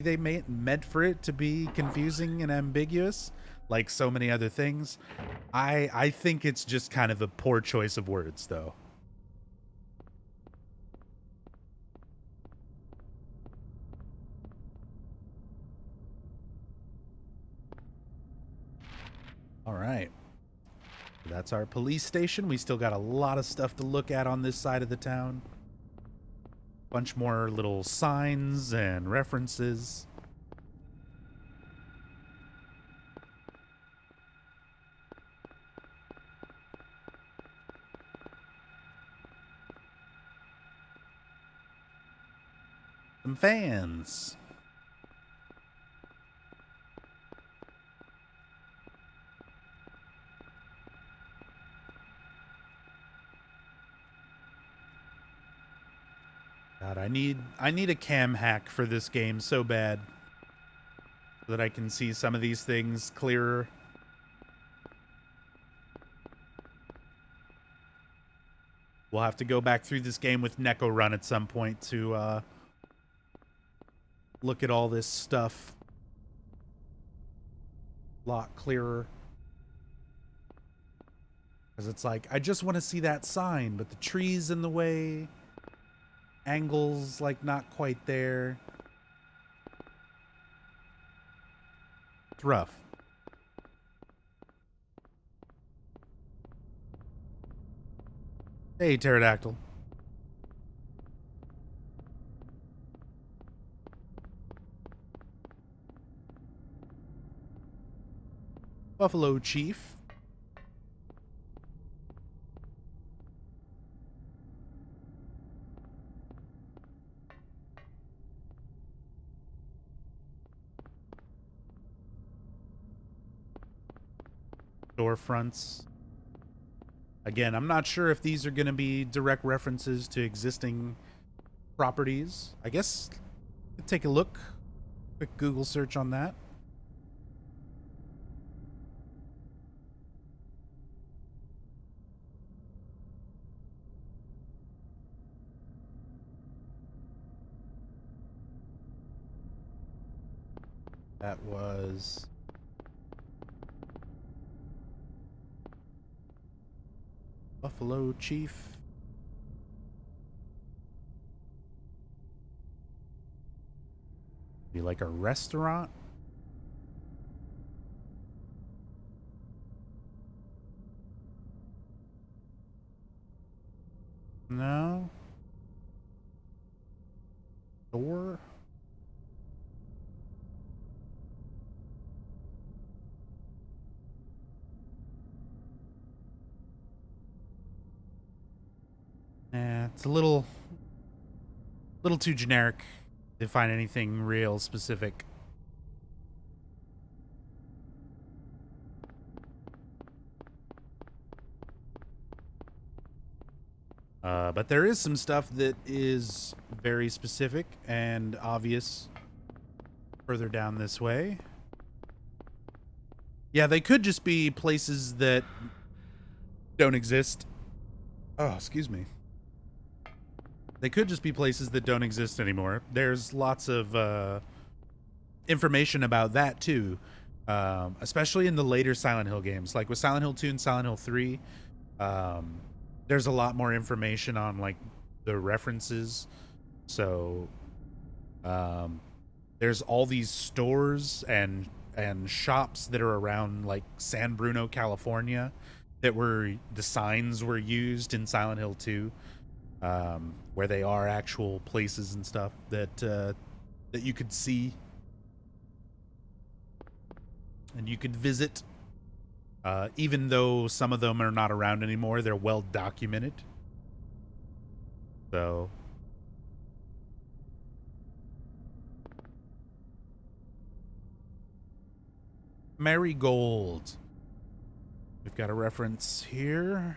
they meant for it to be confusing and ambiguous, like so many other things. I think it's just kind of a poor choice of words, though. All right. That's our police station. We still got a lot of stuff to look at on this side of the town. Bunch more little signs and references. Some fans. God, I need a cam hack for this game so bad, so that I can see some of these things clearer. We'll have to go back through this game with Neko Run at some point to look at all this stuff a lot clearer. Because it's like, I just want to see that sign, but the tree's in the way. Angles, like, not quite there. It's rough. Hey, Pterodactyl. Buffalo Chief. Storefronts. Again, I'm not sure if these are going to be direct references to existing properties. I guess take a look. Quick Google search on that. That was Buffalo Chief. Be like a restaurant. No. Store. It's a little too generic to find anything real specific. But there is some stuff that is very specific and obvious further down this way. Yeah, they could just be places that don't exist. Oh, excuse me. They could just be places that don't exist anymore. There's lots of information about that too, especially in the later Silent Hill games. Like with Silent Hill 2 and Silent Hill 3, there's a lot more information on like the references. So there's all these stores and shops that are around like San Bruno, California, that were the signs were used in Silent Hill 2, where they are actual places and stuff that you could see and you could visit. Even though some of them are not around anymore, they're well documented. So Marigold. We've got a reference here.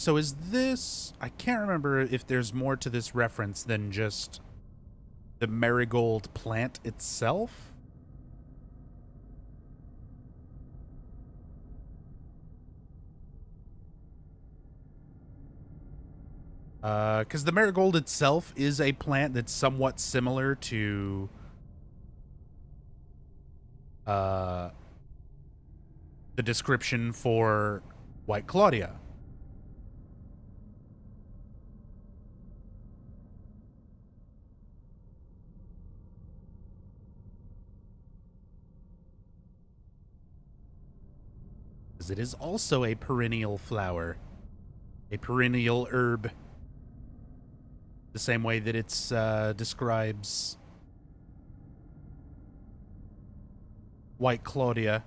So is this... I can't remember if there's more to this reference than just the marigold plant itself. Because the marigold itself is a plant that's somewhat similar to the description for White Claudia. Because it is also a perennial flower, a perennial herb, the same way that it's describes White Claudia.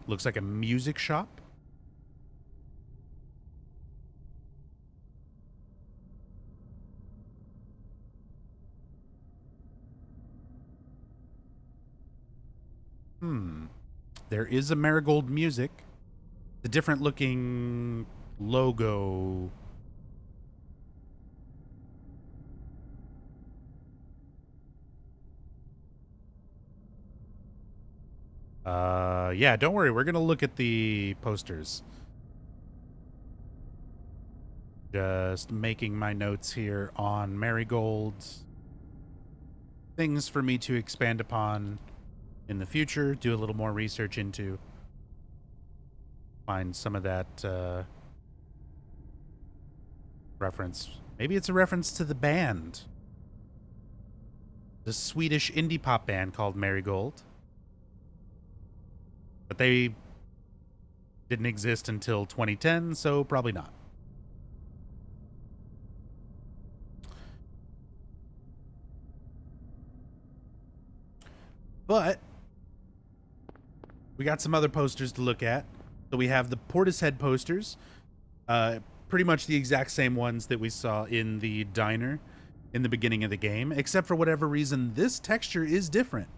Looks like a music shop. There is a marigold music. The different looking logo. Yeah, don't worry. We're going to look at the posters. Just making my notes here on marigold. Things for me to expand upon in the future, do a little more research into. Find some of that reference. Maybe it's a reference to the band. The Swedish indie pop band called Marigold. But they didn't exist until 2010, so probably not. But we got some other posters to look at. So we have the Portishead posters, pretty much the exact same ones that we saw in the diner in the beginning of the game, except for whatever reason this texture is different.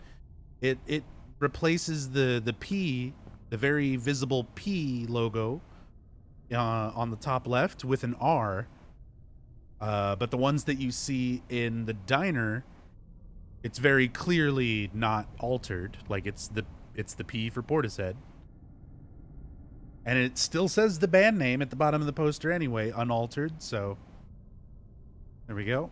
It replaces the P, the very visible P logo on the top left with an R. But the ones that you see in the diner, it's very clearly not altered. Like it's the P for Portishead. And it still says the band name at the bottom of the poster anyway, unaltered, so there we go.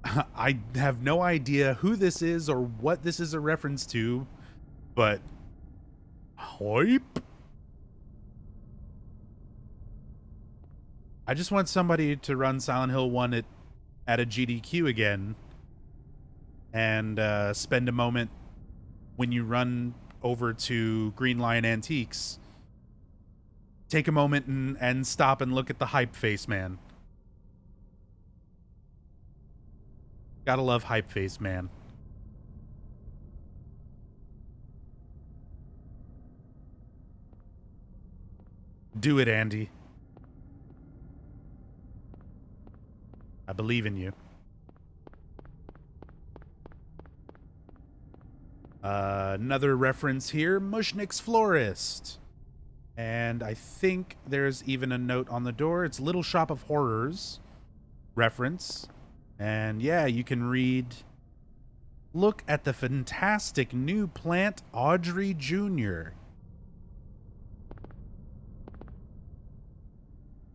I have no idea who this is or what this is a reference to, but hype. I just want somebody to run Silent Hill 1 at a GDQ again and spend a moment when you run over to Green Lion Antiques. Take a moment and stop and look at the hype face man. Gotta love hype face man. Do it, Andy. I believe in you. Another reference here, Mushnik's Florist. And I think there's even a note on the door. It's Little Shop of Horrors reference. And yeah, you can read, look at the fantastic new plant, Audrey Jr.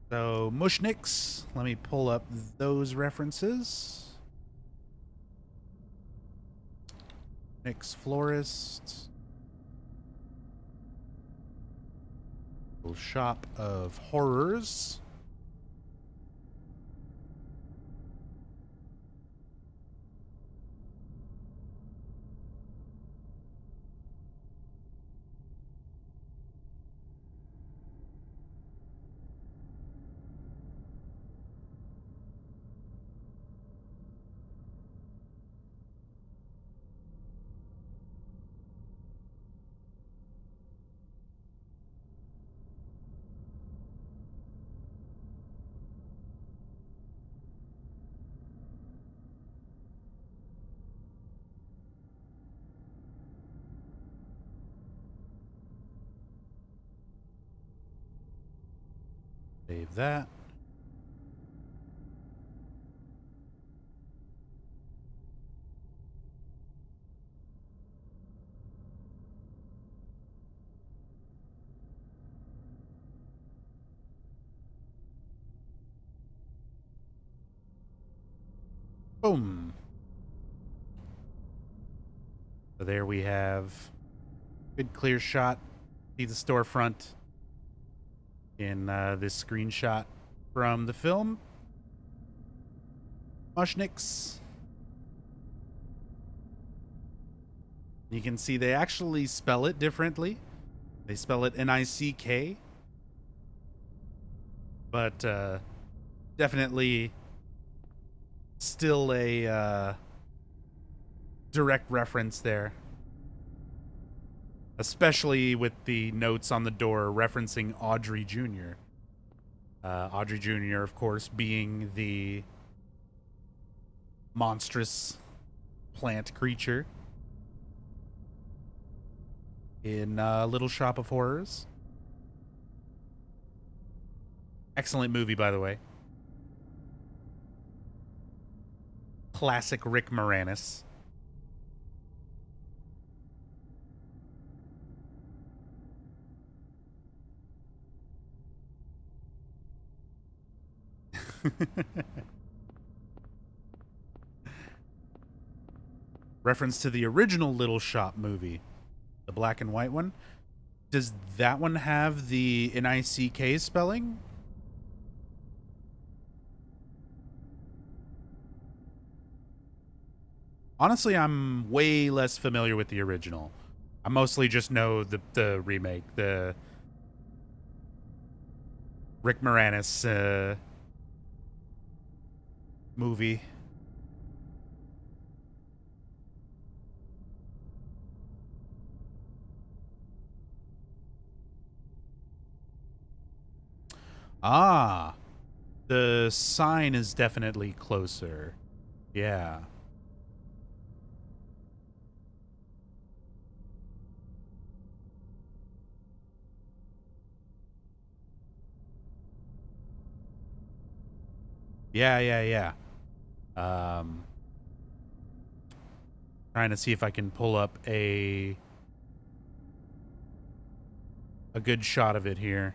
So, Mushnik's, let me pull up those references. Nick's Florist. Little Shop of Horrors. Save that. Boom. So there we have good clear shot. See the storefront in this screenshot from the film. Mushniks. You can see they actually spell it differently. They spell it Nick, but definitely still a direct reference there, especially with the notes on the door referencing Audrey Jr. Audrey Jr., of course, being the monstrous plant creature in Little Shop of Horrors. Excellent movie, by the way. Classic Rick Moranis. Reference to the original Little Shop movie, the black and white one. Does that one have the Nick spelling? Honestly, I'm way less familiar with the original. I mostly just know the remake, the Rick Moranis movie. Ah, the sign is definitely closer. Yeah. Yeah. Trying to see if I can pull up a good shot of it here.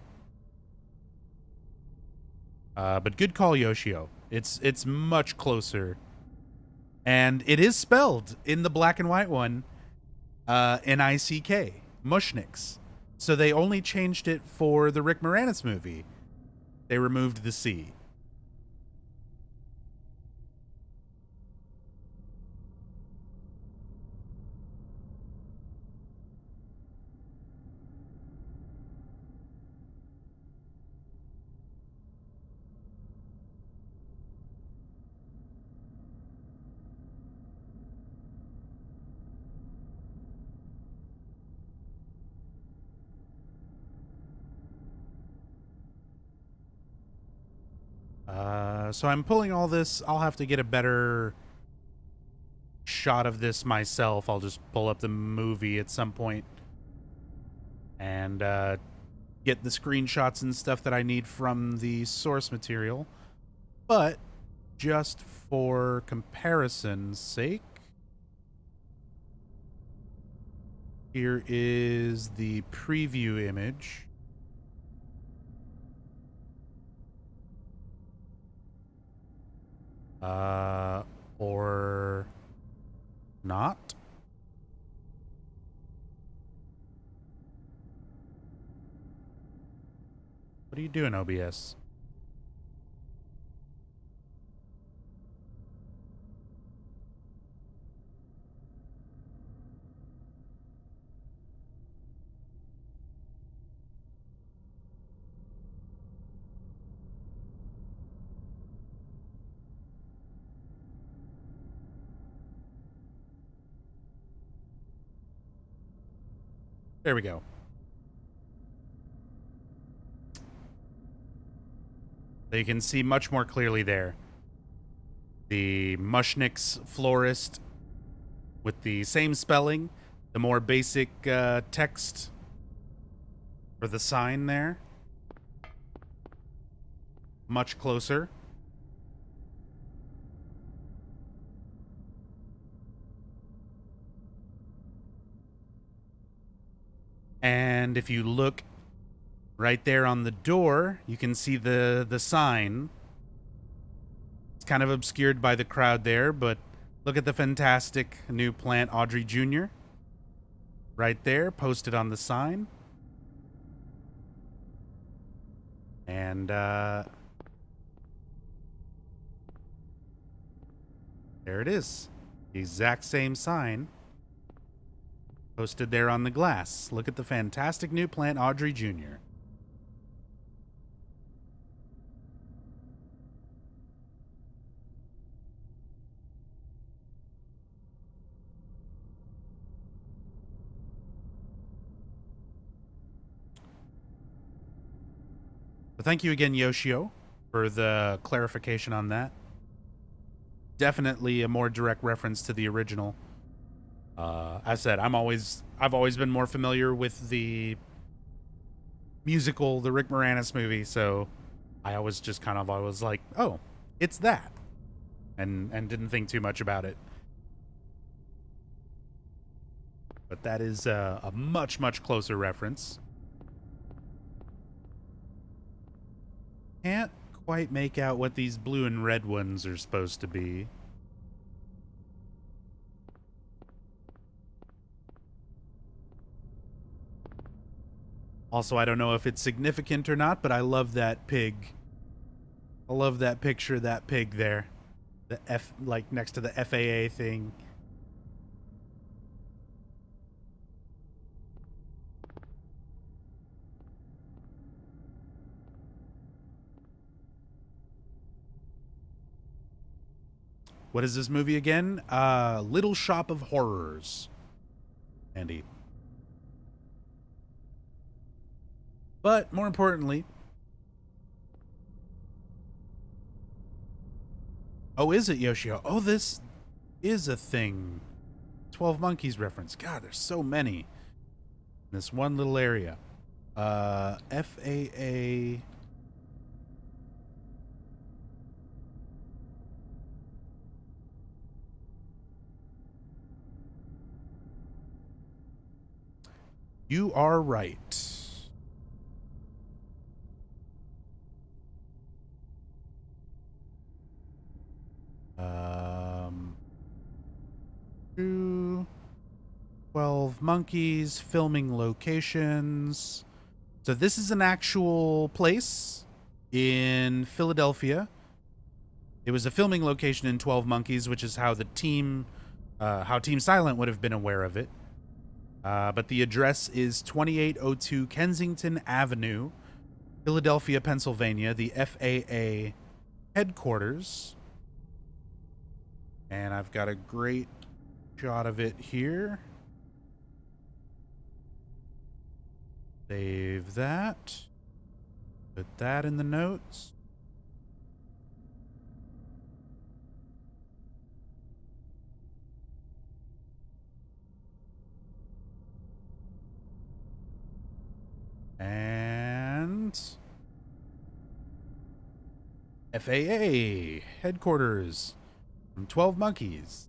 But good call, Yoshio. It's much closer, and it is spelled in the black and white one, Nick, Mushniks. So they only changed it for the Rick Moranis movie. They removed the C. So I'm pulling all this. I'll have to get a better shot of this myself. I'll just pull up the movie at some point and get the screenshots and stuff that I need from the source material. But just for comparison's sake, here is the preview image. Or not. What are you doing, OBS? There we go. So you can see much more clearly there. The Mushniks florist with the same spelling, the more basic text for the sign there. much closer. And if you look right there on the door, you can see the sign. It's kind of obscured by the crowd there, but look at the fantastic new plant Audrey Jr. right there, posted on the sign. And there it is. The exact same sign posted there on the glass. Look at the fantastic new plant Audrey Jr. But thank you again, Yoshio, for the clarification on that. Definitely a more direct reference to the original. As I said, I've always been more familiar with the musical, the Rick Moranis movie, so I always just kind of always like, oh, it's that, and didn't think too much about it. But that is a much closer reference. Can't quite make out what these blue and red ones are supposed to be. Also, I don't know if it's significant or not, but I love that pig. I love that picture of that pig there. The F, like next to the FAA thing. What is this movie again? Little Shop of Horrors. Andy. But more importantly, oh, is it Yoshio? Oh, this is a thing. 12 Monkeys reference. God, there's so many in this one little area. FAA. You are right. Um, 12 Monkeys, filming locations. So this is an actual place in Philadelphia. It was a filming location in 12 Monkeys, which is how the team, how Team Silent would have been aware of it. But the address is 2802 Kensington Avenue, Philadelphia, Pennsylvania, the FAA headquarters. And I've got a great shot of it here. Save that. Put that in the notes. And FAA headquarters from 12 Monkeys.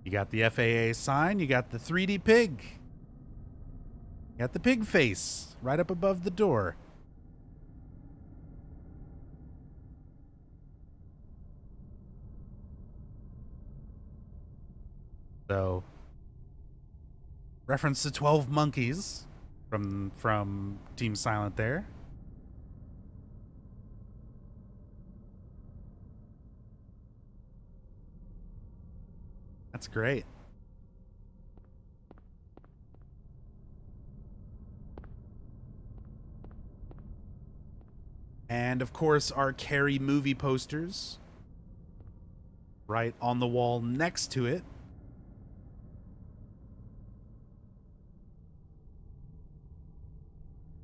You got the FAA sign, you got the 3D pig. You got the pig face right up above the door. So, reference to 12 Monkeys from Team Silent there. That's great. And of course, our Carrie movie posters right on the wall next to it.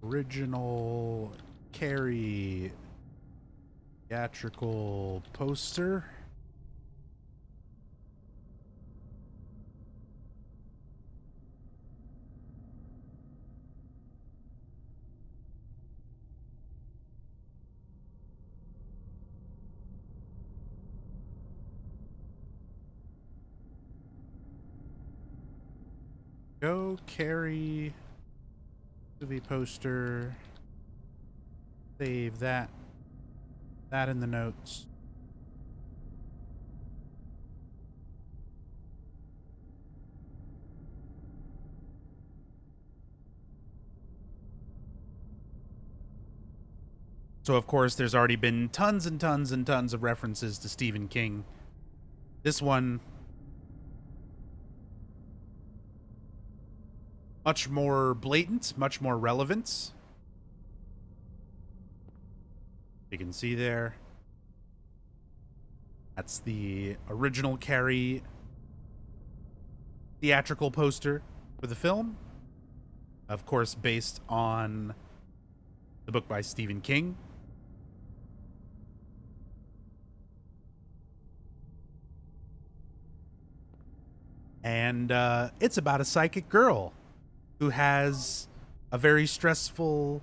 Original Carrie theatrical poster. Go carry movie poster. Save that. That in the notes. So, of course, there's already been tons and tons and tons of references to Stephen King. This one, much more blatant, much more relevant. You can see there. That's the original Carrie theatrical poster for the film. Of course, based on the book by Stephen King. And it's about a psychic girl who has a very stressful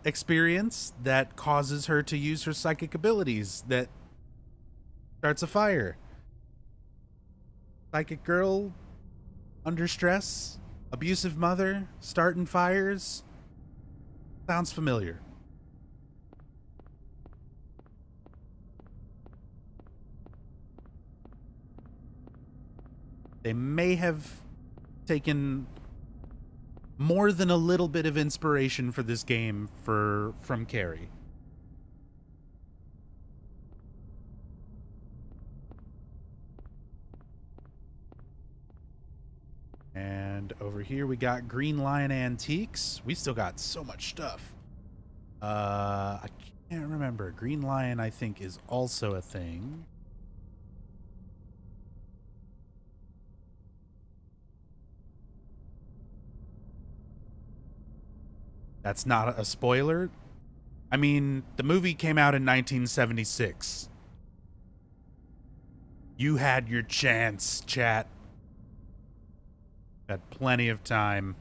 experience that causes her to use her psychic abilities that starts a fire. Psychic girl, under stress, abusive mother, starting fires. Sounds familiar. They may have taken more than a little bit of inspiration for this game from Carrie. And over here we got Green Lion Antiques. We still got so much stuff. I can't remember. Green Lion, I think, is also a thing. That's not a spoiler. I mean, the movie came out in 1976. You had your chance, chat. Had plenty of time.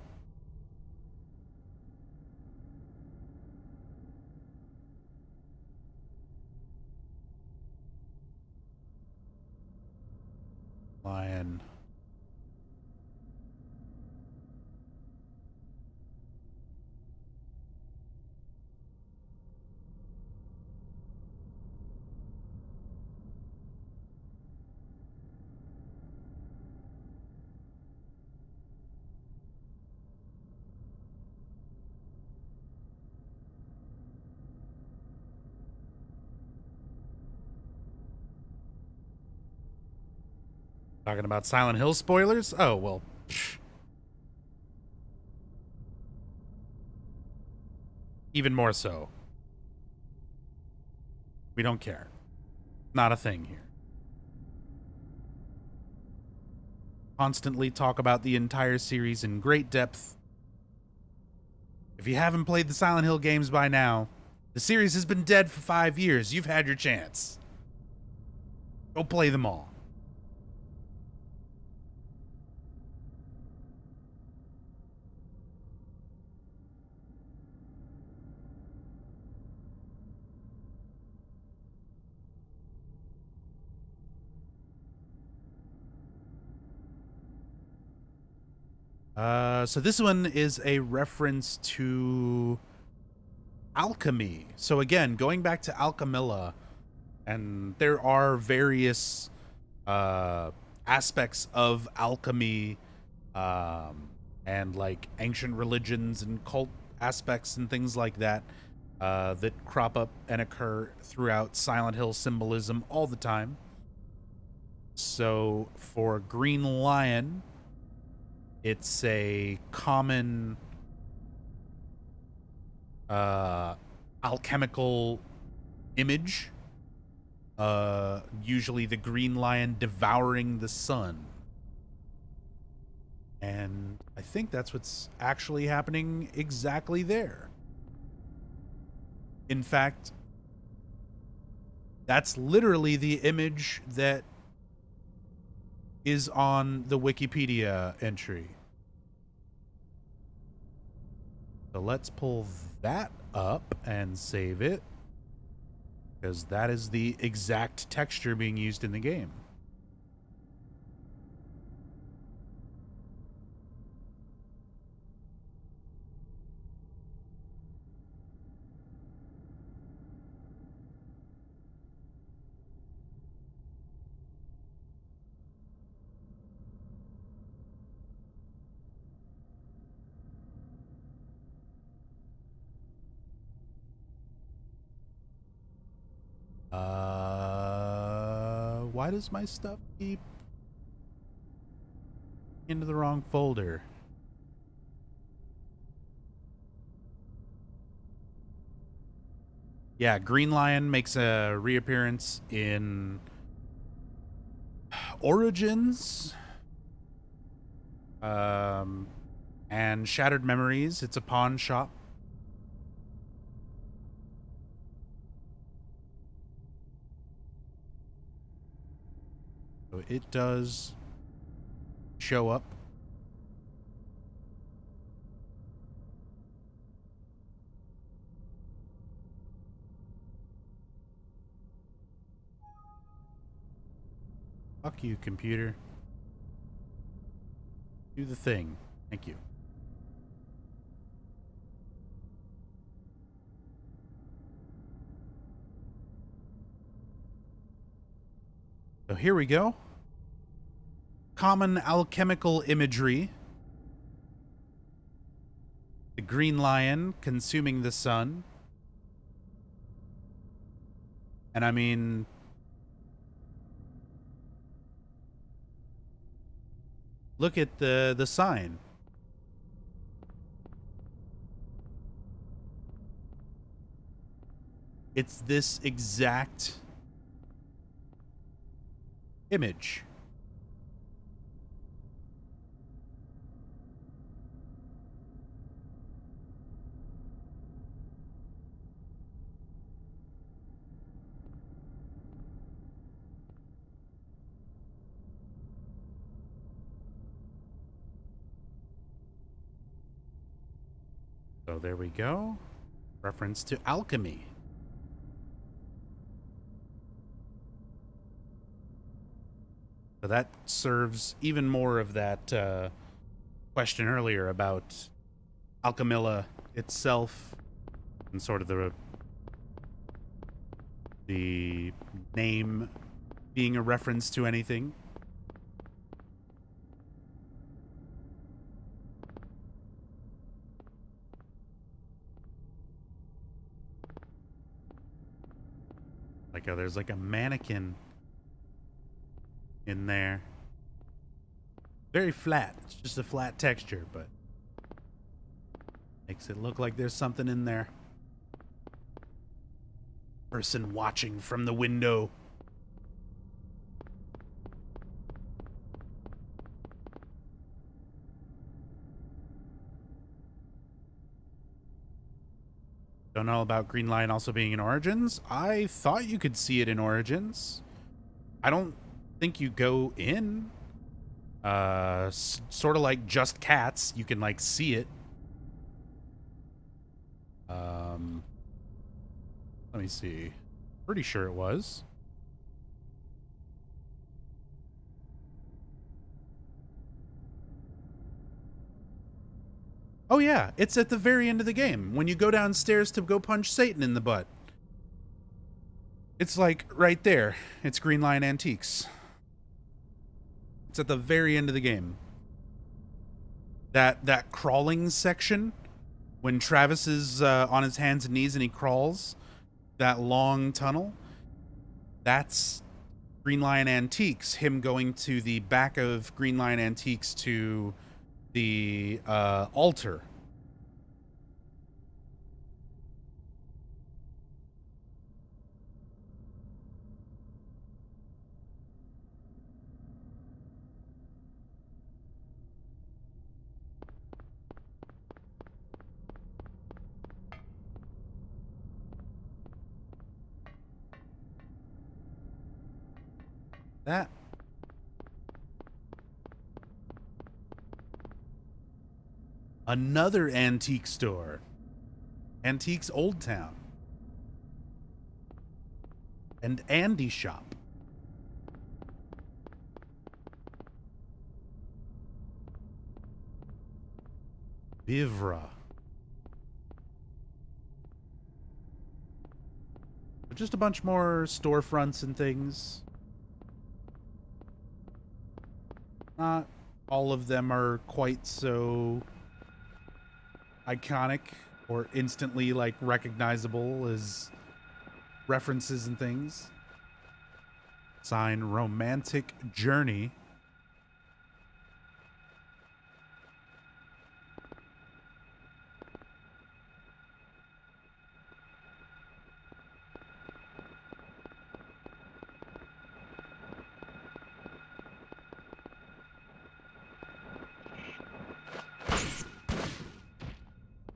Lion. Talking about Silent Hill spoilers? Oh, well. Psh. Even more so. We don't care. Not a thing here. Constantly talk about the entire series in great depth. If you haven't played the Silent Hill games by now, the series has been dead for 5 years. You've had your chance. Go play them all. So this one is a reference to alchemy. So again, going back to Alchemilla, and there are various aspects of alchemy and like ancient religions and cult aspects and things like that that crop up and occur throughout Silent Hill symbolism all the time. So for Green Lion, it's a common alchemical image. Usually the Green Lion devouring the sun. And I think that's what's actually happening exactly there. In fact, that's literally the image that is on the Wikipedia entry. So let's pull that up and save it, because that is the exact texture being used in the game. Why does my stuff keep into the wrong folder? Yeah, Green Lion makes a reappearance in Origins, and Shattered Memories. It's a pawn shop. So it does show up. Fuck you, computer. Do the thing. Thank you. So here we go. Common alchemical imagery. The green lion consuming the sun. And I mean, look at the sign. It's this exact image. So there we go. Reference to alchemy. So that serves even more of that question earlier about Alchemilla itself and sort of the name being a reference to anything. Like, oh, there's like a mannequin in there. Very flat. It's just a flat texture, but makes it look like there's something in there. Person watching from the window. Don't know about Green Lion also being in Origins. I thought you could see it in Origins. I don't think you go in. Sort of like Just Cats. You can, like, see it. Let me see. Pretty sure it was. Oh yeah, it's at the very end of the game when you go downstairs to go punch Satan in the butt. It's like right there. It's Green Lion Antiques. It's at the very end of the game. That crawling section when Travis is on his hands and knees and he crawls, that long tunnel, that's Green Lion Antiques, him going to the back of Green Lion Antiques to the altar. That. Another antique store. Antiques Old Town. And Andy Shop. Bivra. Just a bunch more storefronts and things. Not all of them are quite so iconic or instantly, like, recognizable as references and things. Sign romantic journey.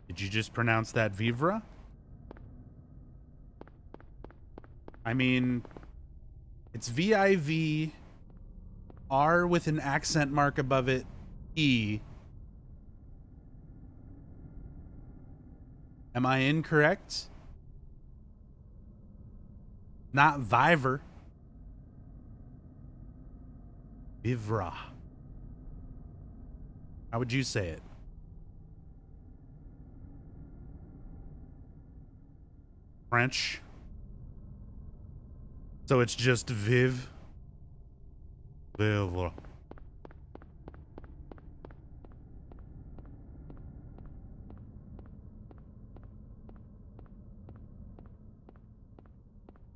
Did you just pronounce that vivra? I mean, it's V-I-V, R with an accent mark above it, E. Am I incorrect? Not Viver. Vivra. How would you say it? French. So it's just Viv. Vivre.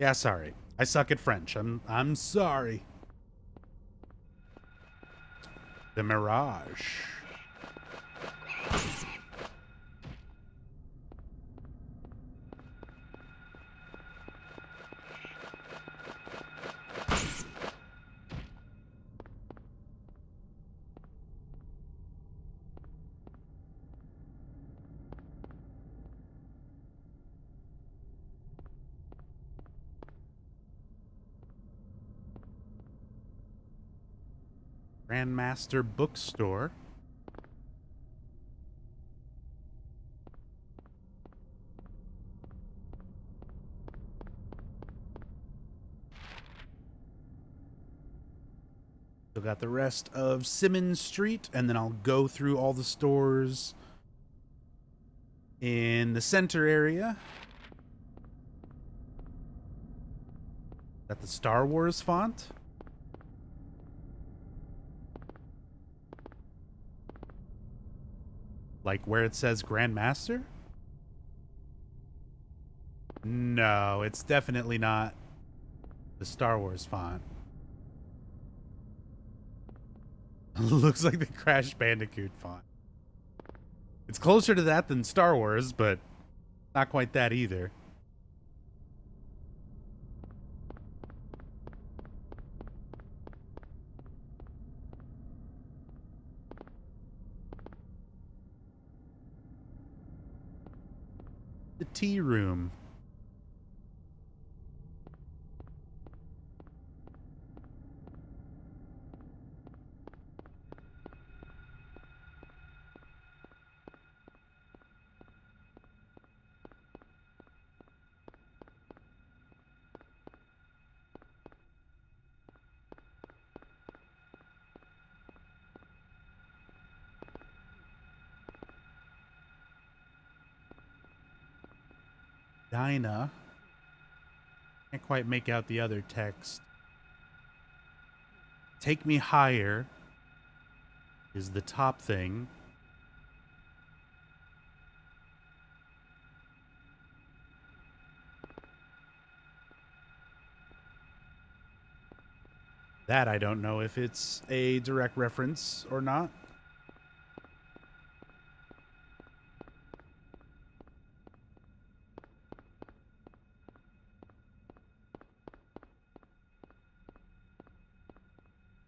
Yeah, sorry. I suck at French. I'm sorry. The Mirage. Grandmaster Bookstore. Still got the rest of Simmons Street, and then I'll go through all the stores in the center area. Got the Star Wars font. Like where it says Grandmaster? No, it's definitely not the Star Wars font. Looks like the Crash Bandicoot font. It's closer to that than Star Wars, but not quite that either. The tea room. Dinah. Can't quite make out the other text. Take me higher is the top thing. That I don't know if it's a direct reference or not.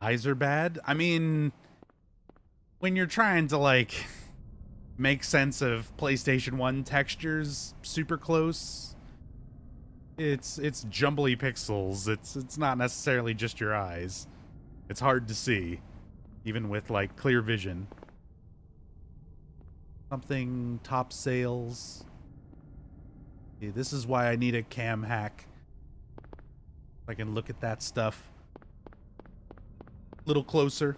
Eyes are bad. I mean, when you're trying to like make sense of PlayStation 1 textures super close, it's jumbly pixels. It's not necessarily just your eyes. It's hard to see, even with like clear vision. Something top sales. Yeah, this is why I need a cam hack. I can look at that stuff a little closer.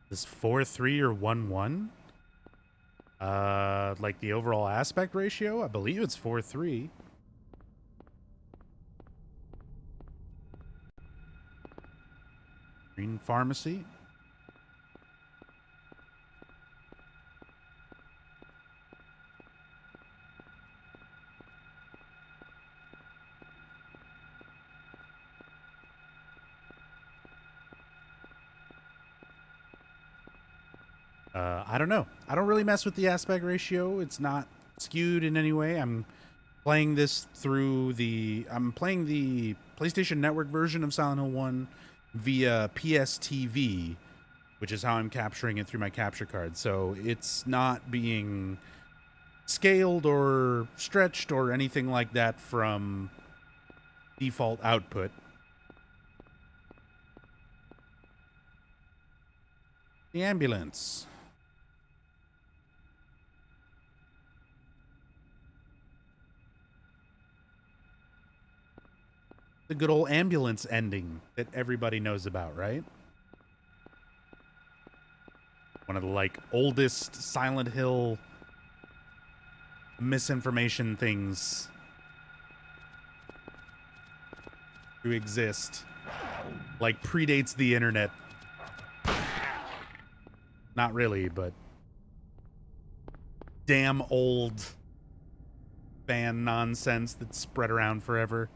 This 4:3 or 1:1? Like the overall aspect ratio? I believe it's 4:3. Green Pharmacy. I don't know. I don't really mess with the aspect ratio. It's not skewed in any way. I'm playing this through I'm playing the PlayStation Network version of Silent Hill 1 via PSTV, which is how I'm capturing it through my capture card. So it's not being scaled or stretched or anything like that from default output. The ambulance. The good old ambulance ending that everybody knows about, right? One of the like oldest Silent Hill misinformation things to exist. Like predates the internet. Not really, but damn old fan nonsense that's spread around forever.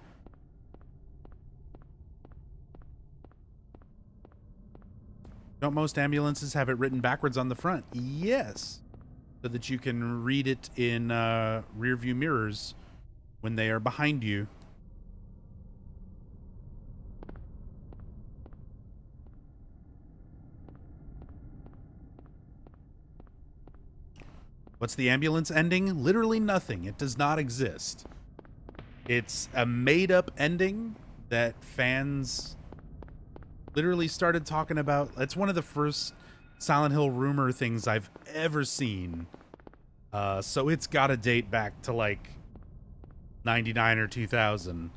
Don't most ambulances have it written backwards on the front? Yes. So that you can read it in rear view mirrors when they are behind you. What's the ambulance ending? Literally nothing. It does not exist. It's a made-up ending that fans literally started talking about. It's one of the first Silent Hill rumor things I've ever seen. So it's got to date back to like 99 or 2000.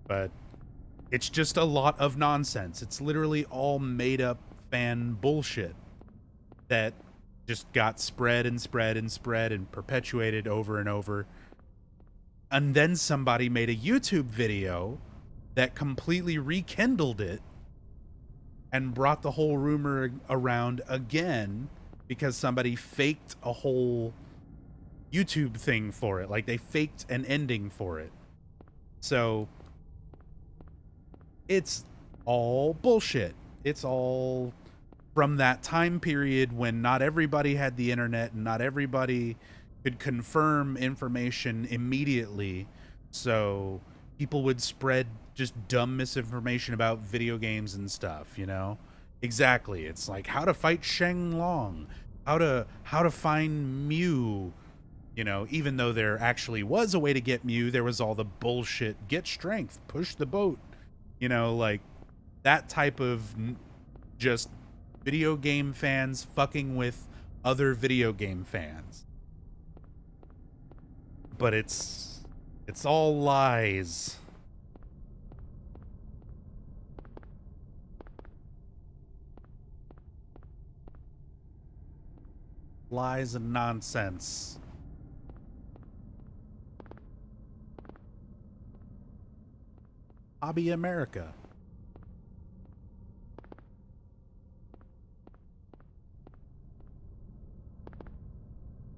But it's just a lot of nonsense. It's literally all made up fan bullshit that just got spread and spread and spread and perpetuated over and over. And then somebody made a YouTube video that completely rekindled it and brought the whole rumor around again because somebody faked a whole YouTube thing for it. Like they faked an ending for it. So it's all bullshit. It's all from that time period when not everybody had the internet and not everybody could confirm information immediately. So people would spread just dumb misinformation about video games and stuff, you know? Exactly. It's like how to fight Sheng Long, how to find Mew, you know, even though there actually was a way to get Mew, there was all the bullshit, get strength, push the boat, you know, like that type of just video game fans fucking with other video game fans. But it's all lies. Lies and nonsense. Hobby America.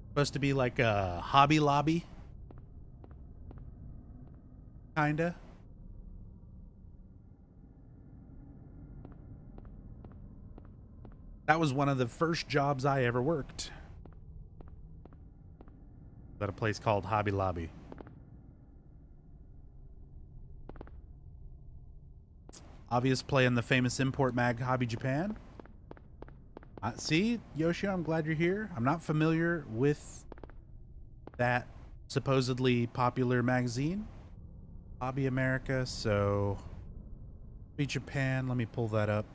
Supposed to be like a Hobby Lobby. Kinda. That was one of the first jobs I ever worked. At a place called Hobby Lobby. Obvious play in the famous import mag Hobby Japan. See, Yoshi, I'm glad you're here. I'm not familiar with that supposedly popular magazine, Hobby America, so Hobby Japan, let me pull that up.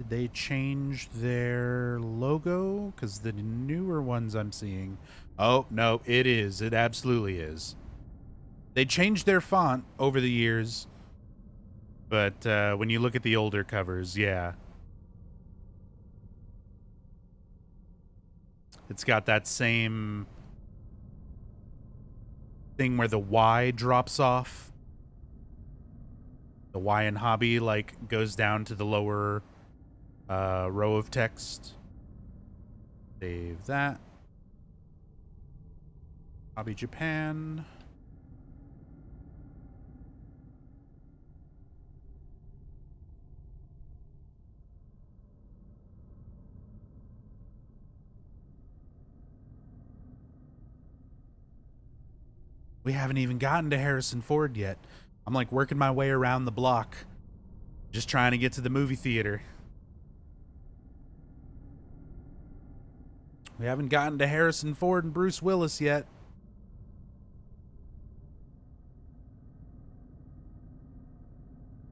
Did they change their logo? Because the newer ones I'm seeing... Oh, no, it is. It absolutely is. They changed their font over the years, but when you look at the older covers, yeah. It's got that same thing where the Y drops off. The Y in hobby, like, goes down to the lower row of text. Save that. Hobby Japan. We haven't even gotten to Harrison Ford yet. I'm like working my way around the block, just trying to get to the movie theater. We haven't gotten to Harrison Ford and Bruce Willis yet.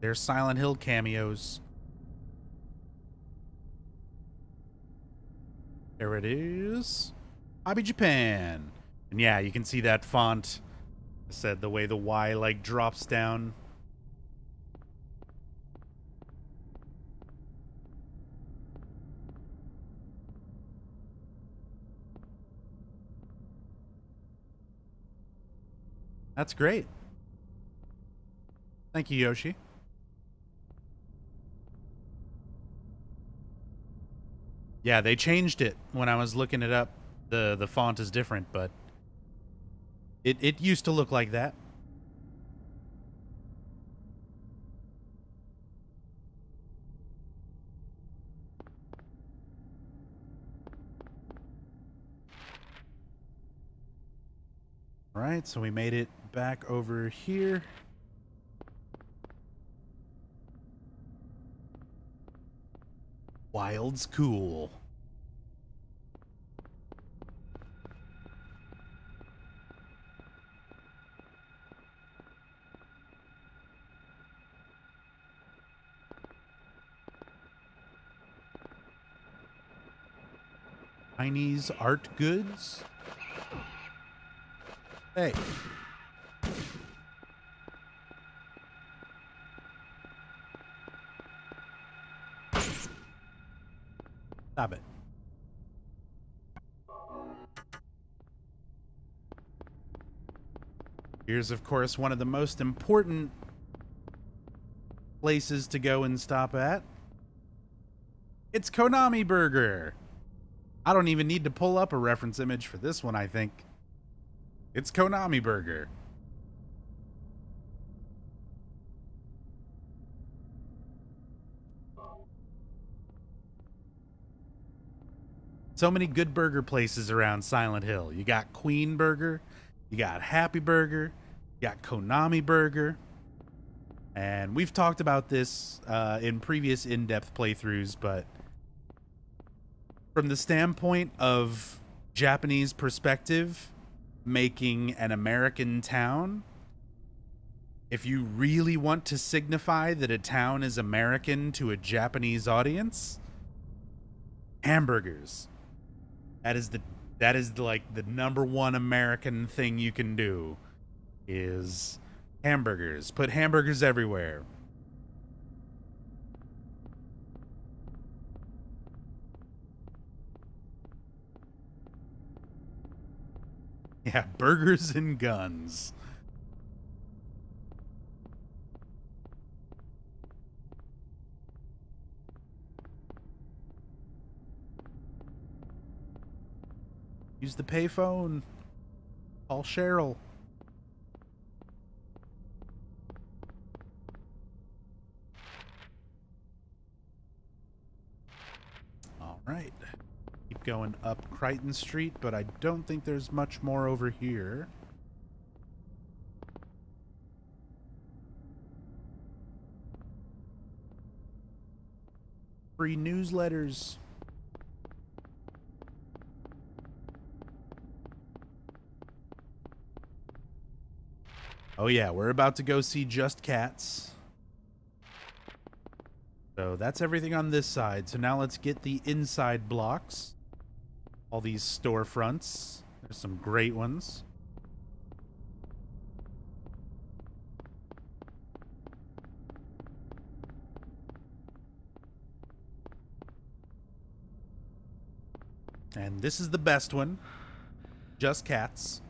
There's Silent Hill cameos. There it is. Hobby Japan. And yeah, you can see that font. I said the way the Y like drops down. That's great. Thank you, Yoshi. Yeah, they changed it when I was looking it up. The font is different, but it used to look like that. All right, so we made it back over here. Wild's cool. Chinese art goods? Hey. Stop it. Here's, of course, one of the most important places to go and stop at. It's Konami Burger. I don't even need to pull up a reference image for this one, I think. It's Konami Burger. So many good burger places around Silent Hill. You got Queen Burger, you got Happy Burger, you got Konami Burger. And we've talked about this in previous in-depth playthroughs, but from the standpoint of Japanese perspective, making an American town, if you really want to signify that a town is American to a Japanese audience, hamburgers. That is like the number one American thing you can do is hamburgers. Put hamburgers everywhere. Yeah, burgers and guns. Use the payphone. Call Cheryl. All right. Keep going up Crichton Street, but I don't think there's much more over here. Free newsletters. Oh yeah, we're about to go see Just Cats. So that's everything on this side. So now let's get the inside blocks. All these storefronts. There's some great ones. And this is the best one. Just cats.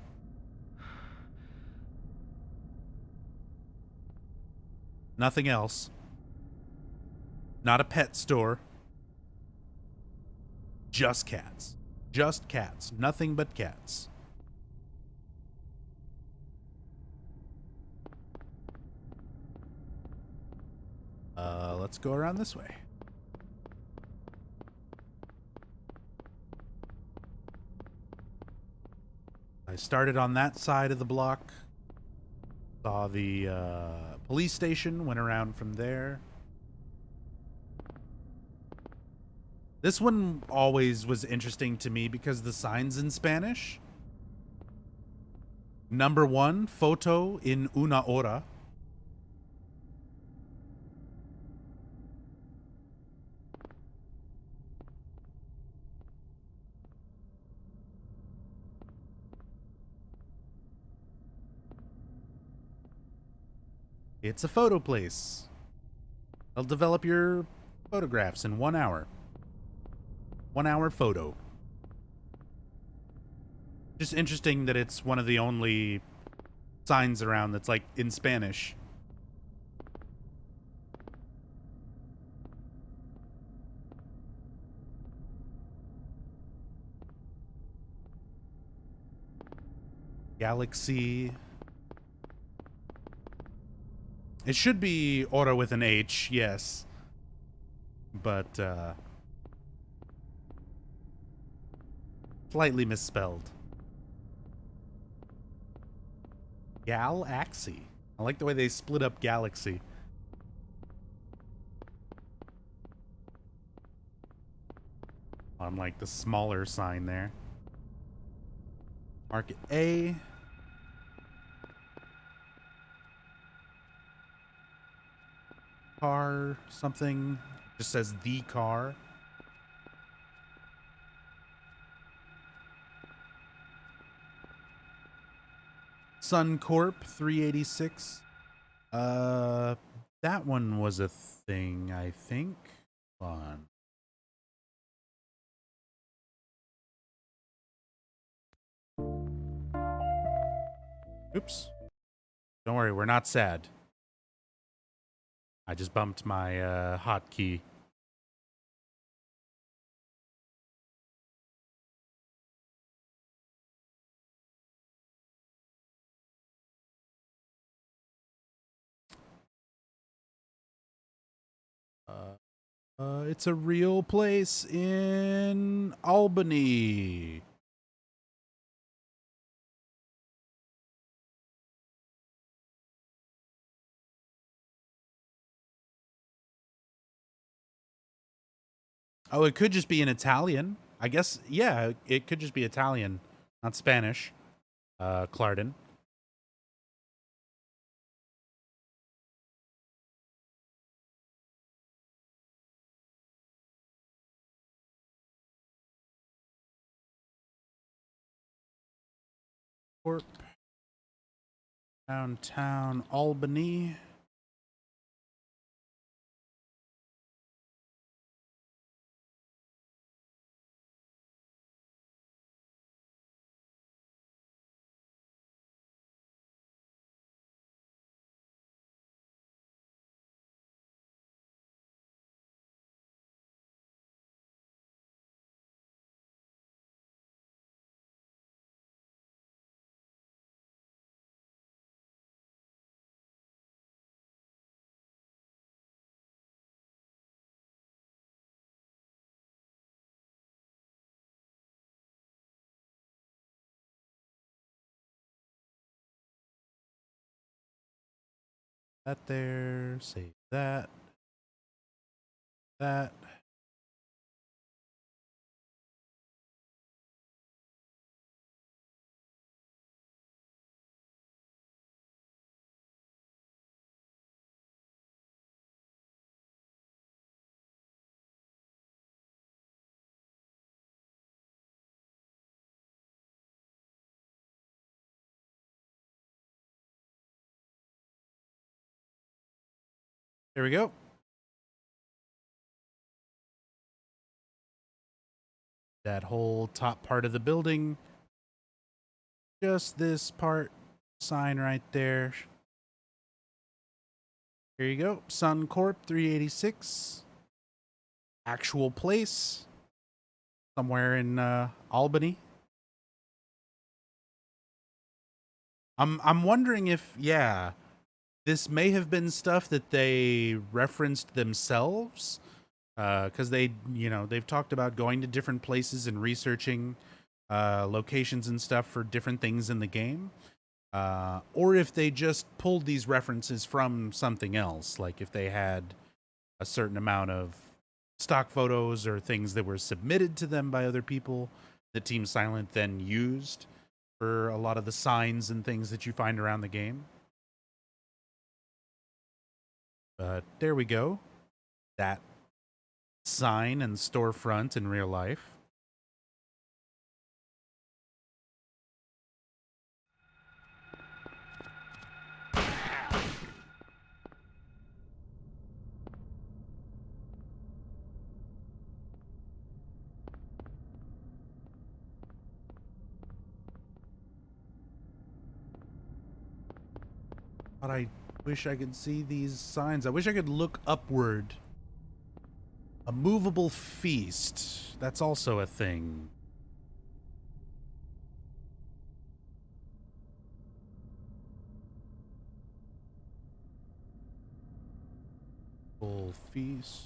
Nothing else. Not a pet store. Just cats. Just cats. Nothing but cats. Let's go around this way. I started on that side of the block. Saw the police station, went around from there. This one always was interesting to me because the sign's in Spanish. Number 1, photo in una hora. It's a photo place. They'll develop your photographs in 1 hour. 1 hour photo. Just interesting that it's one of the only signs around that's like in Spanish. Galaxy. It should be Ora with an H, yes. But, slightly misspelled. Galaxy. I like the way they split up Galaxy. On like the smaller sign there. Market A. Car something. Just says the car. Sun Corp 386. That one was a thing, I think. Hold on. Oops. Don't worry, we're not sad. I just bumped my hotkey. It's a real place in Albany. Oh, it could just be in Italian. I guess, yeah, it could just be Italian, not Spanish. Clarendon. Corp. Downtown Albany. That there. Save that. That. There we go. That whole top part of the building. Just this part. Sign right there. Here you go. Sun Corp 386. Actual place. Somewhere in Albany. I'm wondering if, yeah, this may have been stuff that they referenced themselves. Because they've talked about going to different places and researching locations and stuff for different things in the game. Or if they just pulled these references from something else, like if they had a certain amount of stock photos or things that were submitted to them by other people that Team Silent then used for a lot of the signs and things that you find around the game. But there we go. That sign and storefront in real life. But I wish I could see these signs. I wish I could look upward. A movable feast. That's also a thing. Full feast.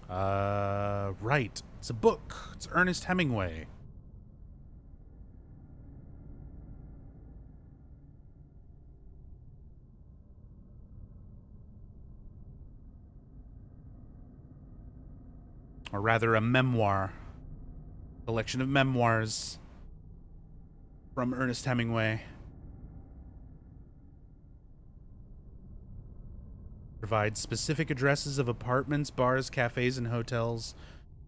Right. It's a book. It's Ernest Hemingway. Or rather, a memoir. Collection of memoirs from Ernest Hemingway. Provides specific addresses of apartments, bars, cafes, and hotels,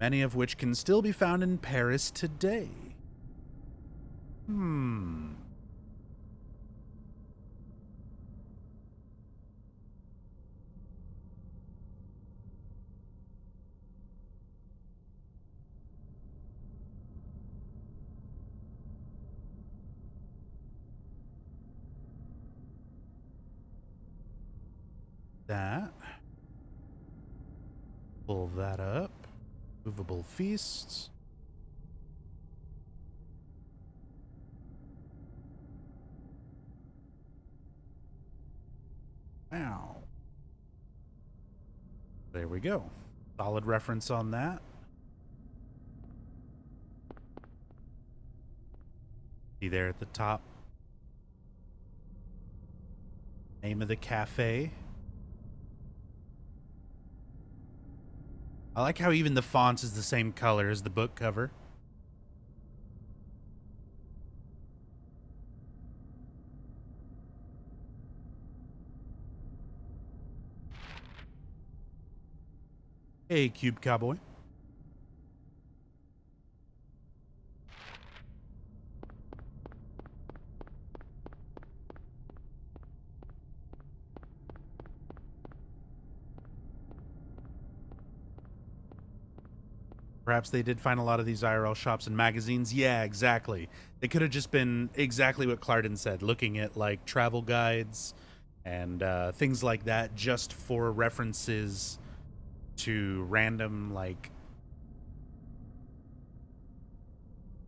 many of which can still be found in Paris today. That. Pull that up. Movable feasts. Wow. There we go. Solid reference on that. See there at the top. Name of the cafe. I like how even the font is the same color as the book cover. Hey, Cube Cowboy. Perhaps they did find a lot of these IRL shops and magazines. Yeah, exactly. They could have just been exactly what Clarden said, looking at like travel guides and things like that just for references to random like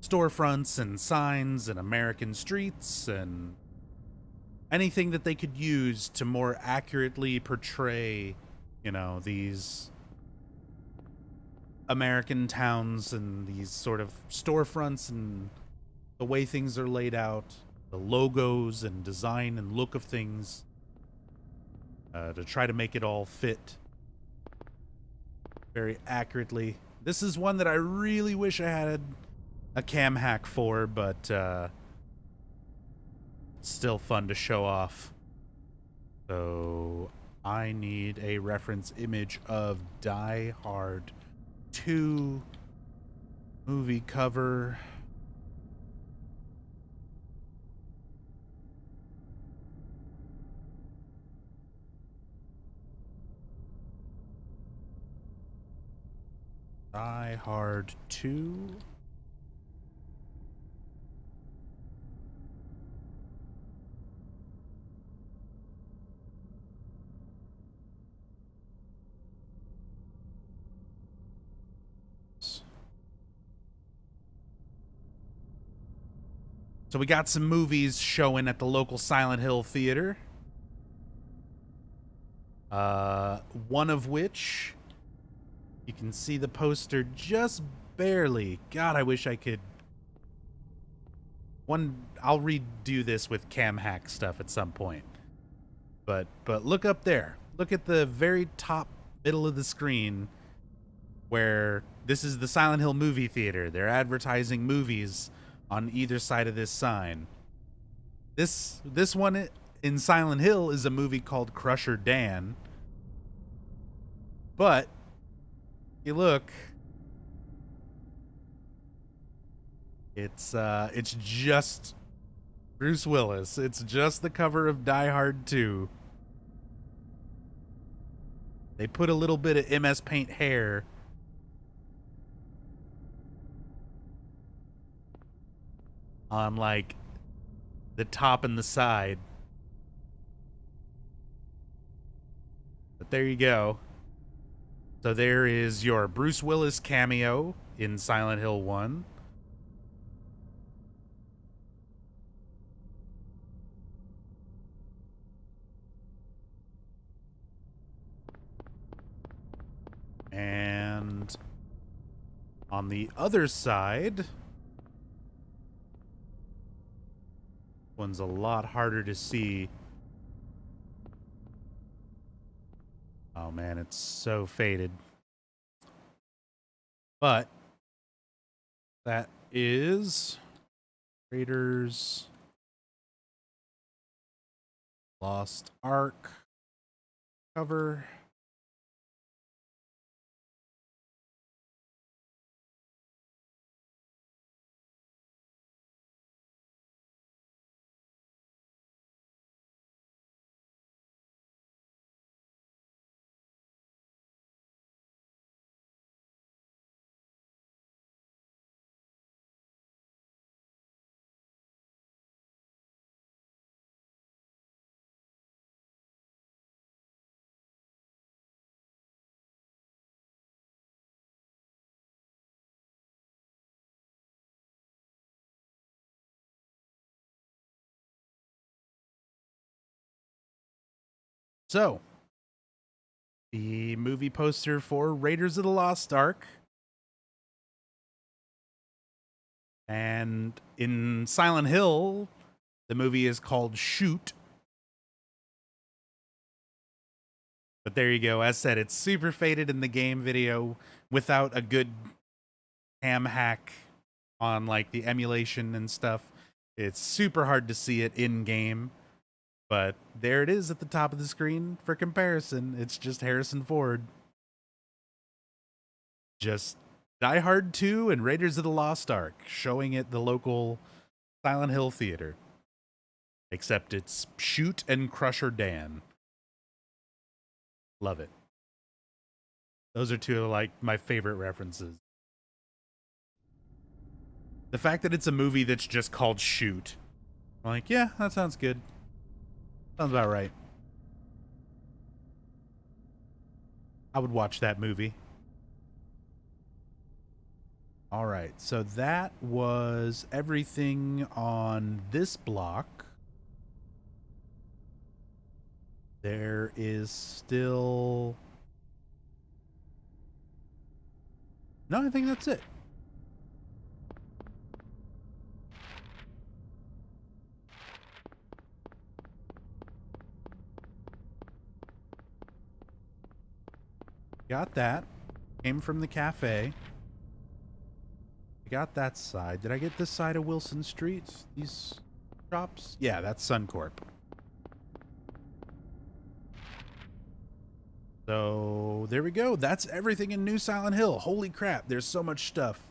storefronts and signs and American streets and anything that they could use to more accurately portray, these American towns and these sort of storefronts and the way things are laid out, the logos and design and look of things, to try to make it all fit very accurately. This is one that I really wish I had a cam hack for, but it's still fun to show off. So I need a reference image of Die Hard 2 movie cover. Die Hard 2. So we got some movies showing at the local Silent Hill theater. One of which you can see the poster just barely. God, I wish I could. I'll redo this with cam hack stuff at some point. But look up there. Look at the very top middle of the screen where this is the Silent Hill movie theater. They're advertising movies on either side of this sign. This one in Silent Hill is a movie called Crusher Dan. But you look, it's just Bruce Willis. It's just the cover of Die Hard 2. They put a little bit of MS Paint hair on like the top and the side. But there you go. So there is your Bruce Willis cameo in Silent Hill 1. And on the other side, one's a lot harder to see. Oh man, it's so faded. But that is Raiders Lost Ark cover. So, the movie poster for Raiders of the Lost Ark. And in Silent Hill, the movie is called Shoot. But there you go. As said, it's super faded in the game video without a good cam hack on like the emulation and stuff. It's super hard to see it in game. But there it is at the top of the screen for comparison. It's just Harrison Ford. Just Die Hard 2 and Raiders of the Lost Ark showing at the local Silent Hill theater. Except it's Shoot and Crusher Dan. Love it. Those are two of like my favorite references. The fact that it's a movie that's just called Shoot. I'm like, yeah, that sounds good. Sounds about right. I would watch that movie. All right, so that was everything on this block. There is still... No, I think that's it. Got that. Came from the cafe. I got that side. Did I get this side of Wilson Street? These shops? Yeah, that's Suncorp. So there we go. That's everything in New Silent Hill. Holy crap, there's so much stuff.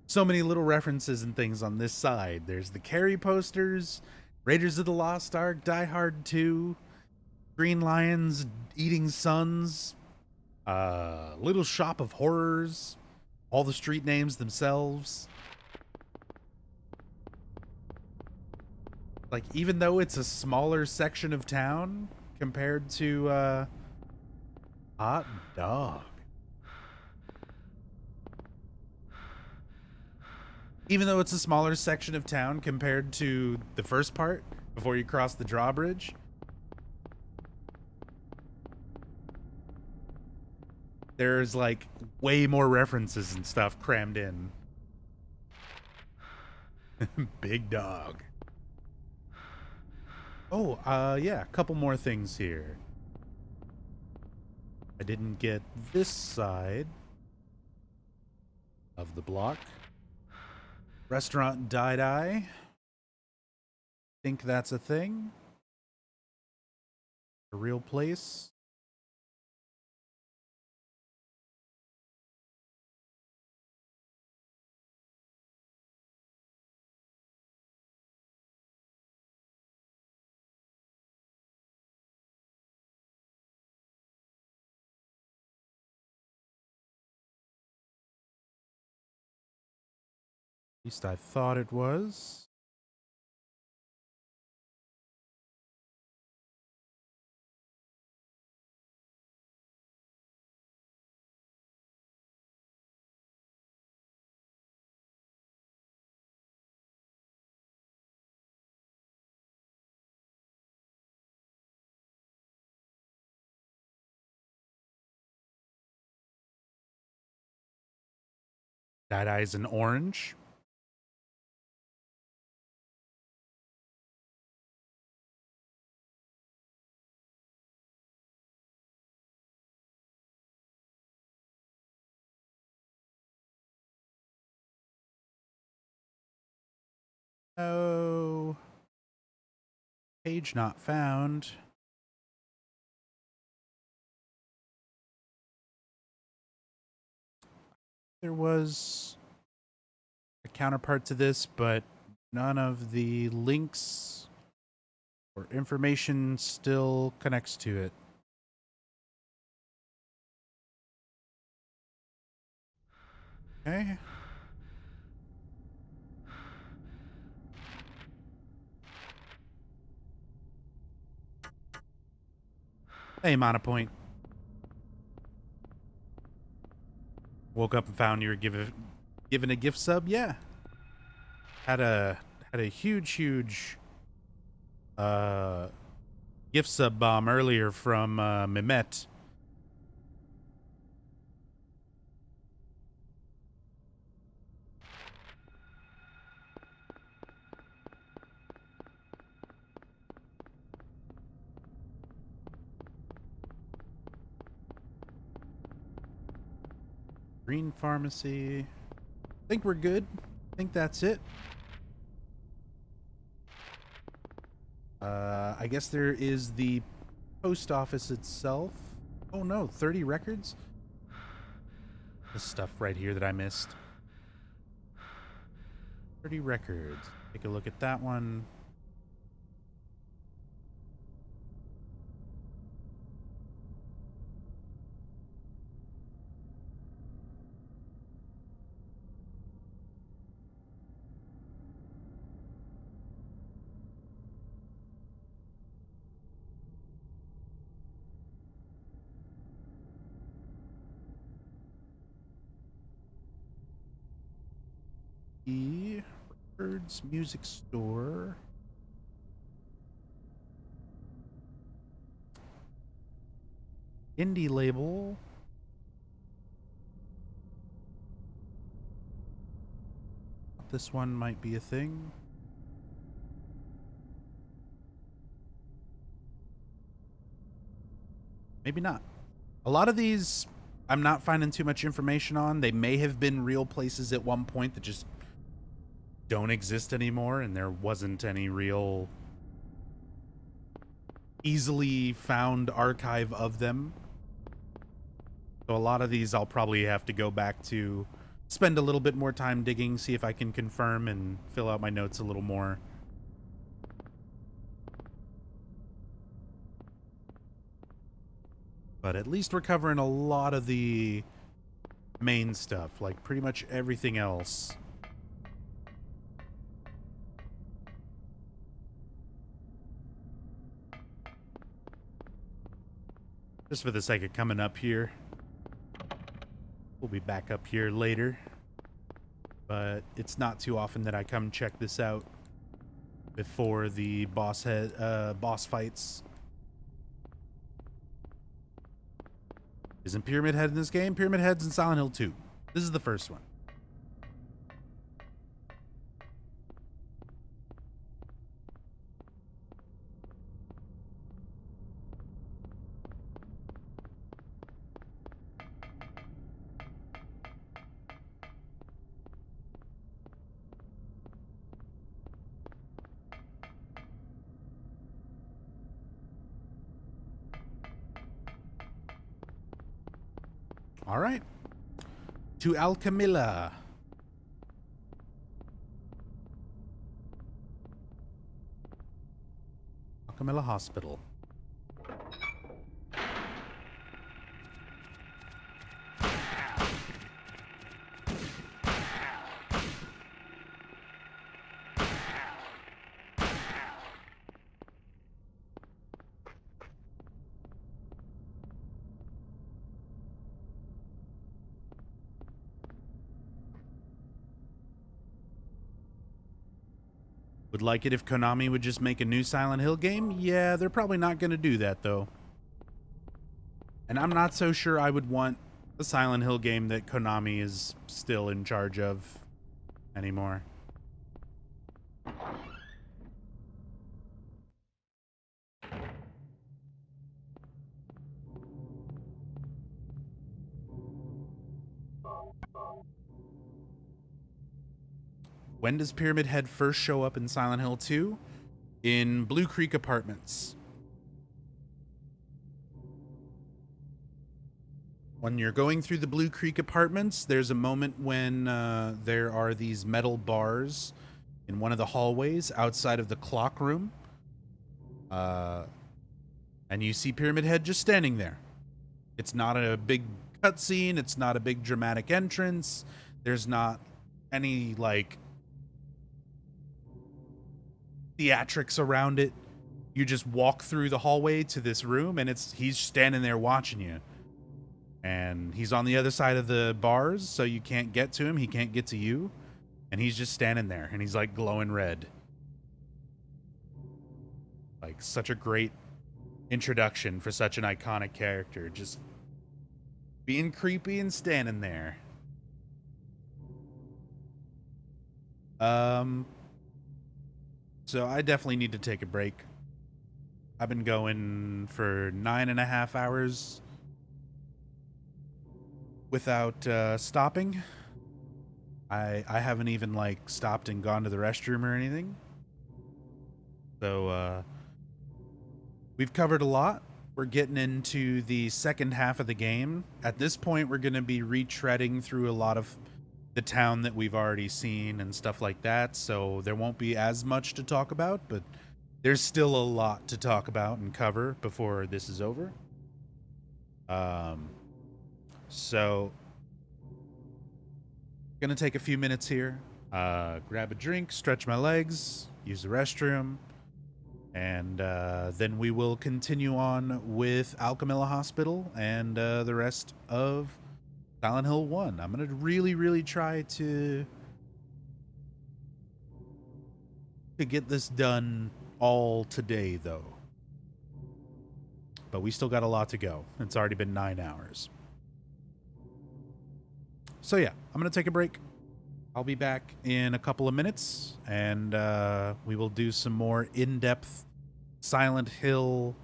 So many little references and things on this side. There's the Carrie posters, Raiders of the Lost Ark, Die Hard 2, Green Lions Eating Sons, Little Shop of Horrors, all the street names themselves. Like, even though it's a smaller section of town compared to, hot dog. Even though it's a smaller section of town compared to the first part, before you cross the drawbridge, there's, like, way more references and stuff crammed in. Big dog. Oh, yeah, a couple more things here. I didn't get this side of the block. Restaurant Die-Dye. Think that's a thing? A real place? At least I thought it was. Die-Dye is an orange. Oh. Page not found. There was a counterpart to this, but none of the links or information still connects to it. Okay. Hey, Monopoint. Woke up and found you were given a gift sub. Yeah, had a huge gift sub bomb earlier from Mehmet. Green Pharmacy. I think we're good. I think that's it. I guess there is the post office itself. Oh no, 30 records? This stuff right here that I missed. 30 records. Take a look at that one. The Records Music Store. Indie label. This one might be a thing. Maybe not. A lot of these I'm not finding too much information on. They may have been real places at one point that just don't exist anymore, and there wasn't any real easily found archive of them. So a lot of these I'll probably have to go back to, spend a little bit more time digging, see if I can confirm and fill out my notes a little more. But at least we're covering a lot of the main stuff, like pretty much everything else. Just for the sake of coming up here. We'll be back up here later. But it's not too often that I come check this out before the boss fights. Isn't Pyramid Head in this game? Pyramid Head's in Silent Hill 2. This is the first one. All right. To Alchemilla. Alchemilla Hospital. Would like it if Konami would just make a new Silent Hill game? Yeah, they're probably not going to do that, though. And I'm not so sure I would want a Silent Hill game that Konami is still in charge of anymore. When does Pyramid Head first show up in Silent Hill 2? In Blue Creek Apartments. When you're going through the Blue Creek Apartments, there's a moment when there are these metal bars in one of the hallways outside of the clock room. And you see Pyramid Head just standing there. It's not a big cutscene. It's not a big dramatic entrance. There's not any, like, theatrics around it. You just walk through the hallway to this room, and he's standing there watching you. And he's on the other side of the bars, so you can't get to him. He can't get to you. And he's just standing there, and he's, like, glowing red. Like, such a great introduction for such an iconic character. Just being creepy and standing there. So I definitely need to take a break. I've been going for 9.5 hours without stopping. I haven't even, like, stopped and gone to the restroom or anything. So we've covered a lot. We're getting into the second half of the game. At this point, we're going to be retreading through a lot of the town that we've already seen and stuff like that, so there won't be as much to talk about, but there's still a lot to talk about and cover before this is over. So gonna take a few minutes here, grab a drink, stretch my legs, use the restroom, and then we will continue on with Alchemilla Hospital and the rest of Silent Hill 1. I'm going to really try to get this done all today, though. But we still got a lot to go. It's already been 9 hours. So yeah, I'm going to take a break. I'll be back in a couple of minutes, and we will do some more in-depth Silent Hill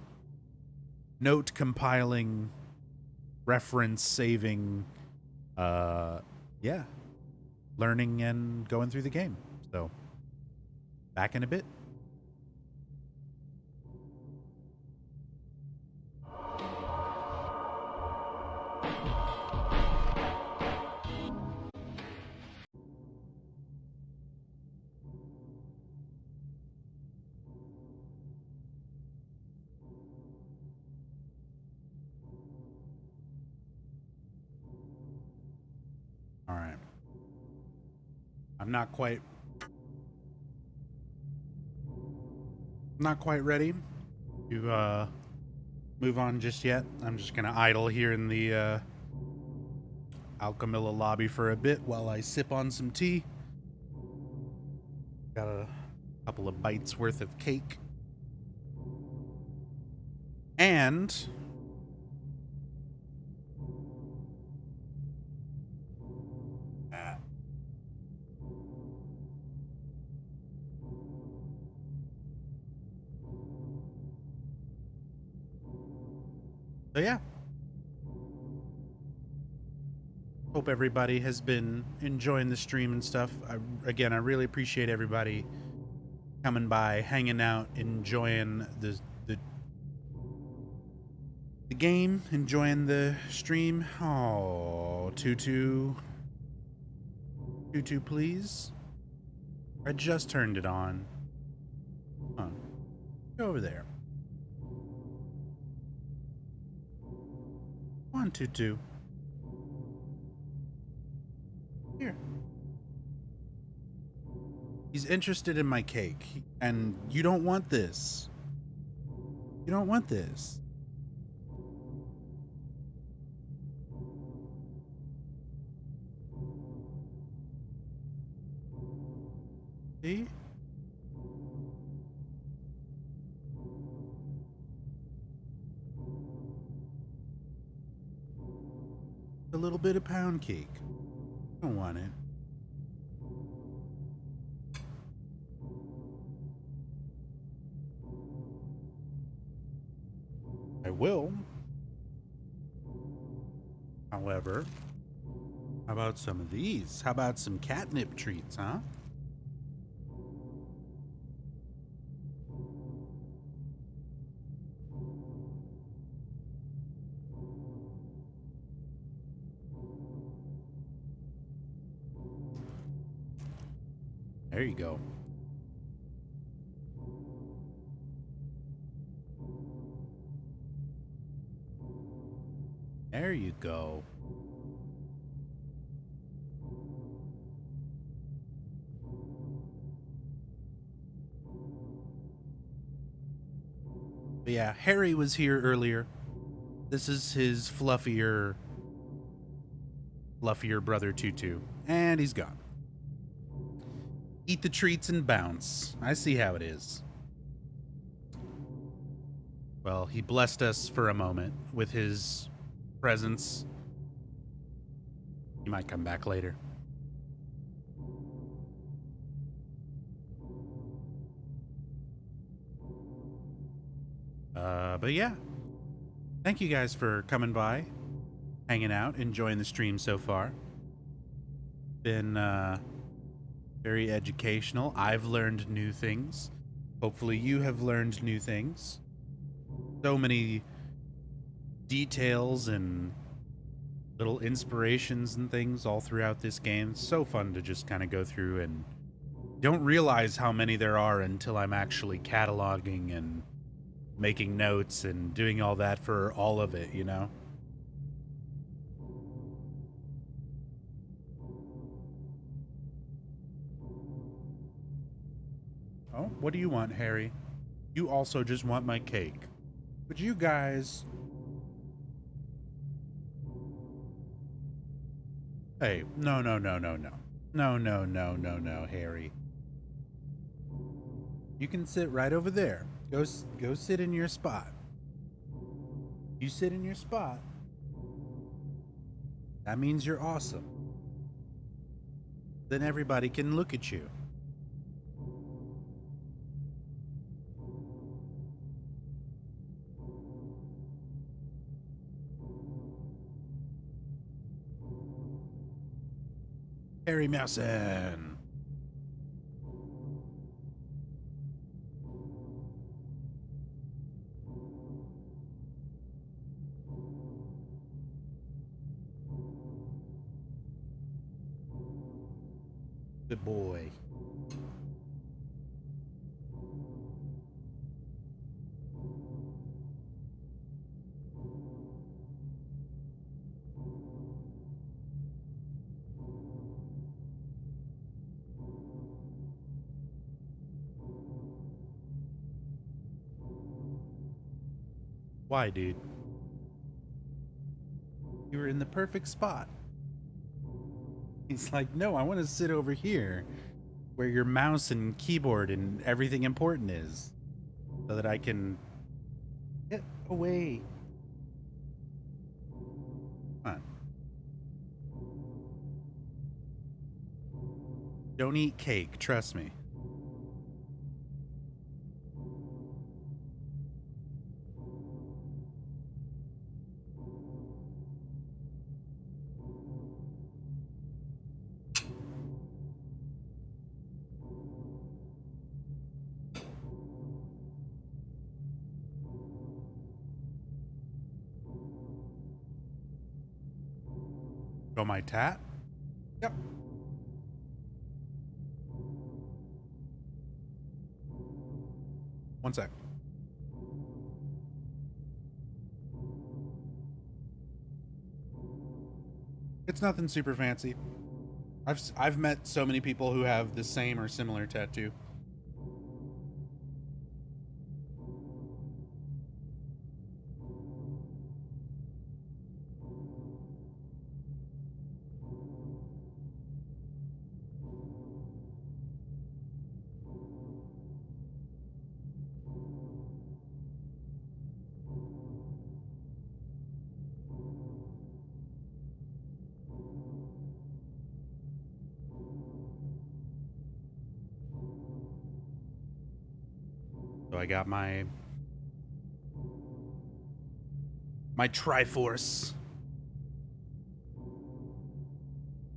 note compiling, reference saving, yeah, learning and going through the game. So, back in a bit. I'm not quite ready to move on just yet. I'm just gonna idle here in the Alchemilla lobby for a bit while I sip on some tea. Got a couple of bites worth of cake. And so yeah. Hope everybody has been enjoying the stream and stuff. Again, I really appreciate everybody coming by, hanging out, enjoying the game, enjoying the stream. Oh, Tutu, please. I just turned it on. Huh. Go over there. Come on, Tutu. Here. He's interested in my cake, and you don't want this. You don't want this. See? A little bit of pound cake. I don't want it. I will. However, how about some of these? How about some catnip treats, huh? There you go. There you go. But yeah, Harry was here earlier. This is his fluffier brother Tutu. And he's gone. Eat the treats and bounce. I see how it is. Well, he blessed us for a moment with his presence. He might come back later. But yeah. Thank you guys for coming by, hanging out, enjoying the stream so far. Been very educational. I've learned new things. Hopefully you have learned new things. So many details and little inspirations and things all throughout this game. It's so fun to just kind of go through, and don't realize how many there are until I'm actually cataloging and making notes and doing all that for all of it, you know? Oh, what do you want, Harry? You also just want my cake. But you guys... Hey, no, Harry. You can sit right over there. Go sit in your spot. You sit in your spot. That means you're awesome. Then everybody can look at you. Harry Mousen. Good boy. Why, dude? You were in the perfect spot. He's like, no, I want to sit over here where your mouse and keyboard and everything important is so that I can get away. Come on. Don't eat cake, trust me. Go my tat? Yep. One sec. It's nothing super fancy. I've met so many people who have the same or similar tattoo. So I got my Triforce.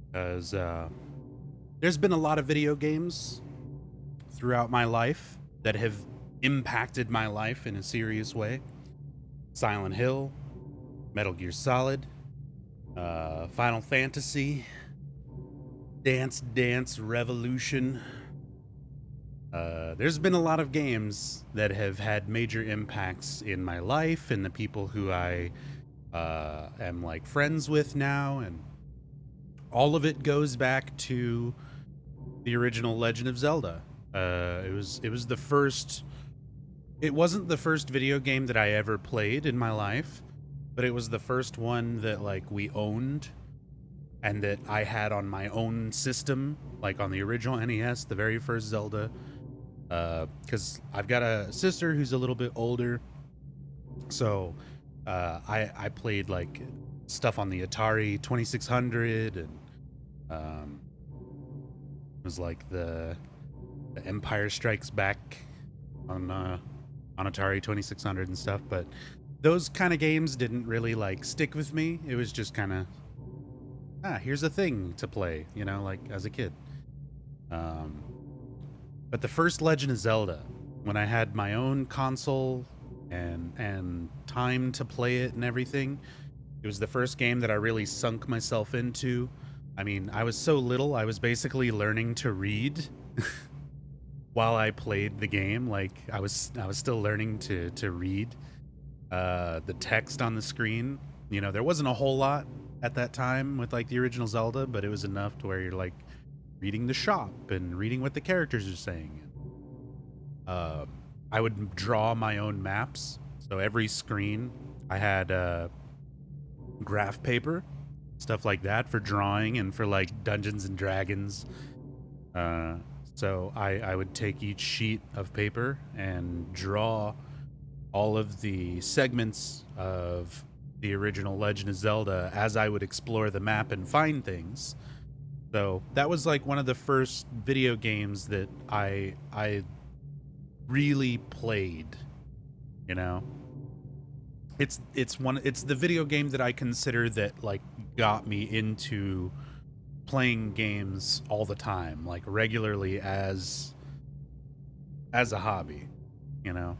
Because there's been a lot of video games throughout my life that have impacted my life in a serious way. Silent Hill, Metal Gear Solid, Final Fantasy, Dance Dance Revolution. There's been a lot of games that have had major impacts in my life and the people who I am like friends with now, and all of it goes back to the original Legend of Zelda. It was the first. It wasn't the first video game that I ever played in my life, but it was the first one that like we owned and that I had on my own system, like on the original NES, the very first Zelda. Because I've got a sister who's a little bit older, so I played like stuff on the Atari 2600, and it was like the Empire Strikes Back on Atari 2600 and stuff. But those kind of games didn't really like stick with me. It was just kind of here's a thing to play, you know, like as a kid. But the first Legend of Zelda, when I had my own console and time to play it and everything, it was the first game that I really sunk myself into. I mean, I was so little, I was basically learning to read while I played the game. Like I was still learning to read the text on the screen. You know, there wasn't a whole lot at that time with like the original Zelda, but it was enough to where you're like reading the shop and reading what the characters are saying. I would draw my own maps. So every screen I had graph paper, stuff like that for drawing and for like Dungeons and Dragons. So I would take each sheet of paper and draw all of the segments of the original Legend of Zelda as I would explore the map and find things. So that was like one of the first video games that I really played, you know. It's the video game that I consider that like got me into playing games all the time, like regularly as a hobby, you know.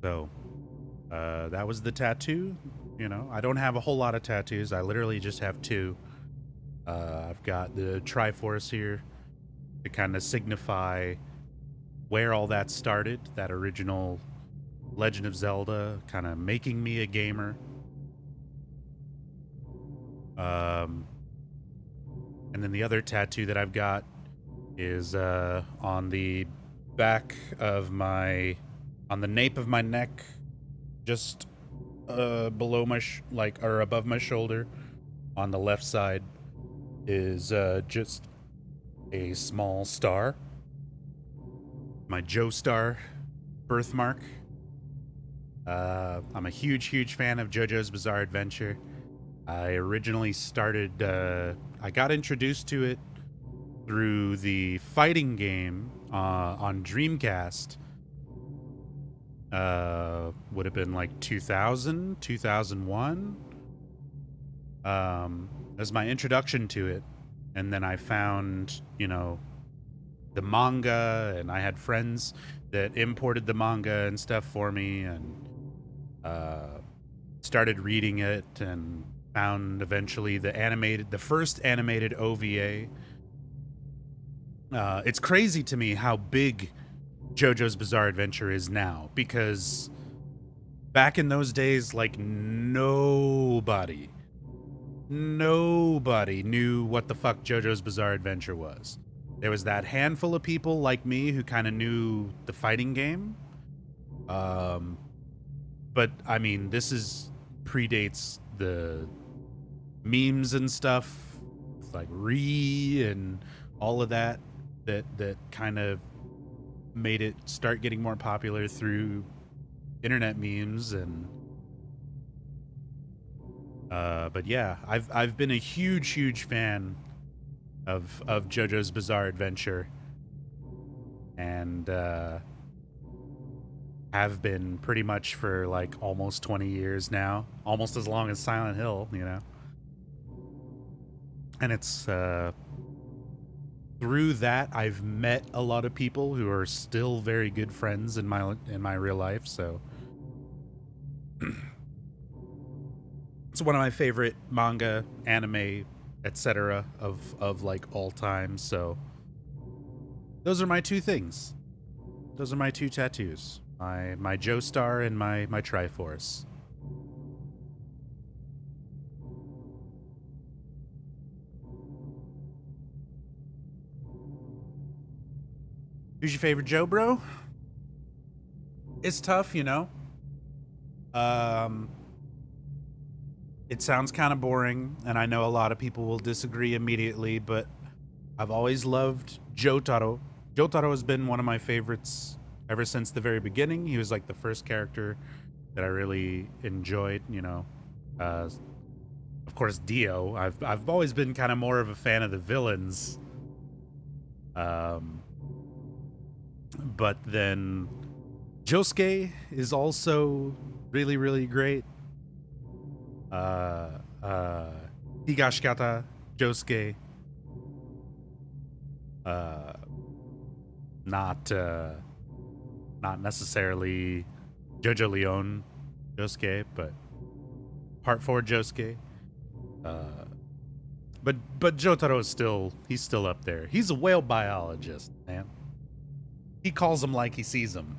So that was the tattoo. You know, I don't have a whole lot of tattoos. I literally just have two. I've got the Triforce here to kind of signify where all that started, that original Legend of Zelda, kind of making me a gamer. And then the other tattoo that I've got is on the back of my On the nape of my neck, just below my or above my shoulder, on the left side, is just a small star. My Joestar birthmark. I'm a huge fan of JoJo's Bizarre Adventure. I originally started, I got introduced to it through the fighting game on Dreamcast. Would have been like 2000, 2001. As my introduction to it. And then I found, you know, the manga, and I had friends that imported the manga and stuff for me, and started reading it, and found eventually the first animated OVA. It's crazy to me how big JoJo's Bizarre Adventure is now, because back in those days, like, nobody knew what the fuck JoJo's Bizarre Adventure was. There was that handful of people like me who kind of knew the fighting game. But I mean, this predates the memes and stuff, like and all of that kind of made it start getting more popular through internet memes. And but yeah, I've been a huge fan of JoJo's Bizarre Adventure, and have been pretty much for like almost 20 years now, almost as long as Silent Hill, you know. And it's through that I've met a lot of people who are still very good friends in my real life, so it's one of my favorite manga, anime, etc. of like all time. So those are my two things. Those are my two tattoos. My Joestar and my Triforce. Who's your favorite Joe, bro? It's tough, you know. It sounds kind of boring, and I know a lot of people will disagree immediately, but I've always loved Jotaro. Jotaro has been one of my favorites ever since the very beginning. He was like the first character that I really enjoyed, you know. Of course, Dio. I've always been kind of more of a fan of the villains. But then Josuke is also really great. Higashikata Josuke. Not necessarily Jojo Leon Josuke, but Part 4 Josuke. But Jotaro is he's still up there. He's a whale biologist, man. He calls them like he sees them.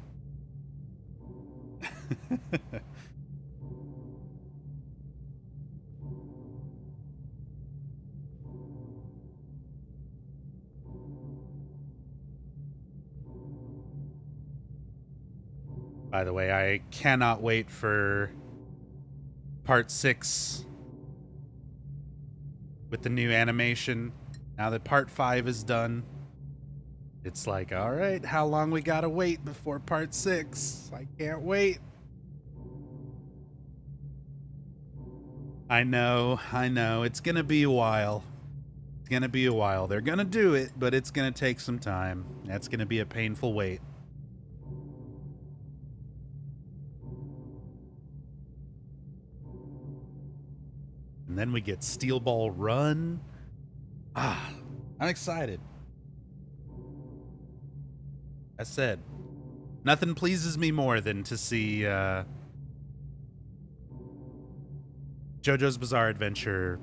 By the way, I cannot wait for Part 6 with the new animation. Now that Part 5 is done, it's like, all right, how long we gotta wait before Part 6? I can't wait. I know. It's gonna be a while. They're gonna do it, but it's gonna take some time. That's gonna be a painful wait. And then we get Steel Ball Run. I'm excited. I said, nothing pleases me more than to see JoJo's Bizarre Adventure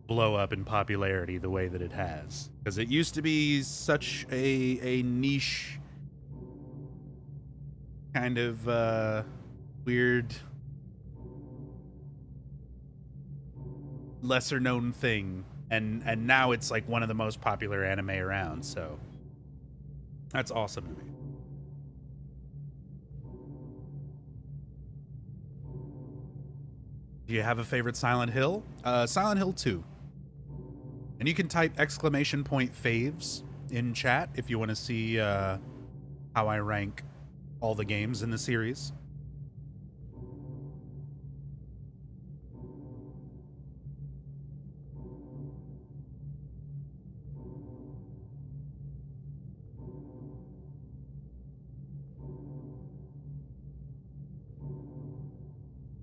blow up in popularity the way that it has. Because it used to be such a niche kind of weird, lesser known thing, and now it's like one of the most popular anime around, so that's awesome to me. Do you have a favorite Silent Hill? Silent Hill 2. And you can type !faves in chat if you want to see how I rank all the games in the series.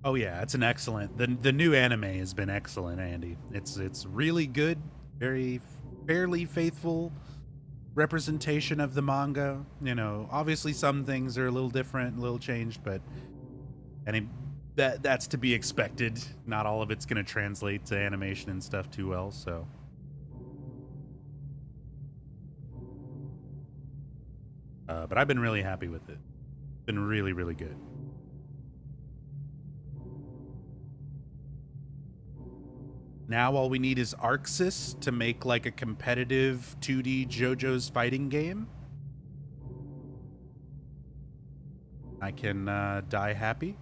Oh yeah, it's an excellent. The new anime has been excellent, Andy. It's really good, very fairly faithful representation of the manga. You know, obviously some things are a little different, a little changed, but that's to be expected. Not all of it's going to translate to animation and stuff too well, so. But I've been really happy with it. Been really, really good. Now all we need is Arxis to make like a competitive 2D JoJo's fighting game. I can die happy.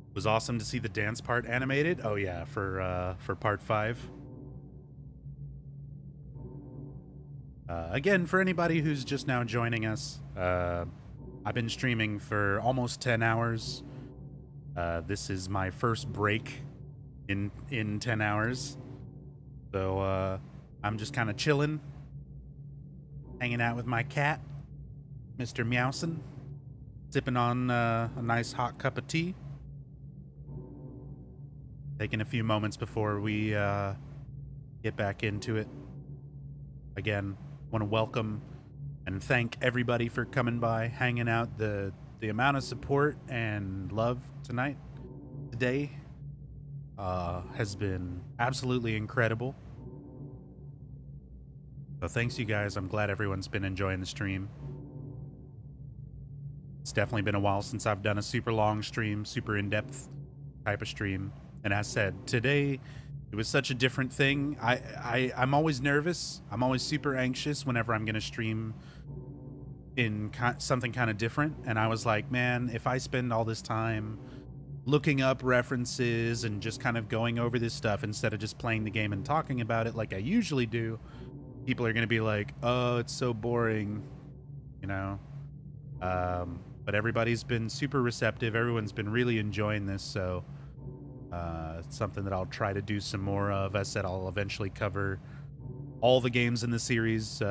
It was awesome to see the dance part animated. Oh yeah, for part 5. Again, for anybody who's just now joining us, I've been streaming for almost 10 hours. This is my first break in 10 hours. So I'm just kind of chilling, hanging out with my cat, Mr. Meowson, sipping on a nice hot cup of tea. Taking a few moments before we get back into it. Again, want to welcome and thank everybody for coming by, hanging out. The amount of support and love today has been absolutely incredible. So thanks, you guys. I'm glad everyone's been enjoying the stream. It's definitely been a while since I've done a super long stream, super in-depth type of stream. And as said, today it was such a different thing. I'm always nervous. I'm always super anxious whenever I'm going to stream in something kind of different. And I was like, man, if I spend all this time looking up references and just kind of going over this stuff instead of just playing the game and talking about it like I usually do, people are going to be like, oh, it's so boring, you know? But everybody's been super receptive. Everyone's been really enjoying this, so it's something that I'll try to do some more of. As I said, I'll eventually cover all the games in the series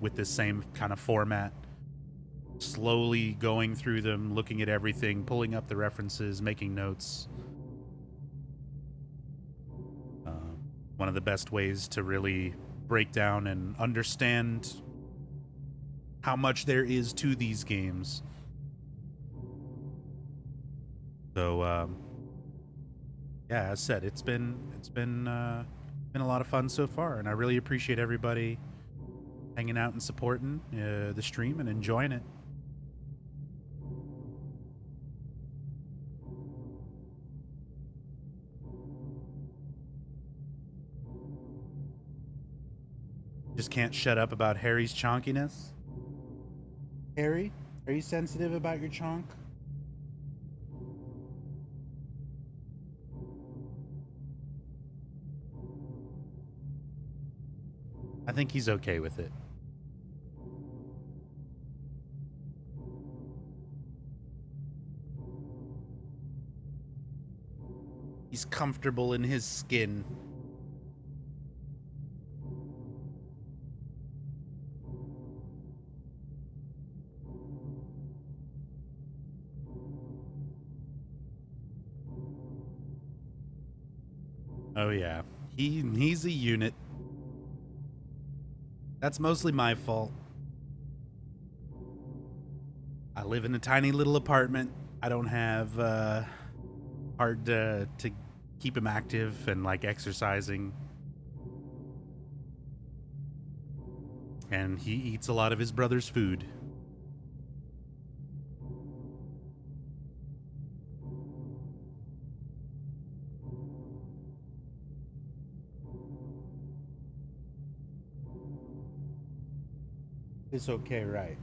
with this same kind of format. Slowly going through them, looking at everything, pulling up the references, making notes. One of the best ways to really break down and understand how much there is to these games. So, yeah, as said, it's been a lot of fun so far, and I really appreciate everybody hanging out and supporting the stream and enjoying it. Just can't shut up about Harry's chonkiness. Harry, are you sensitive about your chonk? I think he's okay with it. He's comfortable in his skin. Oh yeah, he's a unit. That's mostly my fault. I live in a tiny little apartment. I don't have hard to keep him active and like exercising. And he eats a lot of his brother's food. It's okay, right?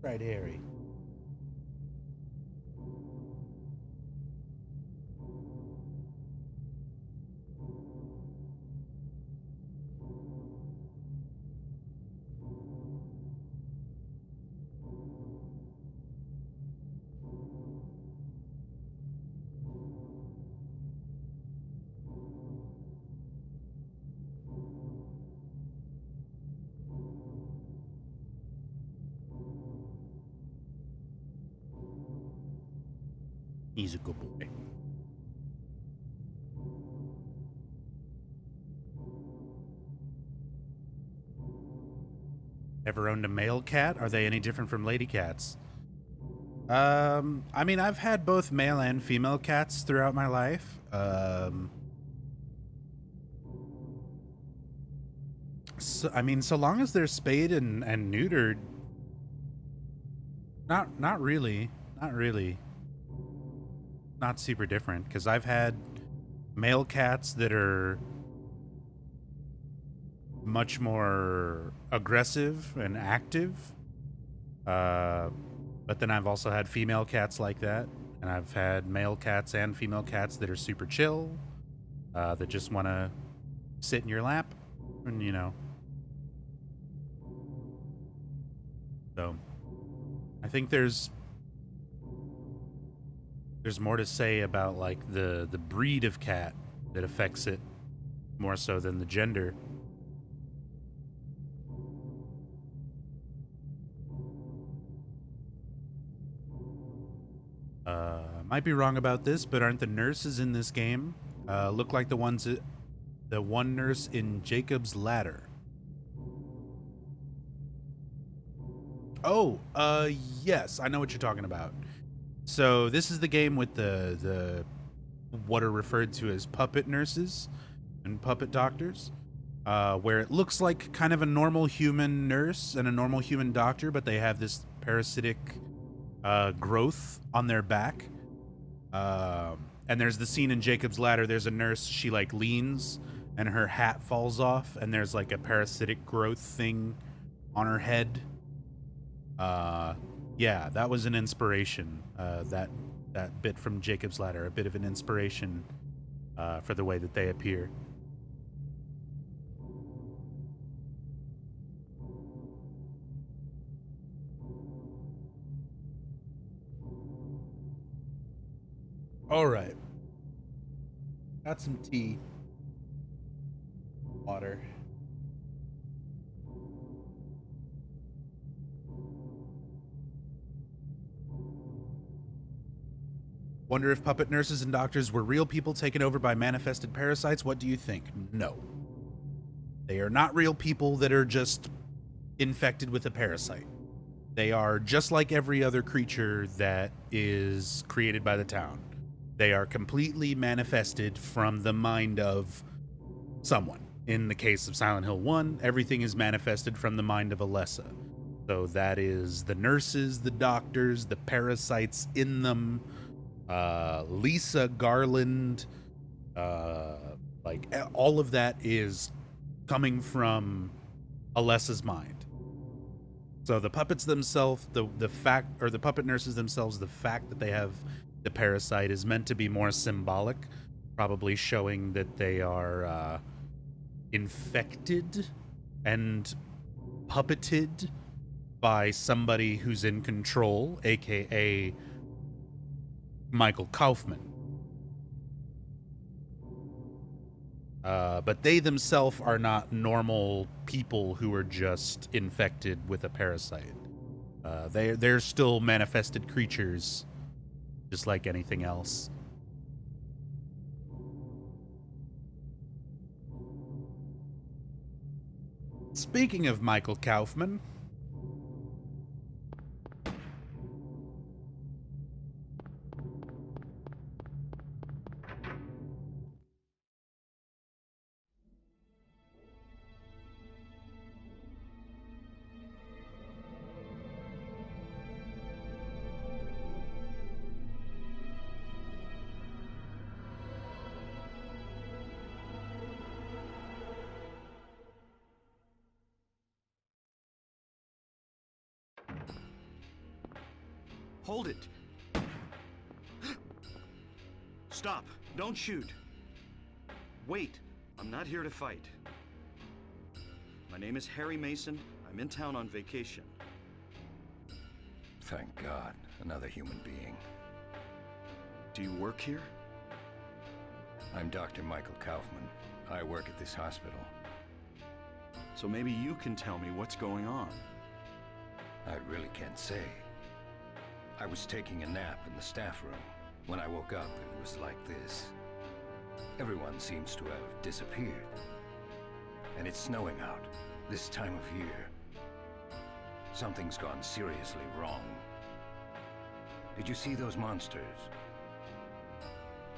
Right, Harry. He's a good boy. Ever owned a male cat? Are they any different from lady cats? I mean, I've had both male and female cats throughout my life. So, I mean, so long as they're spayed and neutered, not really, not really, not super different. Because I've had male cats that are much more aggressive and active. But then I've also had female cats like that, and I've had male cats and female cats that are super chill, that just want to sit in your lap, and So, I think there's more to say about like the breed of cat that affects it more so than the gender. Might be wrong about this, but aren't the nurses in this game look like the one nurse in Jacob's Ladder? Oh, yes, I know what you're talking about. So this is the game with the what are referred to as puppet nurses and puppet doctors, where it looks like kind of a normal human nurse and a normal human doctor, but they have this parasitic growth on their back. And there's the scene in Jacob's Ladder. There's a nurse. She like leans, and her hat falls off, and there's like a parasitic growth thing on her head. Yeah, that was an inspiration. That bit from Jacob's Ladder, a bit of an inspiration for the way that they appear. All right, got some tea, water. Wonder if puppet nurses and doctors were real people taken over by manifested parasites. What do you think? No. They are not real people that are just infected with a parasite. They are just like every other creature that is created by the town. They are completely manifested from the mind of someone. In the case of Silent Hill 1, everything is manifested from the mind of Alessa. So that is the nurses, the doctors, the parasites in them, Lisa Garland, like all of that is coming from Alessa's mind. So the puppets themselves, the fact, or the puppet nurses themselves, the fact that they have the parasite is meant to be more symbolic, probably showing that they are infected and puppeted by somebody who's in control, aka Michael Kaufman. But they themselves are not normal people who are just infected with a parasite. They're still manifested creatures, just like anything else. Speaking of Michael Kaufman, Hold it. Stop. Don't shoot. Wait. I'm not here to fight. My name is Harry Mason. I'm in town on vacation. Thank God. Another human being. Do you work here? I'm Dr. Michael Kaufman. I work at this hospital. So maybe you can tell me what's going on. I really can't say. I was taking a nap in the staff room. When I woke up, it was like this. Everyone seems to have disappeared. And it's snowing out, this time of year. Something's gone seriously wrong. Did you see those monsters?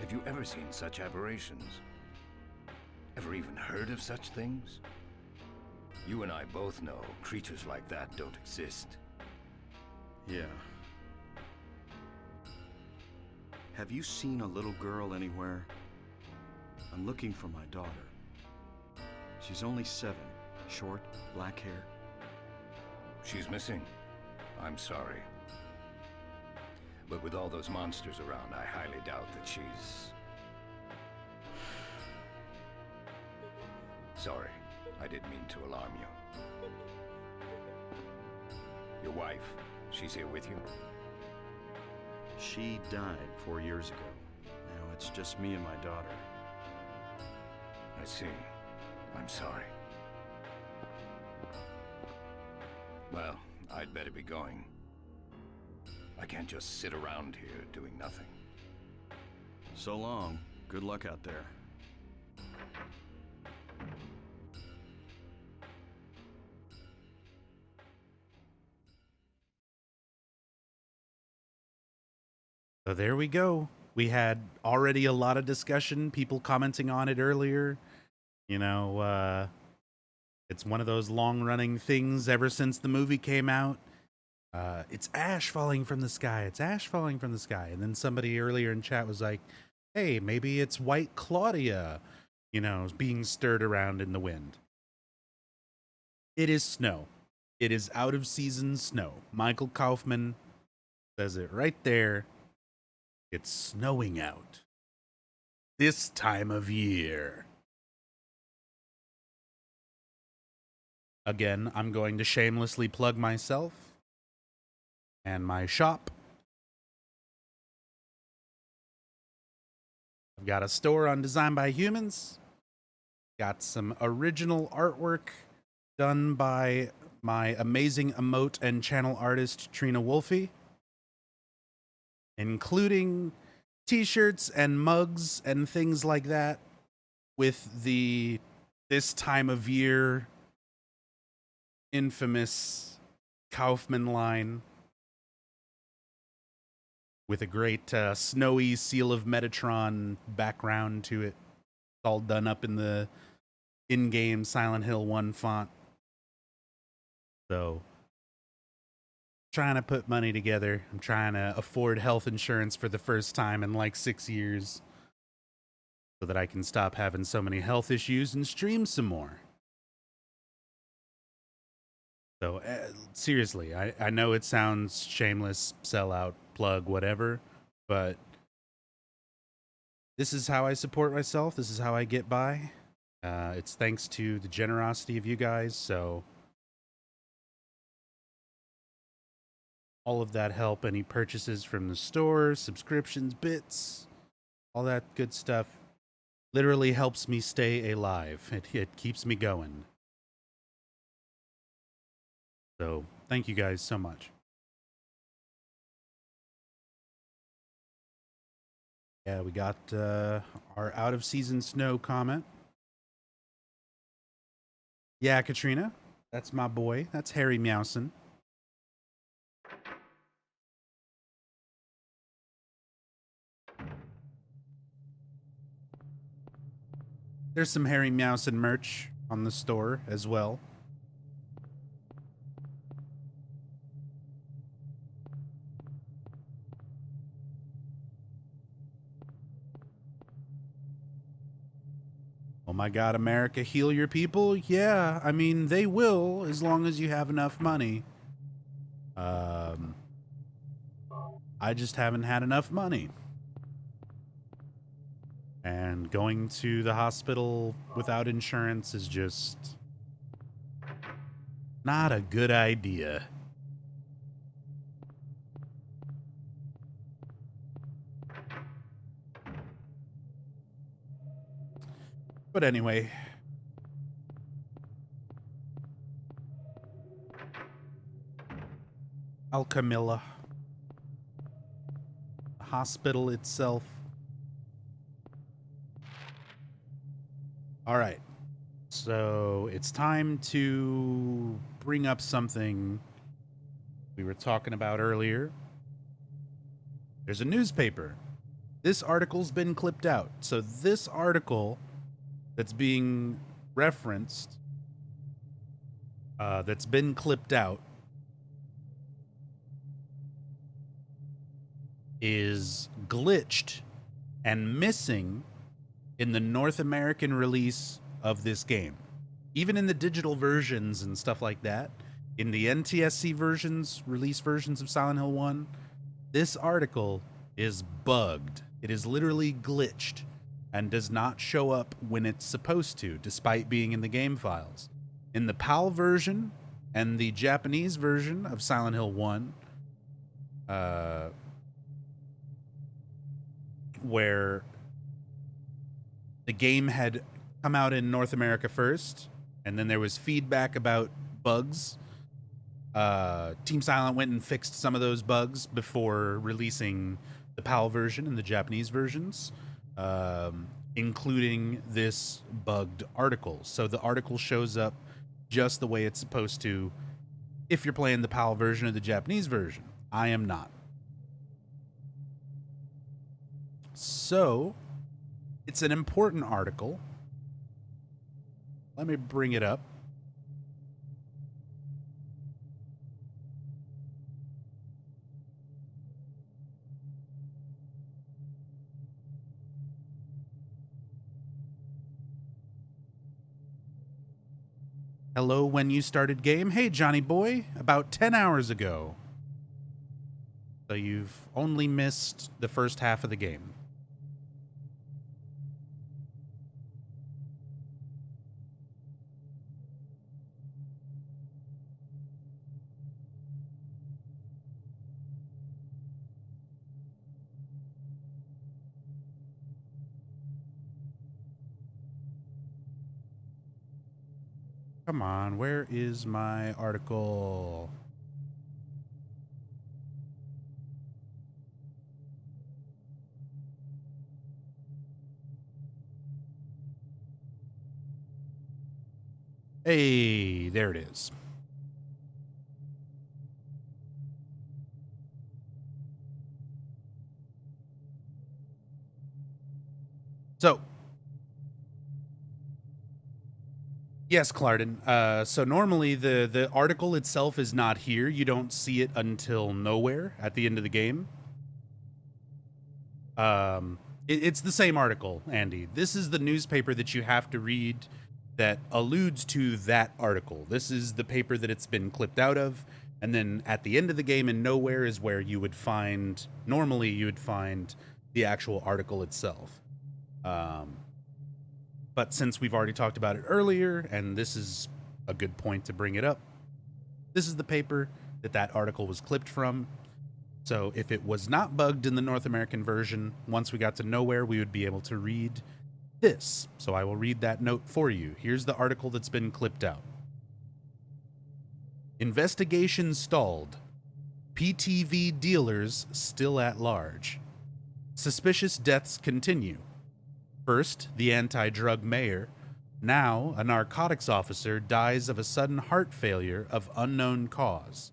Have you ever seen such aberrations? Ever even heard of such things? You and I both know creatures like that don't exist. Yeah. Have you seen a little girl anywhere? I'm looking for my daughter. She's only 7, short, black hair. She's missing. I'm sorry. But with all those monsters around, I highly doubt that she's... Sorry, I didn't mean to alarm you. Your wife, she's here with you? She died 4 years ago. Now it's just me and my daughter. I see. I'm sorry. Well, I'd better be going. I can't just sit around here doing nothing. So long. Good luck out there. So there we go. We had already a lot of discussion, people commenting on it earlier. You know, it's one of those long-running things ever since the movie came out. It's ash falling from the sky. It's ash falling from the sky. And then somebody earlier in chat was like, hey, maybe it's White Claudia, you know, being stirred around in the wind. It is snow. It is out-of-season snow. Michael Kaufman says it right there. It's snowing out this time of year. Again, I'm going to shamelessly plug myself and my shop. I've got a store on Design by Humans. Got some original artwork done by my amazing emote and channel artist, Trina Wolfe, including t-shirts and mugs and things like that with the this time of year infamous Kaufman line with a great snowy Seal of Metatron background to it. It's all done up in the in-game Silent Hill 1 font. So, trying to put money together. I'm trying to afford health insurance for the first time in like 6 years so that I can stop having so many health issues and stream some more. So, seriously, I know it sounds shameless, sellout, plug, whatever, but this is how I support myself. This is how I get by. It's thanks to the generosity of you guys, so all of that help, any purchases from the store, subscriptions, bits, all that good stuff, literally helps me stay alive. It keeps me going. So, thank you guys so much. Yeah, we got our out-of-season snow comment. Yeah, Katrina, that's my boy. That's Harry Meowson. There's some Harry Meowson merch on the store as well. Oh my God, America, heal your people? Yeah, I mean, they will as long as you have enough money. I just haven't had enough money. And going to the hospital without insurance is just not a good idea. But anyway, Alcamilla, the hospital itself. All right, so it's time to bring up something we were talking about earlier. There's a newspaper. This article's been clipped out. So this article that's being referenced, that's been clipped out, is glitched and missing in the North American release of this game. Even in the digital versions and stuff like that, in the NTSC versions, release versions of Silent Hill 1, this article is bugged. It is literally glitched and does not show up when it's supposed to, despite being in the game files. In the PAL version and the Japanese version of Silent Hill 1, where the game had come out in North America first, and then there was feedback about bugs. Team Silent went and fixed some of those bugs before releasing the PAL version and the Japanese versions, including this bugged article. So the article shows up just the way it's supposed to if you're playing the PAL version or the Japanese version. I am not. So it's an important article. Let me bring it up. Hello, when you started game. Hey, Johnny boy, about 10 hours ago. So you've only missed the first half of the game. Come on, where is my article? Hey, there it is. So, yes, Clarden. So normally the article itself is not here. You don't see it until nowhere at the end of the game. It's the same article, Andy. This is the newspaper that you have to read that alludes to that article. This is the paper that it's been clipped out of. And then at the end of the game in nowhere is where you would find, normally you would find the actual article itself. But since we've already talked about it earlier, and this is a good point to bring it up, this is the paper that that article was clipped from. So if it was not bugged in the North American version, once we got to nowhere, we would be able to read this. So I will read that note for you. Here's the article that's been clipped out. Investigation stalled. PTV dealers still at large. Suspicious deaths continue. First, the anti-drug mayor. Now, a narcotics officer dies of a sudden heart failure of unknown cause.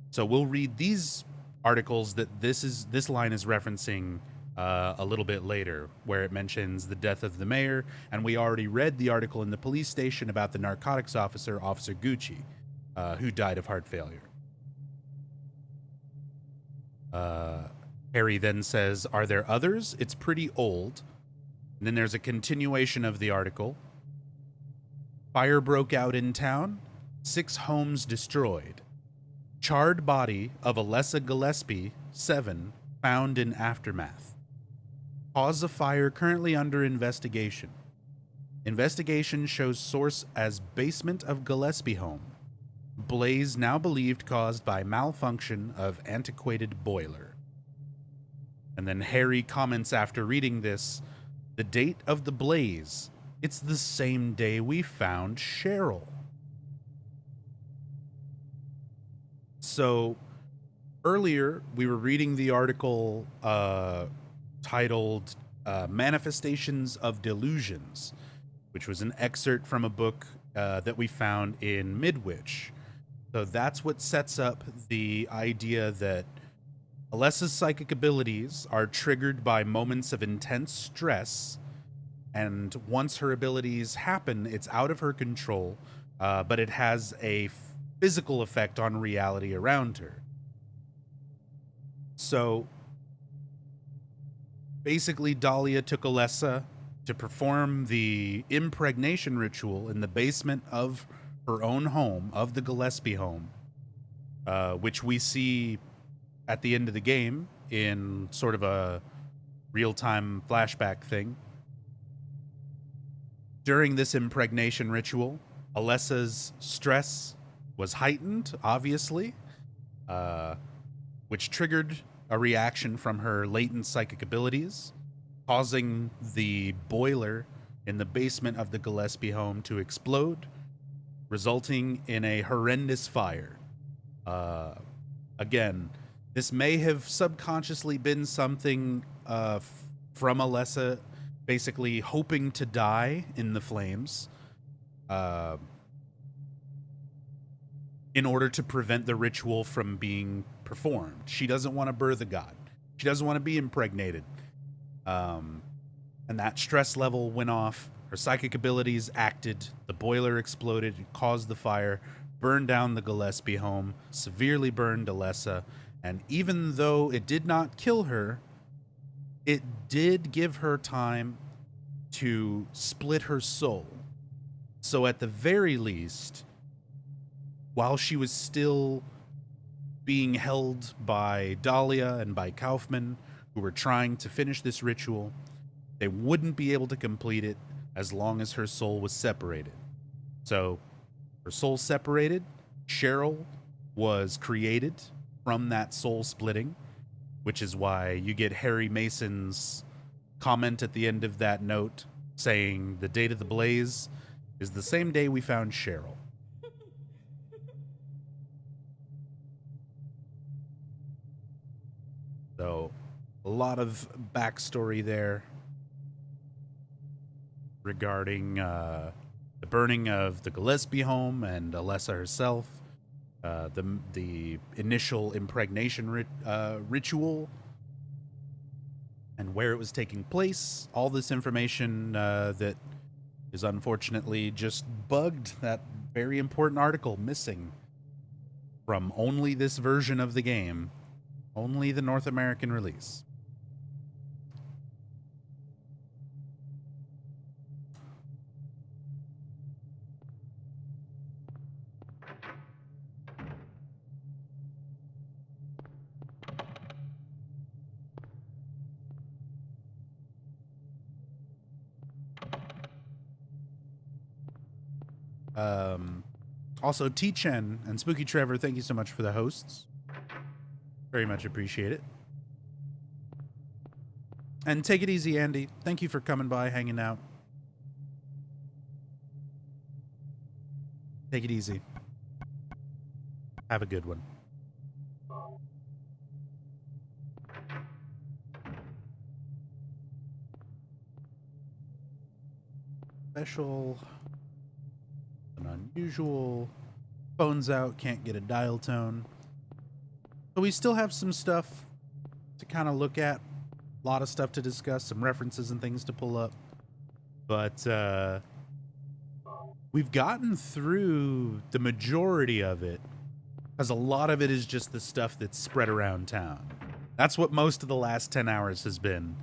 So we'll read these articles that this line is referencing a little bit later, where it mentions the death of the mayor, and we already read the article in the police station about the narcotics officer, Officer Gucci, who died of heart failure. Harry then says, "Are there others? It's pretty old." And then there's a continuation of the article. Fire broke out in town. 6 homes destroyed. Charred body of Alessa Gillespie, 7, found in aftermath. Cause of fire currently under investigation. Investigation shows source as basement of Gillespie home. Blaze now believed caused by malfunction of antiquated boiler. And then Harry comments after reading this, the date of the blaze, it's the same day we found Cheryl. So earlier we were reading the article titled Manifestations of Delusions, which was an excerpt from a book that we found in Midwich. So that's what sets up the idea that Alessa's psychic abilities are triggered by moments of intense stress, and once her abilities happen, it's out of her control, but it has a physical effect on reality around her. So basically, Dahlia took Alessa to perform the impregnation ritual in the basement of her own home, of the Gillespie home, which we see at the end of the game in sort of a real-time flashback thing. During this impregnation ritual, Alessa's stress was heightened, obviously, which triggered a reaction from her latent psychic abilities, causing the boiler in the basement of the Gillespie home to explode, resulting in a horrendous fire. Again, this may have subconsciously been something from Alessa basically hoping to die in the flames in order to prevent the ritual from being performed. She doesn't want to birth a god. She doesn't want to be impregnated. And that stress level went off. Her psychic abilities acted. The boiler exploded. It caused the fire, burned down the Gillespie home, severely burned Alessa. And even though it did not kill her, it did give her time to split her soul. So at the very least, while she was still being held by Dahlia and by Kaufman, who were trying to finish this ritual, they wouldn't be able to complete it as long as her soul was separated. So her soul separated, Cheryl was created from that soul splitting, which is why you get Harry Mason's comment at the end of that note saying the date of the blaze is the same day we found Cheryl. So a lot of backstory there regarding the burning of the Gillespie home and Alessa herself, the initial impregnation ritual, and where it was taking place. All this information that is unfortunately just bugged that very important article missing from only this version of the game, only the North American release. Also, T-Chen and Spooky Trevor, thank you so much for the hosts. Very much appreciate it. And take it easy, Andy. Thank you for coming by, hanging out. Take it easy. Have a good one. Special. An unusual. Phone's out, can't get a dial tone. So we still have some stuff to kind of look at. A lot of stuff to discuss, some references and things to pull up. But we've gotten through the majority of it, because a lot of it is just the stuff that's spread around town. That's what most of the last 10 hours has been,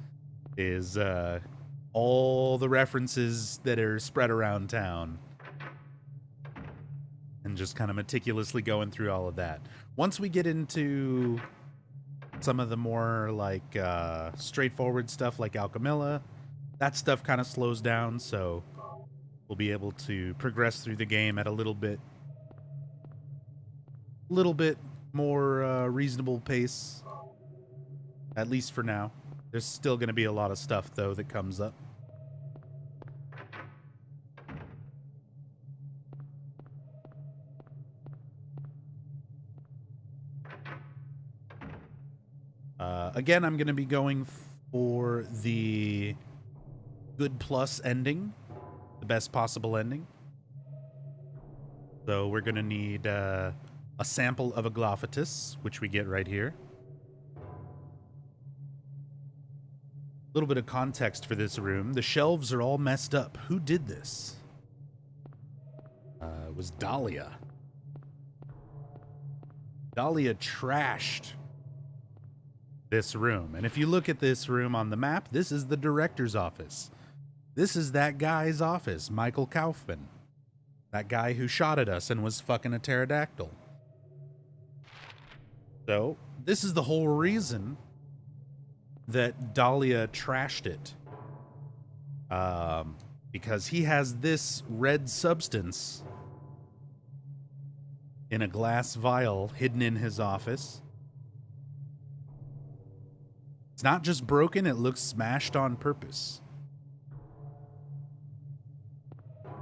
is all the references that are spread around town. And just kind of meticulously going through all of that. Once we get into some of the more like straightforward stuff like Alchemilla, that stuff kind of slows down, so we'll be able to progress through the game at a little bit more reasonable pace, at least for now. There's still going to be a lot of stuff, though, that comes up. Again, I'm going to be going for the good plus ending, the best possible ending. So we're going to need a sample of a Glophatus, which we get right here. A little bit of context for this room. The shelves are all messed up. Who did this? It was Dahlia. Dahlia trashed this room. And if you look at this room on the map, this is the director's office. This is that guy's office, Michael Kaufman. That guy who shot at us and was fucking a pterodactyl. So, this is the whole reason that Dahlia trashed it. Because he has this red substance in a glass vial hidden in his office. It's not just broken, it looks smashed on purpose.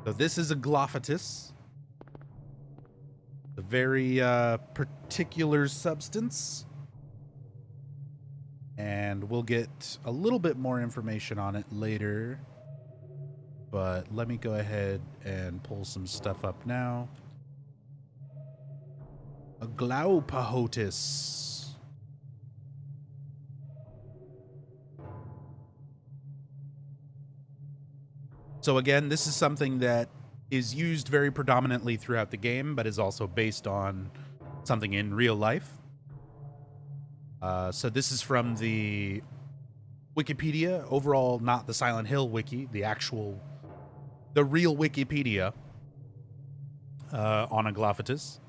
So this is a Glophatus. A very particular substance. And we'll get a little bit more information on it later. But let me go ahead and pull some stuff up now. A Glaupahotis. So again, this is something that is used very predominantly throughout the game, but is also based on something in real life. So this is from the Wikipedia, overall, not the Silent Hill wiki, the real Wikipedia on a Glophatus.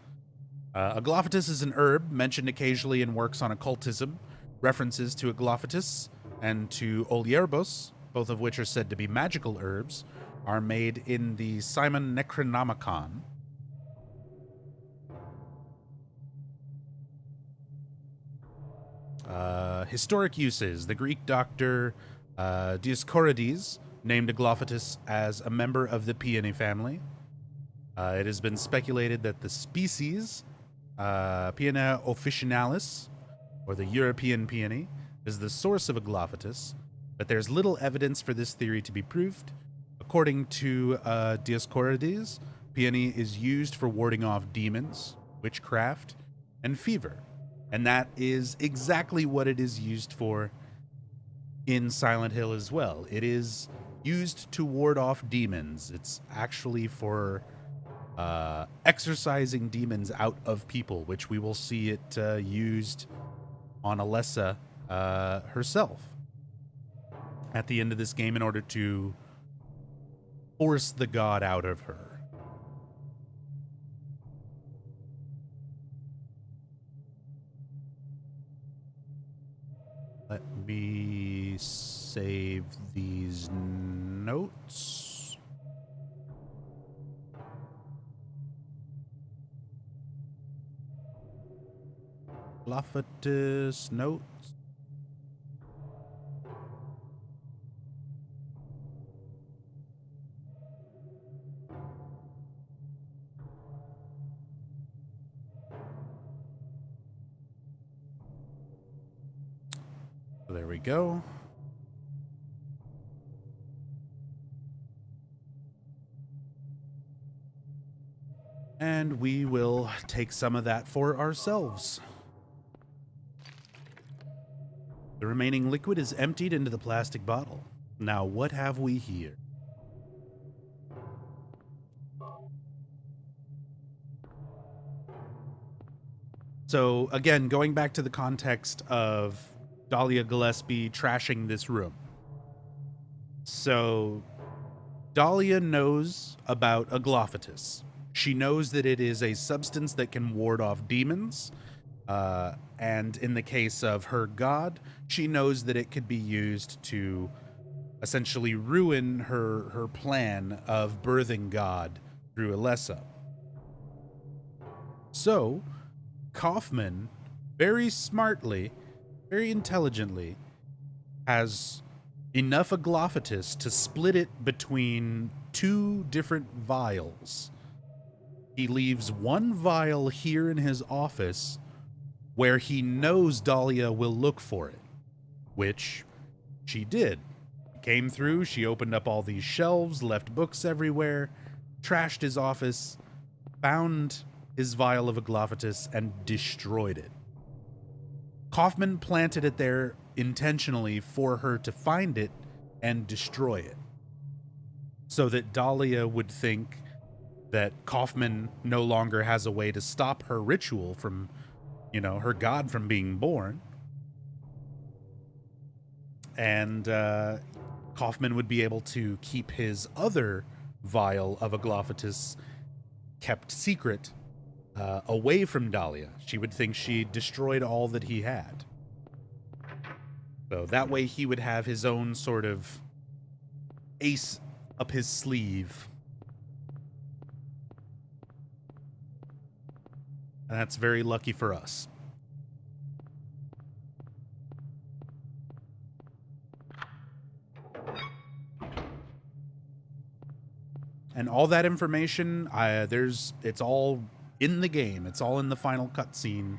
A Glophatus is an herb mentioned occasionally in works on occultism. References to a Glophatus and to Olierbos, both of which are said to be magical herbs, are made in the Simon Necronomicon. Historic uses. The Greek doctor Dioscorides named a Glophatus as a member of the peony family. It has been speculated that the species Peony officinalis, or the European peony, is the source of a Glophatus, but there's little evidence for this theory to be proved. According to Dioscorides, peony is used for warding off demons, witchcraft, and fever. And that is exactly what it is used for in Silent Hill as well. It is used to ward off demons. It's actually for exorcising demons out of people, which we will see it used on Alessa herself at the end of this game in order to force the god out of her. Let me save these notes. Glophatus notes. There we go. And we will take some of that for ourselves. The remaining liquid is emptied into the plastic bottle. Now, what have we here? So, again, going back to the context of Dahlia Gillespie trashing this room. So, Dahlia knows about a Glophatus. She knows that it is a substance that can ward off demons. And in the case of her god, she knows that it could be used to essentially ruin her plan of birthing God through Alessa. So, Kaufman, very smartly, very intelligently, has enough agglophatus to split it between two different vials. He leaves one vial here in his office where he knows Dahlia will look for it, which she did. Came through, she opened up all these shelves, left books everywhere, trashed his office, found his vial of agglophatus, and destroyed it. Kaufman planted it there intentionally for her to find it and destroy it, so that Dahlia would think that Kaufman no longer has a way to stop her ritual from, her god from being born. And Kaufman would be able to keep his other vial of agglophatus kept secret away from Dahlia. She would think she destroyed all that he had. So that way he would have his own sort of ace up his sleeve. And that's very lucky for us. And all that information, it's all in the game. It's all in the final cutscene.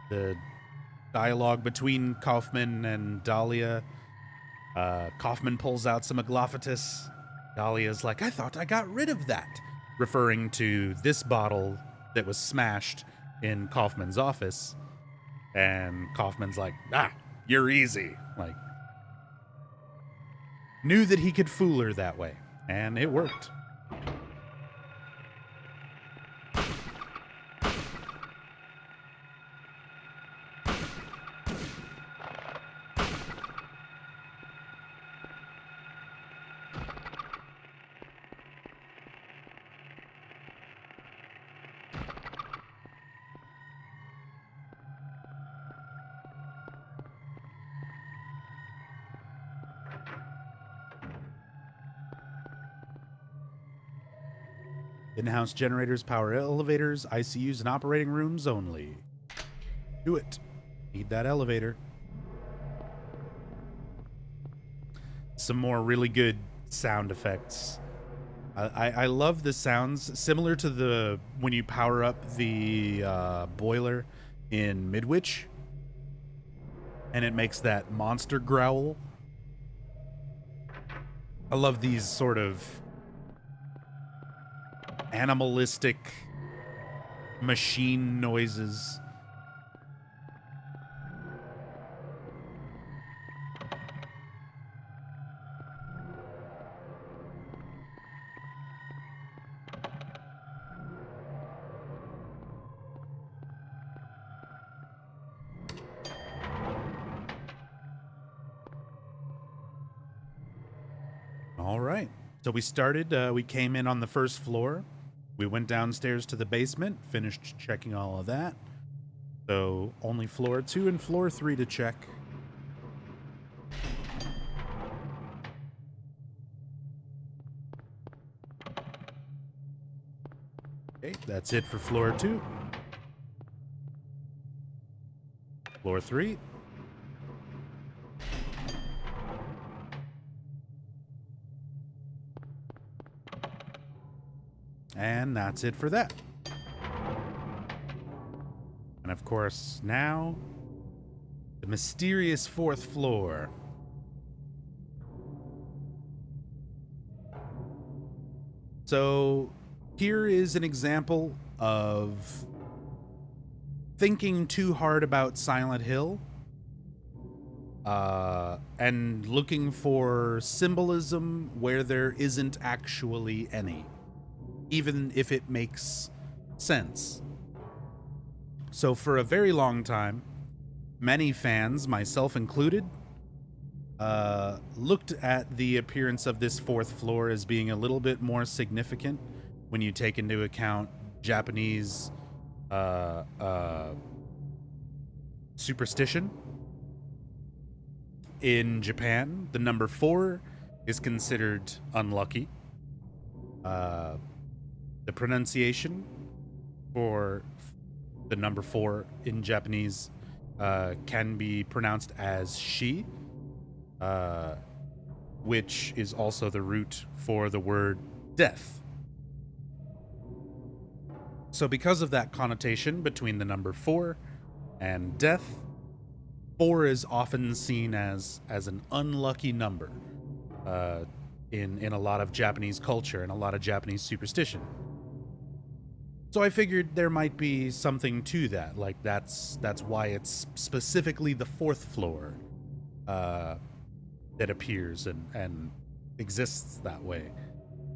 The dialogue between Kaufman and Dahlia. Kaufman pulls out some agglophatus. Dahlia's like, I thought I got rid of that, referring to this bottle that was smashed in Kaufman's office. And Kaufman's like, you're easy. Like, knew that he could fool her that way. And it worked. In-house generators power elevators, ICUs, and operating rooms only. Do it. Need that elevator. Some more really good sound effects. I love the sounds, similar to when you power up the boiler in Midwich, and it makes that monster growl. I love these sort of animalistic machine noises. All right. So we came in on the first floor. We went downstairs to the basement, finished checking all of that. So only floor 2 and floor 3 to check. Okay, that's it for floor 2. Floor 3. And that's it for that. And of course, now, the mysterious 4th floor. So, here is an example of thinking too hard about Silent Hill, and looking for symbolism where there isn't actually any, even if it makes sense. So for a very long time, many fans, myself included, looked at the appearance of this 4th floor as being a little bit more significant when you take into account Japanese superstition. In Japan, the number 4 is considered unlucky. The pronunciation for the number 4 in Japanese can be pronounced as shi, which is also the root for the word death. So because of that connotation between the number 4 and death, 4 is often seen as an unlucky number in a lot of Japanese culture and a lot of Japanese superstition. So I figured there might be something to that. Like that's why it's specifically the 4th floor that appears and exists that way.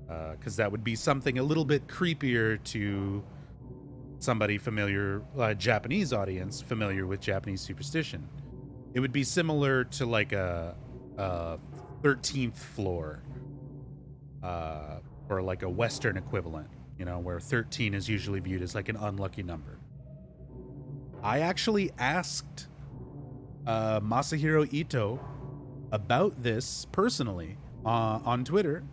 Because that would be something a little bit creepier to somebody familiar, Japanese audience familiar with Japanese superstition. It would be similar to like a 13th floor, or like a Western equivalent, you know, where 13 is usually viewed as like an unlucky number. I actually asked Masahiro Ito about this personally on Twitter,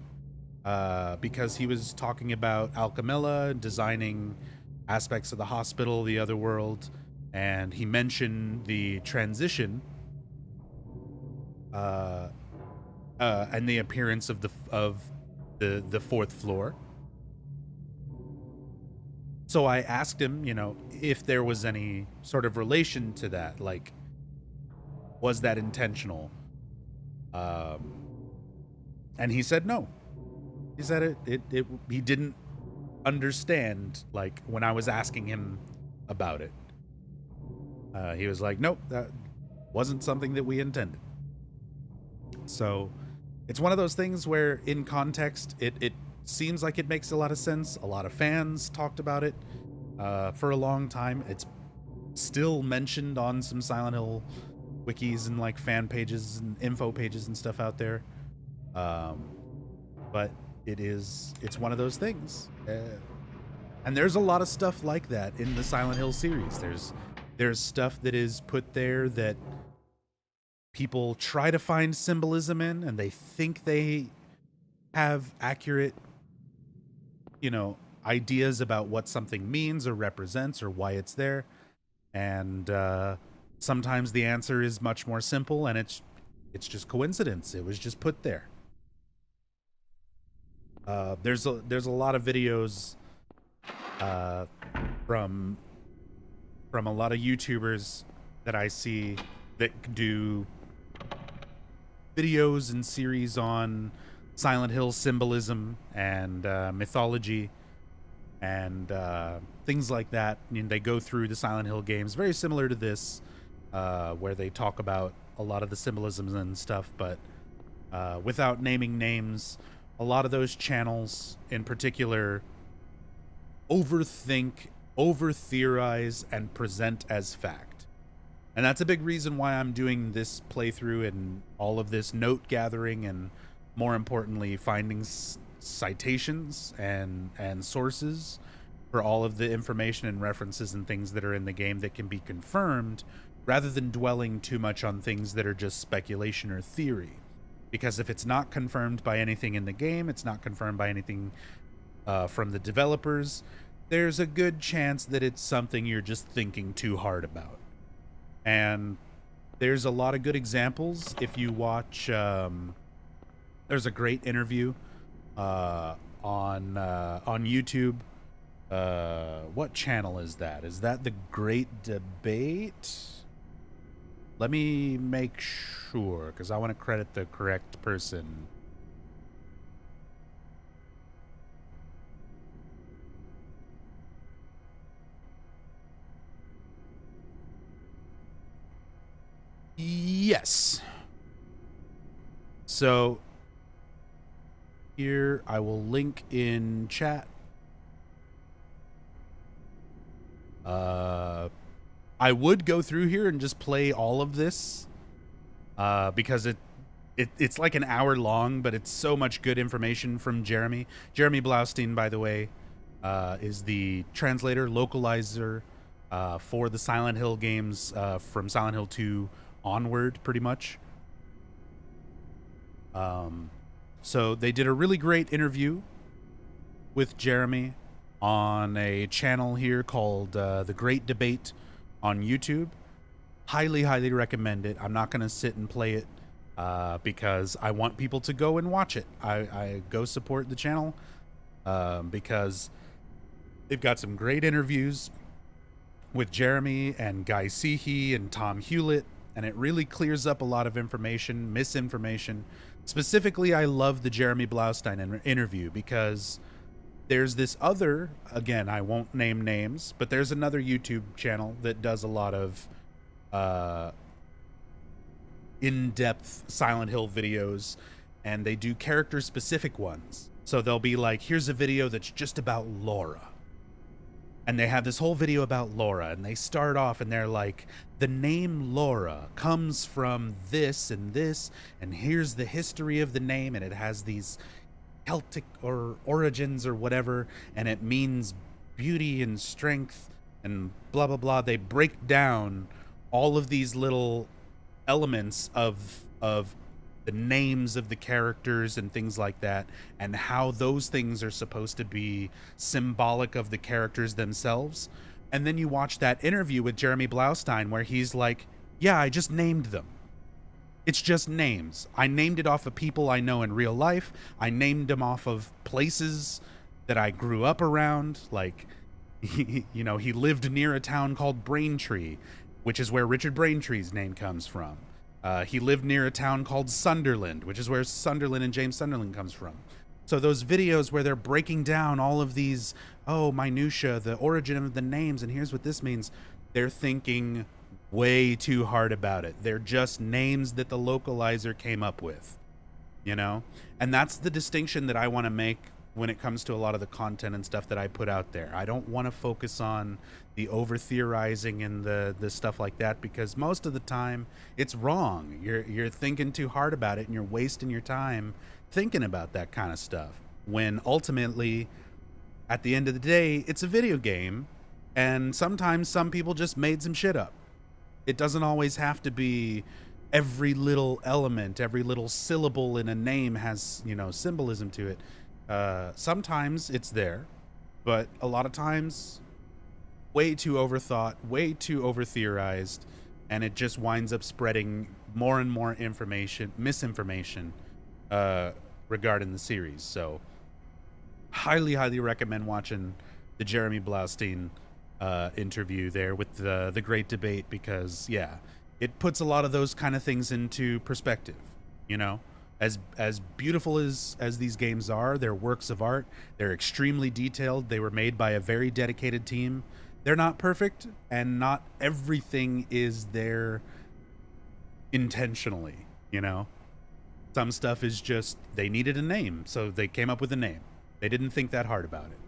because he was talking about Alchemilla, designing aspects of the hospital, the other world, and he mentioned the transition and the appearance of the 4th floor. So I asked him, you know, if there was any sort of relation to that, like, was that intentional? And he said no. He said he didn't understand, like, when I was asking him about it. He was like, nope, that wasn't something that we intended. So it's one of those things where in context, it seems like it makes a lot of sense. A lot of fans talked about it for a long time. It's still mentioned on some Silent Hill wikis and like fan pages and info pages and stuff out there. But it's one of those things. And there's a lot of stuff like that in the Silent Hill series. There's stuff that is put there that people try to find symbolism in, and they think they have accurate, you know, ideas about what something means or represents or why it's there. And sometimes the answer is much more simple, and it's just coincidence. It was just put there. There's a lot of videos from a lot of YouTubers that I see that do videos and series on Silent Hill symbolism and mythology and things like that. And they go through the Silent Hill games, very similar to this, where they talk about a lot of the symbolisms and stuff, but without naming names. A lot of those channels in particular overthink, over-theorize, and present as fact. And that's a big reason why I'm doing this playthrough and all of this note gathering, and more importantly, finding citations and sources for all of the information and references and things that are in the game that can be confirmed, rather than dwelling too much on things that are just speculation or theory. Because if it's not confirmed by anything in the game, it's not confirmed by anything from the developers, there's a good chance that it's something you're just thinking too hard about. And there's a lot of good examples. If you watch, there's a great interview on YouTube. What channel is that? Is that The Great Debate? Let me make sure, because I want to credit the correct person. Yes. So here I will link in chat. I would go through here and just play all of this, because it's like an hour long, but it's so much good information from Jeremy. Jeremy Blaustein, by the way, is the translator, localizer for the Silent Hill games from Silent Hill 2 onward, pretty much. So they did a really great interview with Jeremy on a channel here called The Great Debate on YouTube. Highly, highly recommend it. I'm not going to sit and play it because I want people to go and watch it. I go support the channel because they've got some great interviews with Jeremy and Guy Seehee and Tom Hewlett, and it really clears up a lot of information, misinformation. Specifically, I love the Jeremy Blaustein interview because there's this other, again, I won't name names, but there's another YouTube channel that does a lot of in-depth Silent Hill videos, and they do character-specific ones. So they'll be like, here's a video that's just about Laura. And they have this whole video about Laura, and they start off and they're like, the name Laura comes from this, and here's the history of the name, and it has these Celtic or origins or whatever, and it means beauty and strength and blah, blah, blah. They break down all of these little elements of the names of the characters and things like that, and how those things are supposed to be symbolic of the characters themselves. And then you watch that interview with Jeremy Blaustein where he's like, yeah, I just named them. It's just names. I named it off of people I know in real life. I named them off of places that I grew up around. Like, you know, he lived near a town called Braintree, which is where Richard Braintree's name comes from. He lived near a town called Sunderland, which is where Sunderland and James Sunderland comes from. So those videos where they're breaking down all of these, minutia, the origin of the names, and here's what this means, they're thinking way too hard about it. They're just names that the localizer came up with, you know? And that's the distinction that I want to make when it comes to a lot of the content and stuff that I put out there. I don't want to focus on the over theorizing and the stuff like that, because most of the time it's wrong. You're thinking too hard about it, and you're wasting your time thinking about that kind of stuff, when ultimately at the end of the day it's a video game, and sometimes some people just made some shit up. It doesn't always have to be every little element, every little syllable in a name has, symbolism to it. Sometimes it's there, but a lot of times way too overthought, way too over theorized, and it just winds up spreading more and more misinformation regarding the series. So highly, highly recommend watching the Jeremy Blaustein interview there with the Great Debate, because it puts a lot of those kind of things into perspective. As beautiful as these games are, they're works of art. They're extremely detailed. They were made by a very dedicated team. They're not perfect, and not everything is there intentionally, Some stuff is just, they needed a name, so they came up with a name. They didn't think that hard about it.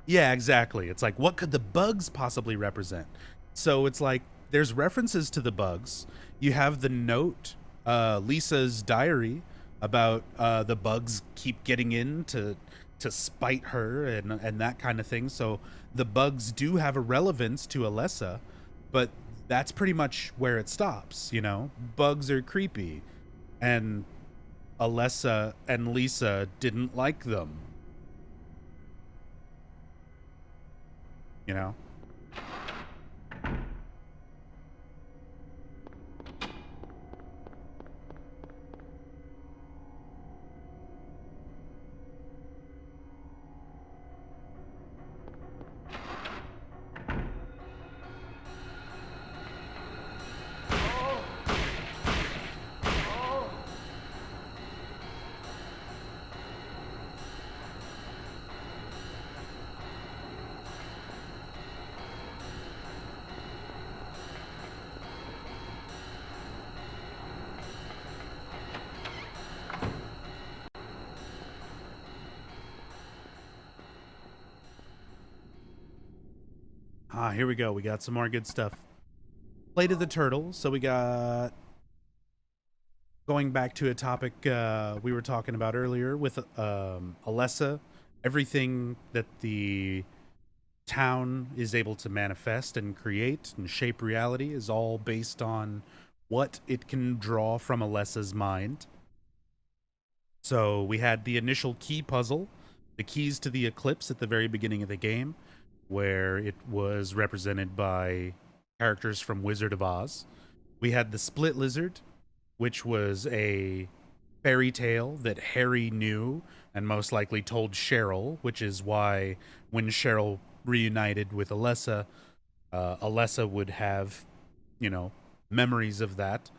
Yeah, exactly. It's like, what could the bugs possibly represent? So it's like, there's references to the bugs. You have the note, Lisa's diary, about the bugs keep getting in to spite her and that kind of thing. So the bugs do have a relevance to Alessa, but that's pretty much where it stops, Bugs are creepy, and Alessa and Lisa didn't like them. Here we go. We got some more good stuff. Play to the turtle. So we got going back to a topic we were talking about earlier with Alessa, everything that the town is able to manifest and create and shape reality is all based on what it can draw from Alessa's mind. So we had the initial key puzzle, the keys to the eclipse at the very beginning of the game, where it was represented by characters from Wizard of Oz. We had the split lizard, which was a fairy tale that Harry knew and most likely told Cheryl, which is why when Cheryl reunited with Alessa, Alessa would have, you know, memories of that.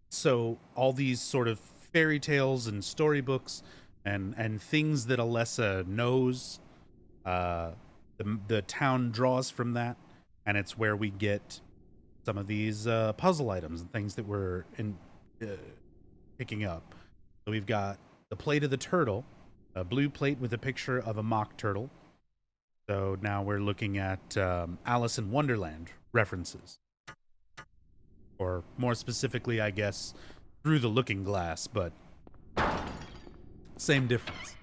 So all these sort of fairy tales and storybooks and things that Alessa knows, the town draws from that, and it's where we get some of these puzzle items and things that we're picking up. So we've got the plate of the turtle, a blue plate with a picture of a mock turtle. So now we're looking at Alice in Wonderland references. Or more specifically, I guess, Through the Looking Glass, but same difference.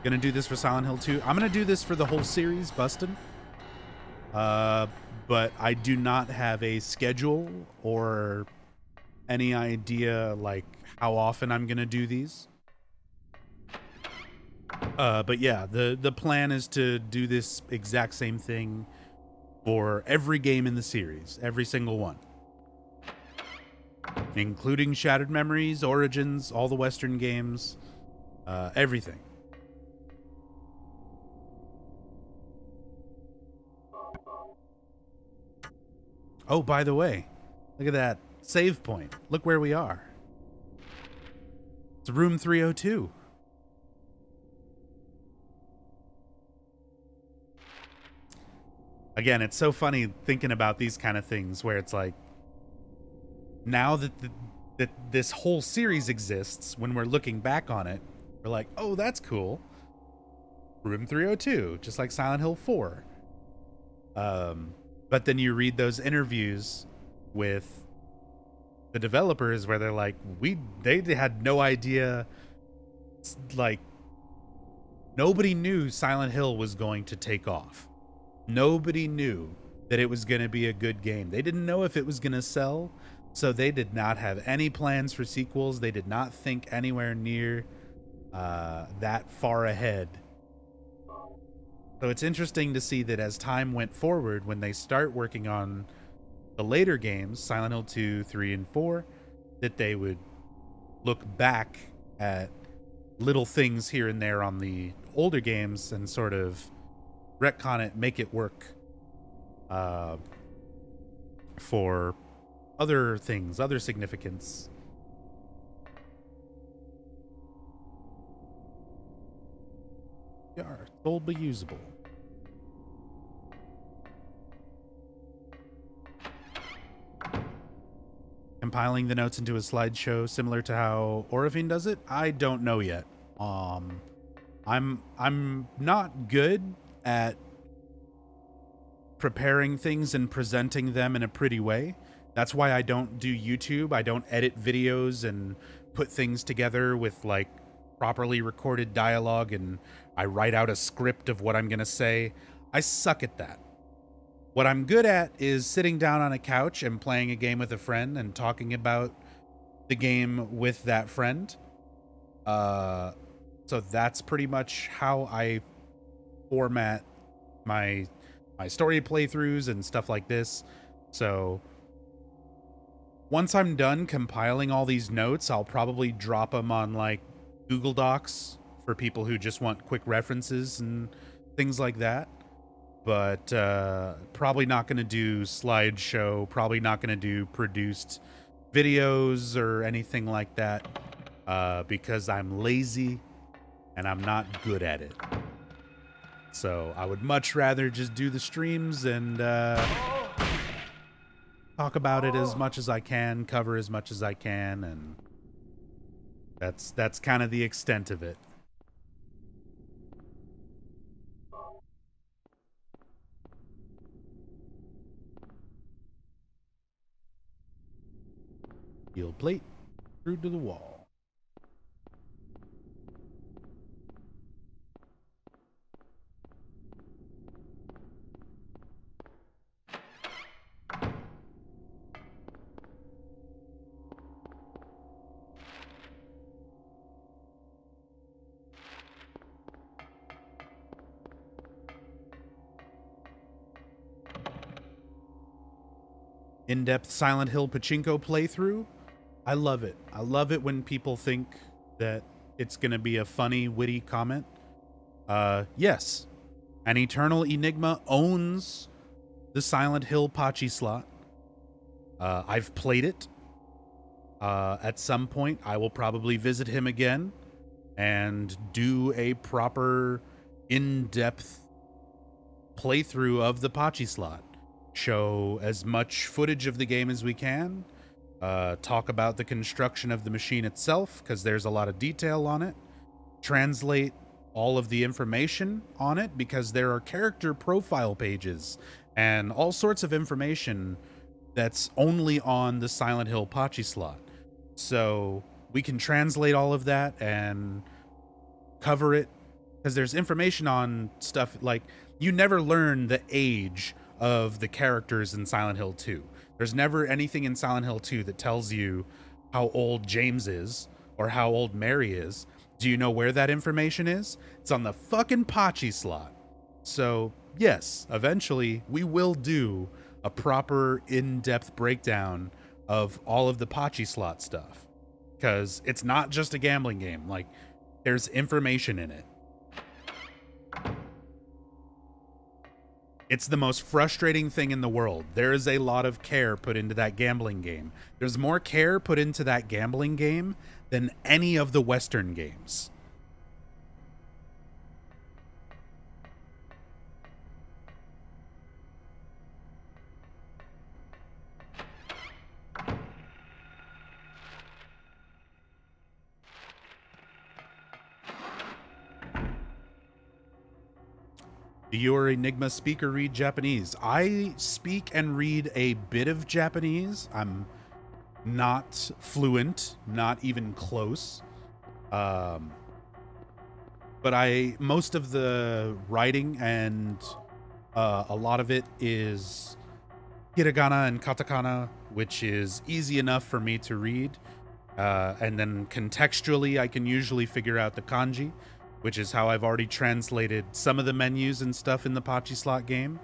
Gonna do this for Silent Hill 2. I'm gonna do this for the whole series, Bustin'. But I do not have a schedule or any idea like how often I'm gonna do these. But yeah, the plan is to do this exact same thing for every game in the series, every single one. Including Shattered Memories, Origins, all the Western games, everything. Oh, by the way, look at that save point. Look where we are. It's room 302. Again, it's so funny thinking about these kind of things where it's like, now that that this whole series exists, when we're looking back on it, we're like, oh, that's cool. Room 302, just like Silent Hill 4. But then you read those interviews with the developers where they're like, they had no idea, like, nobody knew Silent Hill was going to take off. Nobody knew that it was going to be a good game. They didn't know if it was going to sell, so they did not have any plans for sequels. They did not think anywhere near that far ahead. So it's interesting to see that as time went forward, when they start working on the later games, Silent Hill 2, 3, and 4, that they would look back at little things here and there on the older games and sort of retcon it, make it work for other things, other significance. They are totally usable. Compiling the notes into a slideshow similar to how Orifine does it? I don't know yet. I'm not good at preparing things and presenting them in a pretty way. That's why I don't do YouTube. I don't edit videos and put things together with like properly recorded dialogue, and I write out a script of what I'm gonna say. I suck at that. What I'm good at is sitting down on a couch and playing a game with a friend and talking about the game with that friend. So that's pretty much how I format my story playthroughs and stuff like this. So once I'm done compiling all these notes, I'll probably drop them on like Google Docs for people who just want quick references and things like that. But probably not going to do slideshow, probably not going to do produced videos or anything like that, because I'm lazy and I'm not good at it. So I would much rather just do the streams and talk about it as much as I can, cover as much as I can, and that's kind of the extent of it. Steel plate through to the wall. In-depth Silent Hill pachinko playthrough. I love it. I love it when people think that it's going to be a funny, witty comment. Yes, an Eternal Enigma owns the Silent Hill Pachi slot. I've played it. At some point, I will probably visit him again and do a proper, in-depth playthrough of the Pachi slot. Show as much footage of the game as we can. Talk about the construction of the machine itself, because there's a lot of detail on it. Translate all of the information on it, because there are character profile pages and all sorts of information that's only on the Silent Hill Pachi slot. So we can translate all of that and cover it, because there's information on stuff like you never learn the age of the characters in Silent Hill 2. There's never anything in Silent Hill 2 that tells you how old James is or how old Mary is. Do you know where that information is? It's on the fucking Pachi slot. So, yes, eventually we will do a proper in-depth breakdown of all of the Pachi slot stuff. Because it's not just a gambling game. Like, there's information in it. It's the most frustrating thing in the world. There is a lot of care put into that gambling game. There's more care put into that gambling game than any of the Western games. Do your Enigma speaker read Japanese? I speak and read a bit of Japanese. I'm not fluent, not even close. But most of the writing and a lot of it is hiragana and katakana, which is easy enough for me to read. And then contextually, I can usually figure out the kanji, which is how I've already translated some of the menus and stuff in the Pachi slot game.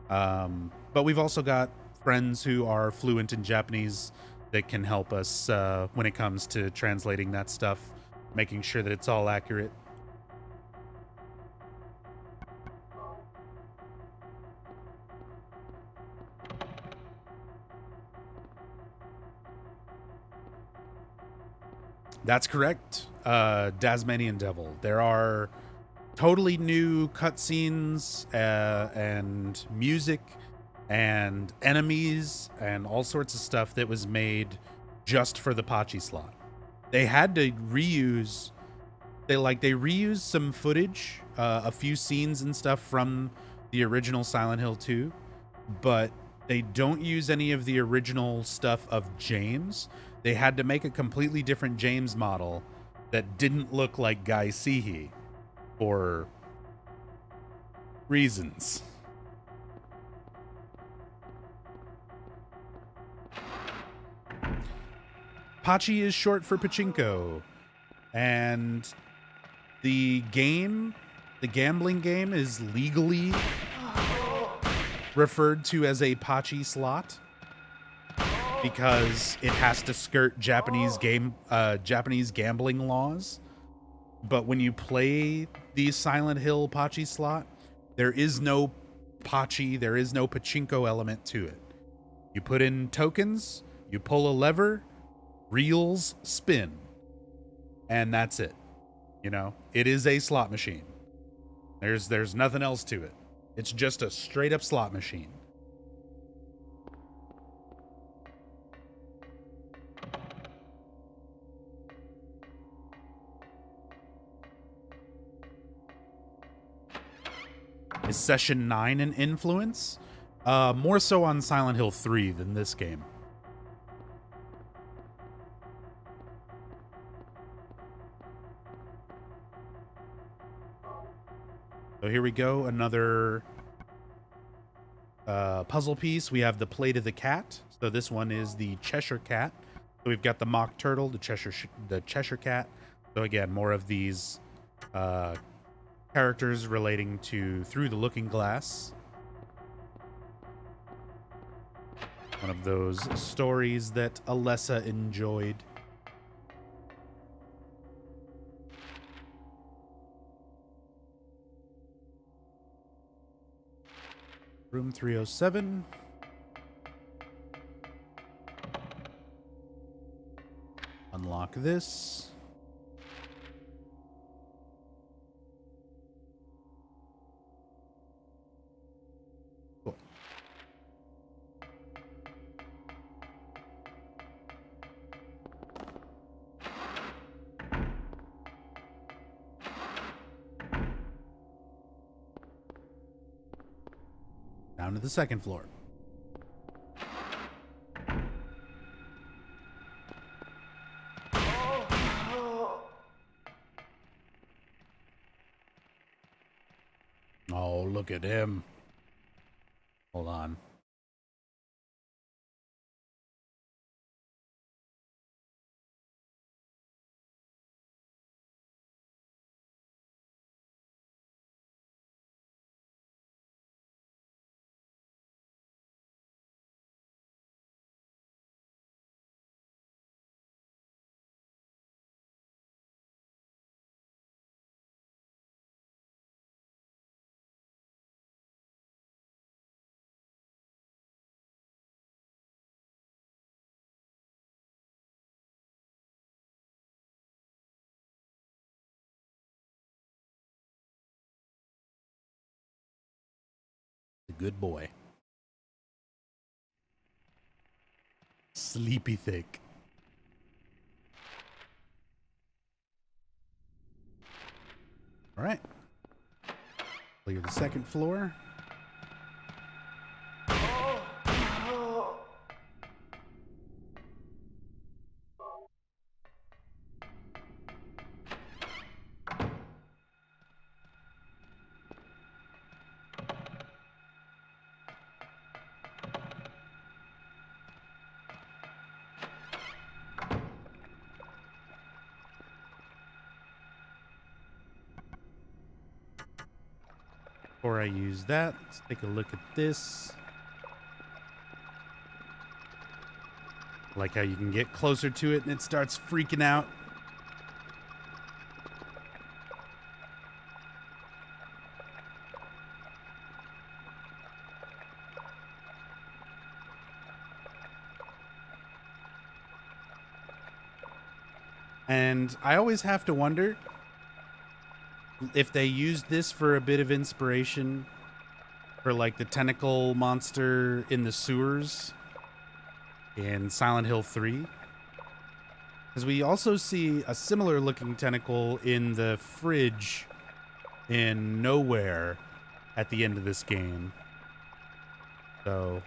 But we've also got friends who are fluent in Japanese that can help us when it comes to translating that stuff, making sure that it's all accurate. That's correct. Tasmanian Devil. There are totally new cutscenes and music and enemies and all sorts of stuff that was made just for the Pachi slot. They had to reuse. They reused some footage, a few scenes and stuff from the original Silent Hill 2, but they don't use any of the original stuff of James. They had to make a completely different James model that didn't look like Guy Seehee for reasons. Pachi is short for pachinko, and the gambling game is legally referred to as a Pachi slot, because it has to skirt Japanese gambling laws. But when you play the Silent Hill Pachi slot, there is no Pachi, there is no pachinko element to it. You put in tokens, you pull a lever, reels spin, and that's it. You know, it is a slot machine. There's nothing else to it. It's just a straight up slot machine. Is Session 9 an influence? More so on Silent Hill 3 than this game. So here we go, another puzzle piece. We have the plate of the cat. So this one is the Cheshire Cat. So we've got the mock turtle, the Cheshire Cat. So again, more of these characters relating to Through the Looking Glass. One of those stories that Alessa enjoyed. Room 307. Unlock this. Cool. Down to the second floor. Oh, look at him. Hold on. A good boy. Sleepy thick. All right. Clear the second floor. Before I use that, let's take a look at this. Like how you can get closer to it and it starts freaking out. And I always have to wonder if they used this for a bit of inspiration for like the tentacle monster in the sewers in Silent Hill 3. Because we also see a similar looking tentacle in the fridge in Nowhere at the end of this game. So,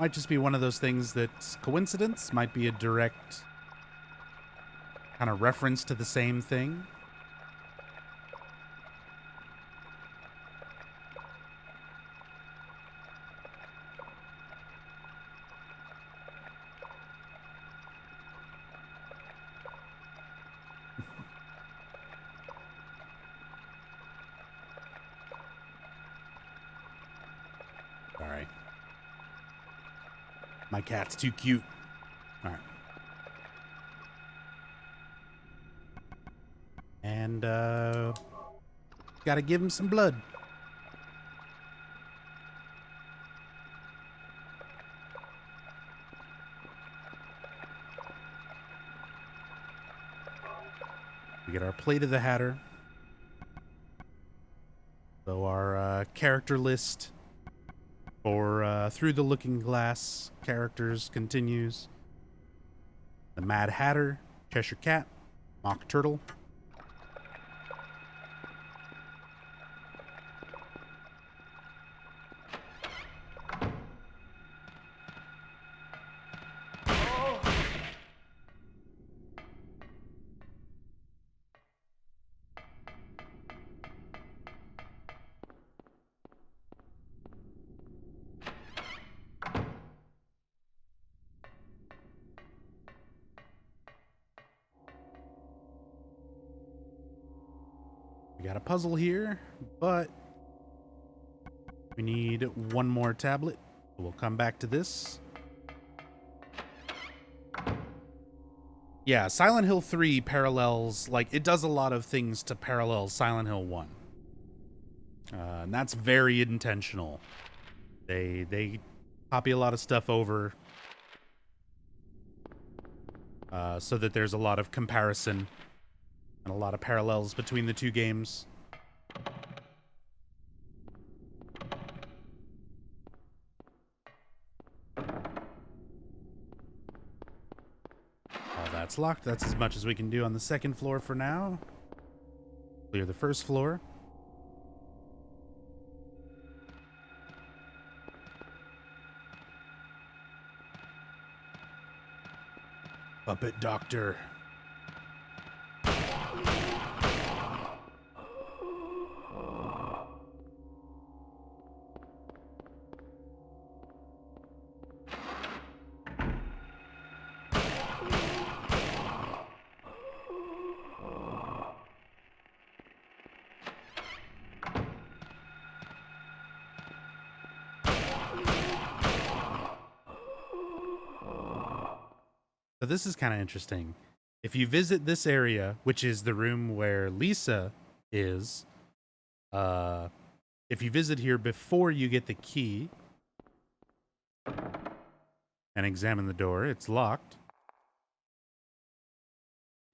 might just be one of those things that's coincidence, might be a direct kind of reference to the same thing. Sorry. My cat's too cute. All right. And, gotta give him some blood. We get our plate of the Hatter. So our character list for Through the Looking Glass characters continues. The Mad Hatter, Cheshire Cat, Mock Turtle, We got a puzzle here, but we need one more tablet. We'll come back to this. Yeah, Silent Hill 3 parallels, like, it does a lot of things to parallel Silent Hill 1. And that's very intentional. They copy a lot of stuff over so that there's a lot of comparison and a lot of parallels between the two games. All that's locked. That's as much as we can do on the second floor for now. Clear the first floor. Puppet Doctor. So this is kind of interesting. If you visit this area, which is the room where Lisa is, if you visit here before you get the key and examine the door, it's locked.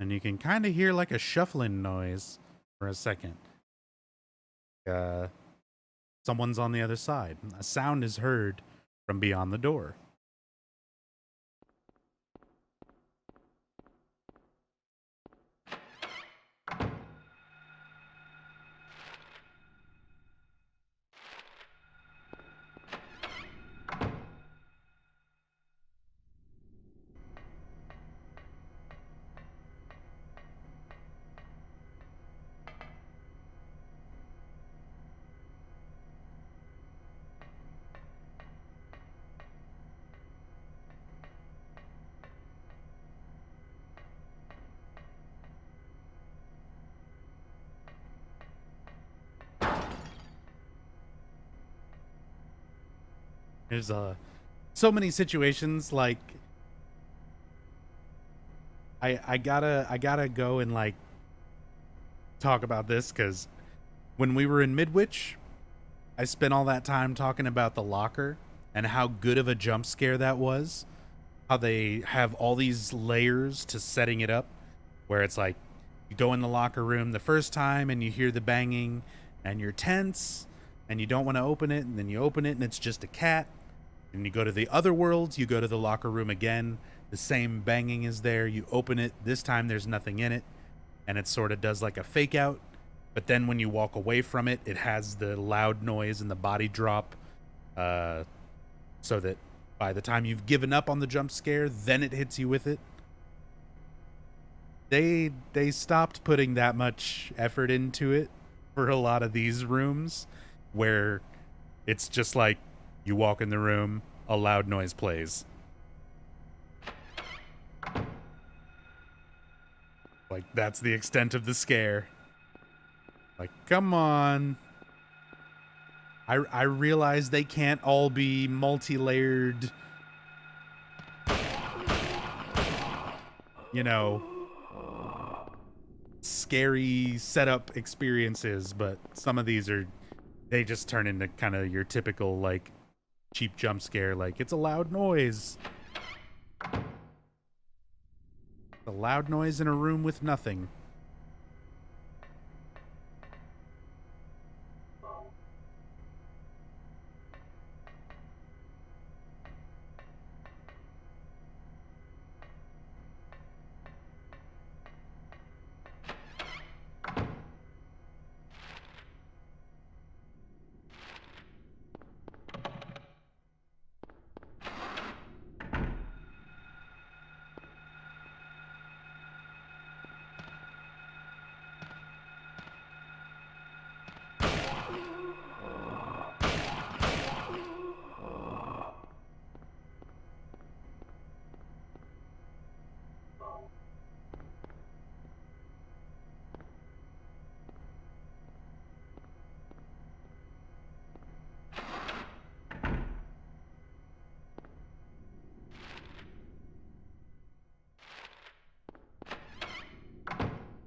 And you can kind of hear like a shuffling noise for a second. Someone's on the other side. A sound is heard from beyond the door. There's so many situations like I gotta go and like talk about this because when we were in Midwich, I spent all that time talking about the locker and how good of a jump scare that was. How they have all these layers to setting it up, where it's like you go in the locker room the first time and you hear the banging and you're tense and you don't want to open it, and then you open it and it's just a cat. And you go to the other worlds, you go to the locker room again, the same banging is there, you open it, this time there's nothing in it, and it sort of does like a fake out, but then when you walk away from it, it has the loud noise and the body drop, so that by the time you've given up on the jump scare, then it hits you with it. They stopped putting that much effort into it for a lot of these rooms, where it's just like, you walk in the room, a loud noise plays. Like, that's the extent of the scare. Like, come on. I realize they can't all be multi-layered, you know, scary setup experiences, but some of these they just turn into kind of your typical, like, cheap jump scare, like it's a loud noise. A loud noise in a room with nothing.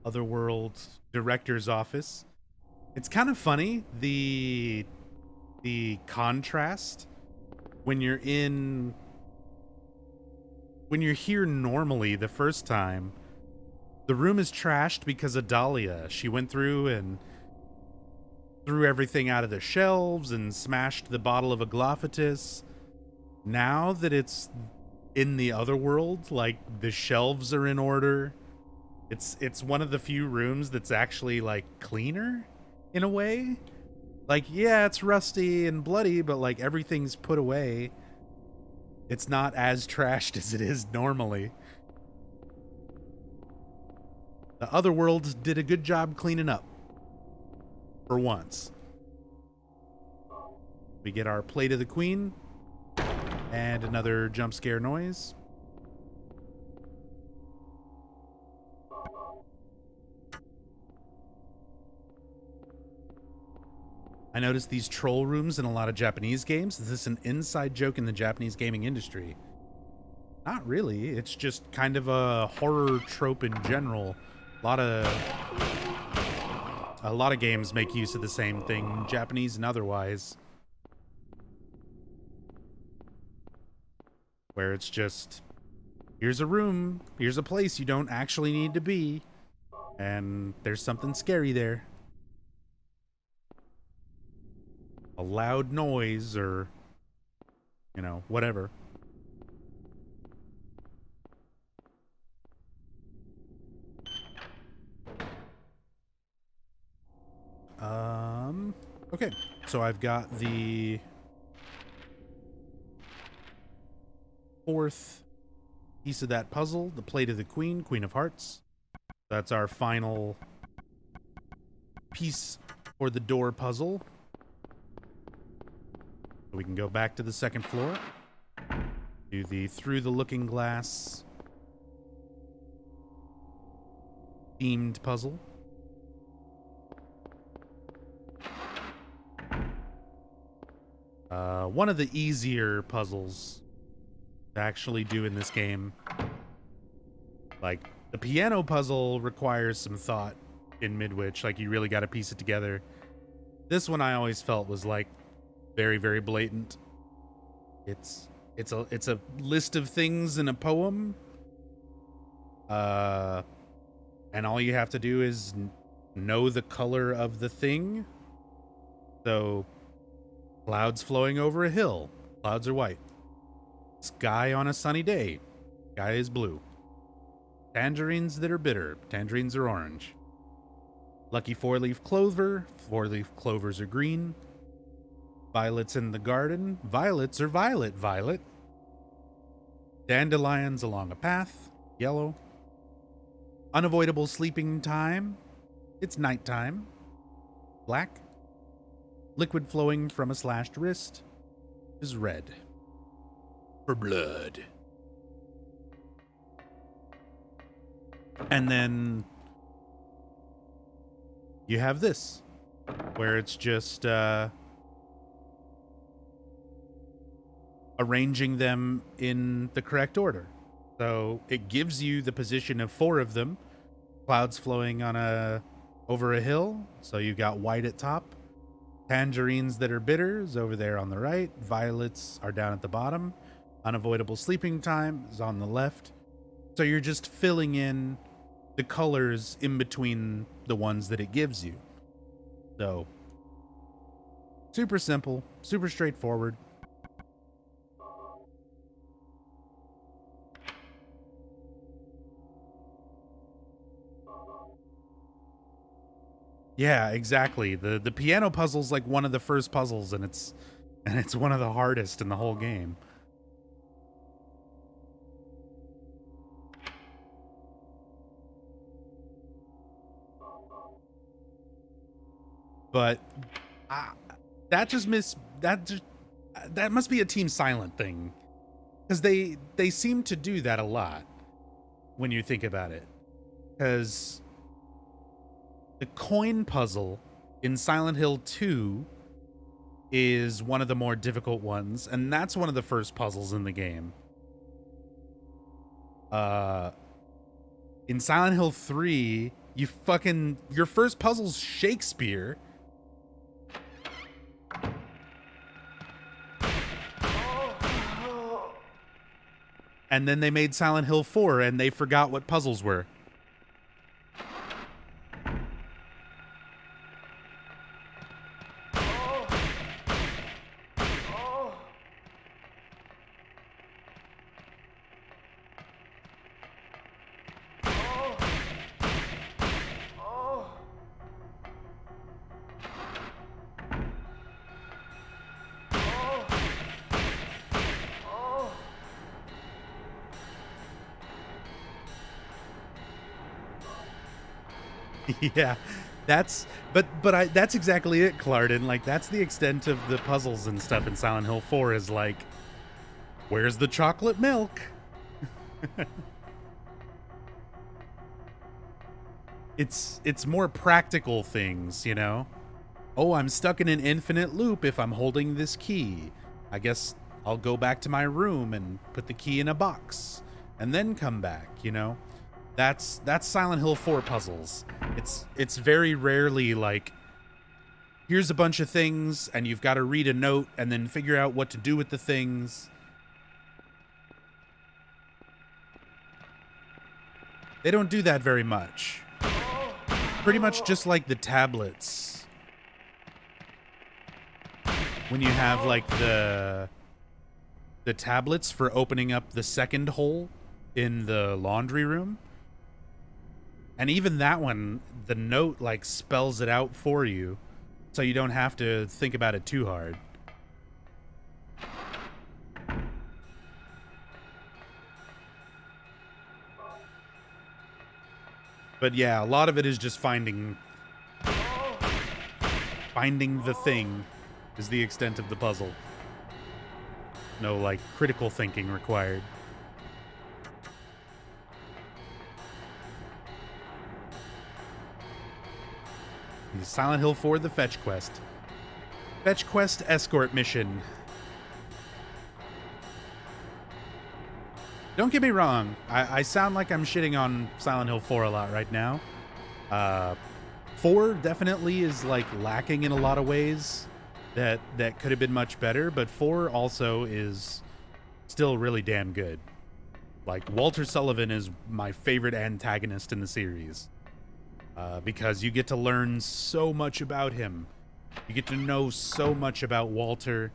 Otherworld director's office. It's kind of funny, the contrast when you're here normally the first time. The room is trashed because of Dahlia. She went through and threw everything out of the shelves and smashed the bottle of Aglaophatis. Now that it's in the other world, like, the shelves are in order. It's one of the few rooms that's actually, like, cleaner in a way. Like, yeah, it's rusty and bloody, but, like, everything's put away. It's not as trashed as it is normally. The other world did a good job cleaning up. For once. We get our Plate of the Queen. And another jump scare noise. I noticed these troll rooms in a lot of Japanese games. Is this an inside joke in the Japanese gaming industry? Not really. It's just kind of a horror trope in general. A lot of games make use of the same thing, Japanese and otherwise. Where it's just, here's a room, here's a place you don't actually need to be, and there's something scary there. A loud noise or, you know, whatever. Okay, so I've got the fourth piece of that puzzle, the Plate of the Queen, Queen of Hearts. That's our final piece for the door puzzle. So we can go back to the second floor, do the Through the Looking Glass themed puzzle. One of the easier puzzles to actually do in this game. Like, the piano puzzle requires some thought in Midwich, like you really got to piece it together. This one I always felt was like very, very blatant. It's a list of things in a poem. And all you have to do is know the color of the thing. So, clouds flowing over a hill. Clouds are white. Sky on a sunny day. Sky is blue. Tangerines that are bitter. Tangerines are orange. Lucky four-leaf clover. Four-leaf clovers are green. Violets in the garden. Violets are violet. Dandelions along a path. Yellow. Unavoidable sleeping time. It's nighttime. Black. Liquid flowing from a slashed wrist is red. For blood. And then you have this, where it's just arranging them in the correct order. So it gives you the position of 4 of them. Clouds flowing over a hill. So you got white at top. Tangerines that are bitter is over there on the right. Violets are down at the bottom. Unavoidable sleeping time is on the left. So you're just filling in the colors in between the ones that it gives you. So, super simple, super straightforward. Yeah, exactly. The piano puzzle's like one of the first puzzles, and it's one of the hardest in the whole game. But that must be a Team Silent thing, because they seem to do that a lot when you think about it. Because the coin puzzle in Silent Hill 2 is one of the more difficult ones, and that's one of the first puzzles in the game. In Silent Hill 3, Your first puzzle's Shakespeare. And then they made Silent Hill 4 and they forgot what puzzles were. Yeah, that's that's exactly it, Clarden. Like, that's the extent of the puzzles and stuff in Silent Hill 4 is like, where's the chocolate milk? It's more practical things, you know? Oh, I'm stuck in an infinite loop if I'm holding this key. I guess I'll go back to my room and put the key in a box and then come back, you know? That's Silent Hill 4 puzzles. It's very rarely like, here's a bunch of things and you've got to read a note and then figure out what to do with the things. They don't do that very much. Pretty much just like the tablets. When you have like the tablets for opening up the second hole in the laundry room. And even that one, the note like spells it out for you, so you don't have to think about it too hard. But yeah, a lot of it is just finding the thing is the extent of the puzzle. No like critical thinking required. Silent Hill 4, the Fetch Quest. Fetch Quest escort mission. Don't get me wrong, I sound like I'm shitting on Silent Hill 4 a lot right now. 4 definitely is like lacking in a lot of ways that could have been much better, but 4 also is still really damn good. Like, Walter Sullivan is my favorite antagonist in the series. Because you get to learn so much about him. You get to know so much about Walter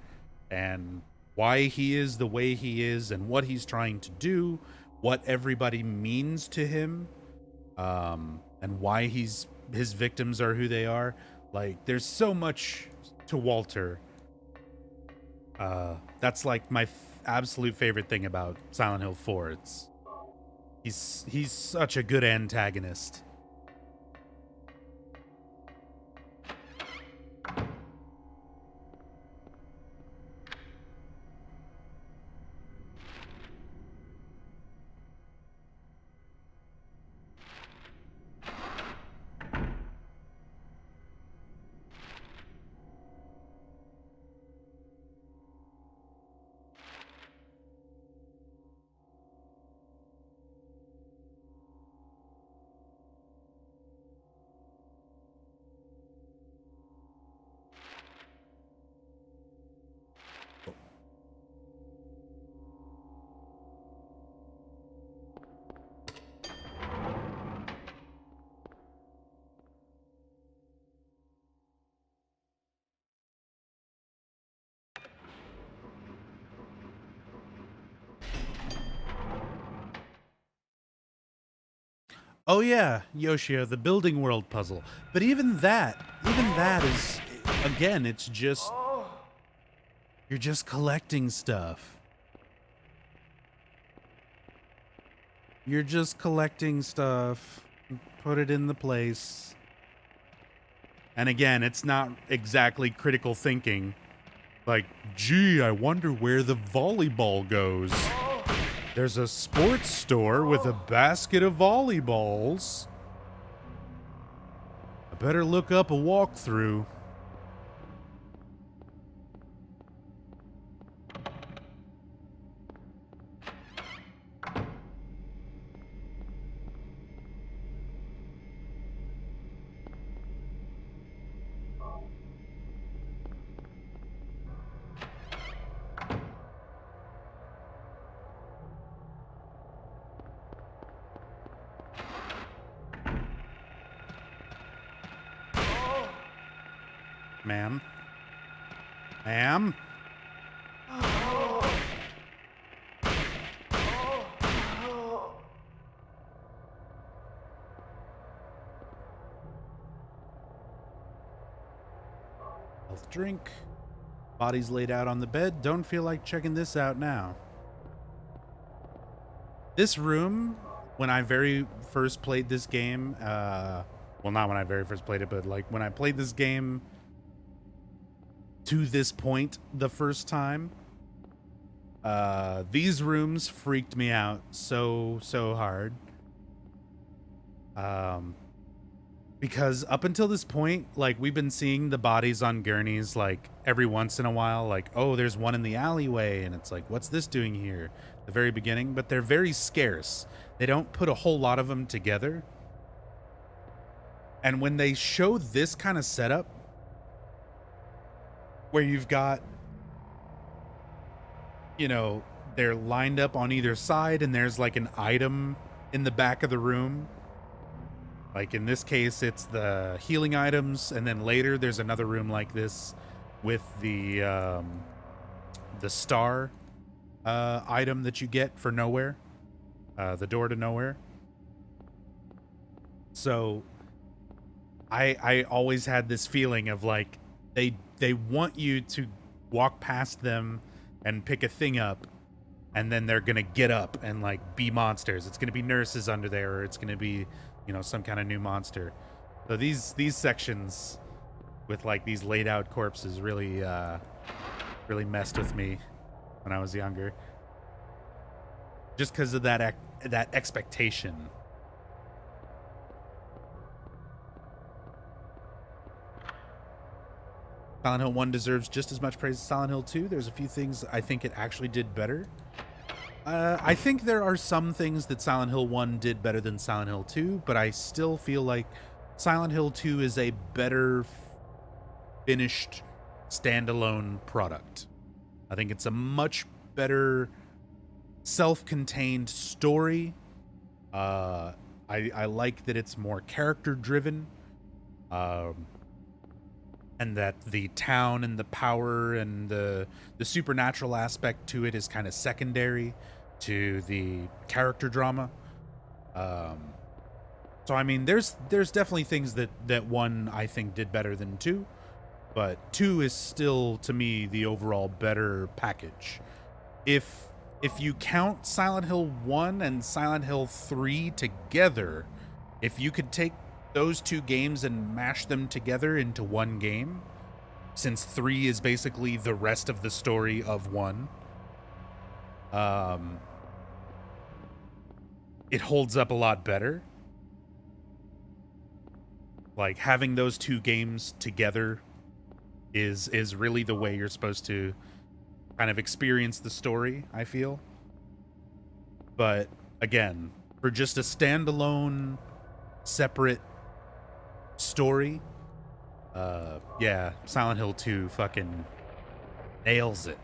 and why he is the way he is and what he's trying to do, what everybody means to him, and why his victims are who they are. Like, there's so much to Walter. That's like my absolute favorite thing about Silent Hill 4. He's such a good antagonist. Oh yeah, Yoshio, the building world puzzle. But even that is, again, it's just, you're just collecting stuff. You're just collecting stuff, put it in the place. And again, it's not exactly critical thinking. Like, gee, I wonder where the volleyball goes. There's a sports store with a basket of volleyballs. I better look up a walkthrough. Ma'am? Ma'am? Health drink. Body's laid out on the bed. Don't feel like checking this out now. This room, when I very first played this game, well, not when I very first played it, but like when I played this game to this point the first time, these rooms freaked me out so hard. Because up until this point, like, we've been seeing the bodies on gurneys, like, every once in a while, like, oh, there's one in the alleyway, and it's like, what's this doing here? The very beginning, but they're very scarce. They don't put a whole lot of them together. And when they show this kind of setup, where you've got, you know, they're lined up on either side, and there's like an item in the back of the room. Like in this case, it's the healing items, and then later there's another room like this with the star item that you get for nowhere, the door to nowhere. So I always had this feeling of like they want you to walk past them and pick a thing up, and then they're gonna get up and like be monsters. It's gonna be nurses under there, or it's gonna be, you know, some kind of new monster. So these sections with like these laid out corpses really really messed with me when I was younger, just because of that expectation. Silent Hill 1 deserves just as much praise as Silent Hill 2. There's a few things I think it actually did better. I think there are some things that Silent Hill 1 did better than Silent Hill 2, but I still feel like Silent Hill 2 is a better finished standalone product. I think it's a much better self-contained story. I like that it's more character driven, and that the town and the power and the supernatural aspect to it is kind of secondary to the character drama. So I mean, there's definitely things that 1 I think did better than 2, but 2 is still to me the overall better package. If you count Silent Hill 1 and Silent Hill 3 together, if you could take those 2 games and mash them together into one game, since 3 is basically the rest of the story of 1, it holds up a lot better. Like, having those 2 games together is really the way you're supposed to kind of experience the story, I feel. But again, for just a standalone, separate story, yeah, Silent Hill 2 fucking nails it.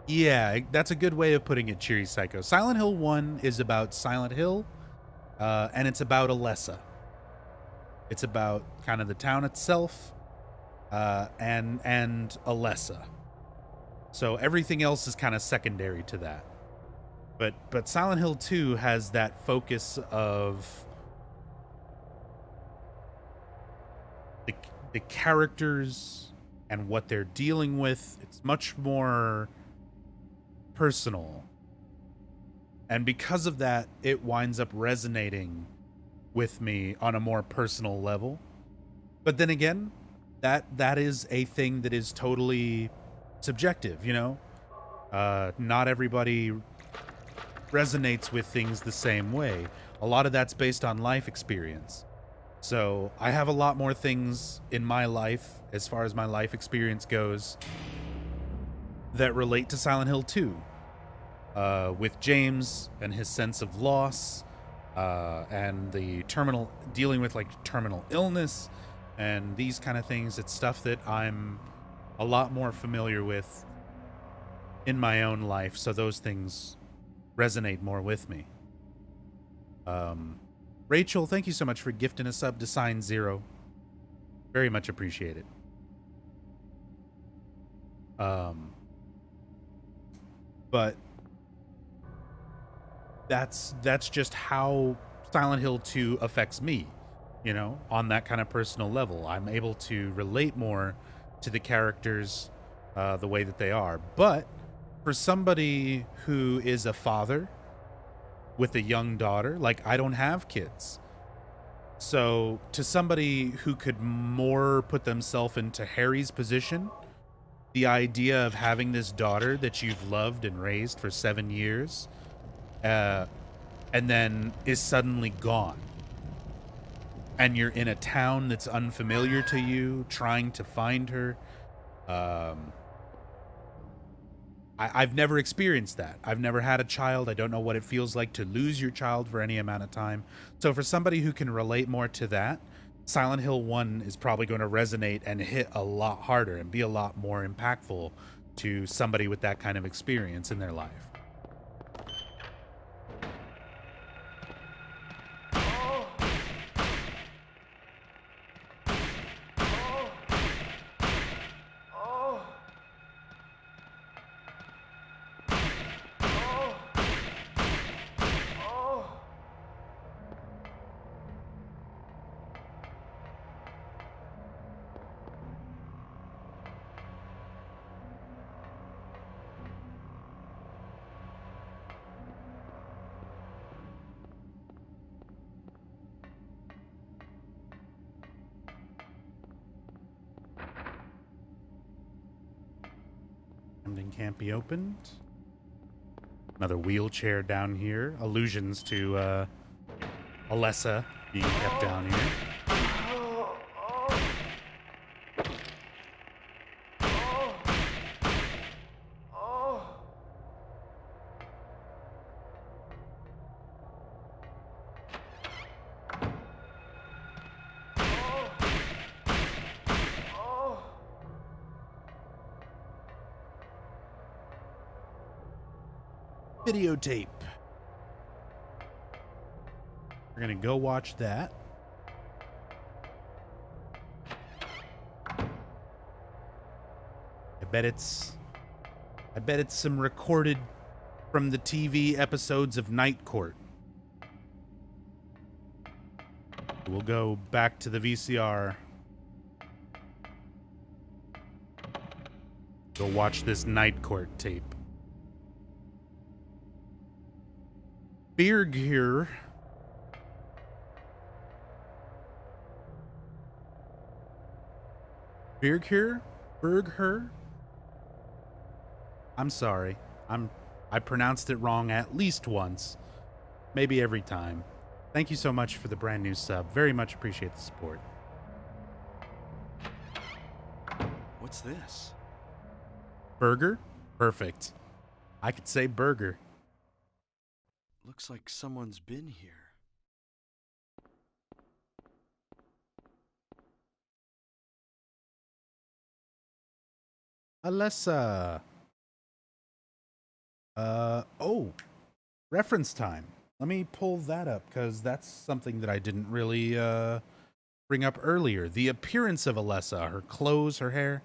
Yeah, that's a good way of putting it, Cheery Psycho. Silent Hill 1 is about Silent Hill, and it's about Alessa. It's about kind of the town itself, and Alessa. So everything else is kind of secondary to that. But Silent Hill 2 has that focus of the characters and what they're dealing with. It's much more personal. And because of that, it winds up resonating with me on a more personal level. But then again, that is a thing that is totally subjective, you know? Not everybody resonates with things the same way. A lot of that's based on life experience. So I have a lot more things in my life, as far as my life experience goes, that relate to Silent Hill 2. With James and his sense of loss, and the dealing with like terminal illness and these kind of things. It's stuff that I'm a lot more familiar with in my own life, so those things resonate more with me. Rachel, thank you so much for gifting a sub to Sign Zero. Very much appreciated. But that's just how Silent Hill 2 affects me, you know, on that kind of personal level. I'm able to relate more to the characters the way that they are. But for somebody who is a father with a young daughter, like, I don't have kids. So to somebody who could more put themselves into Harry's position, the idea of having this daughter that you've loved and raised for 7 years, and then is suddenly gone, and you're in a town that's unfamiliar to you, trying to find her. I've never experienced that. I've never had a child. I don't know what it feels like to lose your child for any amount of time. So for somebody who can relate more to that, Silent Hill 1 is probably going to resonate and hit a lot harder and be a lot more impactful to somebody with that kind of experience in their life. Something can't be opened. Another wheelchair down here. Allusions to Alessa being kept down here. Videotape. We're gonna go watch that. I bet it's some recorded from the TV episodes of Night Court. We'll go back to the VCR. Go watch this Night Court tape. Berg here. Berg here? Berg her? I'm sorry. I pronounced it wrong at least once. Maybe every time. Thank you so much for the brand new sub. Very much appreciate the support. What's this? Burger? Perfect. I could say burger. Looks like someone's been here. Alessa. Oh. Reference time. Let me pull that up, because that's something that I didn't really, bring up earlier. The appearance of Alessa. Her clothes, her hair.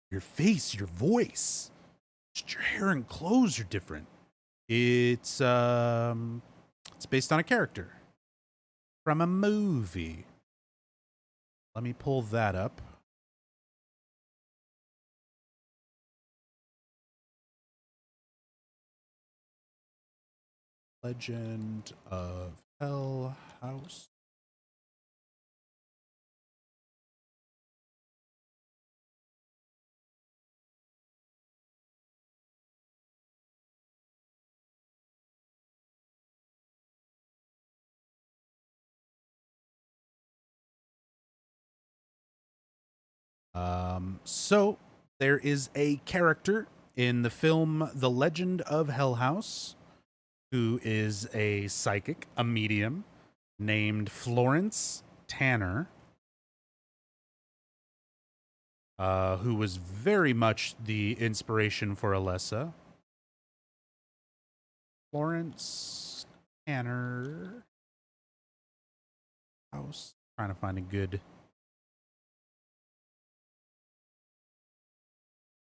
Your face, your voice. Just your hair and clothes are different. It's based on a character from a movie. Let me pull that up. Legend of Hell House. So there is a character in the film The Legend of Hell House who is a psychic, a medium, named Florence Tanner, who was very much the inspiration for Alessa. Florence Tanner house. Trying to find a good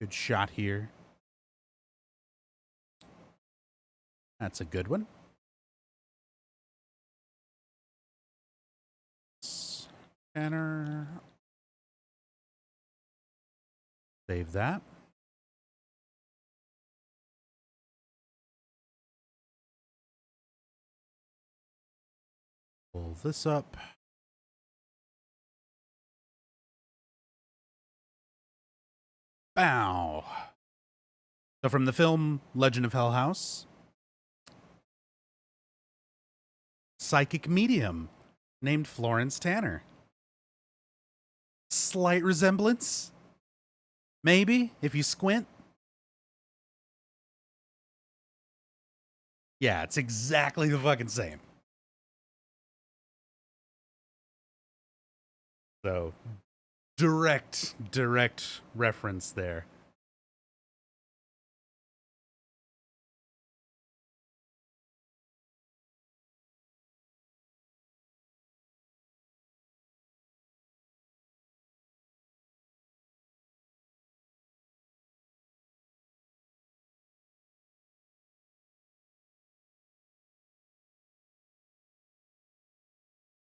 shot here. That's a good one. Tanner. Save that. Pull this up. Bow. So from the film Legend of Hell House, psychic medium named Florence Tanner. Slight resemblance? Maybe, if you squint. Yeah, it's exactly the fucking same. So, direct reference there.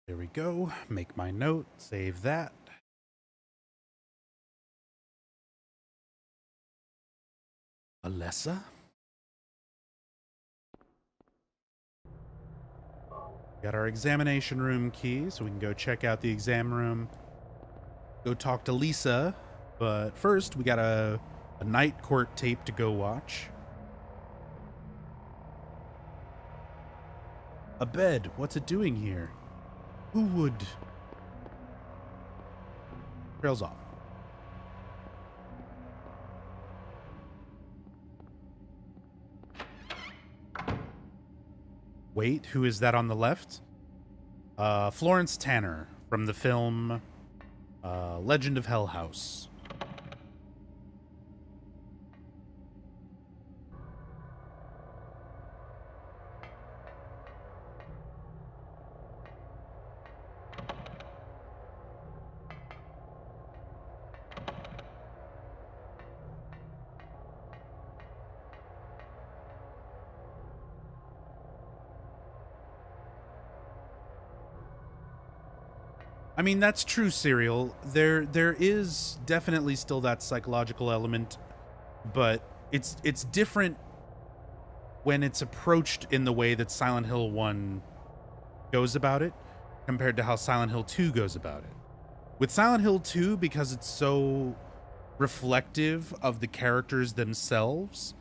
There we go. Make my note. Save that. Alessa? Got our examination room key, so we can go check out the exam room. Go talk to Lisa. But first, we got a night court tape to go watch. A bed. What's it doing here? Who would? Trails off. Wait, who is that on the left? Florence Tanner from the film Legend of Hell House. I mean, that's true, Serial. There is definitely still that psychological element, but it's different when it's approached in the way that Silent Hill 1 goes about it compared to how Silent Hill 2 goes about it. With Silent Hill 2, because it's so reflective of the characters themselves,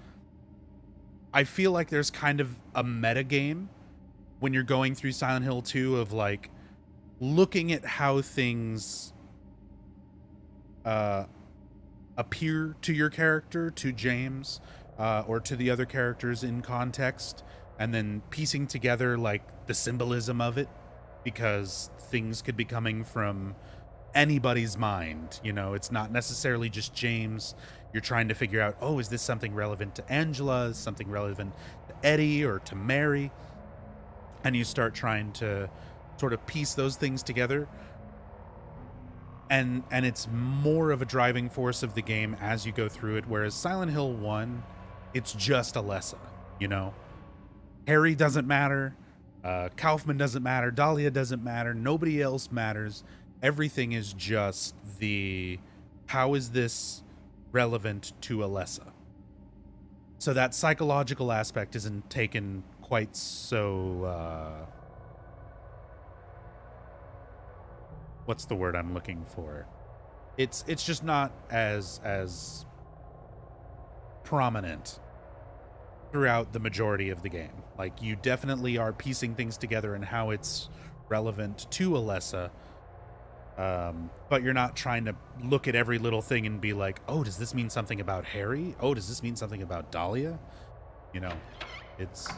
I feel like there's kind of a metagame when you're going through Silent Hill 2 of like looking at how things appear to your character, to James, or to the other characters in context, and then piecing together like the symbolism of it, because things could be coming from anybody's mind. You know, it's not necessarily just James. You're trying to figure out, oh, is this something relevant to Angela? Is something relevant to Eddie or to Mary? And you start trying to sort of piece those things together, and it's more of a driving force of the game as you go through it, whereas Silent Hill 1, it's just Alessa, you know? Harry doesn't matter, Kaufman doesn't matter, Dahlia doesn't matter, nobody else matters. Everything is just how is this relevant to Alessa? So that psychological aspect isn't taken quite so what's the word I'm looking for? It's just not as prominent throughout the majority of the game. Like, you definitely are piecing things together and how it's relevant to Alessa, but you're not trying to look at every little thing and be like, oh, does this mean something about Harry? Oh, does this mean something about Dahlia? You know, it's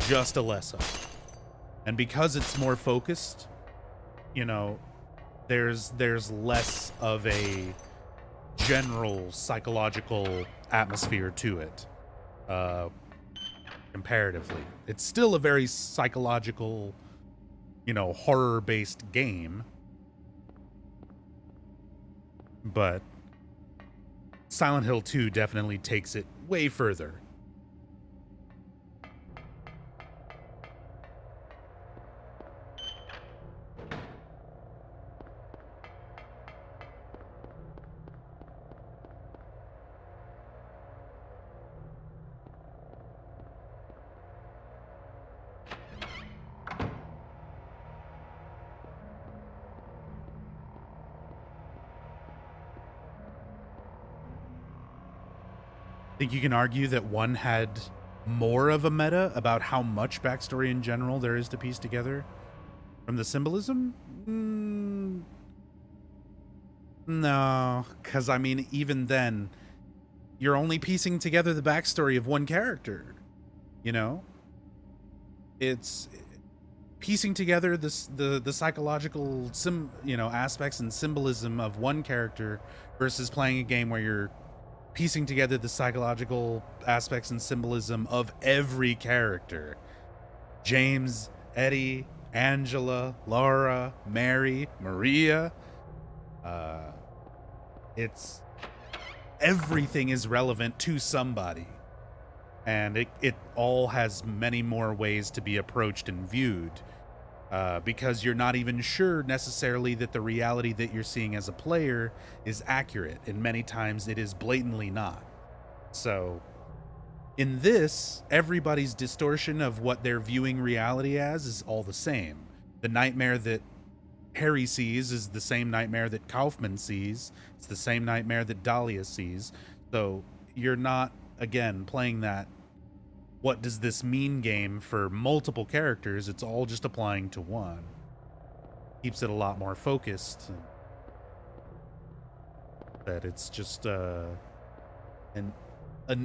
just Alessa. And because it's more focused, you know, there's less of a general psychological atmosphere to it. comparatively. It's still a very psychological, you know, horror-based game, but Silent Hill 2 definitely takes it way further. Think you can argue that one had more of a meta about how much backstory in general there is to piece together from the symbolism? No, because I mean, even then, you're only piecing together the backstory of one character. You know, it's piecing together the psychological aspects and symbolism of one character versus playing a game where you're piecing together the psychological aspects and symbolism of every character. James, Eddie, Angela, Laura, Mary, Maria. It's everything is relevant to somebody. And it all has many more ways to be approached and viewed. Because you're not even sure necessarily that the reality that you're seeing as a player is accurate, and many times it is blatantly not. So, in this, everybody's distortion of what they're viewing reality as is all the same. The nightmare that Harry sees is the same nightmare that Kaufman sees. It's the same nightmare that Dahlia sees. So, you're not, again, playing that what does this mean game for multiple characters. It's all just applying to one. Keeps it a lot more focused. That it's just an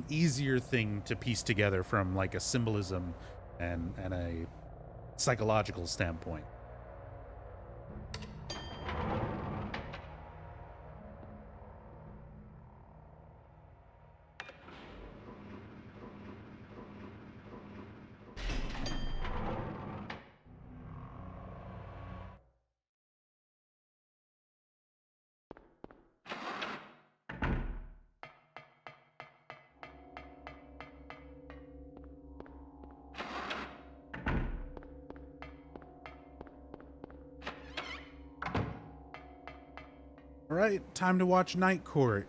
easier thing to piece together from like a symbolism and a psychological standpoint. All right, time to watch Night Court.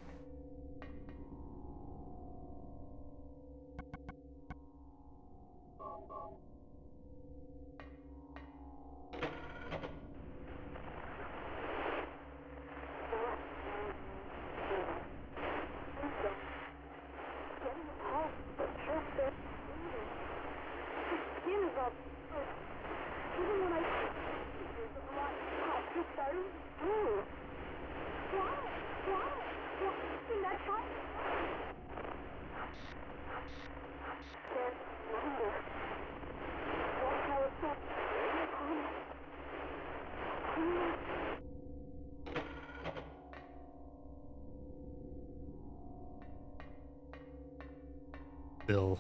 Still,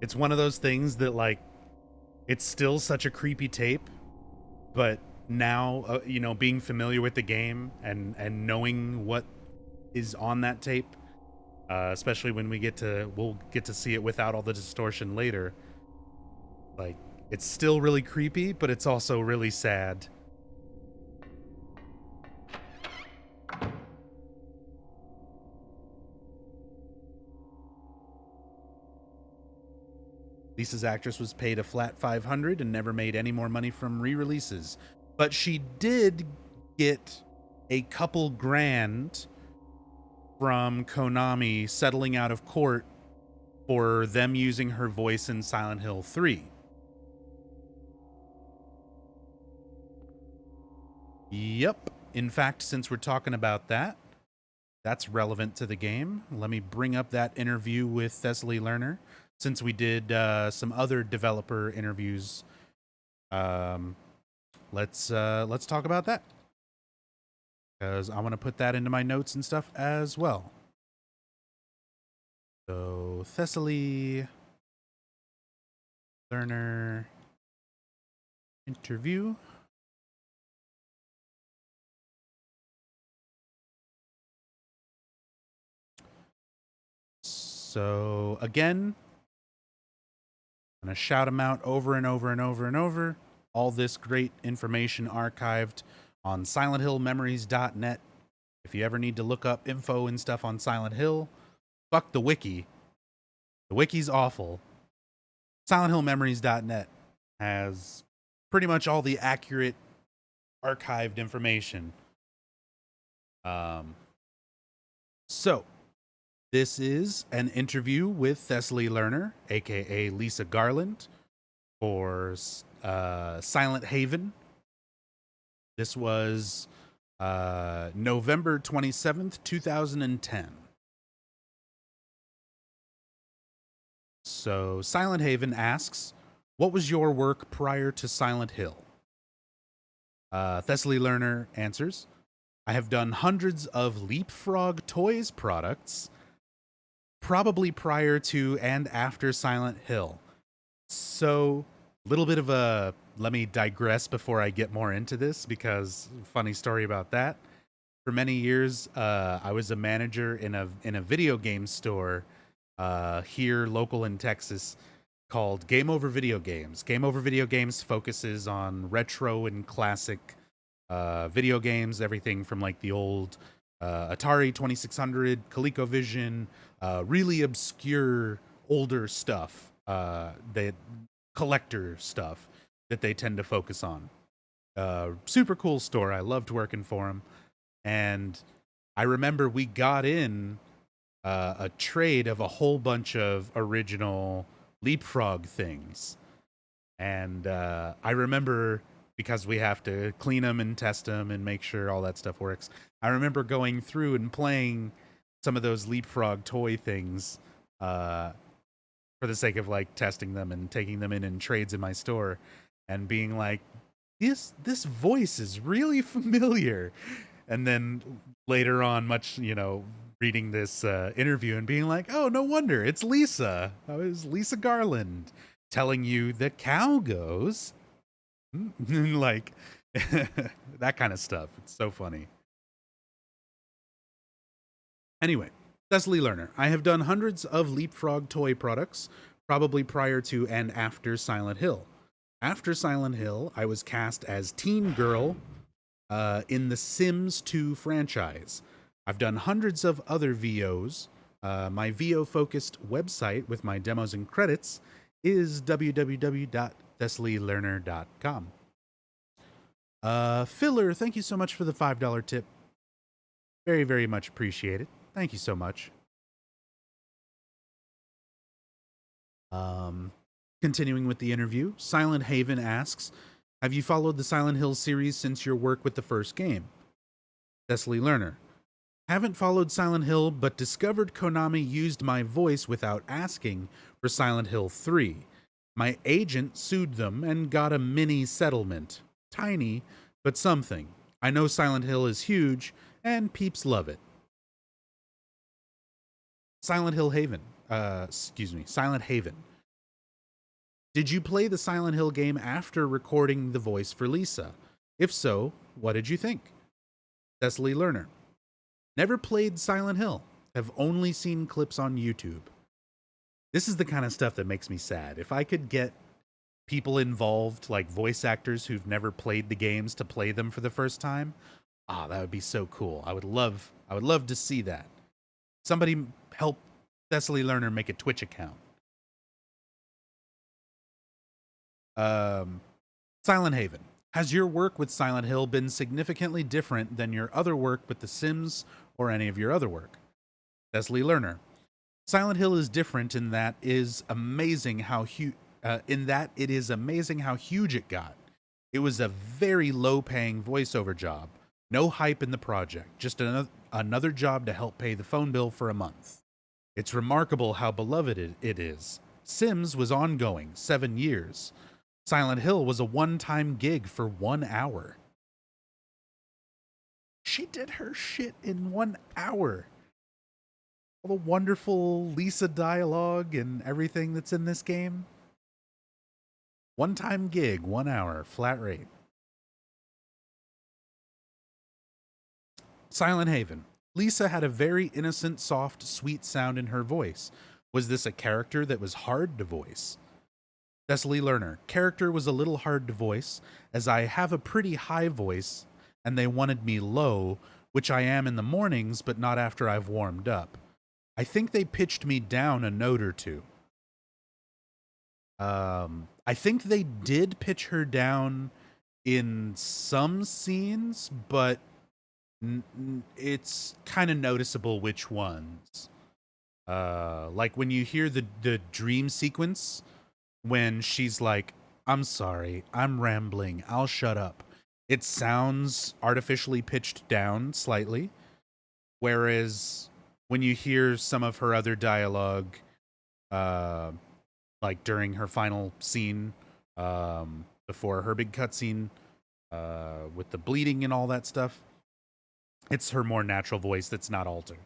it's one of those things that like it's still such a creepy tape, but now being familiar with the game and knowing what is on that tape, especially when we'll get to see it without all the distortion later. Like, it's still really creepy, but it's also really sad. Lisa's actress was paid a flat $500 and never made any more money from re-releases. But she did get a couple grand from Konami settling out of court for them using her voice in Silent Hill 3. Yep. In fact, since we're talking about that, that's relevant to the game. Let me bring up that interview with Thessaly Lerner, since we did some other developer interviews. Let's talk about that, because I want to put that into my notes and stuff as well. So Thessaly Lerner interview. So again, I'm going to shout them out over and over and over and over. All this great information archived on SilentHillMemories.net. If you ever need to look up info and stuff on Silent Hill, fuck the wiki. The wiki's awful. SilentHillMemories.net has pretty much all the accurate archived information. So, this is an interview with Thessaly Lerner, aka Lisa Garland, for Silent Haven. This was November 27th, 2010. So, Silent Haven asks, what was your work prior to Silent Hill? Thessaly Lerner answers, I have done hundreds of Leapfrog Toys products, probably prior to and after Silent Hill. So, a little bit of a, let me digress before I get more into this, because funny story about that. For many years, I was a manager in a video game store here local in Texas called Game Over Video Games. Game Over Video Games focuses on retro and classic video games, everything from like the old Atari 2600, ColecoVision, really obscure older stuff, that collector stuff that they tend to focus on. Super cool store. I loved working for them. And I remember we got in a trade of a whole bunch of original Leapfrog things. And I remember, because we have to clean them and test them and make sure all that stuff works, I remember going through and playing some of those Leapfrog toy things for the sake of like testing them and taking them in trades in my store and being like, this voice is really familiar. And then later on, reading this interview and being like, oh, no wonder, it's Lisa. Oh, it was Lisa Garland telling you the cow goes. Like, that kind of stuff. It's so funny. Anyway, Thessaly Lerner. I have done hundreds of Leapfrog toy products, probably prior to and after Silent Hill. After Silent Hill, I was cast as Teen Girl in the Sims 2 franchise. I've done hundreds of other VOs. My VO-focused website with my demos and credits is www.thessalylerner.com. Filler, thank you so much for the $5 tip. Very, very much appreciated. Thank you so much. Continuing with the interview, Silent Haven asks, have you followed the Silent Hill series since your work with the first game? Thessaly Lerner. Haven't followed Silent Hill, but discovered Konami used my voice without asking for Silent Hill 3. My agent sued them and got a mini settlement. Tiny, but something. I know Silent Hill is huge, and peeps love it. Silent Haven. Did you play the Silent Hill game after recording the voice for Lisa? If so, what did you think? Thessaly Lerner. Never played Silent Hill. Have only seen clips on YouTube. This is the kind of stuff that makes me sad. If I could get people involved, like voice actors who've never played the games, to play them for the first time, that would be so cool. I would love to see that. Somebody help Thessaly Lerner make a Twitch account. Silent Haven. Has your work with Silent Hill been significantly different than your other work with The Sims or any of your other work? Thessaly Lerner. Silent Hill is different in that it is amazing how huge it got. It was a very low-paying voiceover job. No hype in the project. Just another job to help pay the phone bill for a month. It's remarkable how beloved it is. Sims was ongoing, 7 years. Silent Hill was a one-time gig for 1 hour. She did her shit in 1 hour. All the wonderful Lisa dialogue and everything that's in this game. One-time gig, 1 hour, flat rate. Silent Haven. Lisa had a very innocent, soft, sweet sound in her voice. Was this a character that was hard to voice? Cecily Lerner. Character was a little hard to voice, as I have a pretty high voice, and they wanted me low, which I am in the mornings, but not after I've warmed up. I think they pitched me down a note or two. I think they did pitch her down in some scenes, but it's kind of noticeable which ones. Like when you hear the dream sequence, when she's like, I'm sorry, I'm rambling, I'll shut up. It sounds artificially pitched down slightly. Whereas when you hear some of her other dialogue, like during her final scene, before her big cutscene, with the bleeding and all that stuff, it's her more natural voice that's not altered.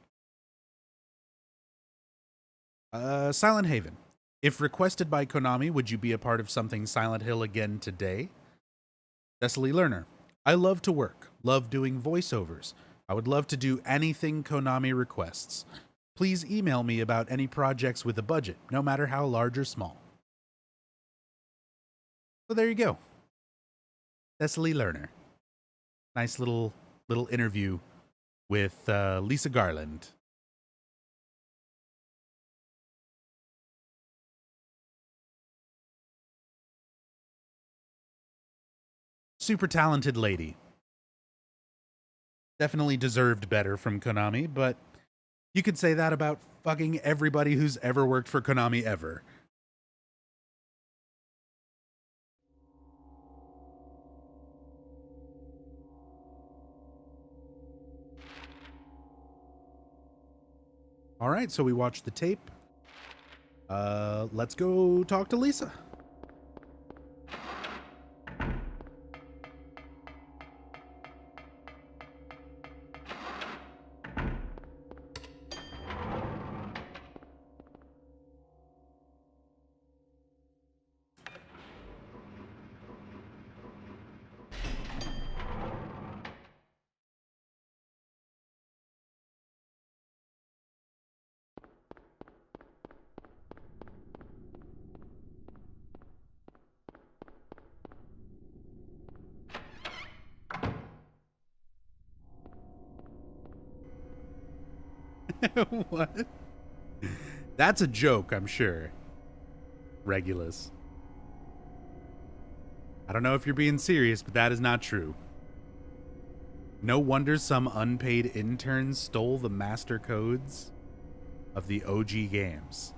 Silent Haven. If requested by Konami, would you be a part of something Silent Hill again today? Cecily Lerner. I love to work, love doing voiceovers. I would love to do anything Konami requests. Please email me about any projects with a budget, no matter how large or small. So there you go. Cecily Lerner. Nice little interview with Lisa Garland. Super talented lady. Definitely deserved better from Konami, but you could say that about fucking everybody who's ever worked for Konami ever. All right, so we watched the tape. Let's go talk to Lisa. What? That's a joke, I'm sure. Regulus. I don't know if you're being serious, but that is not true. No wonder some unpaid interns stole the master codes of the OG games.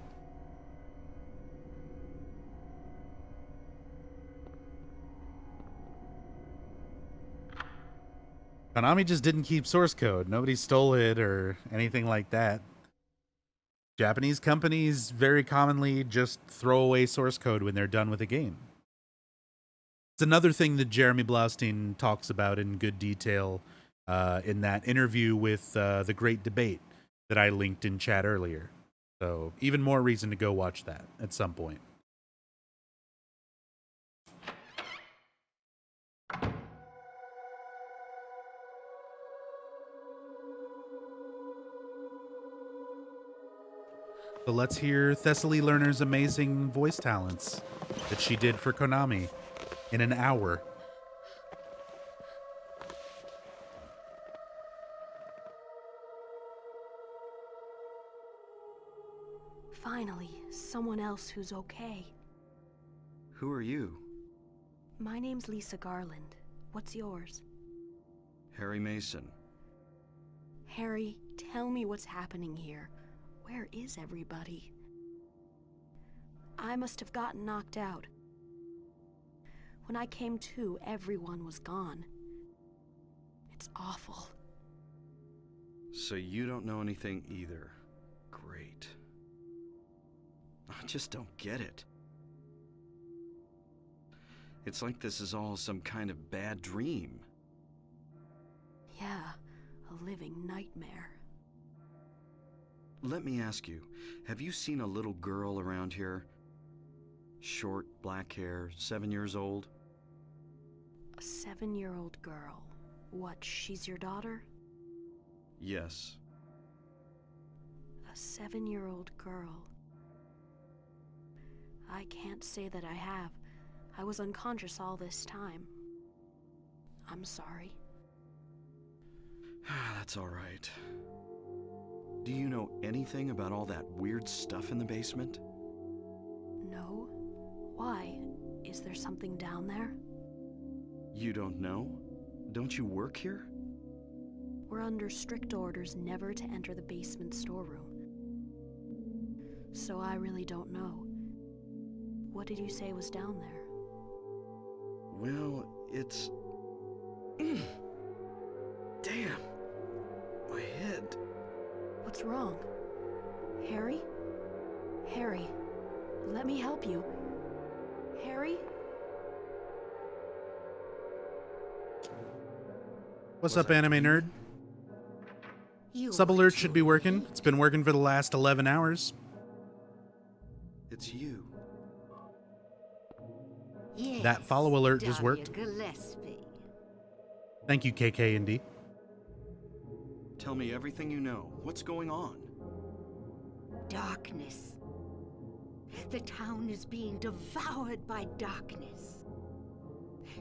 Konami just didn't keep source code. Nobody stole it or anything like that. Japanese companies very commonly just throw away source code when they're done with a game. It's another thing that Jeremy Blaustein talks about in good detail in that interview with The Great Debate that I linked in chat earlier. So even more reason to go watch that at some point. So let's hear Cecily Lerner's amazing voice talents that she did for Konami in an hour. Finally, someone else who's okay. Who are you? My name's Lisa Garland. What's yours? Harry Mason. Harry, tell me what's happening here. Where is everybody? I must have gotten knocked out. When I came to, everyone was gone. It's awful. So you don't know anything either. Great. I just don't get it. It's like this is all some kind of bad dream. Yeah, a living nightmare. Let me ask you, have you seen a little girl around here? Short, black hair, 7 years old. A 7-year-old girl. What, she's your daughter? Yes. A 7-year-old girl. I can't say that I have. I was unconscious all this time. I'm sorry. That's all right. Do you know anything about all that weird stuff in the basement? No? Why? Is there something down there? You don't know? Don't you work here? We're under strict orders never to enter the basement storeroom. So I really don't know. What did you say was down there? Well, it's... Damn! My head. What's wrong? Harry? Harry, let me help you. Harry? What's up, anime nerd? Sub alert should be working. It's been working for the last 11 hours. It's you. Yes, That follow alert just Dahlia worked. Gillespie. Thank you, KK&D. Tell me everything you know. What's going on? Darkness. The town is being devoured by darkness.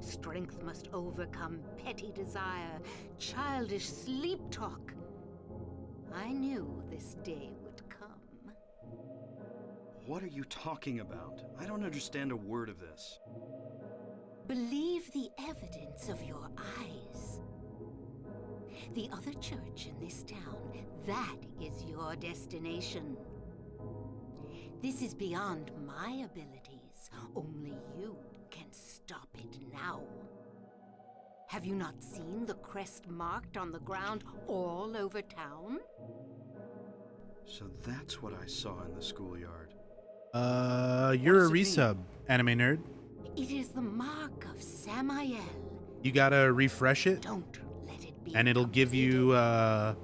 Strength must overcome petty desire, childish sleep talk. I knew this day would come. What are you talking about? I don't understand a word of this. Believe the evidence of your eyes. The other church in this town, that is your destination. This is beyond my abilities. Only you can stop it now. Have you not seen the crest marked on the ground all over town? So that's what I saw in the schoolyard. You're a What does it mean? resub, anime nerd. It is the mark of Samael. You gotta refresh it, Don't let it be. and it'll give you a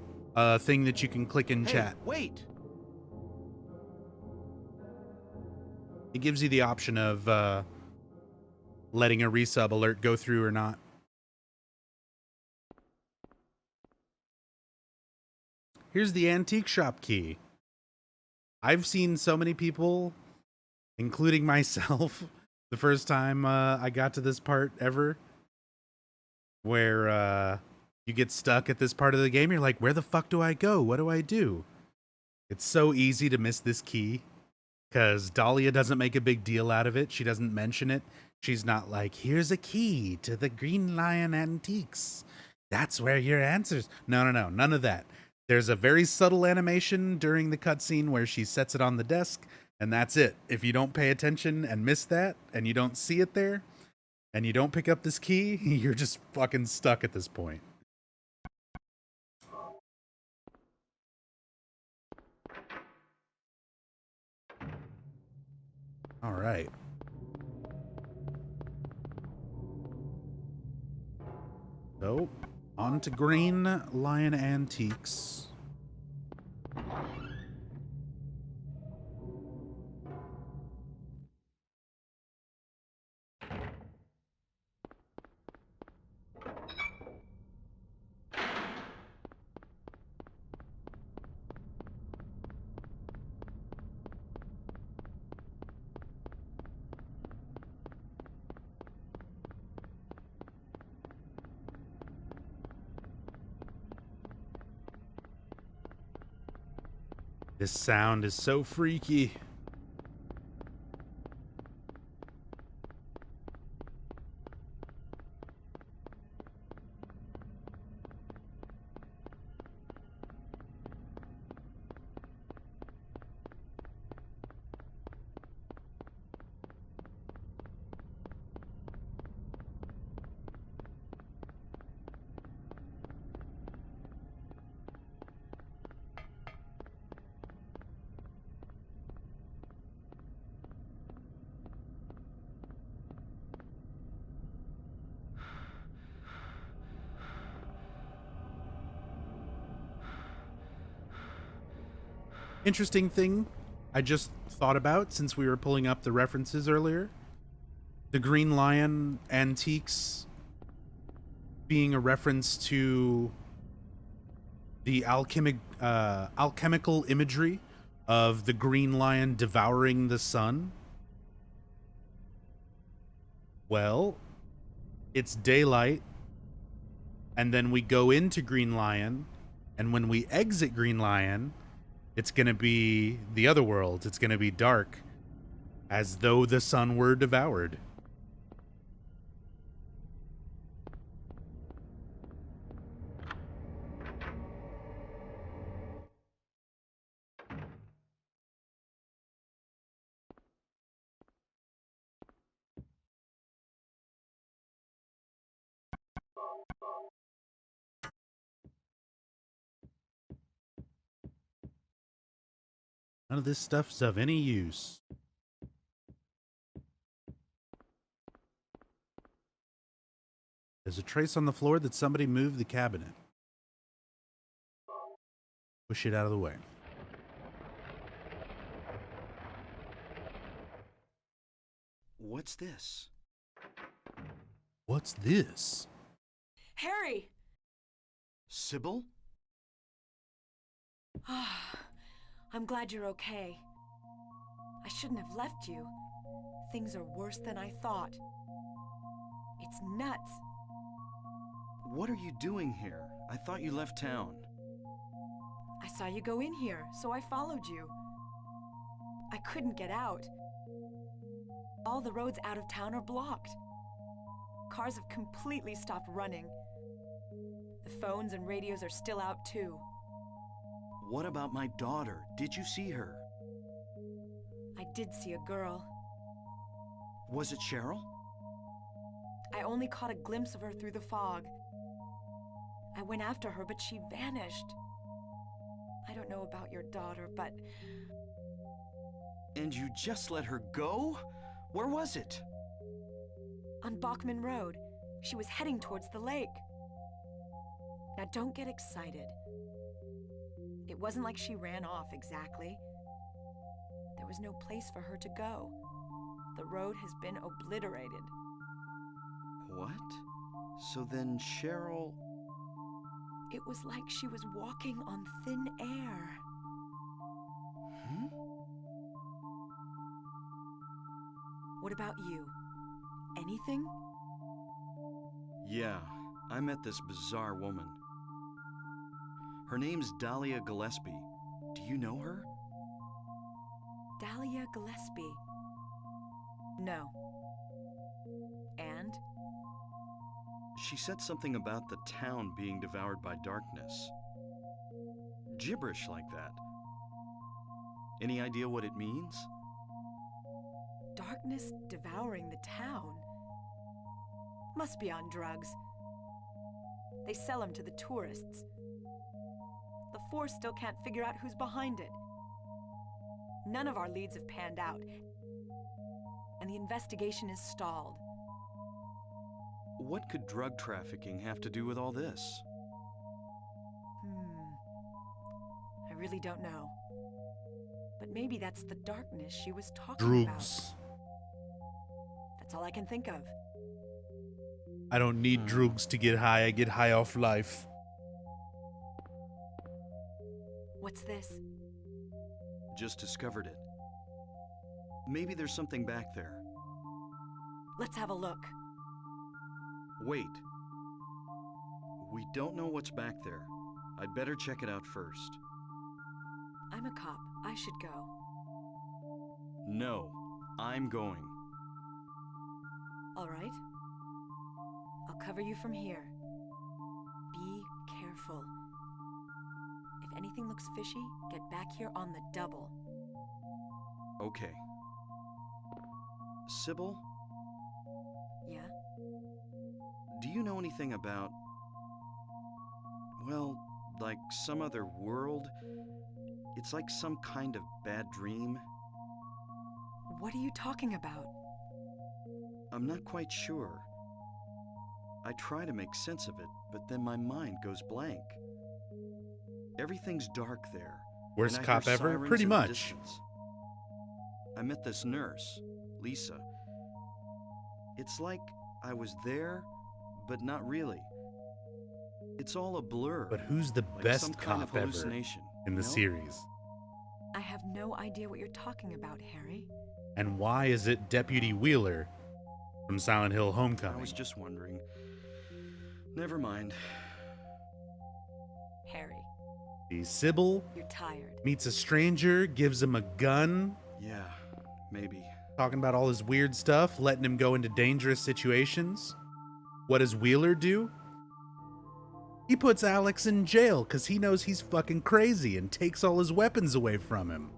thing that you can click in Hey, chat. wait! It gives you the option of letting a resub alert go through or not. Here's the antique shop key. I've seen so many people, including myself, the first time I got to this part ever, where you get stuck at this part of the game. You're like, where the fuck do I go? What do I do? It's so easy to miss this key because Dahlia doesn't make a big deal out of it. She doesn't mention it. She's not like, here's a key to the Green Lion Antiques. That's where your answers. No, none of that. There's a very subtle animation during the cutscene where she sets it on the desk, and that's it. If you don't pay attention and miss that, and you don't see it there, and you don't pick up this key, you're just fucking stuck at this point. All right. So, on to Green Lion Antiques. This sound is so freaky. Interesting thing I just thought about, since we were pulling up the references earlier, the Green Lion antiques being a reference to the alchemical imagery of the Green Lion devouring the sun. Well, it's daylight, and then we go into Green Lion, and when we exit Green Lion, it's going to be the other world. It's going to be dark, as though the sun were devoured. None of this stuff's of any use. There's a trace on the floor that somebody moved the cabinet. Push it out of the way. What's this? What's this? Harry! Sybil? I'm glad you're okay. I shouldn't have left you. Things are worse than I thought. It's nuts. What are you doing here? I thought you left town. I saw you go in here, so I followed you. I couldn't get out. All the roads out of town are blocked. Cars have completely stopped running. The phones and radios are still out too. What about my daughter? Did you see her? I did see a girl. Was it Cheryl? I only caught a glimpse of her through the fog. I went after her, but she vanished. I don't know about your daughter, but... And you just let her go? Where was it? On Bachman Road. She was heading towards the lake. Now don't get excited. It wasn't like she ran off exactly. There was no place for her to go. The road has been obliterated. What? So then Cheryl... It was like she was walking on thin air. Hmm? What about you? Anything? Yeah, I met this bizarre woman. Her name's Dahlia Gillespie. Do you know her? Dahlia Gillespie. No. And? She said something about the town being devoured by darkness. Gibberish like that. Any idea what it means? Darkness devouring the town? Must be on drugs. They sell them to the tourists. The force still can't figure out who's behind it. None of our leads have panned out, and the investigation is stalled. What could drug trafficking have to do with all this? I really don't know. But maybe that's the darkness she was talking about. Drugs. That's all I can think of. I don't need drugs to get high. I get high off life. What's this? Just discovered it. Maybe there's something back there. Let's have a look. Wait. We don't know what's back there. I'd better check it out first. I'm a cop. I should go. No, I'm going. All right. I'll cover you from here. Be careful. If anything looks fishy, get back here on the double. Okay. Sybil, Yeah? do you know anything about... well, like some other world? It's like some kind of bad dream. What are you talking about? I'm not quite sure. I try to make sense of it, but then my mind goes blank. Everything's dark there. Worst and I hear cop ever? sirens Pretty in the much. distance. I met this nurse, Lisa. It's like I was there, but not really. It's all a blur. But who's the like best some kind of cop ever hallucination, in the you know? series? I have no idea what you're talking about, Harry. And why is it Deputy Wheeler from Silent Hill Homecoming? I was just wondering. Never mind. Harry, The Sybil you're tired. meets a stranger, gives him a gun, Yeah, maybe. talking about all his weird stuff, letting him go into dangerous situations. What does Wheeler do? He puts Alex in jail because he knows he's fucking crazy and takes all his weapons away from him.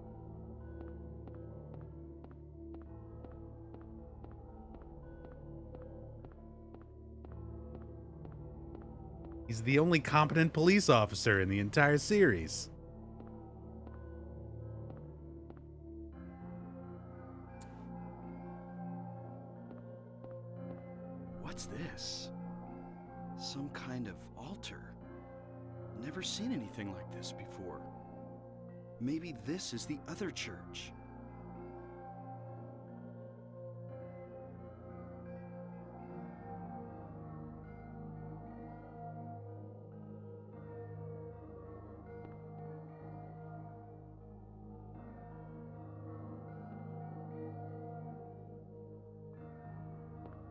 He's the only competent police officer in the entire series. What's this? Some kind of altar. Never seen anything like this before. Maybe this is the other church.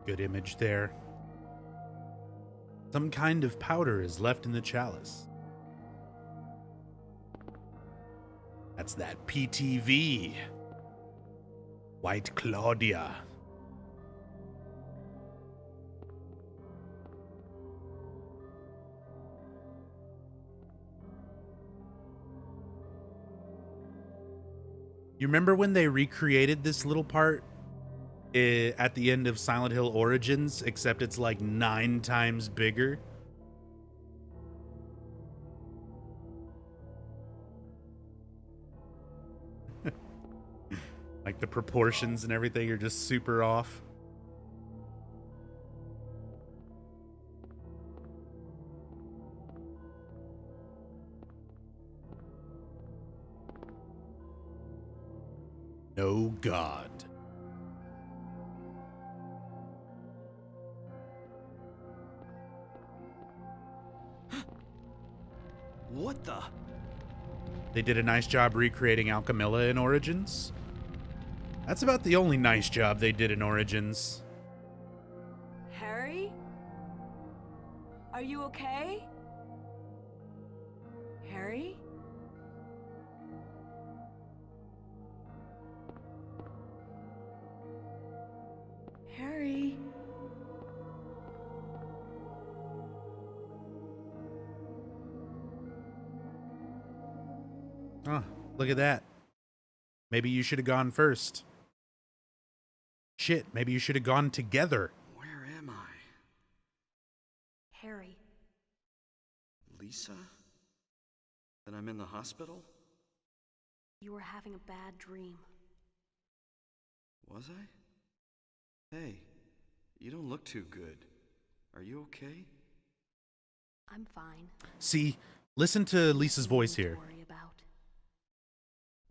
Good image there. Some kind of powder is left in the chalice. That's that PTV. White Claudia. You remember when they recreated this little part at the end of Silent Hill Origins, except it's like 9 times bigger? Like the proportions and everything are just super off. No God. What the? They did a nice job recreating Alchemilla in Origins. That's about the only nice job they did in Origins. Harry? Are you okay? Harry? Harry? Oh, look at that. Maybe you should have gone first. Shit, maybe you should have gone together. Where am I? Harry. Lisa? Then I'm in the hospital? You were having a bad dream. Was I? Hey, you don't look too good. Are you okay? I'm fine. See, listen to Lisa's voice Nothing to here. worry about.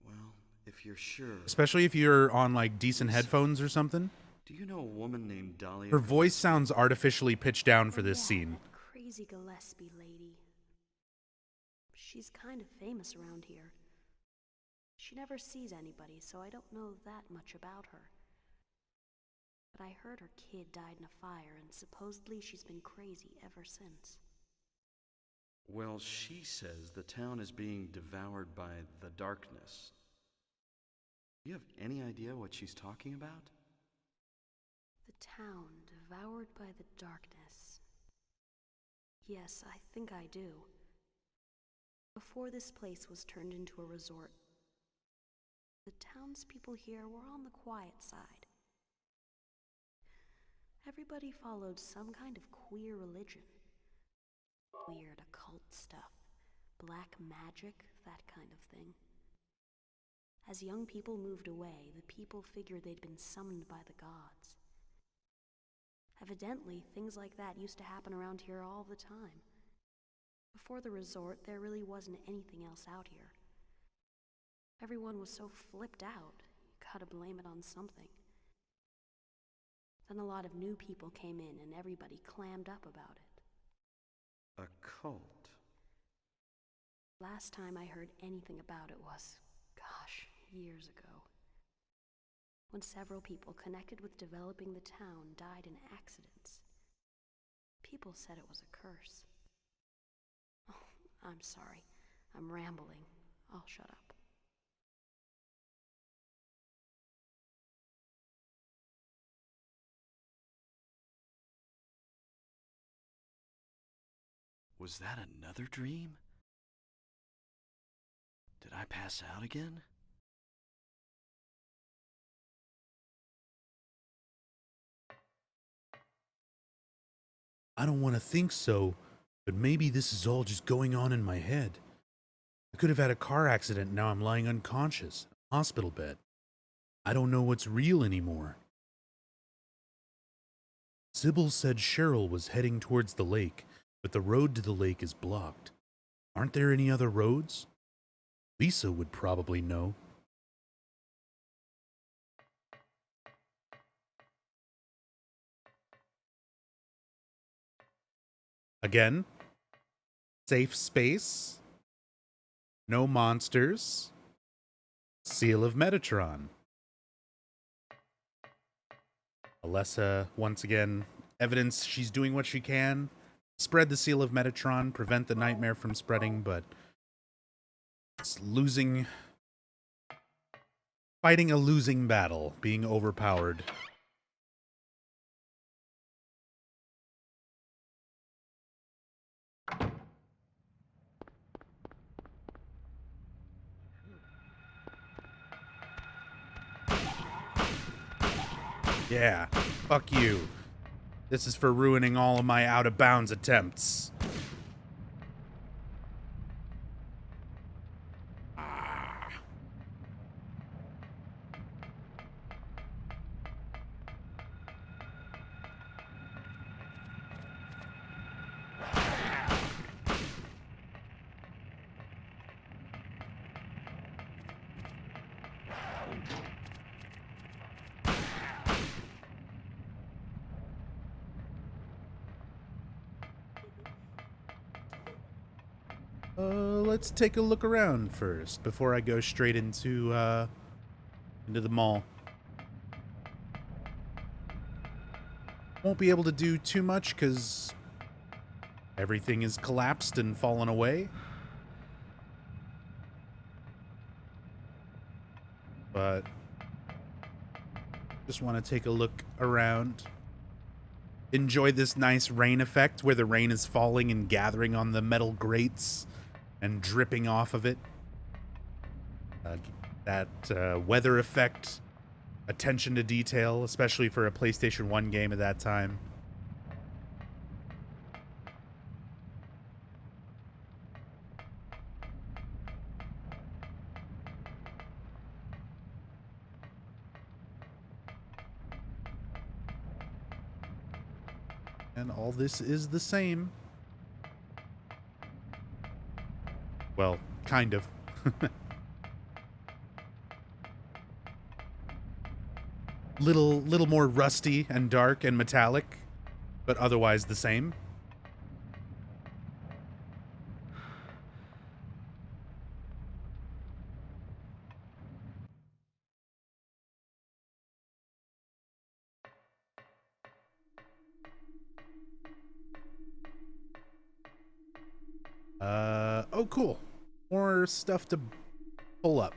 Well, if you're sure. Especially if you're on like decent headphones or something. Do you know a woman named Dahlia? Her voice sounds artificially pitched down for this Yeah, scene. that crazy Gillespie lady. She's kind of famous around here. She never sees anybody, so I don't know that much about her. But I heard her kid died in a fire, and supposedly she's been crazy ever since. Well, she says the town is being devoured by the darkness. Do you have any idea what she's talking about? The town devoured by the darkness. Yes, I think I do. Before this place was turned into a resort, the townspeople here were on the quiet side. Everybody followed some kind of queer religion. Weird occult stuff, black magic, that kind of thing. As young people moved away, the people figured they'd been summoned by the gods. Evidently, things like that used to happen around here all the time. Before the resort, there really wasn't anything else out here. Everyone was so flipped out, you gotta blame it on something. Then a lot of new people came in and everybody clammed up about it. A cult. Last time I heard anything about it was, gosh, years ago. When several people connected with developing the town died in accidents. People said it was a curse. Oh, I'm sorry. I'm rambling. I'll shut up. Was that another dream? Did I pass out again? I don't want to think so, but maybe this is all just going on in my head. I could have had a car accident and now I'm lying unconscious, in a hospital bed. I don't know what's real anymore. Sybil said Cheryl was heading towards the lake, but the road to the lake is blocked. Aren't there any other roads? Lisa would probably know. Again, safe space, no monsters, seal of Metatron. Alessa, once again, evidence she's doing what she can. Spread the seal of Metatron, prevent the nightmare from spreading, but it's losing, fighting a losing battle, being overpowered. Yeah, fuck you. This is for ruining all of my out-of-bounds attempts. Ah. Let's take a look around first before I go straight into the mall. Won't be able to do too much because everything is collapsed and fallen away. But just want to take a look around. Enjoy this nice rain effect where the rain is falling and gathering on the metal grates and dripping off of it. That weather effect, attention to detail, especially for a PlayStation 1 game at that time. And all this is the same. Well, kind of. Little more rusty and dark and metallic, but otherwise the same. Oh cool. More stuff to pull up.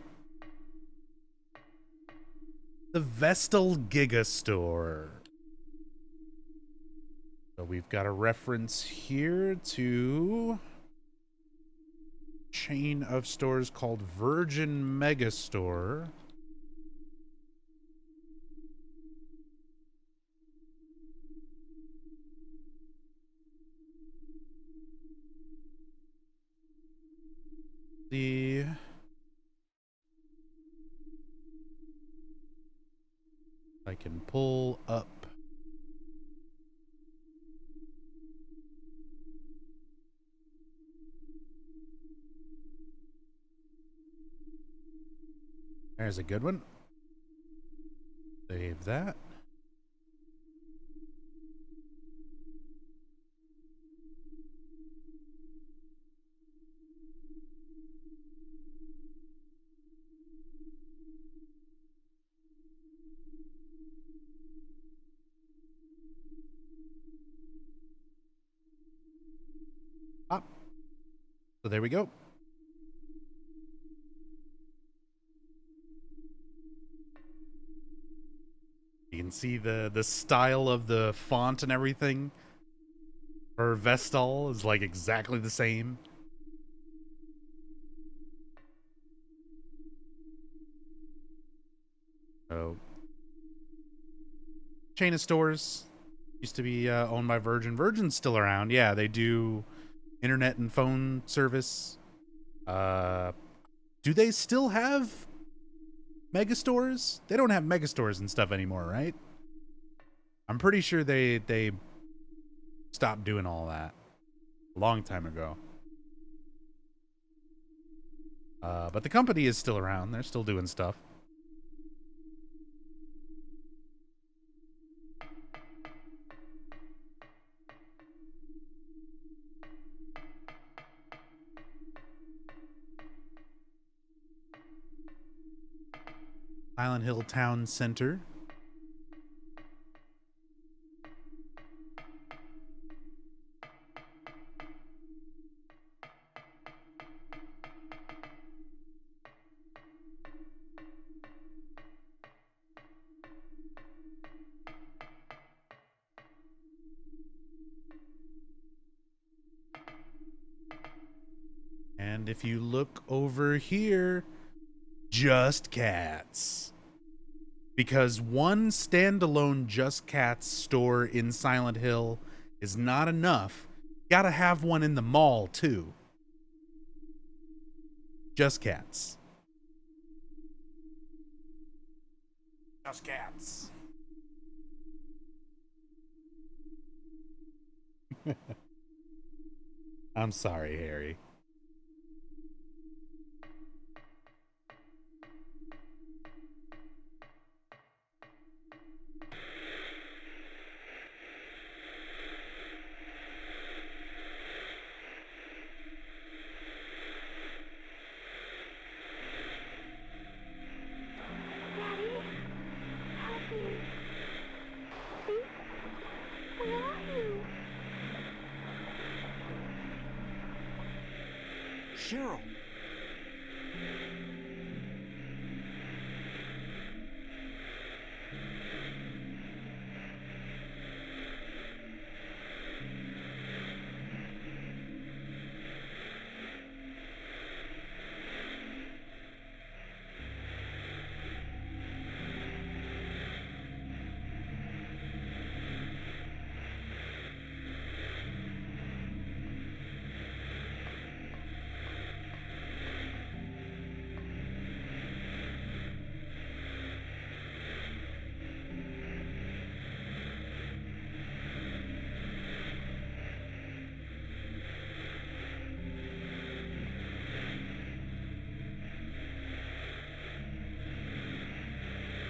The Vestal Giga Store. So we've got a reference here to a chain of stores called Virgin Megastore. See. I can pull up. There's a good one. Save that. Ah. So there we go. You can see the style of the font and everything for Vestal is like exactly the same. So, chain of stores used to be owned by Virgin. Virgin's still around. Yeah, they do internet and phone service. Do they still have megastores? They don't have megastores and stuff anymore, right? I'm pretty sure they stopped doing all that a long time ago. But the company is still around. They're still doing stuff. Silent Hill Town Center. And if you look over here, Just Cats. Because one standalone Just Cats store in Silent Hill is not enough. Gotta have one in the mall, too. Just Cats. Just Cats. I'm sorry, Harry. Cheryl!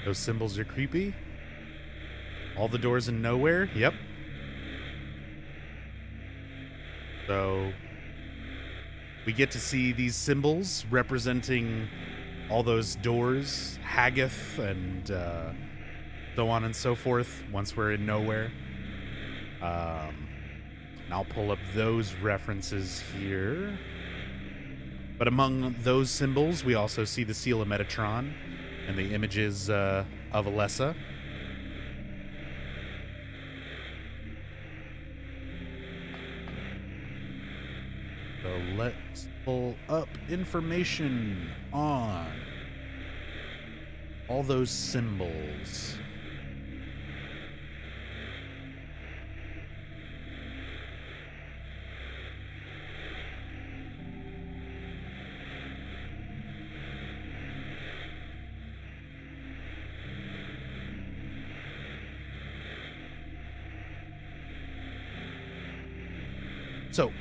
Those symbols are creepy. All the doors in nowhere. Yep. So we get to see these symbols representing all those doors, Haggith, and so on and so forth once we're in nowhere. And I'll pull up those references here. But among those symbols, we also see the seal of Metatron and the images of Alessa. So let's pull up information on all those symbols. So,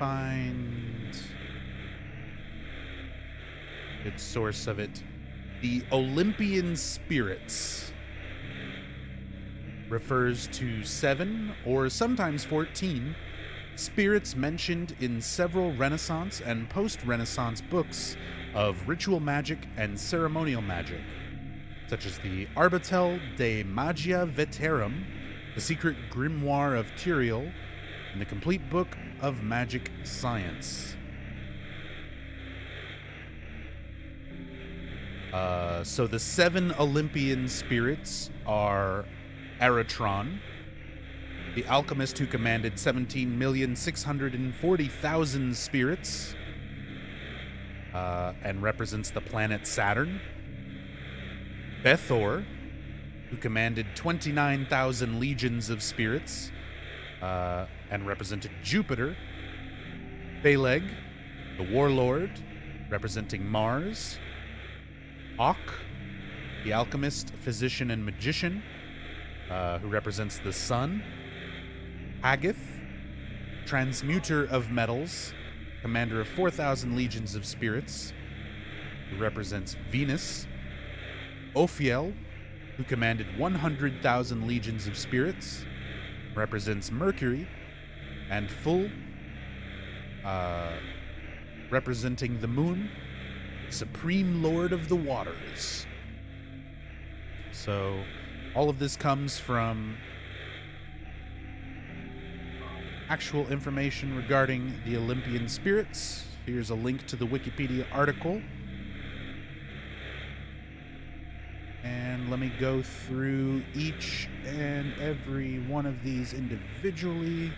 find a good source of it. The Olympian spirits refers to 7 or sometimes 14 spirits mentioned in several Renaissance and post-Renaissance books of ritual magic and ceremonial magic, such as the Arbatel de Magia Veterum, the Secret Grimoire of Tyrael, and the Complete Book of Magic Science. So the 7 Olympian spirits are Aratron, the alchemist who commanded 17,640,000 spirits, and represents the planet Saturn. Bethor, who commanded 29,000 legions of spirits, and represented Jupiter. Phaleg, the warlord, representing Mars. Ak, the alchemist, physician, and magician, who represents the sun. Hagith, transmuter of metals, commander of 4,000 legions of spirits, who represents Venus. Ophiel, who commanded 100,000 legions of spirits, represents Mercury. And Full, representing the moon, Supreme Lord of the Waters. So, all of this comes from actual information regarding the Olympian spirits. Here's a link to the Wikipedia article. And let me go through each and every one of these individually.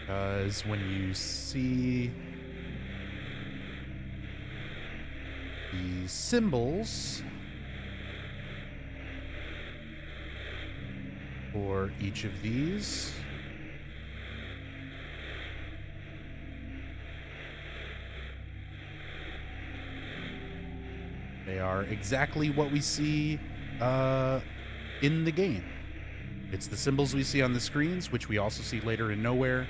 Because when you see the symbols for each of these, they are exactly what we see in the game. It's the symbols we see on the screens, which we also see later in Nowhere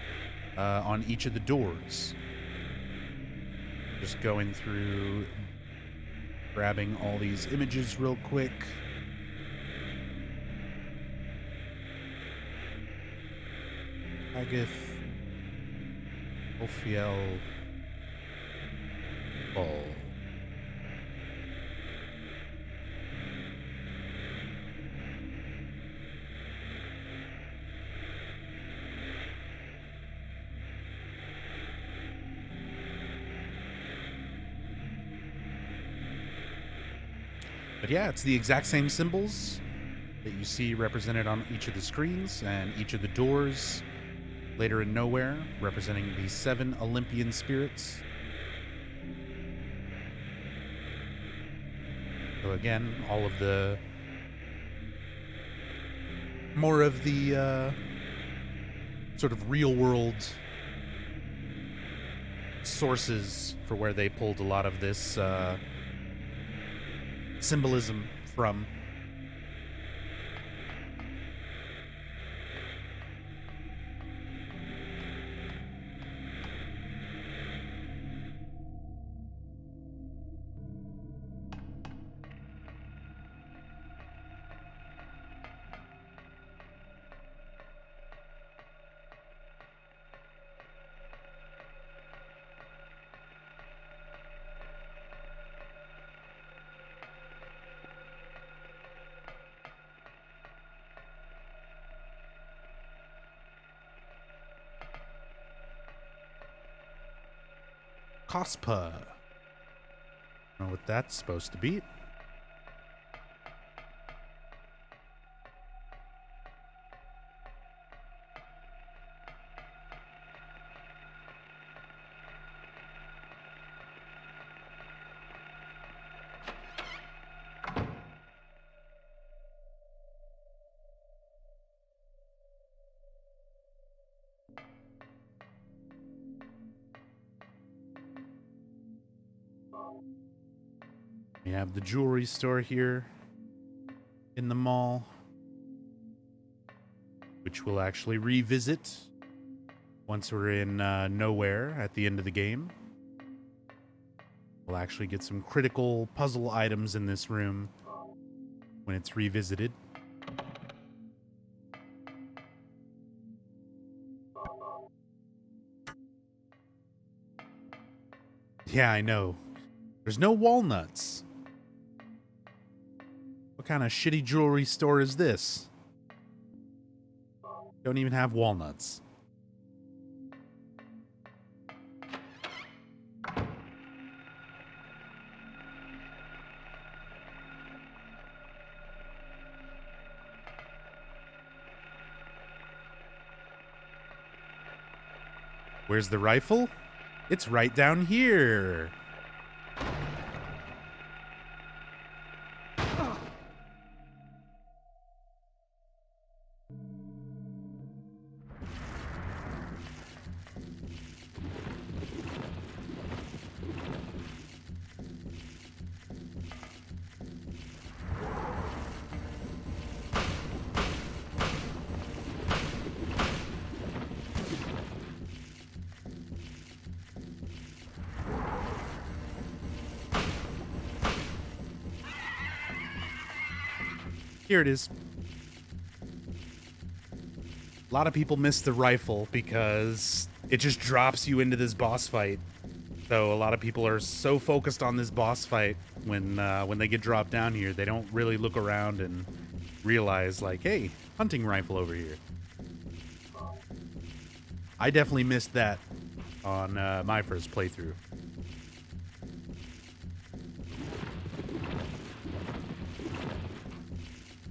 on each of the doors. Just going through, grabbing all these images real quick. Agith, Ophiel, Ball. But yeah, it's the exact same symbols that you see represented on each of the screens and each of the doors later in Nowhere, representing the 7 Olympian spirits. So again, all of the more of the sort of real world sources for where they pulled a lot of this symbolism from. Cospa. I don't know what that's supposed to be. We have the jewelry store here in the mall. which we'll actually revisit once we're in nowhere at the end of the game. We'll actually get some critical puzzle items in this room when it's revisited. Yeah, I know. There's no walnuts. What kind of shitty jewelry store is this? Don't even have walnuts. Where's the rifle? It's right down here. Here it is. A lot of people miss the rifle because it just drops you into this boss fight. So a lot of people are so focused on this boss fight when they get dropped down here, they don't really look around and realize, like, hey, hunting rifle over here. I definitely missed that on my first playthrough.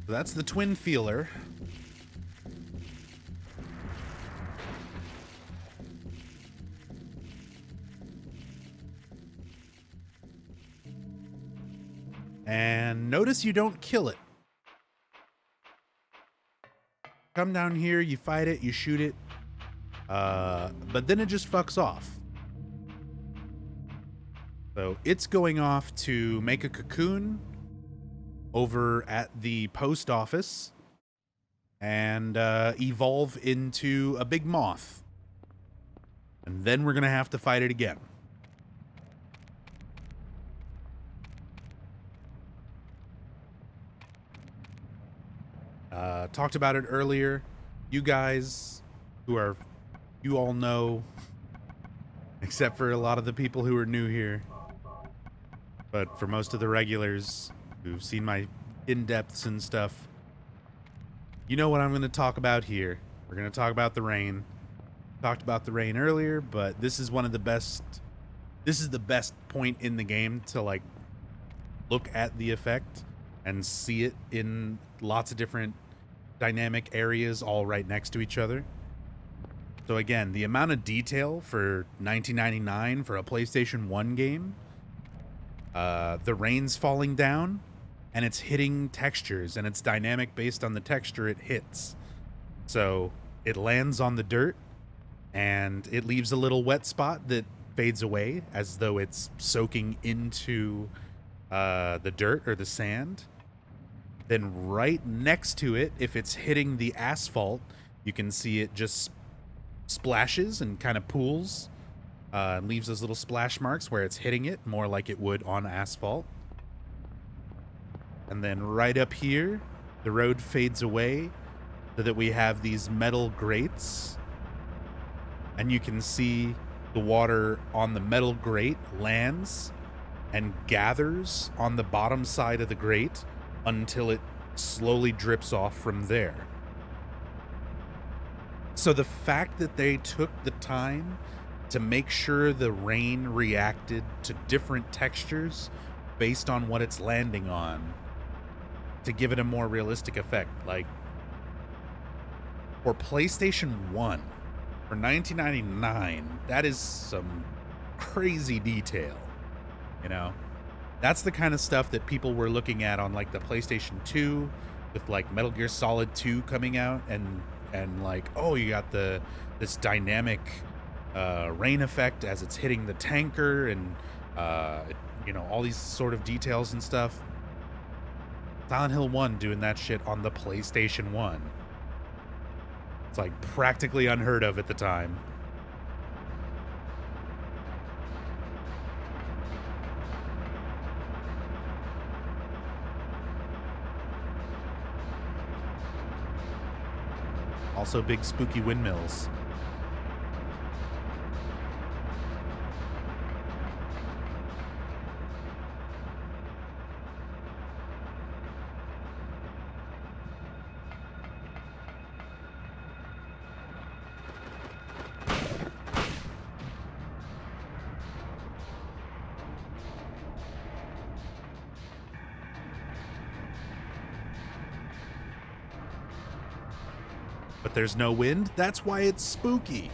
So that's the twin feeler. And notice you don't kill it. Come down here, you fight it, you shoot it. But then it just fucks off. So it's going off to make a cocoon over at the post office and evolve into a big moth. And then we're gonna have to fight it again. Talked about it earlier. You guys you all know, except for a lot of the people who are new here. But for most of the regulars who've seen my in-depths and stuff, you know what I'm going to talk about here. We're going to talk about the rain. Talked about the rain earlier, but this is one of the best. This is the best point in the game to, like, look at the effect and see it in lots of different dynamic areas all right next to each other. So again, the amount of detail for 1999 for a PlayStation 1 game, the rain's falling down and it's hitting textures and it's dynamic based on the texture it hits. So it lands on the dirt and it leaves a little wet spot that fades away as though it's soaking into the dirt or the sand. Then right next to it, if it's hitting the asphalt, you can see it just splashes and kind of pools, and leaves those little splash marks where it's hitting it, more like it would on asphalt. And then right up here, the road fades away so that we have these metal grates. And you can see the water on the metal grate lands and gathers on the bottom side of the grate until it slowly drips off from there. So the fact that they took the time to make sure the rain reacted to different textures based on what it's landing on to give it a more realistic effect. Like, for PlayStation 1, for 1999, that is some crazy detail, you know? That's the kind of stuff that people were looking at on, like, the PlayStation 2 with, like, Metal Gear Solid 2 coming out, and like, oh, you got this dynamic rain effect as it's hitting the tanker, and you know, all these sort of details and stuff. Silent Hill 1 doing that shit on the PlayStation 1. It's like practically unheard of at the time. Also big spooky windmills. But there's no wind. That's why it's spooky.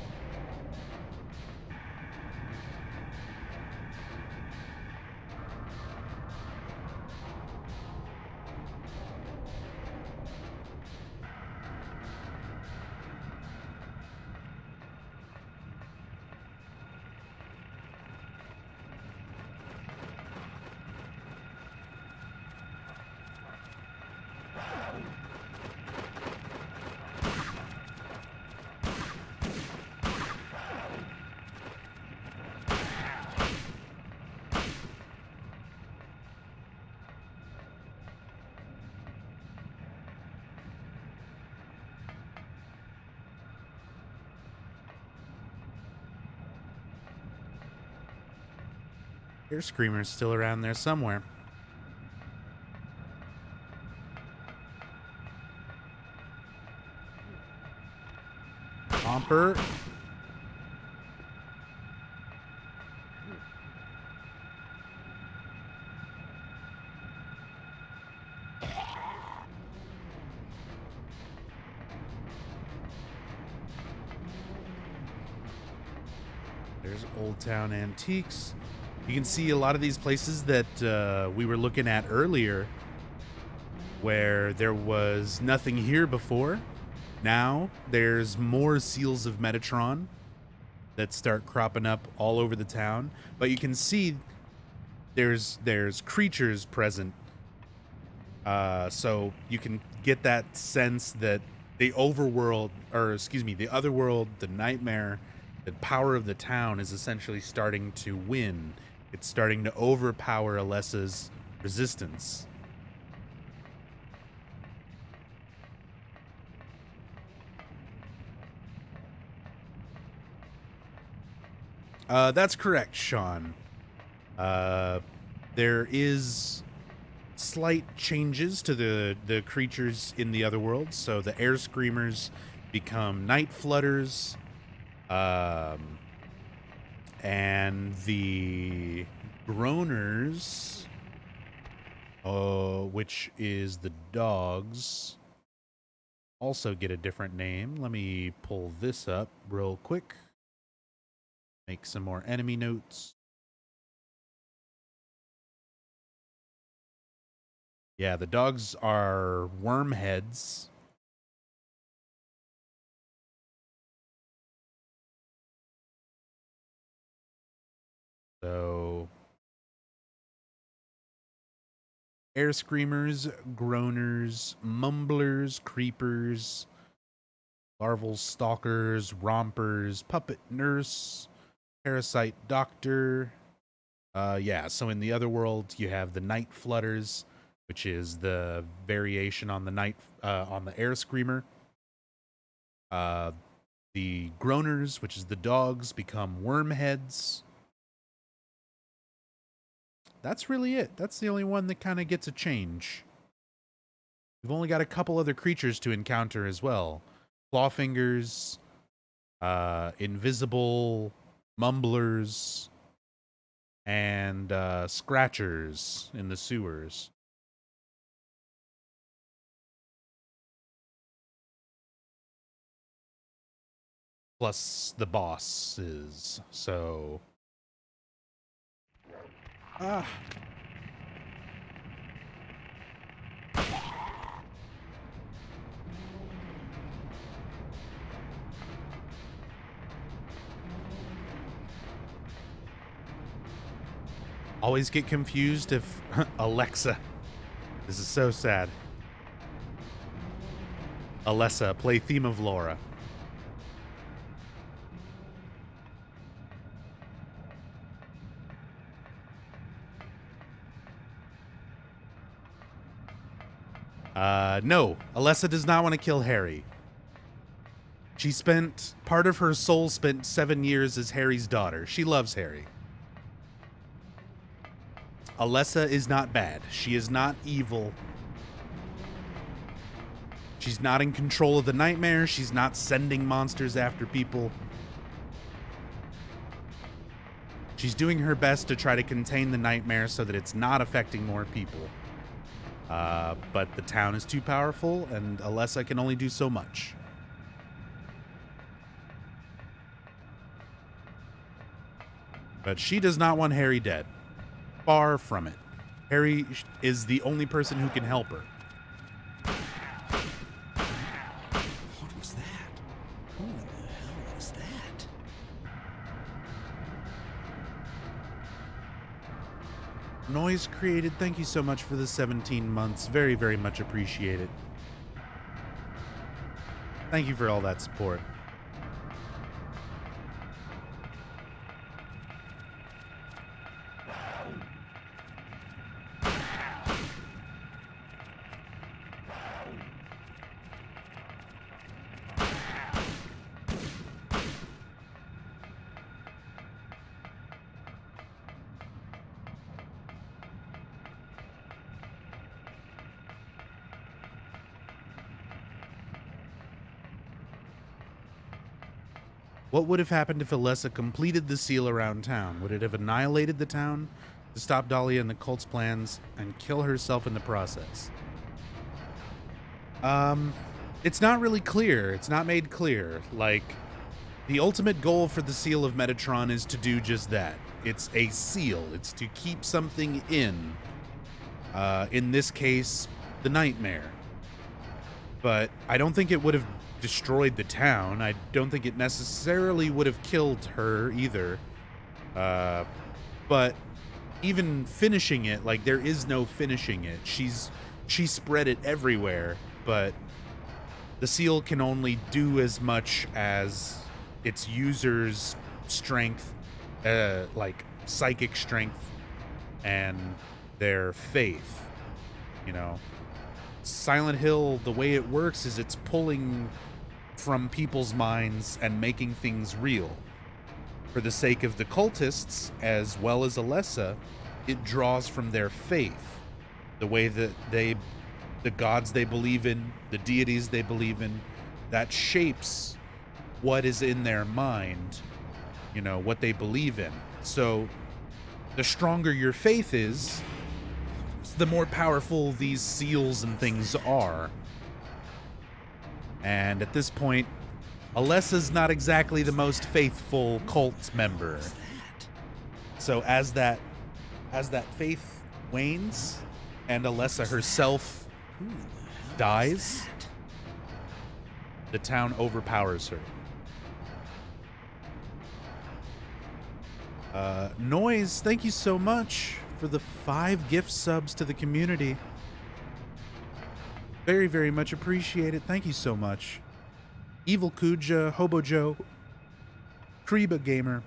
Air Screamer's still around there somewhere. Pomper. There's Old Town Antiques. You can see a lot of these places that we were looking at earlier where there was nothing here before. Now there's more seals of Metatron that start cropping up all over the town. But you can see there's creatures present. So you can get that sense that the overworld, or excuse me, the otherworld, the nightmare, the power of the town is essentially starting to win. It's starting to overpower Alessa's resistance. That's correct, Sean. There is slight changes to the creatures in the other world. So the air screamers become night flutters. And the groaners, which is the dogs, also get a different name. Let me pull this up real quick. Make some more enemy notes. Yeah, the dogs are wormheads. So, air screamers, groaners, mumblers, creepers, larval stalkers, rompers, puppet nurse, parasite doctor. Yeah, so in the other world, you have the night flutters, which is the variation on the on the air screamer. The groaners, which is the dogs, become wormheads. That's really it. That's the only one that kind of gets a change. We've only got a couple other creatures to encounter as well. Clawfingers, invisible mumblers, and scratchers in the sewers. Plus the bosses, so... Always get confused if Alexa. This is so sad. Alessa, play Theme of Laura. No, Alessa does not want to kill Harry. She spent, part of her soul spent 7 years as Harry's daughter. She loves Harry. Alessa is not bad. She is not evil. She's not in control of the nightmare. She's not sending monsters after people. She's doing her best to try to contain the nightmare so that it's not affecting more people. But the town is too powerful, and Alessa can only do so much. But she does not want Harry dead. Far from it. Harry is the only person who can help her. What was that? Who in the hell was that? Noise created, thank you so much for the 17 months. Very, very much appreciated. Thank you for all that support. What would have happened if Alessa completed the seal around town? Would it have annihilated the town to stop Dahlia and the cult's plans and kill herself in the process? It's not really clear. It's not made clear. Like, the ultimate goal for the seal of Metatron is to do just that. It's a seal. It's to keep something in this case, the nightmare. But I don't think it would have destroyed the town. I don't think it necessarily would have killed her either. But even finishing it, like, there is no finishing it. She spread it everywhere, but the seal can only do as much as its user's strength, like psychic strength and their faith, you know. Silent Hill, the way it works is it's pulling from people's minds and making things real. For the sake of the cultists, as well as Alessa, it draws from their faith. The way that the gods they believe in, the deities they believe in, that shapes what is in their mind, you know, what they believe in. So the stronger your faith is, the more powerful these seals and things are. And at this point, Alessa's not exactly the most faithful cult member. So as that faith wanes and Alessa herself dies, the town overpowers her. Noise, thank you so much for the 5 gift subs to the community. Very, very much appreciated. Thank you so much. Evil Kuja, Hobo Joe, Kreba Gamer,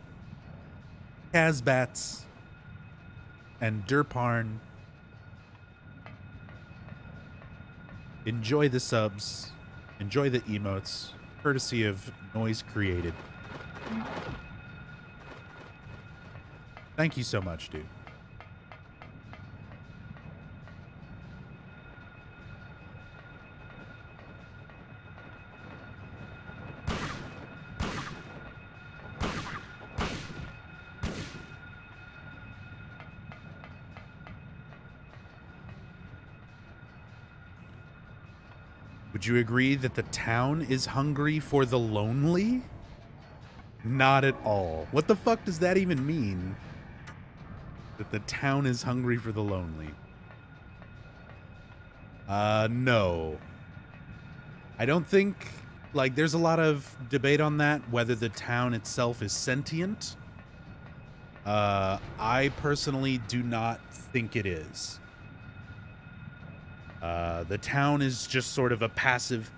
Kazbats, and Derparn. Enjoy the subs. Enjoy the emotes, courtesy of Noise Created. Thank you so much, dude. Would you agree that the town is hungry for the lonely? Not at all. What the fuck does that even mean? That the town is hungry for the lonely? No. I don't think, like, there's a lot of debate on that, whether the town itself is sentient. I personally do not think it is. The town is just sort of a passive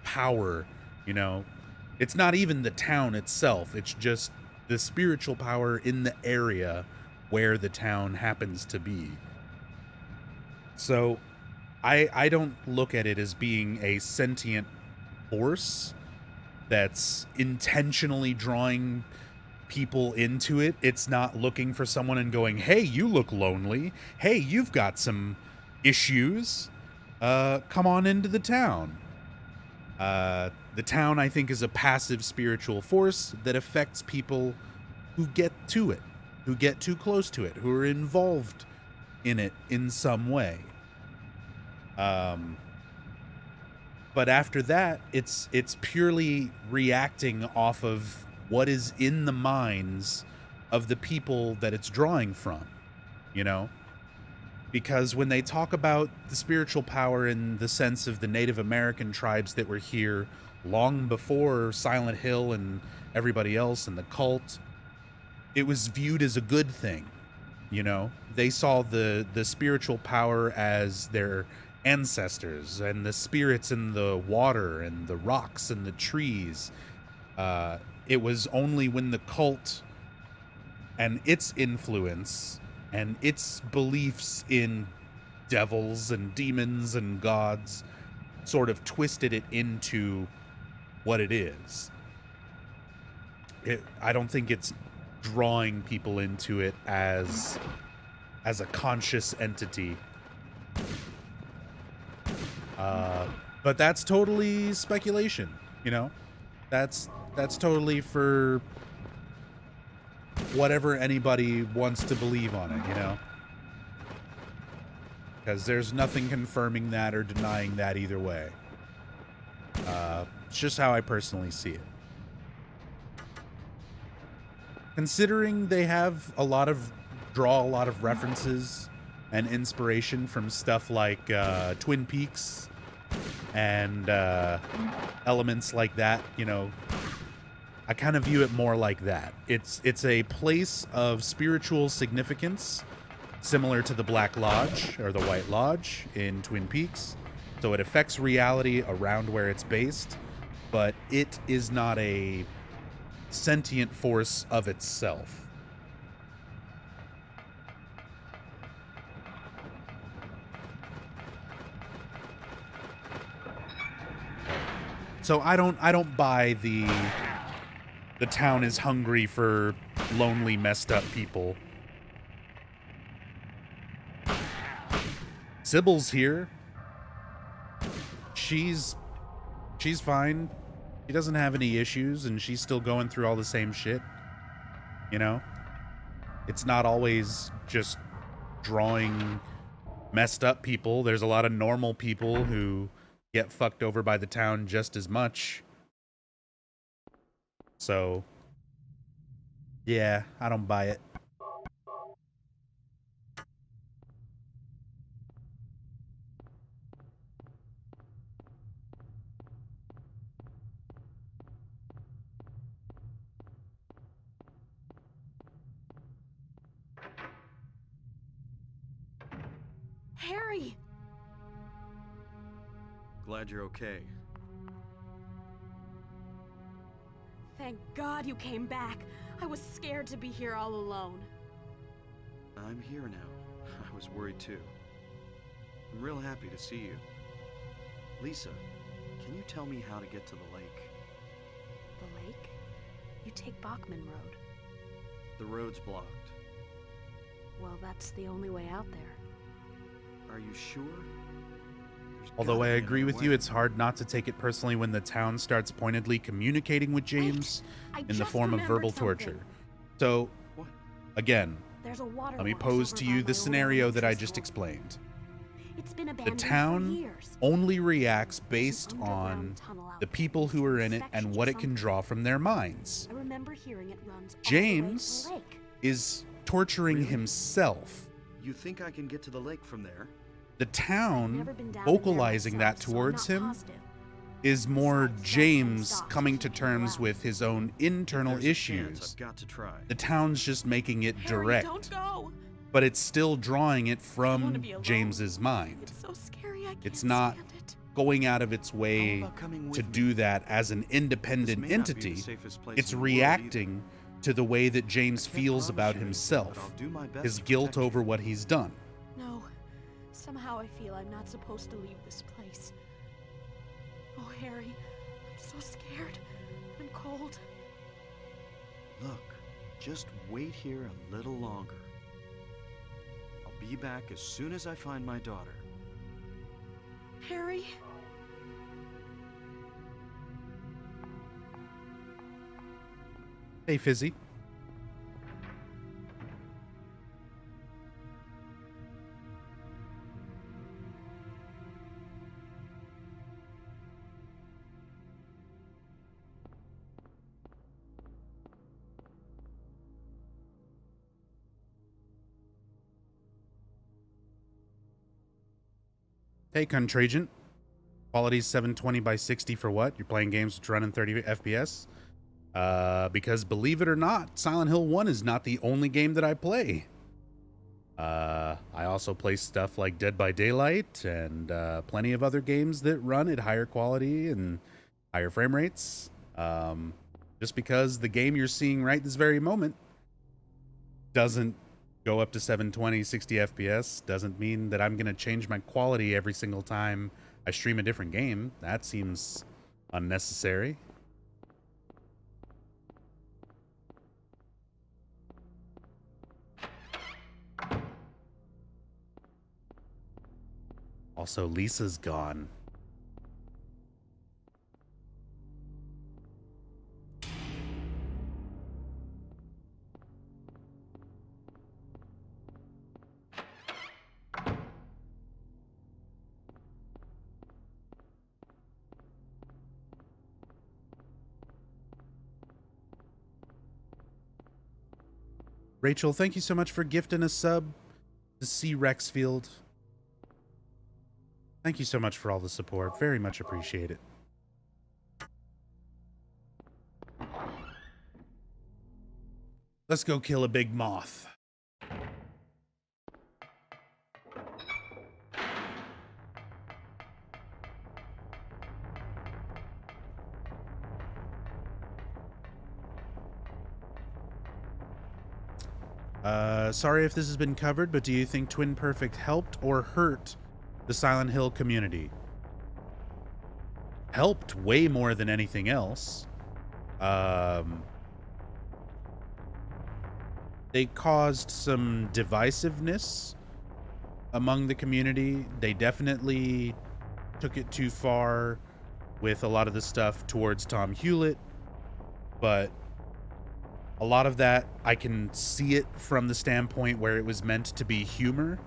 power, you know. It's not even the town itself. It's just the spiritual power in the area where the town happens to be. So I don't look at it as being a sentient force that's intentionally drawing people into it. It's not looking for someone and going, hey, you look lonely. Hey, you've got some issues. Come on into the town. The town, I think, is a passive spiritual force that affects people who get to it, who get too close to it, who are involved in it in some way. But after that, it's purely reacting off of what is in the minds of the people that it's drawing from, you know? Because when they talk about the spiritual power in the sense of the Native American tribes that were here long before Silent Hill and everybody else and the cult, it was viewed as a good thing, you know? They saw the spiritual power as their ancestors and the spirits in the water and the rocks and the trees. It was only when the cult and its influence and its beliefs in devils and demons and gods sort of twisted it into what it is. I don't think it's drawing people into it as a conscious entity. But that's totally speculation, you know? That's totally for whatever anybody wants to believe on it, you know? Because there's nothing confirming that or denying that either way. It's just how I personally see it. Considering they have draw a lot of references and inspiration from stuff like Twin Peaks and elements like that, you know, I kind of view it more like that. It's a place of spiritual significance, similar to the Black Lodge or the White Lodge in Twin Peaks. So it affects reality around where it's based, but it is not a sentient force of itself. So I don't buy the town is hungry for lonely, messed up people. Sybil's here. She's fine. She doesn't have any issues, and she's still going through all the same shit. You know? It's not always just drawing messed up people. There's a lot of normal people who get fucked over by the town just as much. So, yeah, I don't buy it. Harry! Glad you're okay. Thank God you came back. I was scared to be here all alone. I'm here now. I was worried too. I'm real happy to see you. Lisa, can you tell me how to get to the lake? The lake? You take Bachman Road. The road's blocked. Well, that's the only way out there. Are you sure? Although I agree with you, it's hard not to take it personally when the town starts pointedly communicating with James in the form of verbal torture. So, again, let me pose to you the scenario that I just explained. The town only reacts based on the people who are in it and what it can draw from their minds. James is torturing himself. You think I can get to the lake from there? The town vocalizing that towards him is more James coming to terms with his own internal issues. The town's just making it direct, but it's still drawing it from James's mind. It's not going out of its way to do that as an independent entity. It's reacting to the way that James feels about himself, his guilt over what he's done. Somehow I feel I'm not supposed to leave this place. Oh, Harry, I'm so scared. I'm cold. Look, just wait here a little longer. I'll be back as soon as I find my daughter. Harry? Hey, Fizzy. Hey, Contragent. Quality's 720 by 60 for what? You're playing games which run in 30 FPS? Because believe it or not, Silent Hill 1 is not the only game that I play. I also play stuff like Dead by Daylight and plenty of other games that run at higher quality and higher frame rates. Just because the game you're seeing right this very moment doesn't go up to 720, 60 FPS doesn't mean that I'm going to change my quality every single time I stream a different game. That seems unnecessary. Also, Lisa's gone. Rachel, thank you so much for gifting a sub to C. Rexfield. Thank you so much for all the support. Very much appreciate it. Let's go kill a big moth. Sorry if this has been covered, but do you think Twin Perfect helped or hurt the Silent Hill community? Helped way more than anything else. They caused some divisiveness among the community. They definitely took it too far with a lot of the stuff towards Tom Hewlett, but a lot of that, I can see it from the standpoint where it was meant to be humor.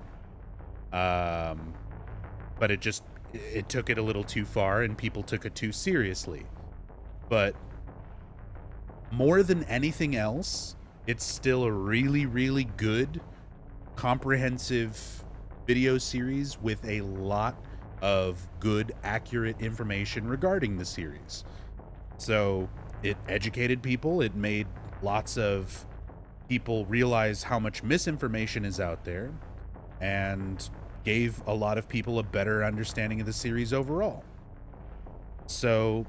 But it took it a little too far and people took it too seriously. But more than anything else, it's still a really, really good, comprehensive video series with a lot of good, accurate information regarding the series. So it educated people. It made lots of people realize how much misinformation is out there and gave a lot of people a better understanding of the series overall. So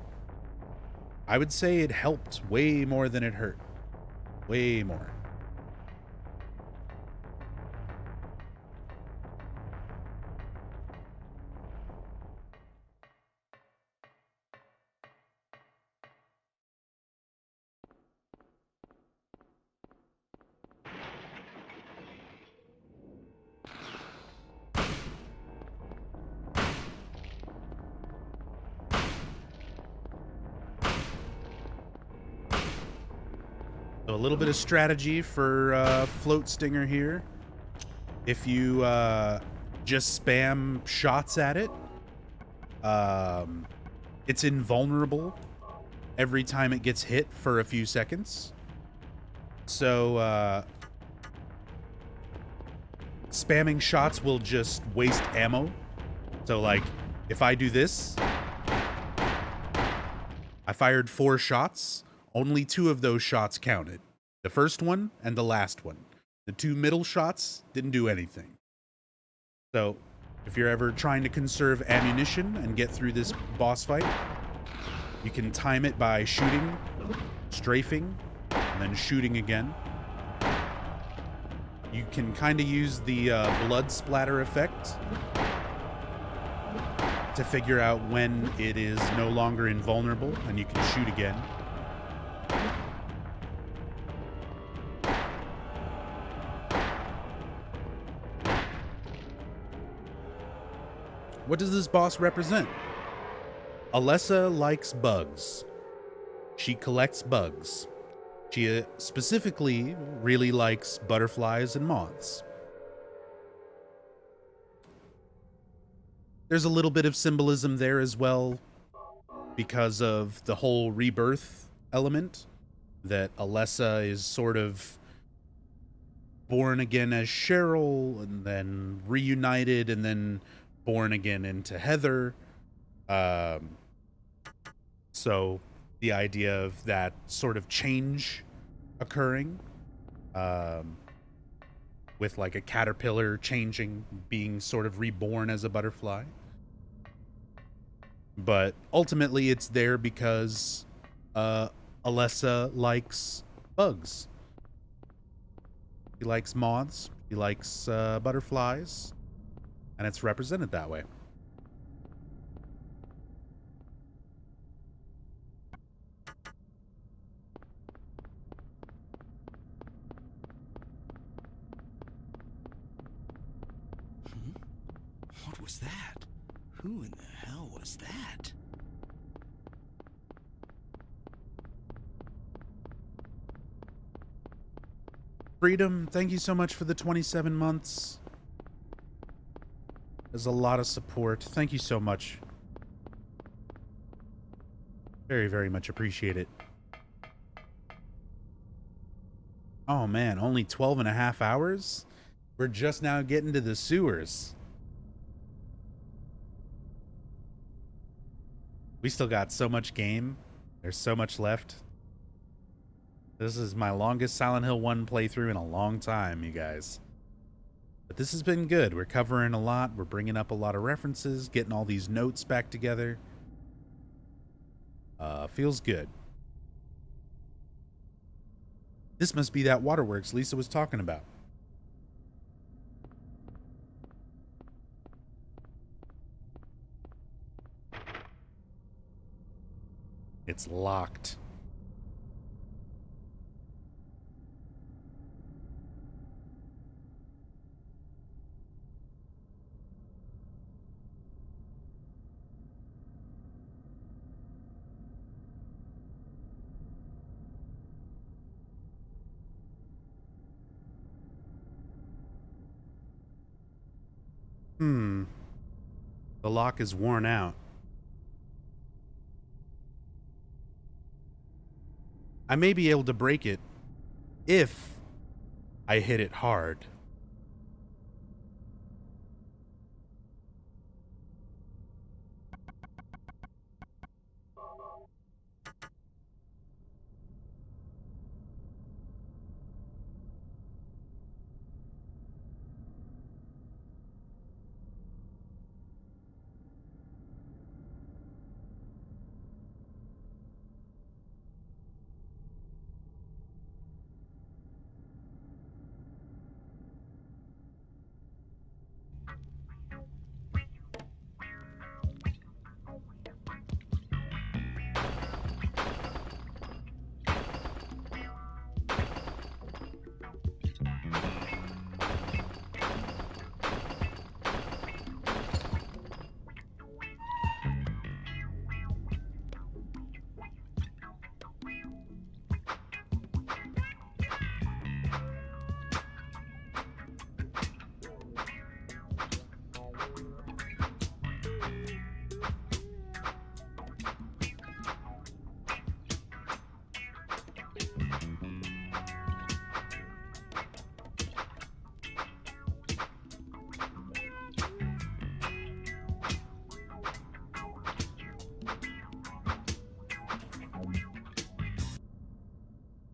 I would say it helped way more than it hurt. Way more. So a little bit of strategy for Float Stinger here. If you just spam shots at it, it's invulnerable every time it gets hit for a few seconds. So spamming shots will just waste ammo. So like if I do this, I fired 4 shots. Only 2 of those shots counted. The first one and the last one. The 2 middle shots didn't do anything. So, if you're ever trying to conserve ammunition and get through this boss fight, you can time it by shooting, strafing, and then shooting again. You can kind of use the blood splatter effect to figure out when it is no longer invulnerable and you can shoot again. What does this boss represent? Alessa likes bugs. She collects bugs. She specifically really likes butterflies and moths. There's a little bit of symbolism there as well because of the whole rebirth element, that Alessa is sort of born again as Cheryl and then reunited and then born again into Heather. So the idea of that sort of change occurring, with like a caterpillar changing, being sort of reborn as a butterfly. But ultimately it's there because Alessa likes bugs. He likes moths, he likes butterflies, and it's represented that way. What was that? Who in the hell was that? Freedom, thank you so much for the 27 months. There's a lot of support. Thank you so much. Very, very much appreciate it. Oh man, only 12 and a half hours? We're just now getting to the sewers. We still got so much game. There's so much left. This is my longest Silent Hill 1 playthrough in a long time, you guys. But this has been good. We're covering a lot. We're bringing up a lot of references, getting all these notes back together. Feels good. This must be that waterworks Lisa was talking about. It's locked. The lock is worn out. I may be able to break it if I hit it hard.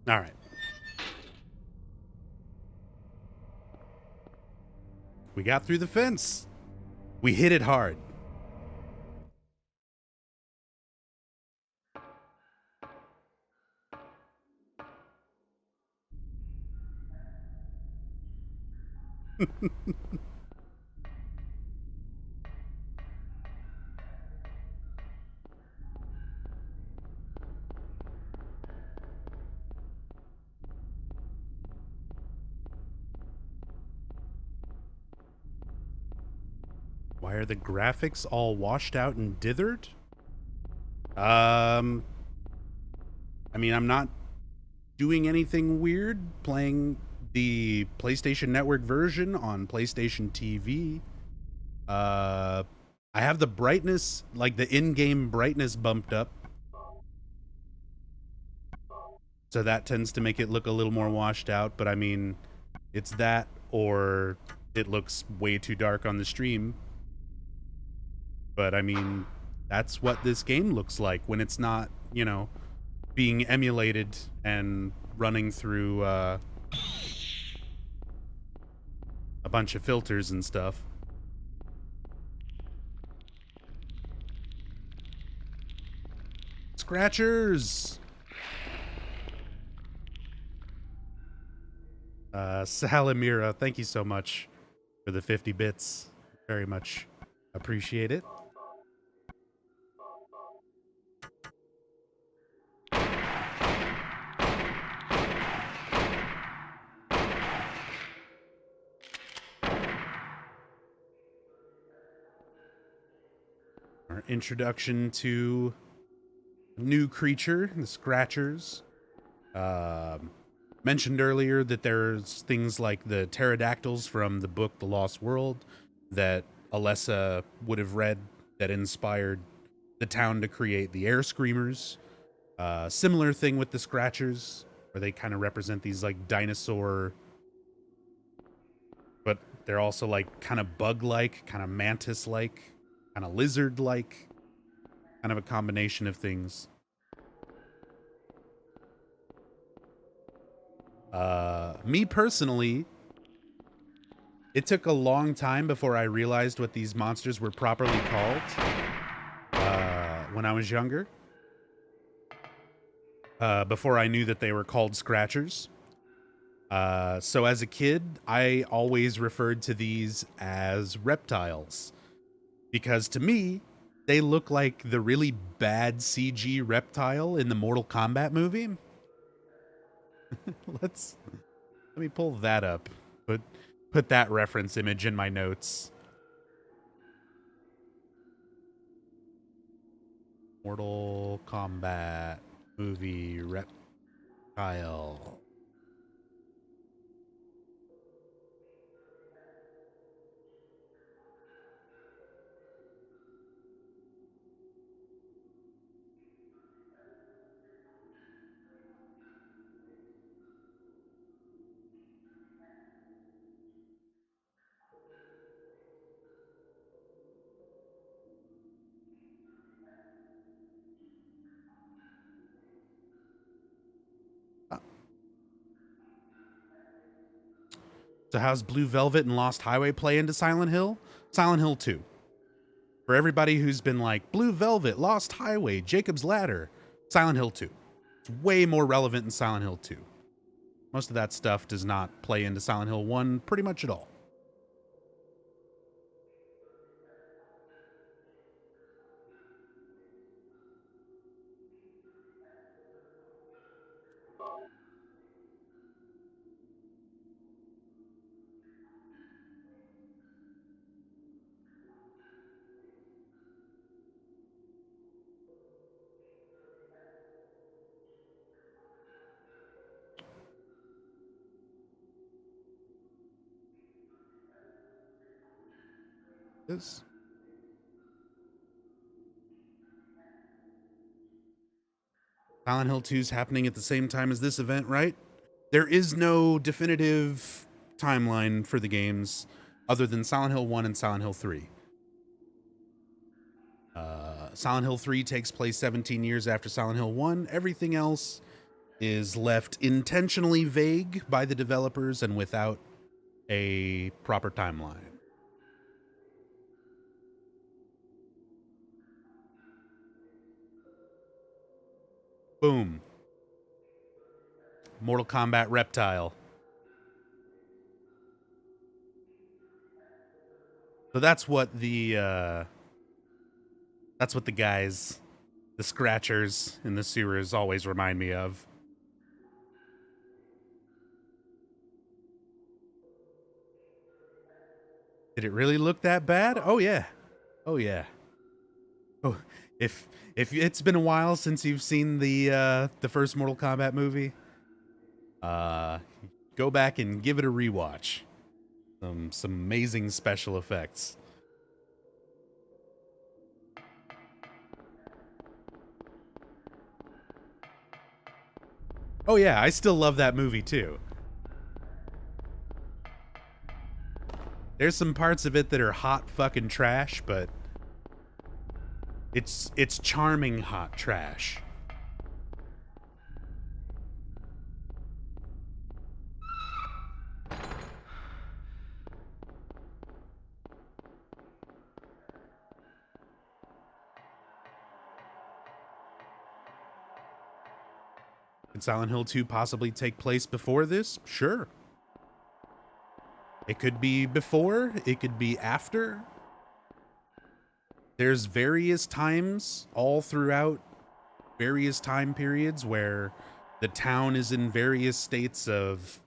All right. We got through the fence. We hit it hard. Why are the graphics all washed out and dithered? I mean, I'm not doing anything weird playing the PlayStation Network version on PlayStation TV. I have the brightness, like the in-game brightness bumped up. So that tends to make it look a little more washed out, but I mean, it's that or it looks way too dark on the stream. But I mean, that's what this game looks like when it's not, you know, being emulated and running through a bunch of filters and stuff. Scratchers! Salamira, thank you so much for the 50 bits. Very much appreciate it. Our introduction to a new creature, the Scratchers. Mentioned earlier that there's things like the pterodactyls from the book The Lost World that Alessa would have read that inspired the town to create the Air Screamers. Similar thing with the Scratchers, where they kind of represent these like dinosaur, but they're also like kind of bug-like, kind of mantis-like, kind of lizard-like, kind of a combination of things. Me personally, it took a long time before I realized what these monsters were properly called when I was younger. Before I knew that they were called Scratchers. So as a kid, I always referred to these as reptiles. Because to me, they look like the really bad CG reptile in the Mortal Kombat movie. Let me pull that up. Put that reference image in my notes. Mortal Kombat movie reptile. So how's Blue Velvet and Lost Highway play into Silent Hill? Silent Hill 2. For everybody who's been like, Blue Velvet, Lost Highway, Jacob's Ladder, Silent Hill 2. It's way more relevant in Silent Hill 2. Most of that stuff does not play into Silent Hill 1 pretty much at all. This. Silent Hill 2 is happening at the same time as this event, right? There is no definitive timeline for the games other than Silent Hill 1 and Silent Hill 3. Silent Hill 3 takes place 17 years after Silent Hill 1. Everything else is left intentionally vague by the developers and without a proper timeline. Boom. Mortal Kombat Reptile. So that's what the guys, the Scratchers in the sewers always remind me of. Did it really look that bad? Oh yeah. Oh yeah. Oh, if it's been a while since you've seen the first Mortal Kombat movie, uh, go back and give it a rewatch. Some amazing special effects. Oh yeah, I still love that movie too. There's some parts of it that are hot fucking trash, but it's charming hot trash. Could Silent Hill 2 possibly take place before this? Sure. It could be before, it could be after. There's various times all throughout various time periods where the town is in various states of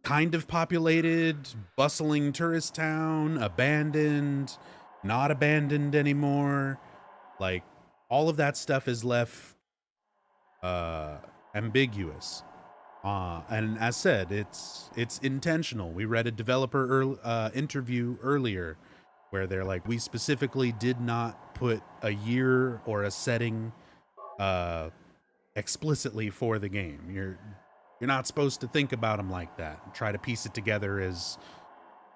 kind of populated, bustling tourist town, abandoned, not abandoned anymore. Like, all of that stuff is left ambiguous. And as said, it's intentional. We read a developer interview earlier where they're like, we specifically did not put a year or a setting explicitly for the game. You're not supposed to think about them like that and try to piece it together as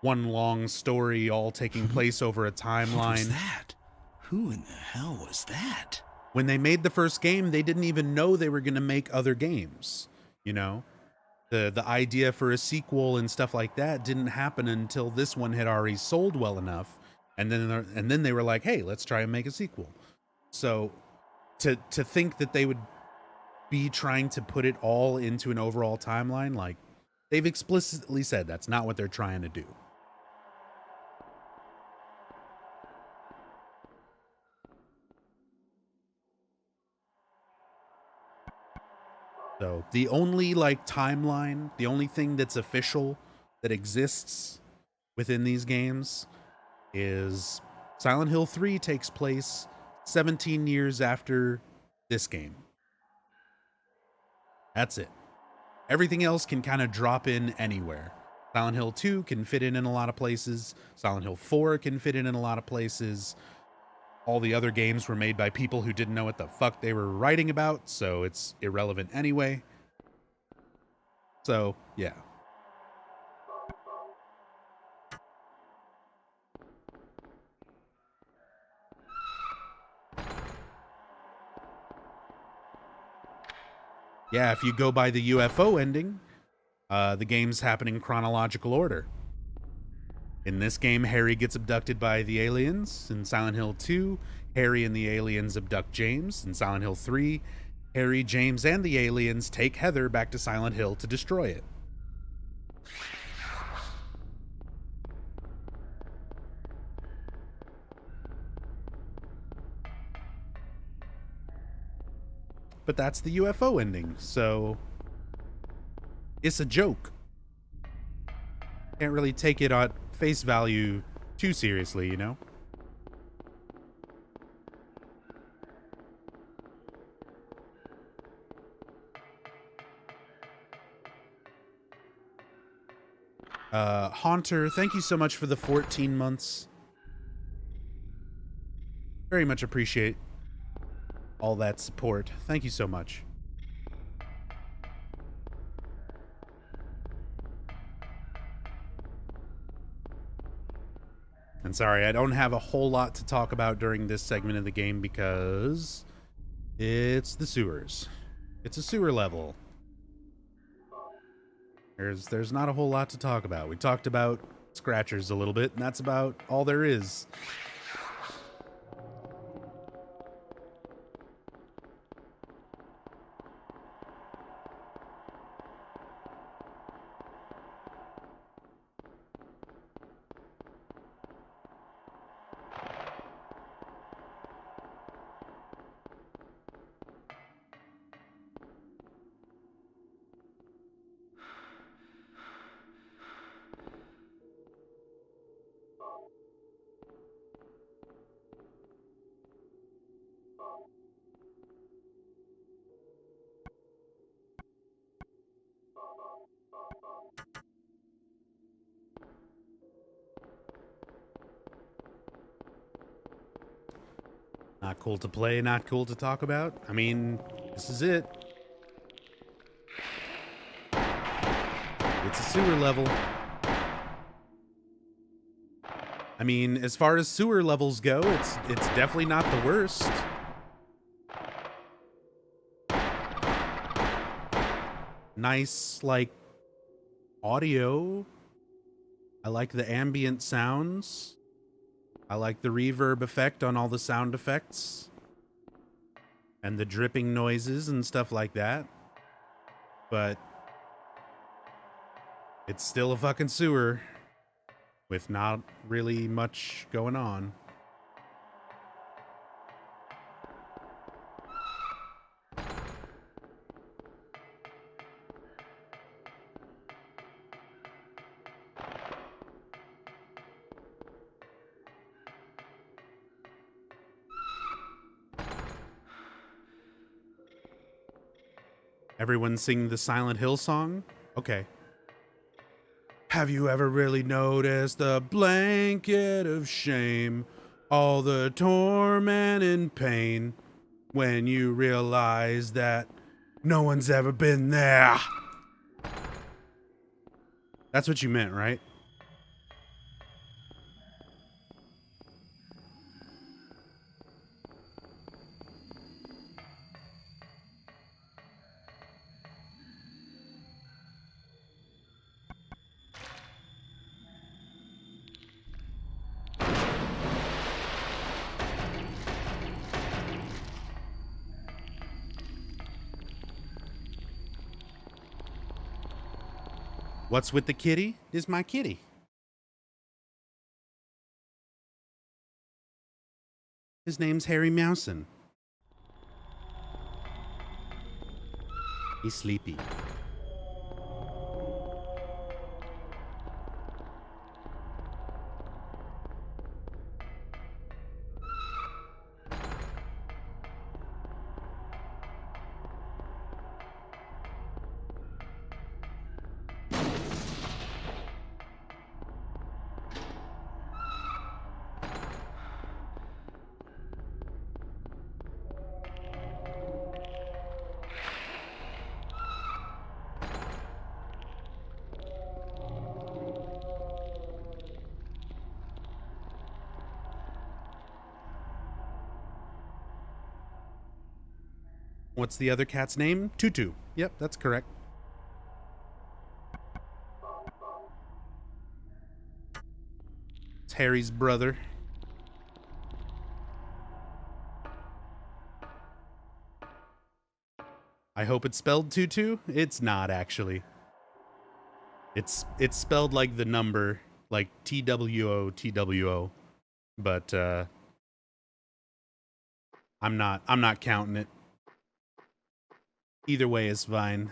one long story all taking place over a timeline. What was that? Who in the hell was that? When they made the first game, they didn't even know they were going to make other games. You know, the idea for a sequel and stuff like that didn't happen until this one had already sold well enough, and then they were like, "Hey, let's try and make a sequel." So to think that they would be trying to put it all into an overall timeline, like, they've explicitly said that's not what they're trying to do. So the only timeline, the only thing that's official that exists within these games is Silent Hill 3 takes place 17 years after this game. That's it. Everything else can kind of drop in anywhere. Silent Hill 2 can fit in a lot of places. Silent Hill 4 can fit in a lot of places. All the other games were made by people who didn't know what the fuck they were writing about, so it's irrelevant anyway. So, yeah. Yeah, if you go by the UFO ending, the game's happen in chronological order. In this game, Harry gets abducted by the aliens. In Silent Hill 2, Harry and the aliens abduct James. In Silent Hill 3, Harry, James, and the aliens take Heather back to Silent Hill to destroy it. But that's the UFO ending, so it's a joke. Can't really take it at face value too seriously, you know? Haunter, thank you so much for the 14 months. Very much appreciate all that support. Thank you so much. And sorry, I don't have a whole lot to talk about during this segment of the game because it's the sewers. It's a sewer level. There's not a whole lot to talk about. We talked about scratchers a little bit, and that's about all there is. Not cool to play, not cool to talk about. I mean, this is it. It's a sewer level. I mean, as far as sewer levels go, it's definitely not the worst. Nice, like, audio. I like the ambient sounds. I like the reverb effect on all the sound effects. And the dripping noises and stuff like that. But it's still a fucking sewer with not really much going on. Everyone sing the Silent Hill song? Okay. Have you ever really noticed the blanket of shame? All the torment and pain when you realize that no one's ever been there. That's what you meant, right? What's with the kitty is my kitty. His name's Harry Mousin. He's sleepy. What's the other cat's name? Tutu. Yep, that's correct. It's Harry's brother. I hope it's spelled Tutu. It's not, actually. It's spelled like the number, like TWO, TWO. But I'm not counting it. Either way is fine.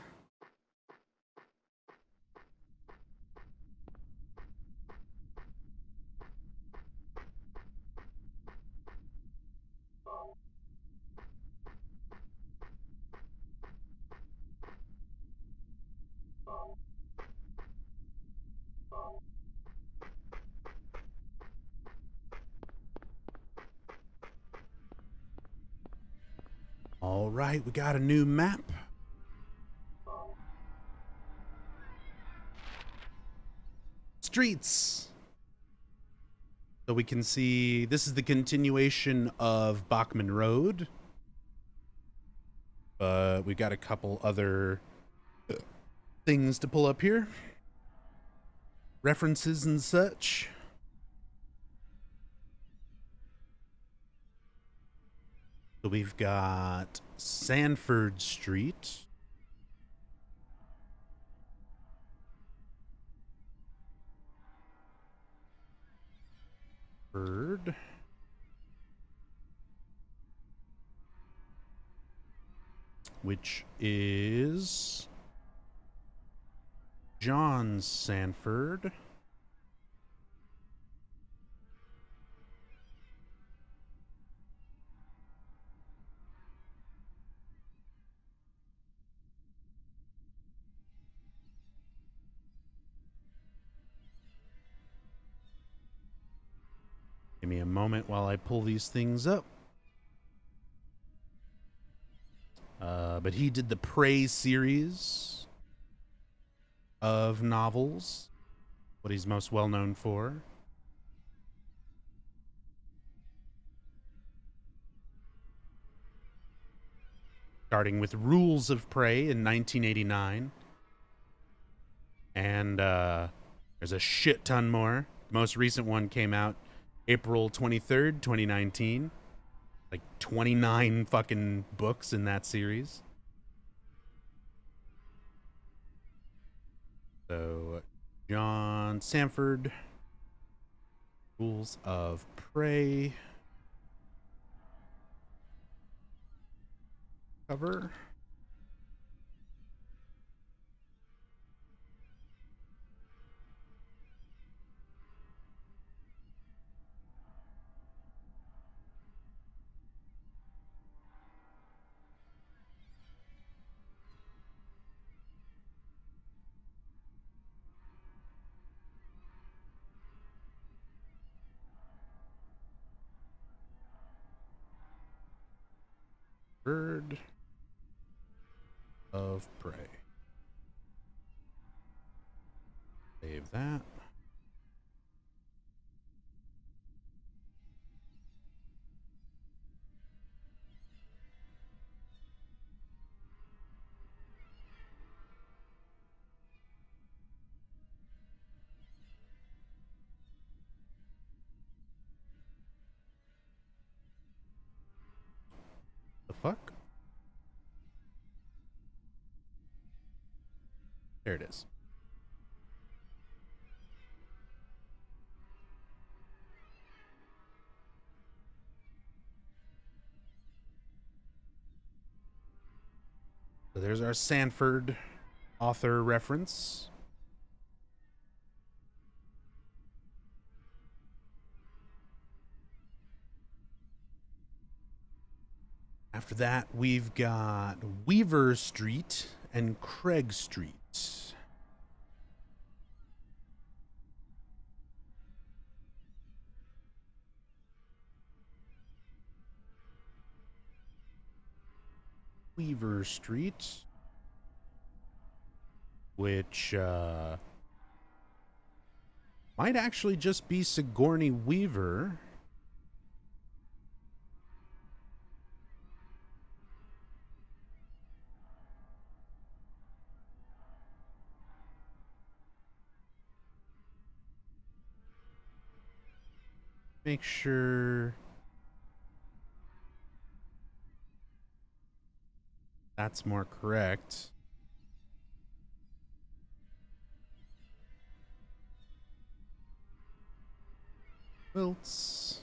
All right, we got a new map. Streets. So we can see this is the continuation of Bachman Road. But we've got a couple other things to pull up here. References and such. So we've got Sanford Street. Bird. Which is John Sanford. Give me a moment while I pull these things up. But he did the Prey series of novels, what he's most well known for. Starting with Rules of Prey in 1989. And there's a shit ton more. The most recent one came out April 23rd, 2019. Like 29 fucking books in that series. So, John Sanford, Rules of Prey. Cover. Bird of Prey. Save that. The fuck? There it is. So there's our Sanford author reference. After that, we've got Weaver Street and Craig Street. Weaver Street, which might actually just be Sigourney Weaver. Make sure that's more correct. Quilts.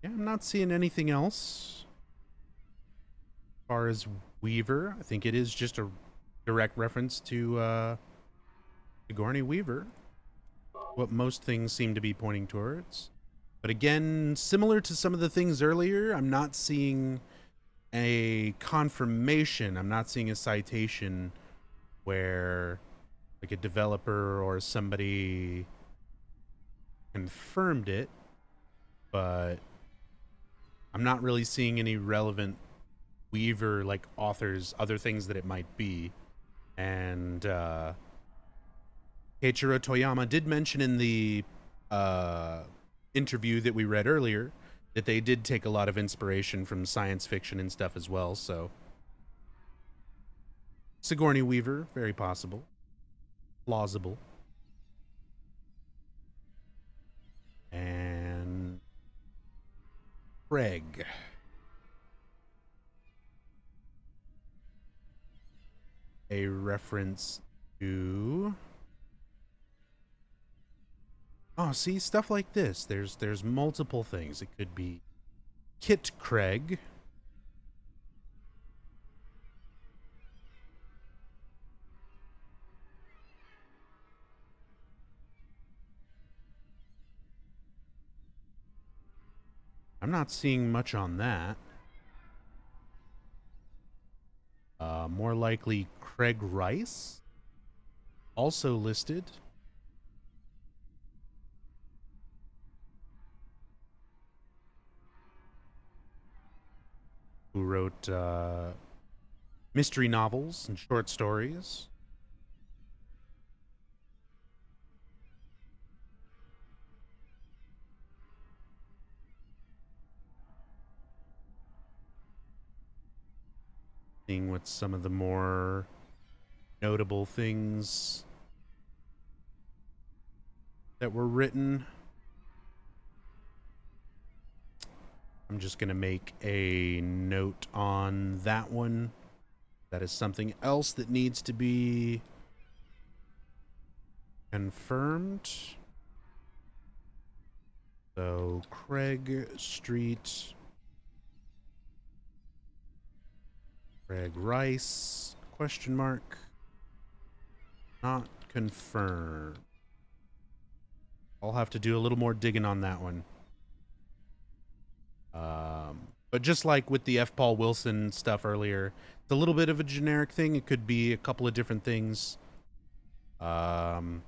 Yeah, I'm not seeing anything else. As far as Weaver, I think it is just a direct reference to Sigourney Weaver. What most things seem to be pointing towards. But again, similar to some of the things earlier, I'm not seeing a confirmation. I'm not seeing a citation where like a developer or somebody confirmed it, but I'm not really seeing any relevant Weaver like authors, other things that it might be. And Keiichiro Toyama did mention in the interview that we read earlier that they did take a lot of inspiration from science fiction and stuff as well, so Sigourney Weaver, very possible. Plausible. And Craig. A reference to... Oh, see, stuff like this. There's multiple things. It could be Kit Craig. I'm not seeing much on that. More likely Craig Rice, also listed. Who wrote mystery novels and short stories. Seeing what some of the more notable things that were written. I'm just going to make a note on that one. That is something else that needs to be confirmed. So, Craig Street, Craig Rice, question mark, not confirmed. I'll have to do a little more digging on that one. But just like with the F. Paul Wilson stuff earlier, it's a little bit of a generic thing. It could be a couple of different things. And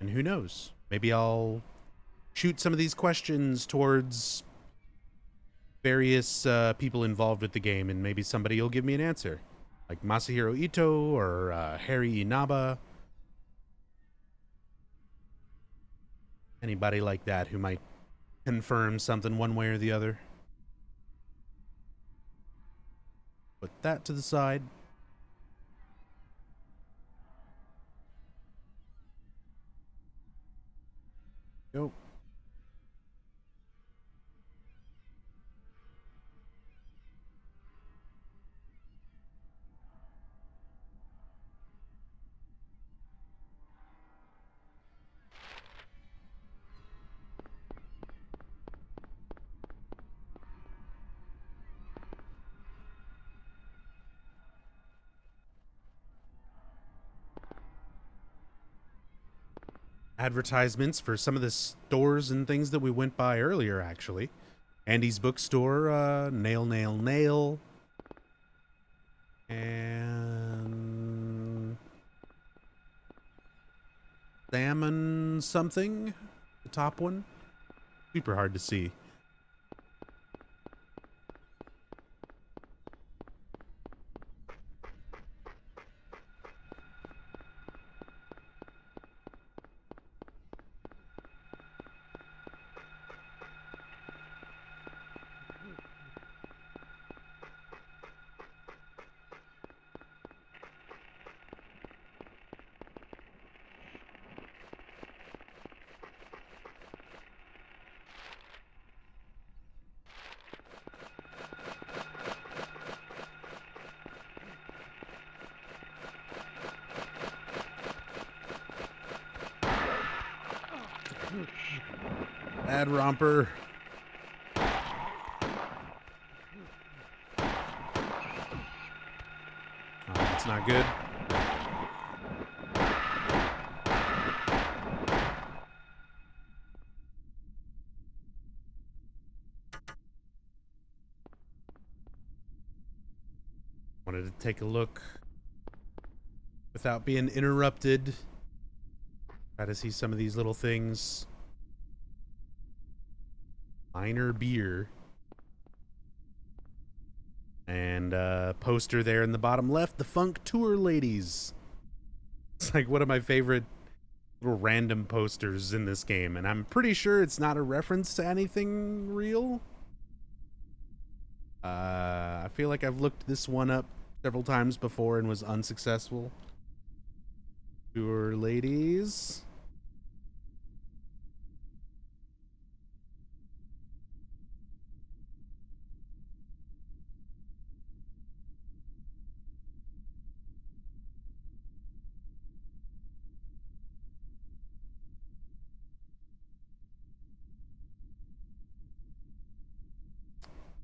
who knows? Maybe I'll shoot some of these questions towards various people involved with the game, and maybe somebody will give me an answer. Like Masahiro Ito or Harry Inaba. Anybody like that who might confirm something one way or the other. Put that to the side. Go. Advertisements for some of the stores and things that we went by earlier, actually. Andy's Bookstore, Nail, Nail, Nail. And Salmon something, the top one. Super hard to see. Bad romper. Oh, that's not good. Wanted to take a look without being interrupted. Try to see some of these little things. Minor beer. And poster there in the bottom left, the Funk Tour Ladies. It's like one of my favorite little random posters in this game, and I'm pretty sure it's not a reference to anything real. I feel like I've looked this one up several times before and was unsuccessful. Tour Ladies.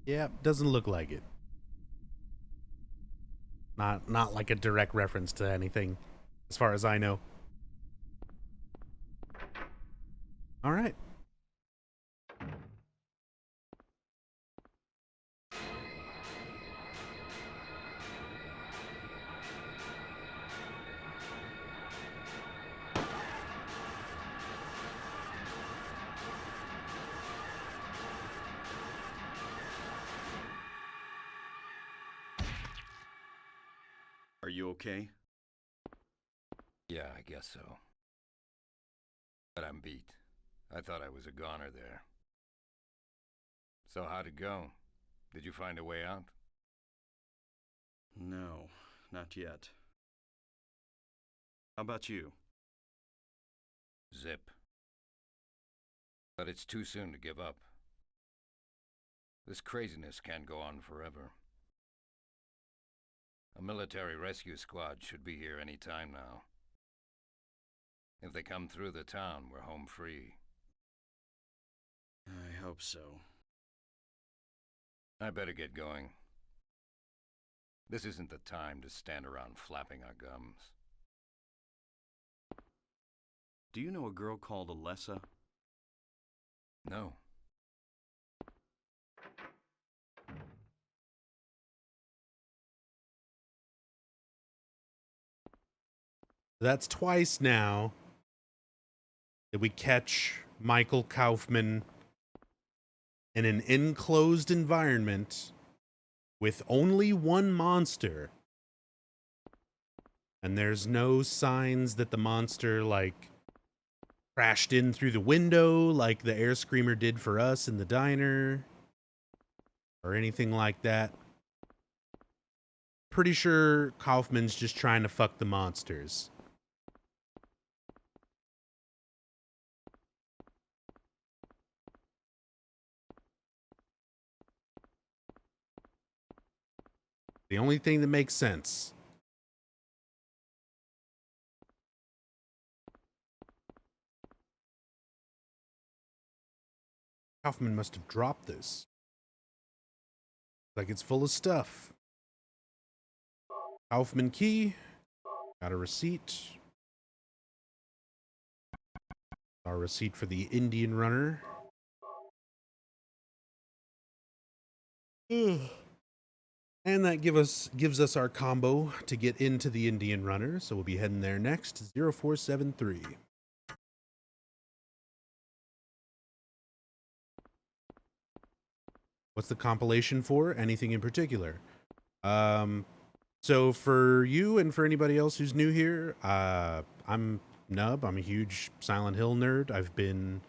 Yeah, doesn't look like it. Not like a direct reference to anything, as far as I know. All right. Are you okay? Yeah, I guess so. But I'm beat. I thought I was a goner there. So how'd it go? Did you find a way out? No, not yet. How about you? Zip. But it's too soon to give up. This craziness can't go on forever. A military rescue squad should be here any time now. If they come through the town, we're home free. I hope so. I better get going. This isn't the time to stand around flapping our gums. Do you know a girl called Alessa? No. That's twice now that we catch Michael Kaufman in an enclosed environment with only one monster. And there's no signs that the monster, like, crashed in through the window like the air screamer did for us in the diner or anything like that. Pretty sure Kaufman's just trying to fuck the monsters. The only thing that makes sense. Kaufman must have dropped this. Like it's full of stuff. Kaufman key. Got a receipt. Our receipt for the Indian runner. And that gives us our combo to get into the Indian runner. So we'll be heading there next. 0473. What's the compilation for? Anything in particular? So for you and for anybody else who's new here, I'm Nub. I'm a huge Silent Hill nerd. I've been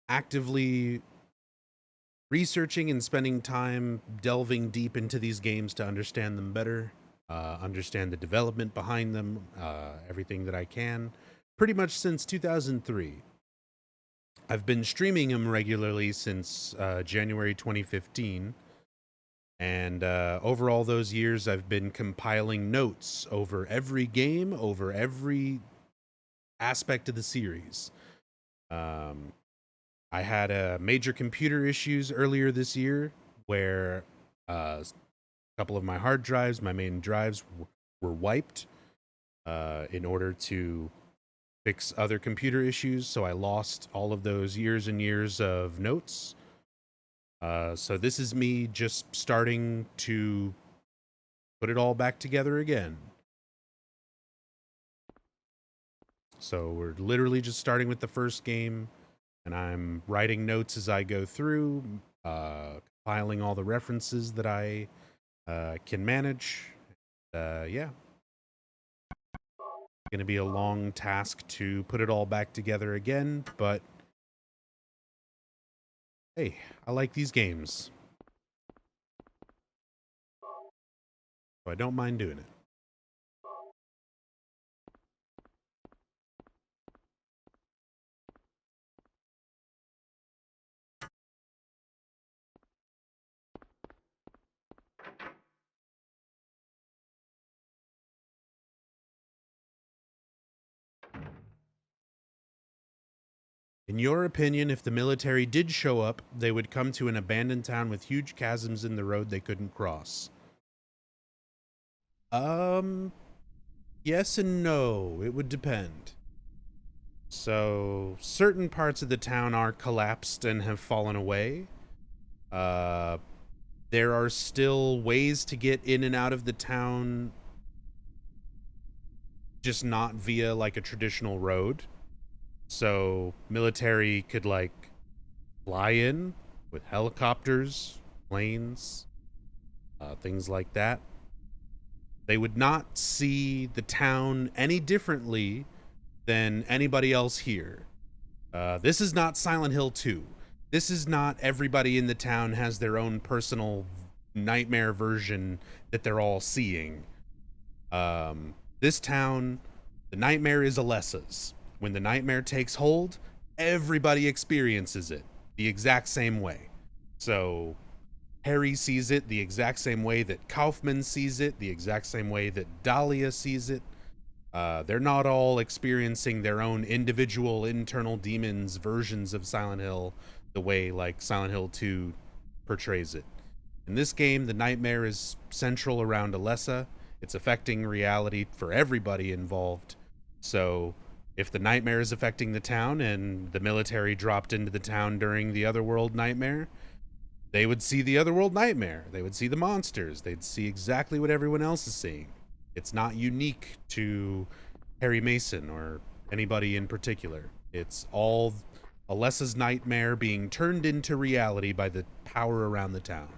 actively researching and spending time delving deep into these games to understand them better, understand the development behind them, everything that I can, pretty much since 2003. I've been streaming them regularly since January 2015. And over all those years, I've been compiling notes over every game, over every aspect of the series. I had major computer issues earlier this year where a couple of my hard drives, my main drives, were wiped in order to fix other computer issues. So I lost all of those years and years of notes. So this is me just starting to put it all back together again. So we're literally just starting with the first game, and I'm writing notes as I go through, compiling all the references that I can manage. Yeah. Going to be a long task to put it all back together again, but hey, I like these games. So I don't mind doing it. In your opinion, if the military did show up, they would come to an abandoned town with huge chasms in the road they couldn't cross. Yes and no. It would depend. So, certain parts of the town are collapsed and have fallen away. There are still ways to get in and out of the town, just not via like a traditional road. So, military could like fly in with helicopters, planes, things like that. They would not see the town any differently than anybody else here. This is not Silent Hill 2. This is not everybody in the town has their own personal nightmare version that they're all seeing. This town, the nightmare is Alessa's. When the nightmare takes hold, everybody experiences it the exact same way. So Harry sees it the exact same way that Kaufman sees it, the exact same way that Dahlia sees it. They're not all experiencing their own individual internal demons versions of Silent Hill the way like Silent Hill 2 portrays it. In this game, the nightmare is central around Alessa. It's affecting reality for everybody involved. So if the nightmare is affecting the town and the military dropped into the town during the Otherworld nightmare, they would see the Otherworld nightmare. They would see the monsters. They'd see exactly what everyone else is seeing. It's not unique to Harry Mason or anybody in particular. It's all Alessa's nightmare being turned into reality by the power around the town.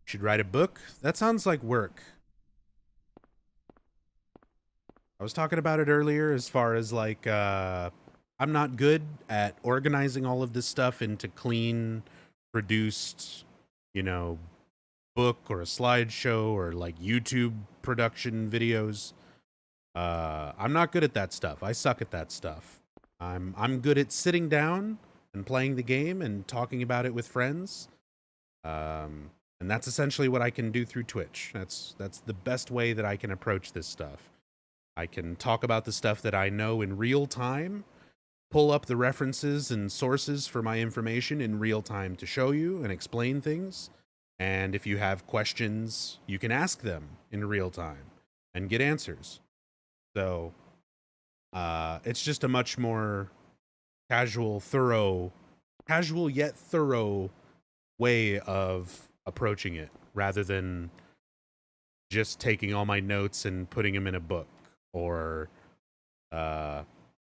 Should write a book? That sounds like work. I was talking about it earlier as far as like, I'm not good at organizing all of this stuff into clean, produced, you know, book or a slideshow or like YouTube production videos. I'm not good at that stuff. I suck at that stuff. I'm good at sitting down and playing the game and talking about it with friends. And that's essentially what I can do through Twitch. That's the best way that I can approach this stuff. I can talk about the stuff that I know in real time, pull up the references and sources for my information in real time to show you and explain things. And if you have questions, you can ask them in real time and get answers. So it's just a much more casual yet thorough way of approaching it rather than just taking all my notes and putting them in a book or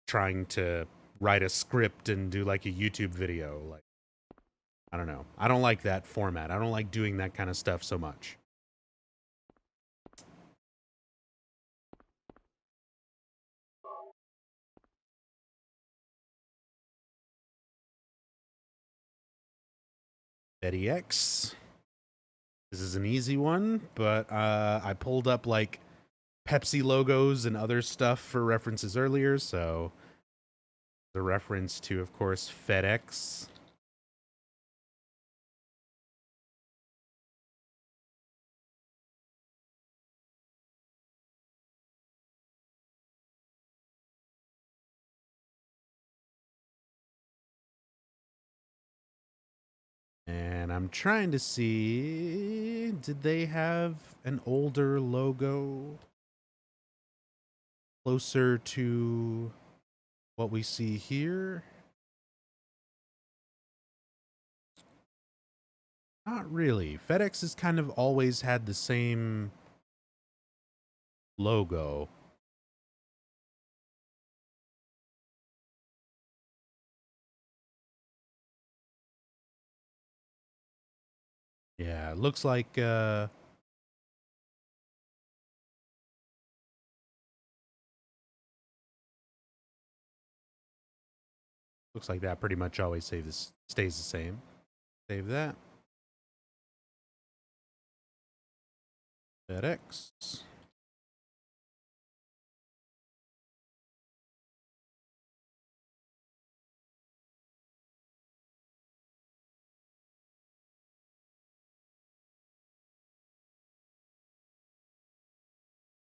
trying to write a script and do like a YouTube video. Like, I don't know. I don't like that format. I don't like doing that kind of stuff so much. Betty X. This is an easy one, but I pulled up like Pepsi logos and other stuff for references earlier, so the reference to, of course, FedEx. And I'm trying to see, did they have an older logo closer to what we see here? Not really. FedEx has kind of always had the same logo. Yeah, it looks like looks like that pretty much always stays the same. Save that. FedEx.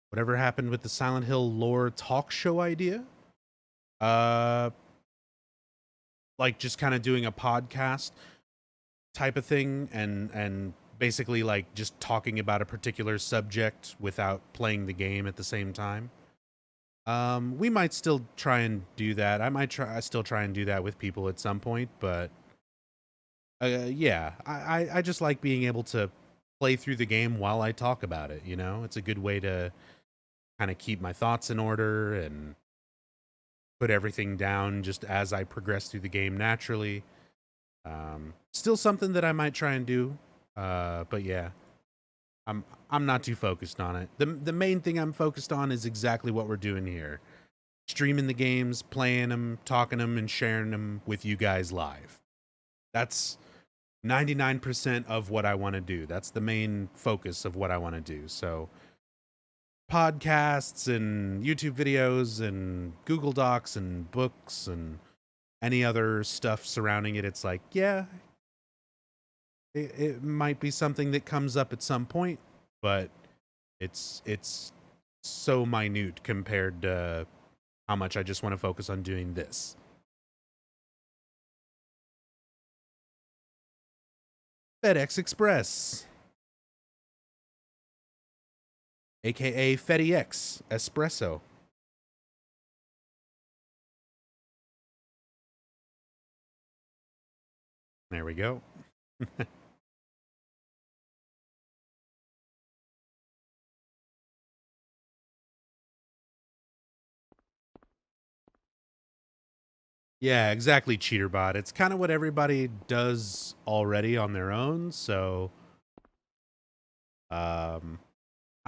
Whatever happened with the Silent Hill lore talk show idea? Uh, like just kind of doing a podcast type of thing and basically like just talking about a particular subject without playing the game at the same time. We might still try and do that. I still try and do that with people at some point, but yeah, I just like being able to play through the game while I talk about it, you know? It's a good way to kind of keep my thoughts in order and put everything down just as I progress through the game naturally. Still something that I might try and do, but yeah, I'm not too focused on it. The main thing I'm focused on is exactly what we're doing here: streaming the games, playing them, talking them, and sharing them with you guys live. That's 99% of what I want to do. That's the main focus of what I want to do. So podcasts and YouTube videos and Google Docs and books and any other stuff surrounding it, it's like, yeah, it might be something that comes up at some point, but it's so minute compared to how much I just want to focus on doing this. FedEx Express, aka FedEx Espresso. There we go. Yeah, exactly, Cheaterbot. It's kind of what everybody does already on their own, so I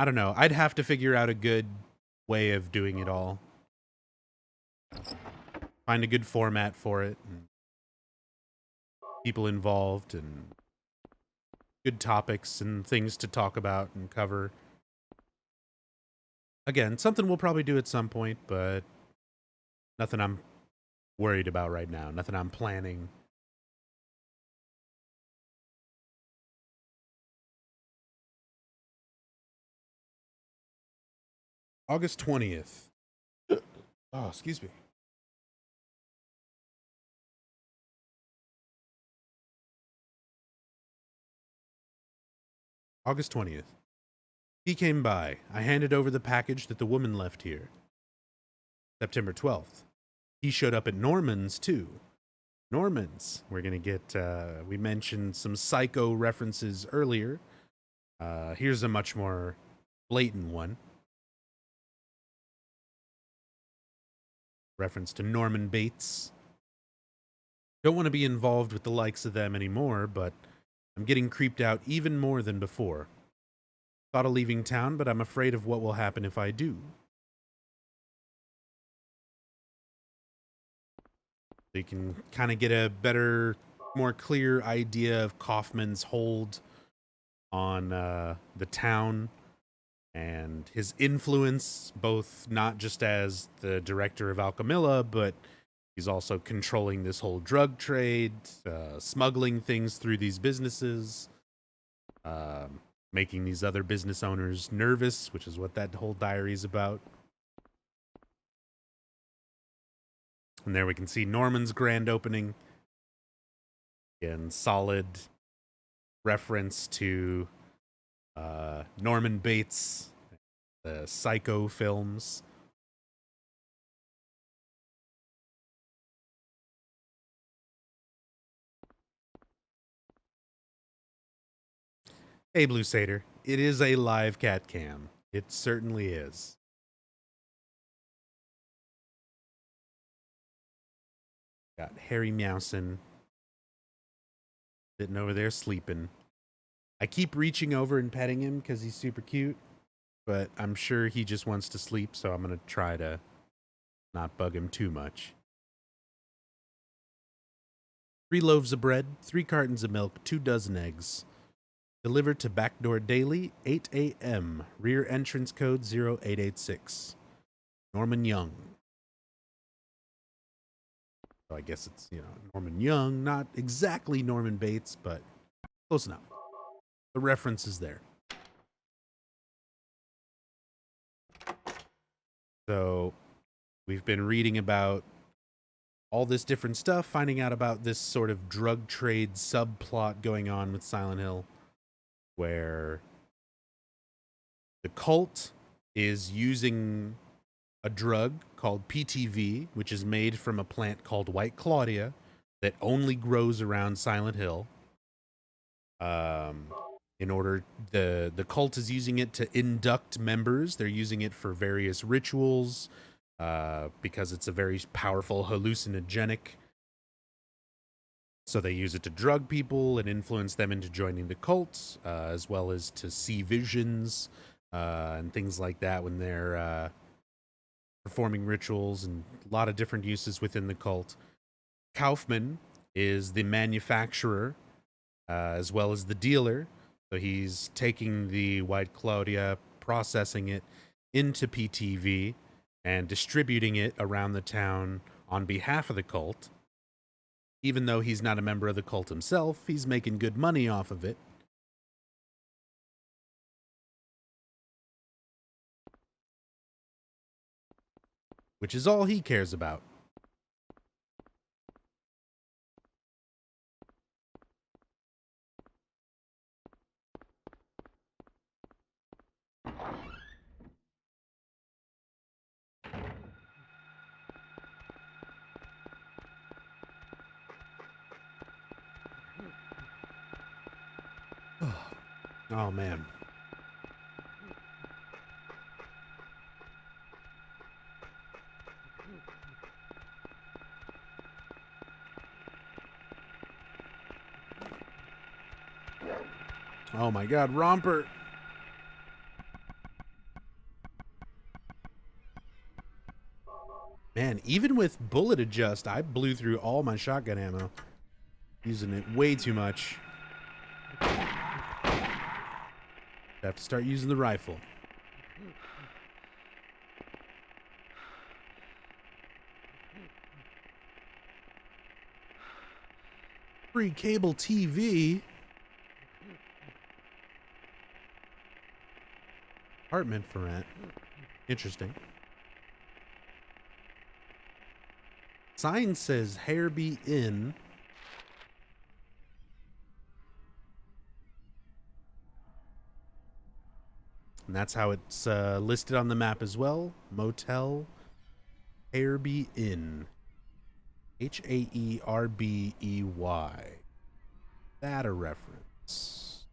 don't know. I'd have to figure out a good way of doing it all. Find a good format for it, and people involved, and good topics and things to talk about and cover. Again, something we'll probably do at some point, but nothing I'm worried about right now. Nothing I'm planning. August 20th. Oh, excuse me. August 20th. He came by. I handed over the package that the woman left here. September 12th. He showed up at Norman's, too. Norman's. We're going to get, we mentioned some Psycho references earlier. Here's a much more blatant one. Reference to Norman Bates. Don't want to be involved with the likes of them anymore, but I'm getting creeped out even more than before. Thought of leaving town, but I'm afraid of what will happen if I do. So you can kind of get a better, more clear idea of Kaufman's hold on the town and his influence, both not just as the director of Alchemilla, but he's also controlling this whole drug trade, smuggling things through these businesses, making these other business owners nervous, which is what that whole diary is about. And there we can see Norman's grand opening. Again, solid reference to Norman Bates, the Psycho films. Hey, Blue Satyr, it is a live cat cam. It certainly is. Got Harry Meowson sitting over there sleeping. I keep reaching over and petting him because he's super cute, but I'm sure he just wants to sleep, so I'm going to try to not bug him too much. 3 loaves of bread, 3 cartons of milk, 2 dozen eggs. Delivered to backdoor daily, 8 a.m. Rear entrance code 0886. Norman Young. So I guess it's, Norman Young, not exactly Norman Bates, but close enough. The reference is there. So we've been reading about all this different stuff, finding out about this sort of drug trade subplot going on with Silent Hill, where the cult is using a drug called PTV, which is made from a plant called White Claudia that only grows around Silent Hill. In order, the cult is using it to induct members. They're using it for various rituals, because it's a very powerful hallucinogenic. So they use it to drug people and influence them into joining the cult, as well as to see visions and things like that when they're performing rituals, and a lot of different uses within the cult. Kaufman is the manufacturer as well as the dealer. So he's taking the White Claudia, processing it into PTV, and distributing it around the town on behalf of the cult. Even though he's not a member of the cult himself, he's making good money off of it. Which is all he cares about. Oh, man. Oh my God, Romper. Man, even with bullet adjust, I blew through all my shotgun ammo. Using it way too much. Have to start using the rifle. Free cable TV. Apartment for rent. Interesting. Sign says Hairby Inn. And that's how it's listed on the map as well. Motel Hairby Inn. Haerbey. That a reference.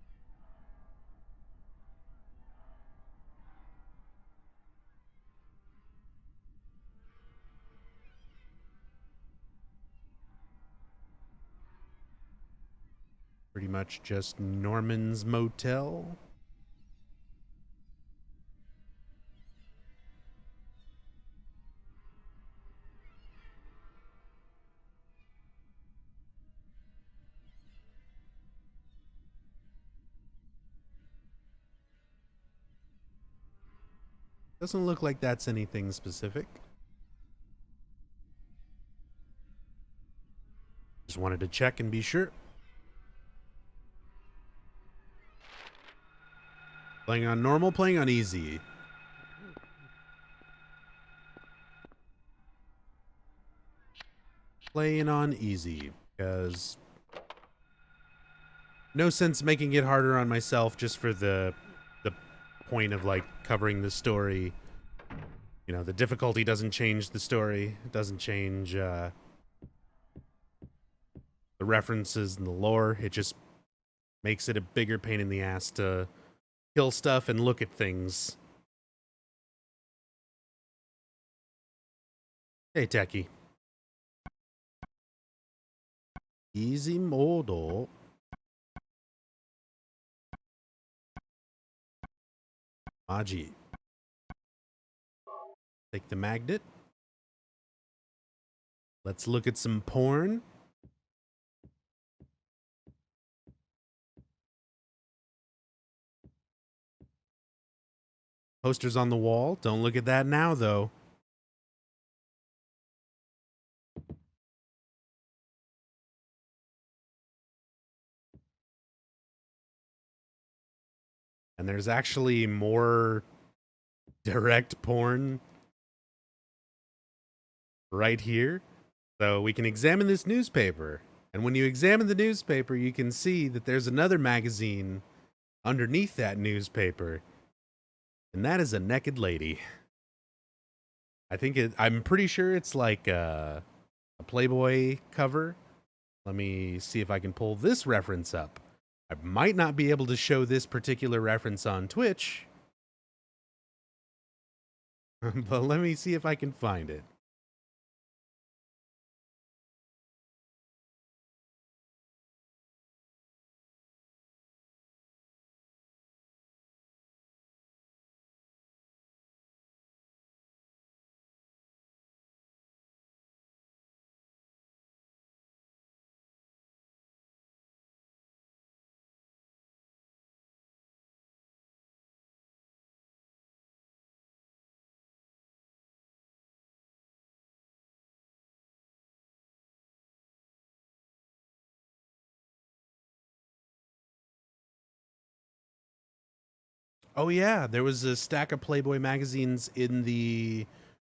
Pretty much just Norman's Motel. Doesn't look like that's anything specific. Just wanted to check and be sure. Playing on normal, playing on easy. Playing on easy, because no sense making it harder on myself just for the point of like covering the story. You know, the difficulty doesn't change the story. It doesn't change the references and the lore. It just makes it a bigger pain in the ass to kill stuff and look at things. Hey, Techie. Easy modo. Maji. Take the magnet. Let's look at some porn. Posters on the wall. Don't look at that now, though. And there's actually more direct porn right here. So we can examine this newspaper. And when you examine the newspaper, you can see that there's another magazine underneath that newspaper. And that is a naked lady. I'm pretty sure it's like a Playboy cover. Let me see if I can pull this reference up. I might not be able to show this particular reference on Twitch, but let me see if I can find it. Oh yeah, there was a stack of Playboy magazines in the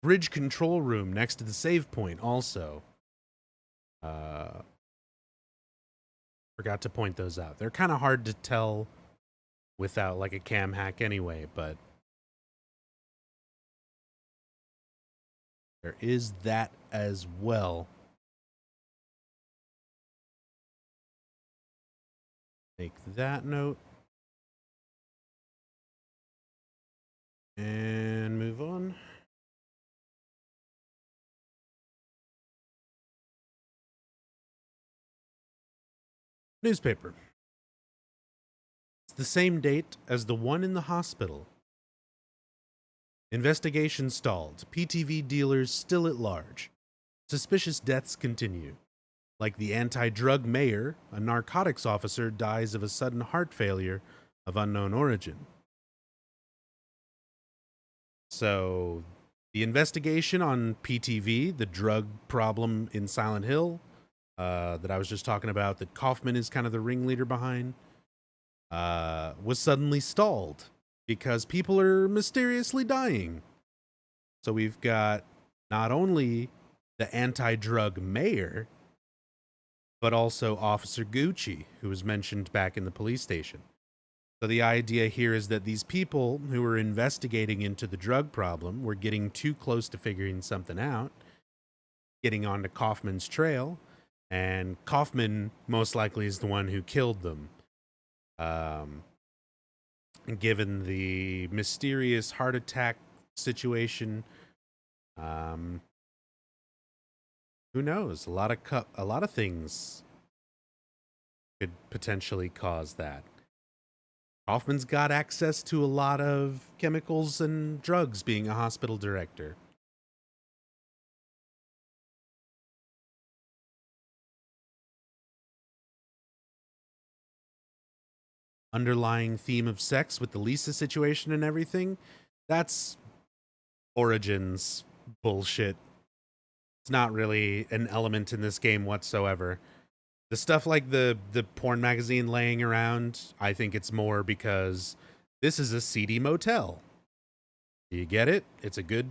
bridge control room next to the save point also. Forgot to point those out. They're kind of hard to tell without like a cam hack anyway, but there is that as well. Make that note. And move on. Newspaper. It's the same date as the one in the hospital. Investigation stalled. PTV dealers still at large. Suspicious deaths continue. Like the anti-drug mayor, a narcotics officer dies of a sudden heart failure of unknown origin. So, the investigation on PTV, the drug problem in Silent Hill, that I was just talking about, that Kaufman is kind of the ringleader behind, was suddenly stalled because people are mysteriously dying. So we've got not only the anti-drug mayor, but also Officer Gucci, who was mentioned back in the police station. So the idea here is that these people who were investigating into the drug problem were getting too close to figuring something out, getting onto Kaufman's trail, and Kaufman most likely is the one who killed them. Given the mysterious heart attack situation, who knows? A lot of things could potentially cause that. Hoffman's got access to a lot of chemicals and drugs being a hospital director. Underlying theme of sex with the Lisa situation and everything, that's Origins bullshit. It's not really an element in this game whatsoever. The stuff like the porn magazine laying around, I think it's more because this is a seedy motel. Do you get it? It's a good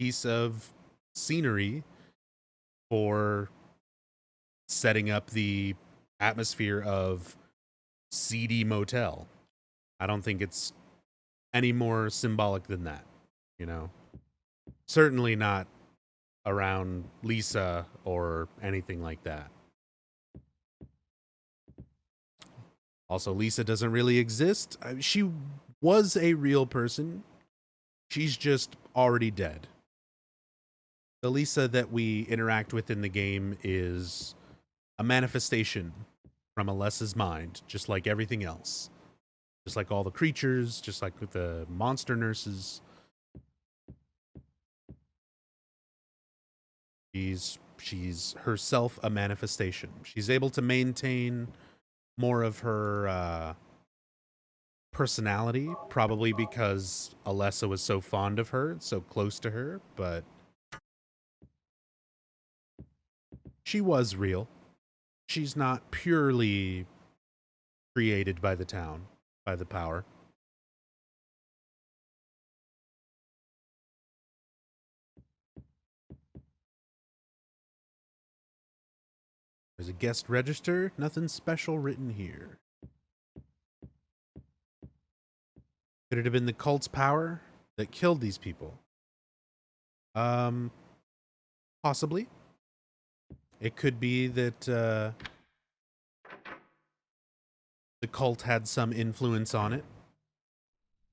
piece of scenery for setting up the atmosphere of seedy motel. I don't think it's any more symbolic than that, you know? Certainly not around Lisa or anything like that. Also, Lisa doesn't really exist. She was a real person. She's just already dead. The Lisa that we interact with in the game is a manifestation from Alessa's mind, just like everything else. Just like all the creatures, just like with the monster nurses. She's herself a manifestation. She's able to maintain more of her personality, probably because Alessa was so fond of her, so close to her, but she was real. She's not purely created by the town, by the power. There's a guest register, nothing special written here. Could it have been the cult's power that killed these people? Possibly. It could be that the cult had some influence on it.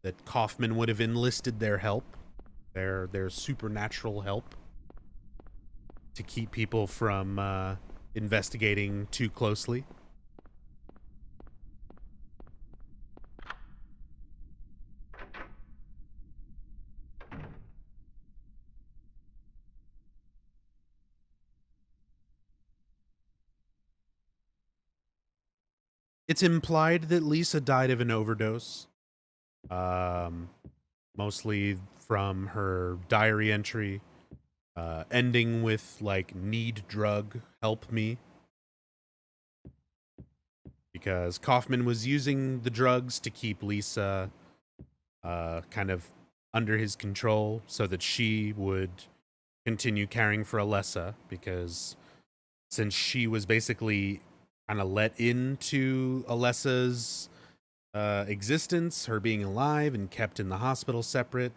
That Kaufman would have enlisted their help, their supernatural help, to keep people from investigating too closely. It's implied that Lisa died of an overdose, mostly from her diary entry, ending with, like, need drug, help me. Because Kaufman was using the drugs to keep Lisa kind of under his control so that she would continue caring for Alessa, because since she was basically kind of let into Alessa's existence, her being alive and kept in the hospital separate,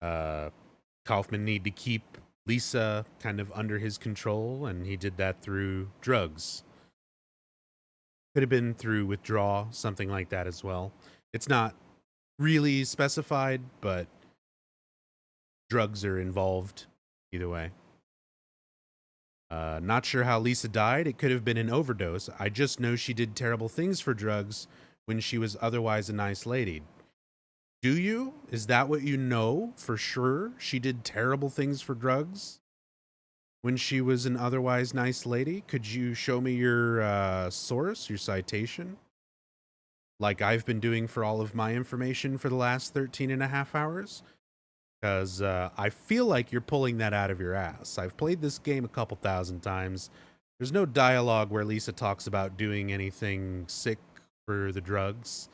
Kaufman needed to keep Lisa kind of under his control, and he did that through drugs. Could have been through withdrawal, something like that as well. It's not really specified, but drugs are involved either way. Not sure how Lisa died. It could have been an overdose. I just know she did terrible things for drugs when she was otherwise a nice lady. Do you? Is that what you know for sure? She did terrible things for drugs when she was an otherwise nice lady? Could you show me your source, your citation? Like I've been doing for all of my information for the last 13 and a half hours? Because I feel like you're pulling that out of your ass. I've played this game a couple thousand times. There's no dialogue where Lisa talks about doing anything sick for the drugs.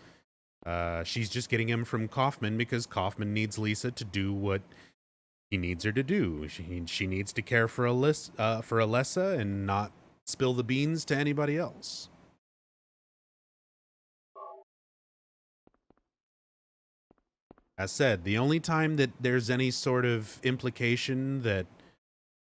She's just getting him from Kaufman because Kaufman needs Lisa to do what he needs her to do. She needs to care for Alessa and not spill the beans to anybody else. As said, the only time that there's any sort of implication that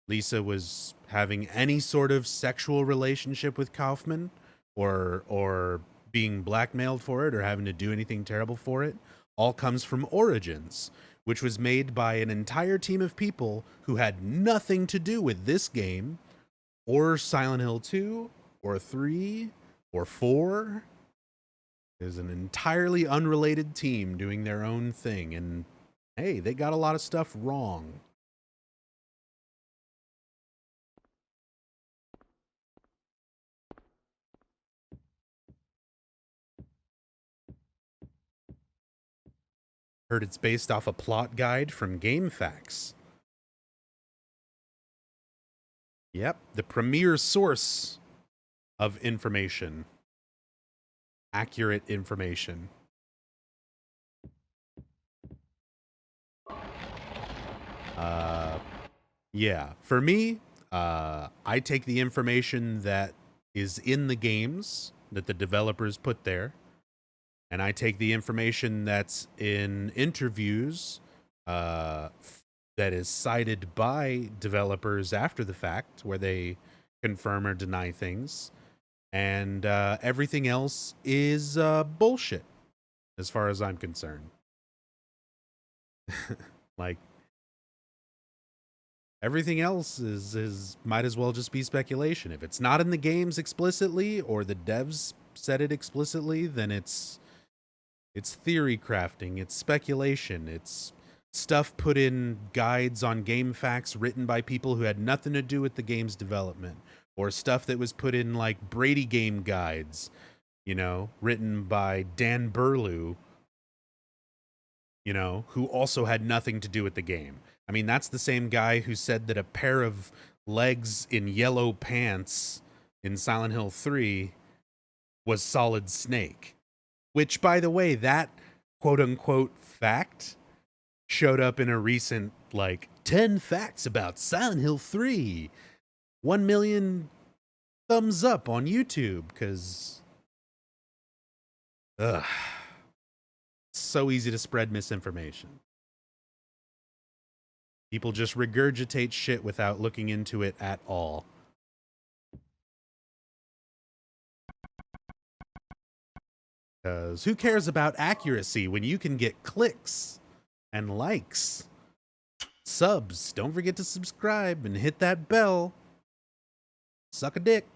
Lisa was having any sort of sexual relationship with Kaufman or being blackmailed for it or having to do anything terrible for it all comes from Origins, which was made by an entire team of people who had nothing to do with this game or Silent Hill 2 or 3 or 4. Is an entirely unrelated team doing their own thing, and hey, they got a lot of stuff wrong. Heard it's based off a plot guide from GameFAQs. Yep, the premier source of information. Accurate information. Yeah, for me, I take the information that is in the games that the developers put there, and I take the information that's in interviews that is cited by developers after the fact, where they confirm or deny things. And everything else is bullshit, as far as I'm concerned. Like, everything else is might as well just be speculation. If it's not in the games explicitly, or the devs said it explicitly, then it's theory crafting, it's speculation, it's stuff put in guides on GameFAQs written by people who had nothing to do with the game's development. Or stuff that was put in, like, Brady game guides, you know, written by Dan Burlew, you know, who also had nothing to do with the game. I mean, that's the same guy who said that a pair of legs in yellow pants in Silent Hill 3 was Solid Snake. Which, by the way, that quote-unquote fact showed up in a recent, like, 10 facts about Silent Hill 3. 1 million thumbs up on YouTube, because... Ugh. It's so easy to spread misinformation. People just regurgitate shit without looking into it at all. Because who cares about accuracy when you can get clicks and likes? Subs. Don't forget to subscribe and hit that bell. Suck a dick.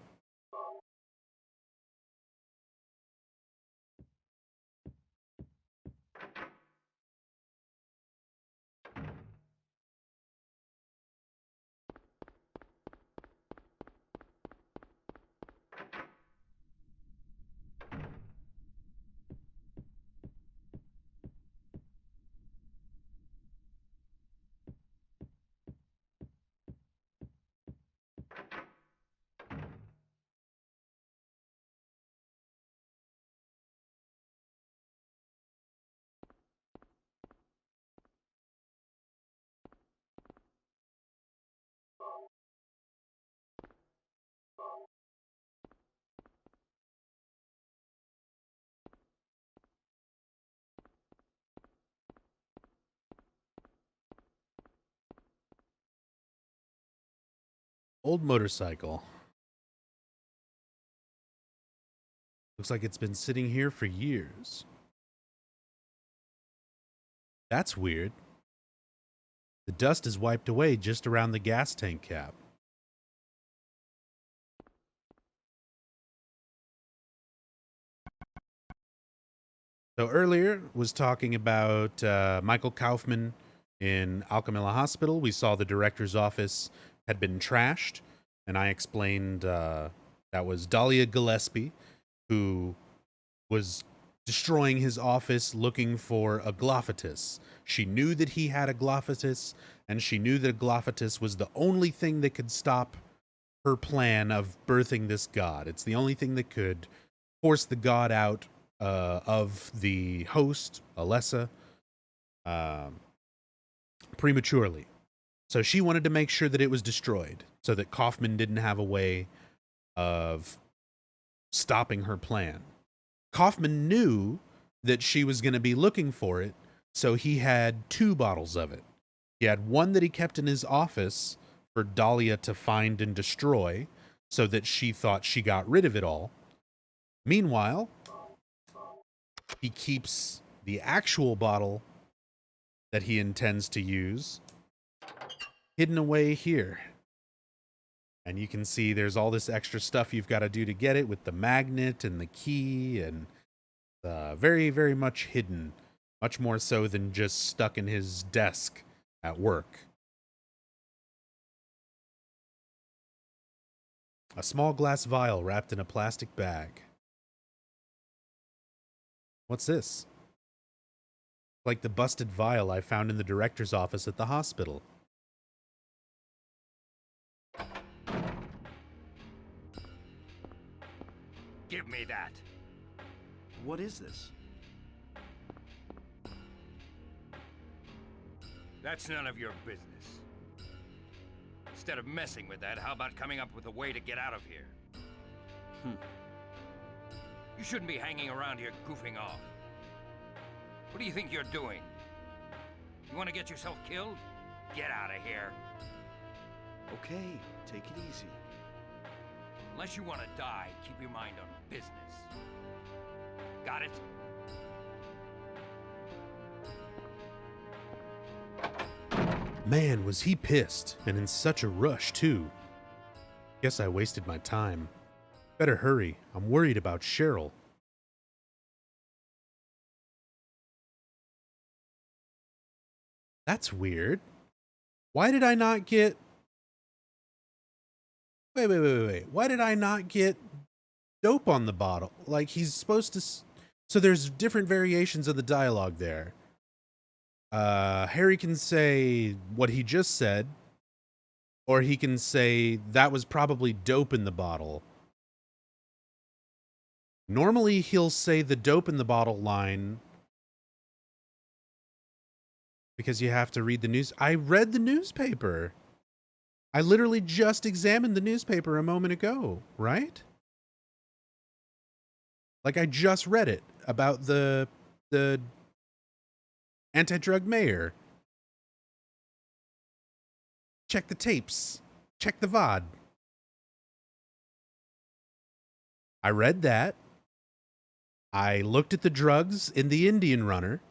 Old motorcycle. Looks like it's been sitting here for years. That's weird. The dust is wiped away just around the gas tank cap. So earlier was talking about Michael Kaufman in Alchemilla Hospital. We saw the director's office had been trashed, and I explained that was Dahlia Gillespie, who was destroying his office looking for a Glophatus. She knew that he had a Glophatus, and she knew that a Glophatus was the only thing that could stop her plan of birthing this god. It's the only thing that could force the god out of the host, Alessa, prematurely. So she wanted to make sure that it was destroyed so that Kaufman didn't have a way of stopping her plan. Kaufman knew that she was going to be looking for it, so he had 2 bottles of it. He had one that he kept in his office for Dahlia to find and destroy so that she thought she got rid of it all. Meanwhile, he keeps the actual bottle that he intends to use hidden away here. And you can see there's all this extra stuff you've got to do to get it with the magnet and the key, and very, very much hidden. Much more so than just stuck in his desk at work. A small glass vial wrapped in a plastic bag. What's this? Like the busted vial I found in the director's office at the hospital. Give me that. What is this? That's none of your business. Instead of messing with that, how about coming up with a way to get out of here? You shouldn't be hanging around here goofing off. What do you think you're doing? You want to get yourself killed? Get out of here. Okay, take it easy. Unless you want to die, keep your mind on business. Got it? Man, was he pissed, and in such a rush, too. Guess I wasted my time. Better hurry, I'm worried about Cheryl. That's weird. Why did I not get... Wait. Why did I not get dope on the bottle? Like, he's supposed to... So there's different variations of the dialogue there. Harry can say what he just said, or he can say that was probably dope in the bottle. Normally, he'll say the dope in the bottle line because you have to read the news. I read the newspaper. I literally just examined the newspaper a moment ago, right? Like, I just read it about the anti-drug mayor. Check the tapes. Check the VOD. I read that. I looked at the drugs in the Indian Runner.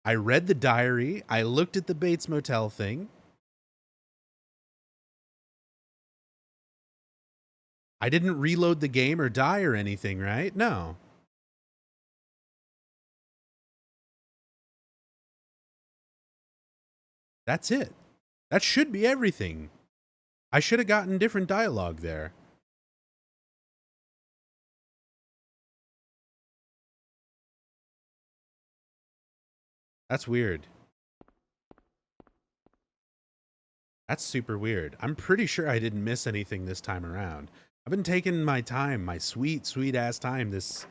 I read the diary. I looked at the Bates Motel thing. I didn't reload the game or die or anything, right? No. That's it. That should be everything. I should have gotten different dialogue there. That's weird. That's super weird. I'm pretty sure I didn't miss anything this time around. I've been taking my time, my sweet, sweet ass time this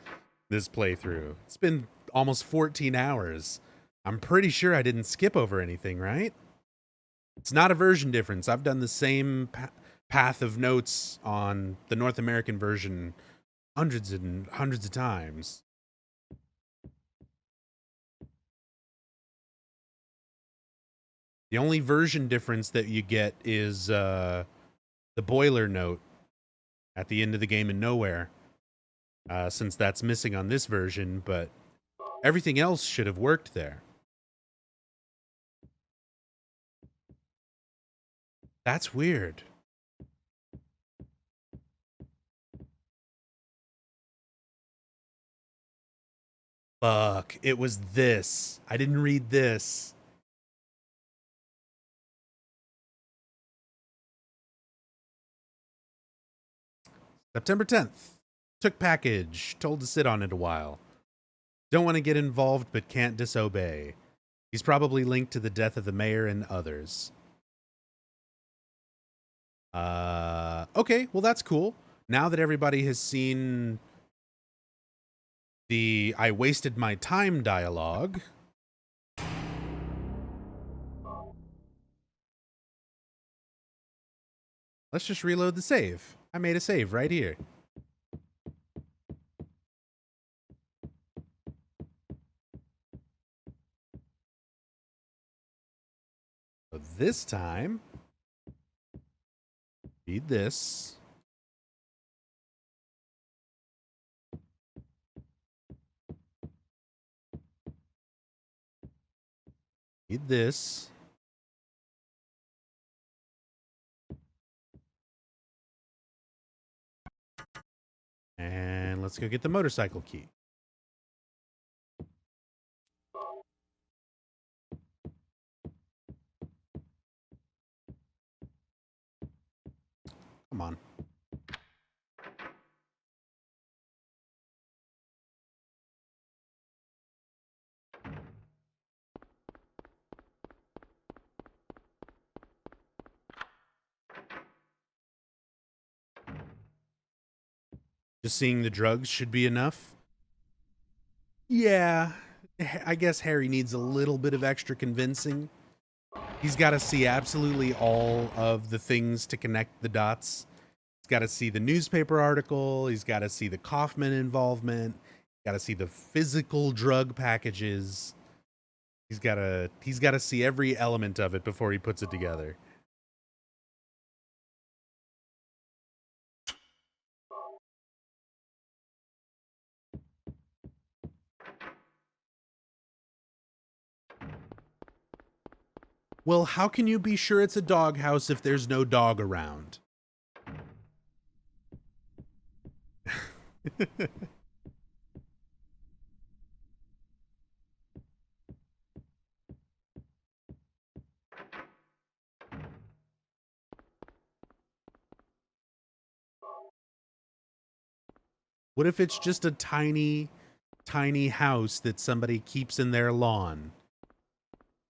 playthrough. It's been almost 14 hours. I'm pretty sure I didn't skip over anything, right? It's not a version difference. I've done the same path of notes on the North American version hundreds and hundreds of times. The only version difference that you get is the boiler note at the end of the game in Nowhere, since that's missing on this version, but everything else should have worked there. That's weird. Fuck, it was this. I didn't read this. September 10th. Took package. Told to sit on it a while. Don't want to get involved but can't disobey. He's probably linked to the death of the mayor and others. Okay, well that's cool. Now that everybody has seen the I wasted my time dialogue, let's just reload the save. I made a save right here. So this time, read this. Read this. And let's go get the motorcycle key. Come on. Just seeing the drugs should be enough. Yeah, I guess Harry needs a little bit of extra convincing. He's got to see absolutely all of the things to connect the dots. He's got to see the newspaper article. He's got to see the Kaufman involvement. He's got to see the physical drug packages. He's got to see every element of it before he puts it together. Well, how can you be sure it's a doghouse if there's no dog around? What if it's just a tiny, tiny house that somebody keeps in their lawn?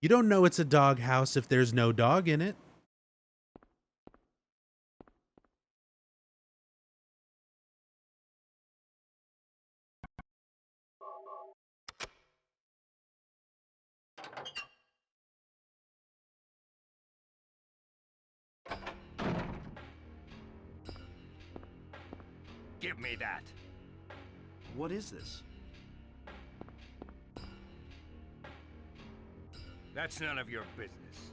You don't know it's a dog house if there's no dog in it. Give me that. What is this? That's none of your business.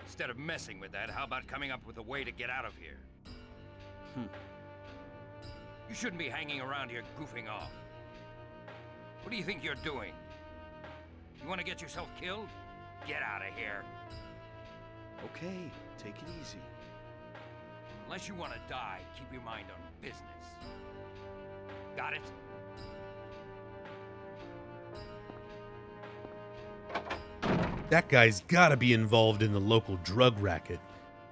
Instead of messing with that, how about coming up with a way to get out of here? You shouldn't be hanging around here goofing off. What do you think you're doing? You want to get yourself killed? Get out of here. Okay, take it easy. Unless you want to die, keep your mind on business. Got it? That guy's gotta be involved in the local drug racket.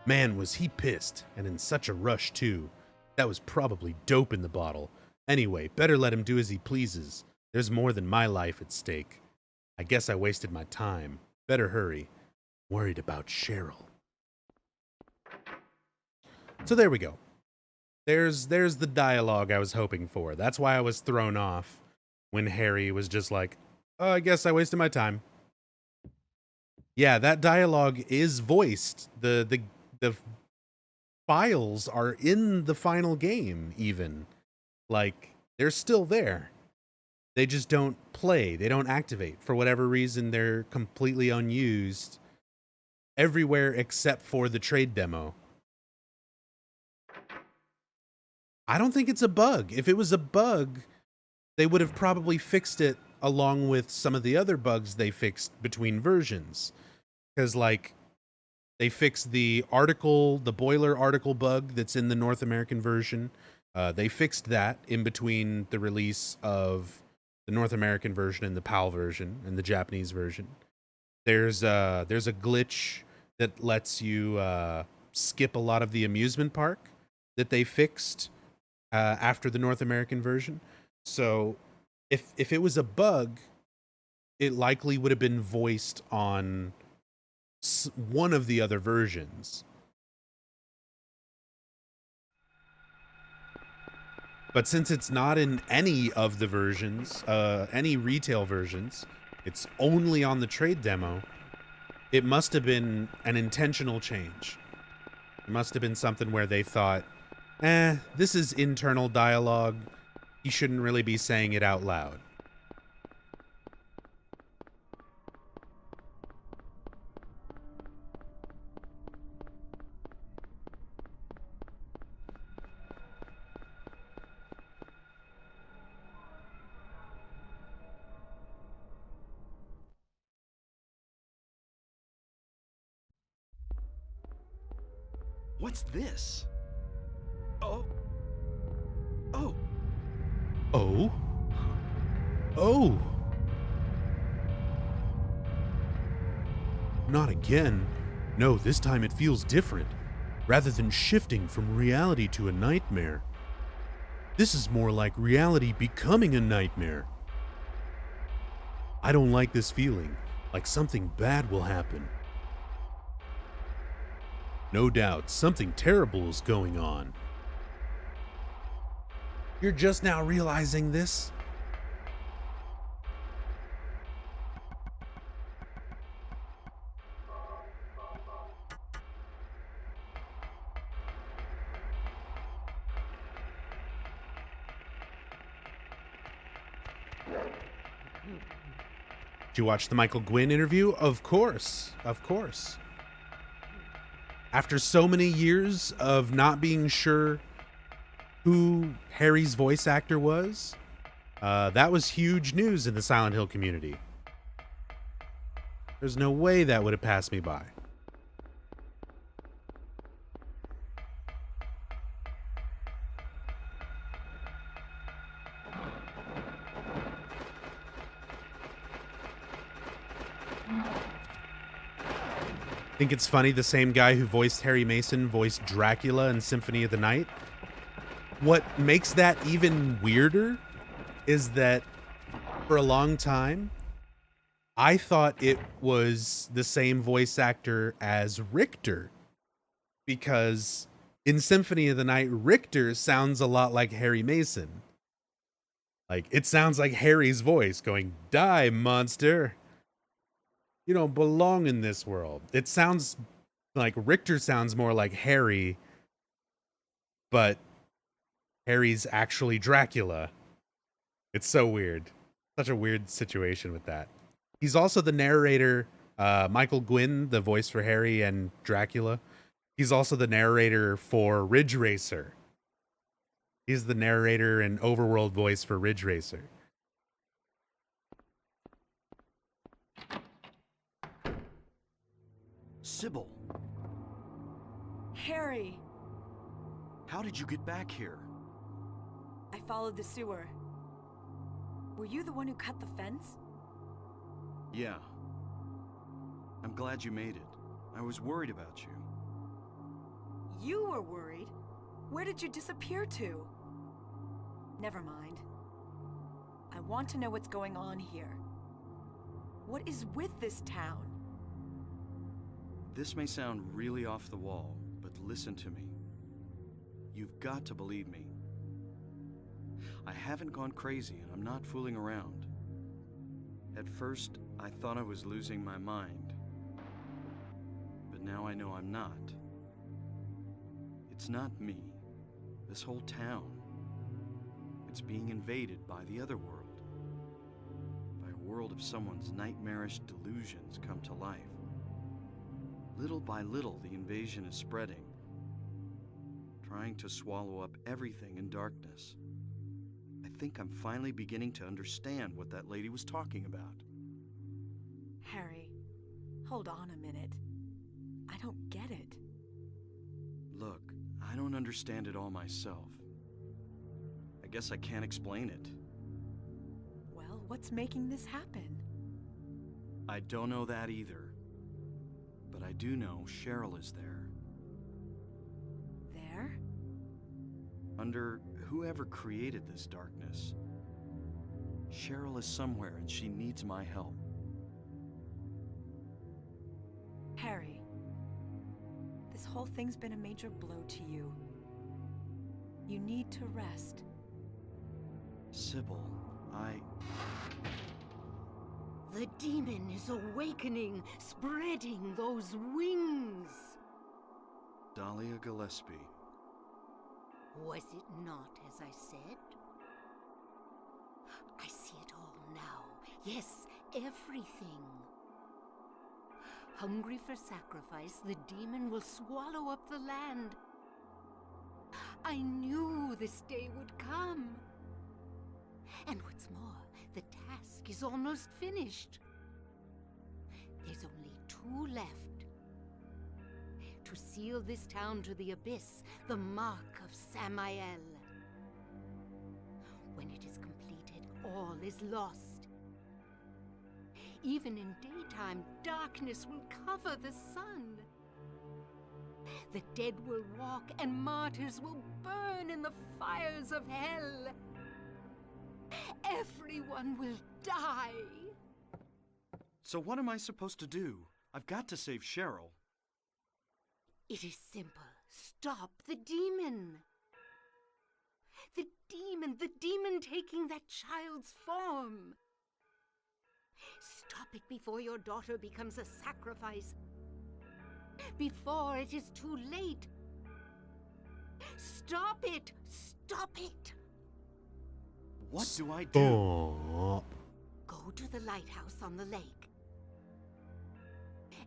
Man, was he pissed, and in such a rush, too. That was probably dope in the bottle. Anyway, better let him do as he pleases. There's more than my life at stake. I guess I wasted my time. Better hurry. Worried about Cheryl. So there we go. There's the dialogue I was hoping for. That's why I was thrown off when Harry was just like, oh, I guess I wasted my time. Yeah, that dialogue is voiced. The files are in the final game, even. Like, they're still there. They just don't play. They don't activate. For whatever reason, they're completely unused everywhere except for the trade demo. I don't think it's a bug. If it was a bug, they would have probably fixed it along with some of the other bugs they fixed between versions. Because, like, they fixed the boiler article bug that's in the North American version. They fixed that in between the release of the North American version and the PAL version and the Japanese version. There's a glitch that lets you skip a lot of the amusement park that they fixed after the North American version. So if it was a bug, it likely would have been voiced on one of the other versions. But since it's not in any of the versions, any retail versions, it's only on the trade demo, it must have been an intentional change. It must have been something where they thought, this is internal dialogue. You shouldn't really be saying it out loud. What's this? Oh. Oh. Oh? Oh! Not again. No, this time it feels different. Rather than shifting from reality to a nightmare. This is more like reality becoming a nightmare. I don't like this feeling, like something bad will happen. No doubt, something terrible is going on. You're just now realizing this? Did you watch the Michael Gwynn interview? Of course. Of course. After so many years of not being sure who Harry's voice actor was, that was huge news in the Silent Hill community. There's no way that would have passed me by. Think it's funny the same guy who voiced Harry Mason voiced Dracula in Symphony of the Night? What makes that even weirder is that for a long time, I thought it was the same voice actor as Richter, because in Symphony of the Night, Richter sounds a lot like Harry Mason. Like, it sounds like Harry's voice going, "Die, monster. You don't belong in this world." It sounds like Richter sounds more like Harry, but Harry's actually Dracula. It's so weird. Such a weird situation with that. He's also the narrator, Michael Gwynn, the voice for Harry and Dracula. He's also the narrator for Ridge Racer. He's the narrator and overworld voice for Ridge Racer. Sybil, Harry! how did you get back here? I followed the sewer. Were you the one who cut the fence? Yeah. I'm glad you made it. I was worried about you. You were worried? Where did you disappear to? Never mind. I want to know what's going on here. What is with this town? This may sound really off the wall, but listen to me. You've got to believe me. I haven't gone crazy and I'm not fooling around. At first, I thought I was losing my mind. But now I know I'm not. It's not me. This whole town. It's being invaded by the other world. By a world of someone's nightmarish delusions come to life. Little by little, the invasion is spreading, trying to swallow up everything in darkness. I think I'm finally beginning to understand what that lady was talking about. Harry, hold on a minute. I don't get it. Look, I don't understand it all myself. I guess I can't explain it. Well, what's making this happen? I don't know that either. But I do know Cheryl is there. There? Under whoever created this darkness. Cheryl is somewhere and she needs my help. Harry, this whole thing's been a major blow to you. You need to rest. Sybil, The demon is awakening, spreading those wings. Dahlia Gillespie. Was it not as I said? I see it all now. Yes, everything. Hungry for sacrifice, the demon will swallow up the land. I knew this day would come. And what's more, the task is almost finished. There's only 2 left. To seal this town to the abyss, the mark of Samael. When it is completed, all is lost. Even in daytime, darkness will cover the sun. The dead will walk and martyrs will burn in the fires of hell. Everyone will die. So what am I supposed to do? I've got to save Cheryl. It is simple. Stop the demon. The demon taking that child's form. Stop it before your daughter becomes a sacrifice. Before it is too late. Stop it! Stop it! What do I do? Stop. Go to the lighthouse on the lake.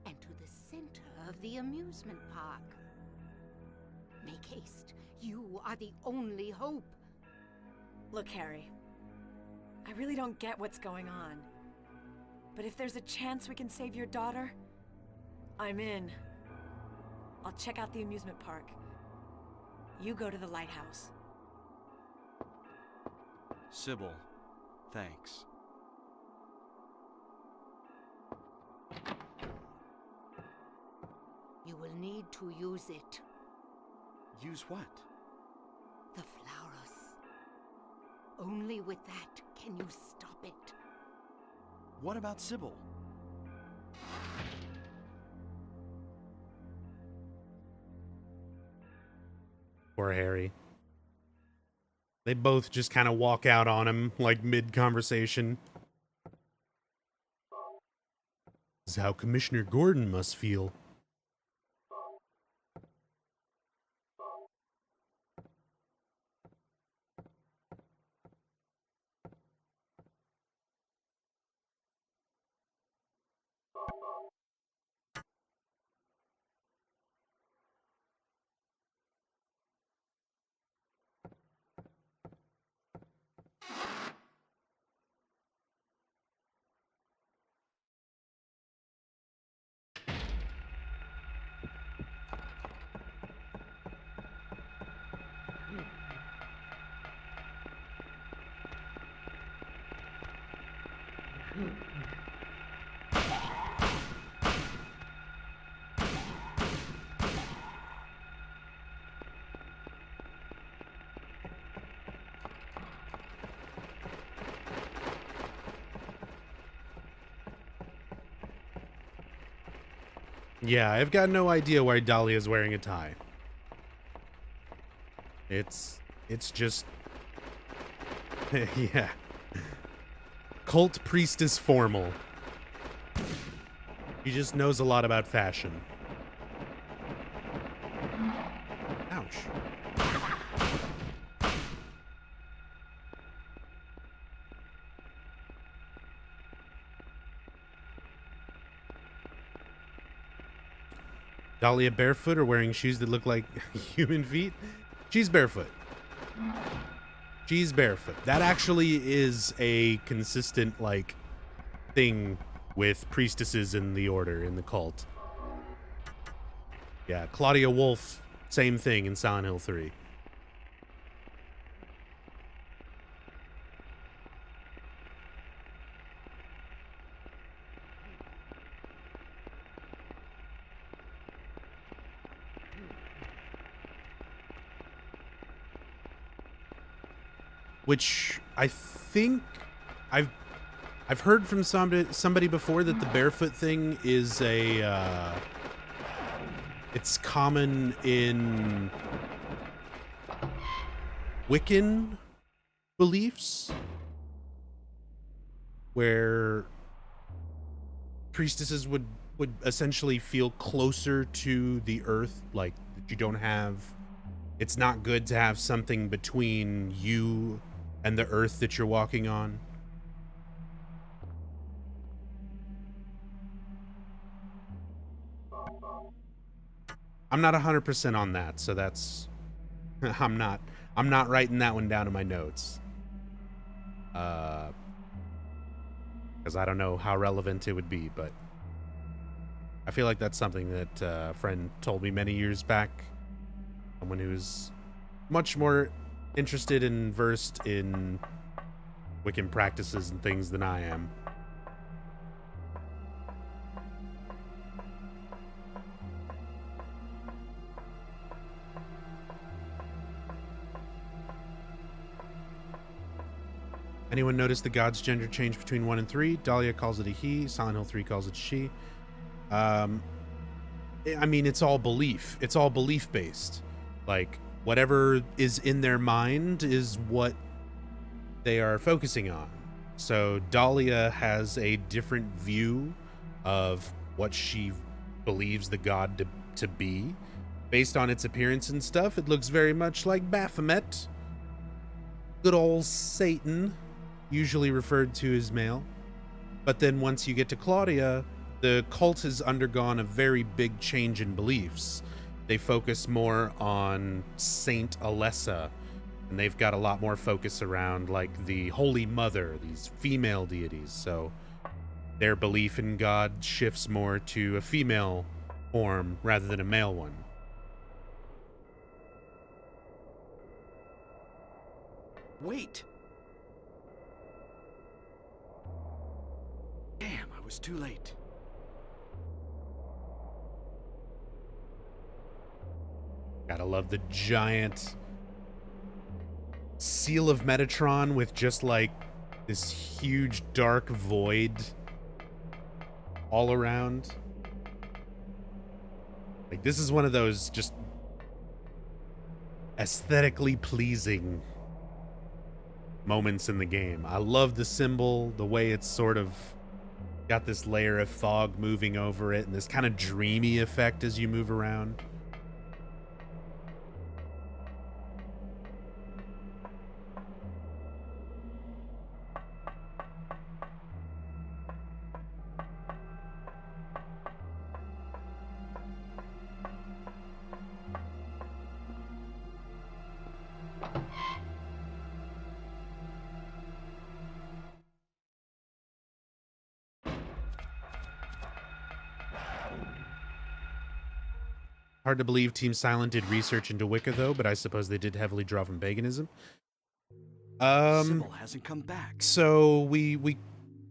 And to the center of the amusement park. Make haste. You are the only hope. Look, Harry, I really don't get what's going on. But if there's a chance we can save your daughter, I'm in. I'll check out the amusement park. You go to the lighthouse. Sybil, thanks. You will need to use it. Use what? The flowers. Only with that can you stop it. What about Sybil? Poor Harry. They both just kind of walk out on him, like, mid-conversation. This is how Commissioner Gordon must feel. Yeah, I've got no idea why Dahlia's wearing a tie. It's just... yeah. Cult priestess formal. He just knows a lot about fashion. Ouch. Dahlia barefoot or wearing shoes that look like human feet? She's barefoot. She's barefoot. That actually is a consistent, like, thing with priestesses in the order, in the cult. Yeah, Claudia Wolf, same thing in Silent Hill 3. Which I think I've heard from somebody before that the barefoot thing is a it's common in Wiccan beliefs where priestesses would essentially feel closer to the earth, like that you don't have, it's not good to have something between you and the earth that you're walking on. I'm not 100% on that, so that's I'm not writing that one down in my notes. Because I don't know how relevant it would be, but I feel like that's something that a friend told me many years back. Someone who's much more interested and versed in Wiccan practices and things than I am. Anyone notice the god's gender change between 1 and 3? Dahlia calls it a he. Silent Hill 3 calls it she. I mean, it's all belief. It's all belief-based. Like, whatever is in their mind is what they are focusing on. So Dahlia has a different view of what she believes the god to be. Based on its appearance and stuff, it looks very much like Baphomet. Good old Satan, usually referred to as male. But then once you get to Claudia, the cult has undergone a very big change in beliefs. They focus more on Saint Alessa, and they've got a lot more focus around, like, the Holy Mother, these female deities. So their belief in God shifts more to a female form rather than a male one. Wait! Damn, I was too late. Gotta love the giant seal of Metatron with just, like, this huge dark void all around. Like, this is one of those just aesthetically pleasing moments in the game. I love the symbol, the way it's sort of got this layer of fog moving over it and this kind of dreamy effect as you move around. Hard to believe Team Silent did research into Wicca, though, but I suppose they did heavily draw from paganism. Sybil hasn't come back. So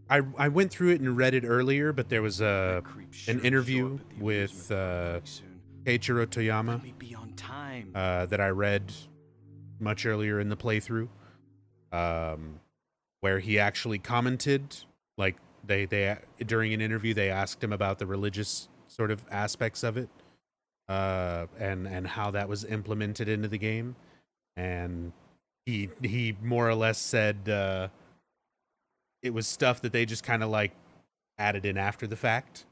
I went through it and read it earlier, but there was That creep sure an to show interview up at the with amusement park pretty soon. Keiichiro Toyama Let me be on time. that I read much earlier in the playthrough, where he actually commented, like they during an interview they asked him about the religious sort of aspects of it, and how that was implemented into the game, and he more or less said it was stuff that they just kind of like added in after the fact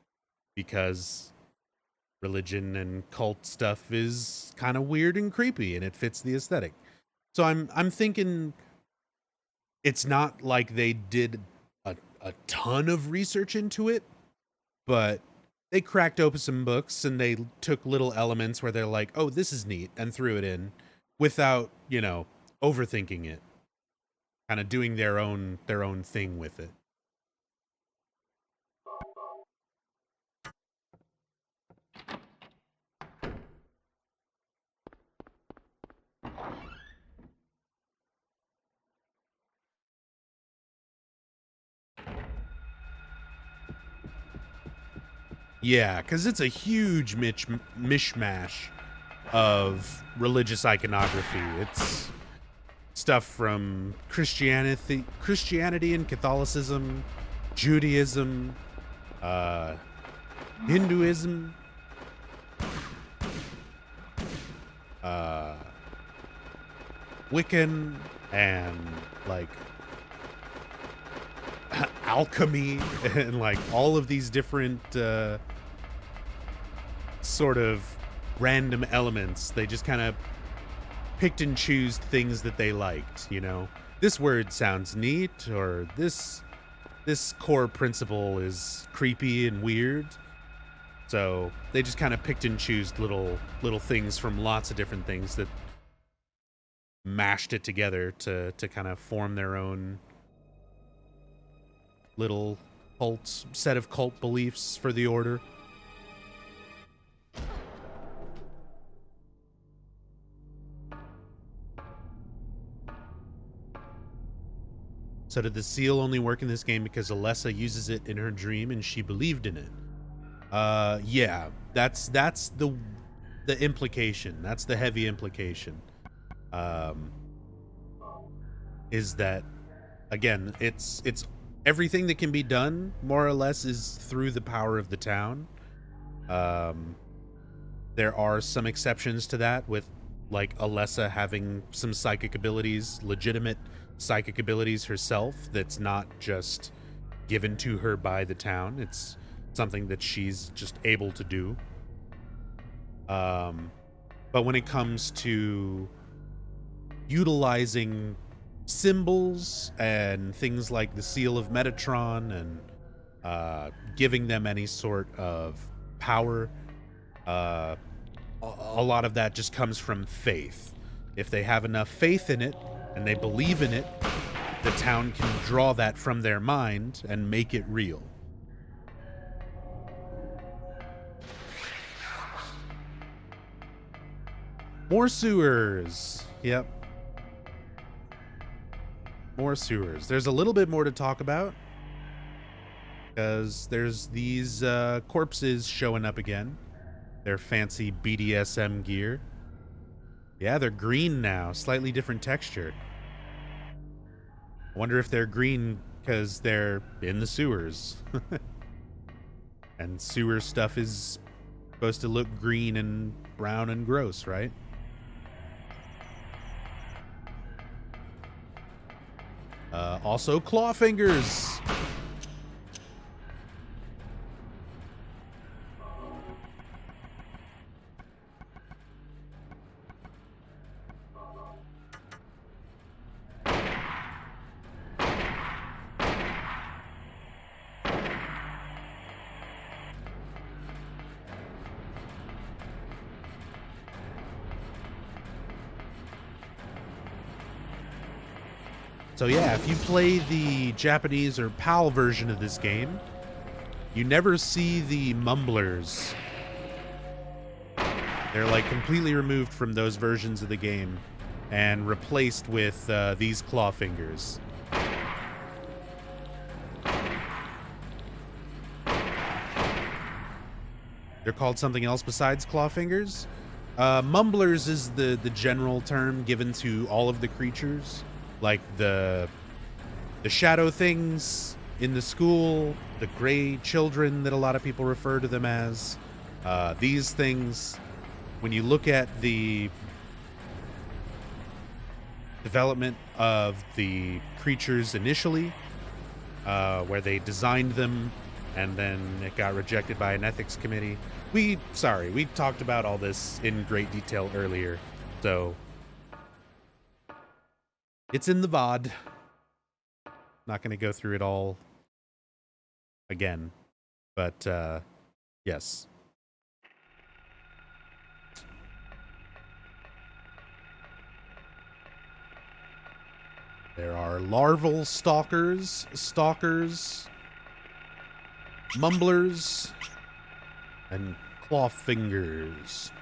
because religion and cult stuff is kind of weird and creepy and it fits the aesthetic. So I'm thinking it's not like they did a ton of research into it, but they cracked open some books and they took little elements where they're like, oh, this is neat, and threw it in without, overthinking it. Kind of doing their own thing with it. Yeah, because it's a huge mishmash of religious iconography. It's stuff from Christianity and Catholicism, Judaism, Hinduism, Wiccan, and like alchemy, and like all of these different sort of random elements. They just kind of picked and choose things that they liked, This word sounds neat, or this core principle is creepy and weird. So they just kind of picked and choose little things from lots of different things that mashed it together to kind of form their own little set of cult beliefs for the order. So did the seal only work in this game because Alessa uses it in her dream and she believed in it? Yeah, that's the implication. That's the heavy implication. Is that, again, it's everything that can be done more or less is through the power of the town. There are some exceptions to that, with like Alessa having some psychic abilities, legitimate psychic abilities herself, that's not just given to her by the town. It's something that she's just able to do. But when it comes to utilizing symbols and things like the Seal of Metatron and giving them any sort of power, a lot of that just comes from faith. If they have enough faith in it and they believe in it, the town can draw that from their mind and make it real. More sewers. Yep. More sewers. There's a little bit more to talk about, because there's these corpses showing up again. Their fancy BDSM gear. Yeah, they're green now. Slightly different texture. I wonder if they're green because they're in the sewers. And sewer stuff is supposed to look green and brown and gross, right? Also claw fingers. So yeah, if you play the Japanese or PAL version of this game, you never see the mumblers. They're like completely removed from those versions of the game and replaced with these claw fingers. They're called something else besides claw fingers. Mumblers is the general term given to all of the creatures. Like the shadow things in the school, the gray children that a lot of people refer to them as. These things, when you look at the development of the creatures initially, where they designed them and then it got rejected by an ethics committee. We talked about all this in great detail earlier, so it's in the VOD. Not going to go through it all again, but yes. There are larval stalkers, mumblers, and claw fingers.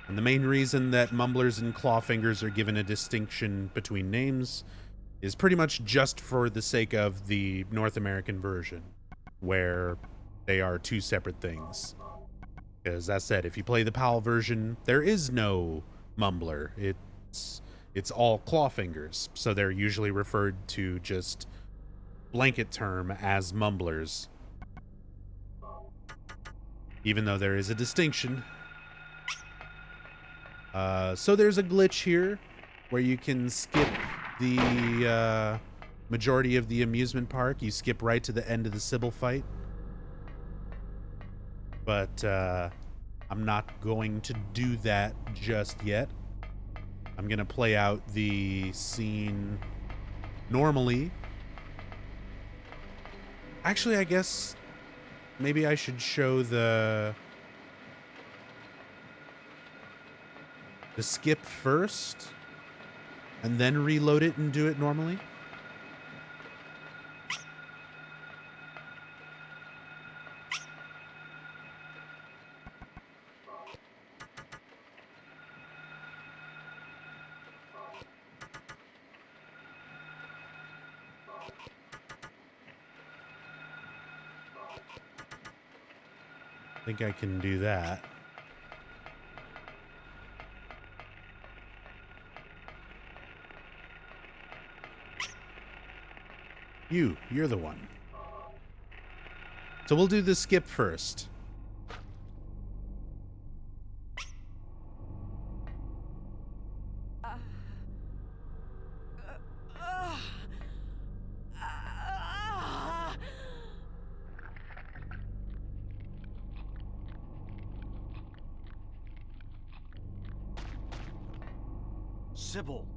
And the main reason that mumblers and claw fingers are given a distinction between names is pretty much just for the sake of the North American version, where they are two separate things. Because as said, if you play the PAL version, there is no mumbler. It's all claw fingers, so they're usually referred to just blanket term as mumblers. Even though there is a distinction. So there's a glitch here where you can skip the majority of the amusement park. You skip right to the end of the Sybil fight. But I'm not going to do that just yet. I'm going to play out the scene normally. Actually, I guess maybe I should show the skip first and then reload it and do it normally. I think I can do that. You're the one. So we'll do the skip first. Sybil!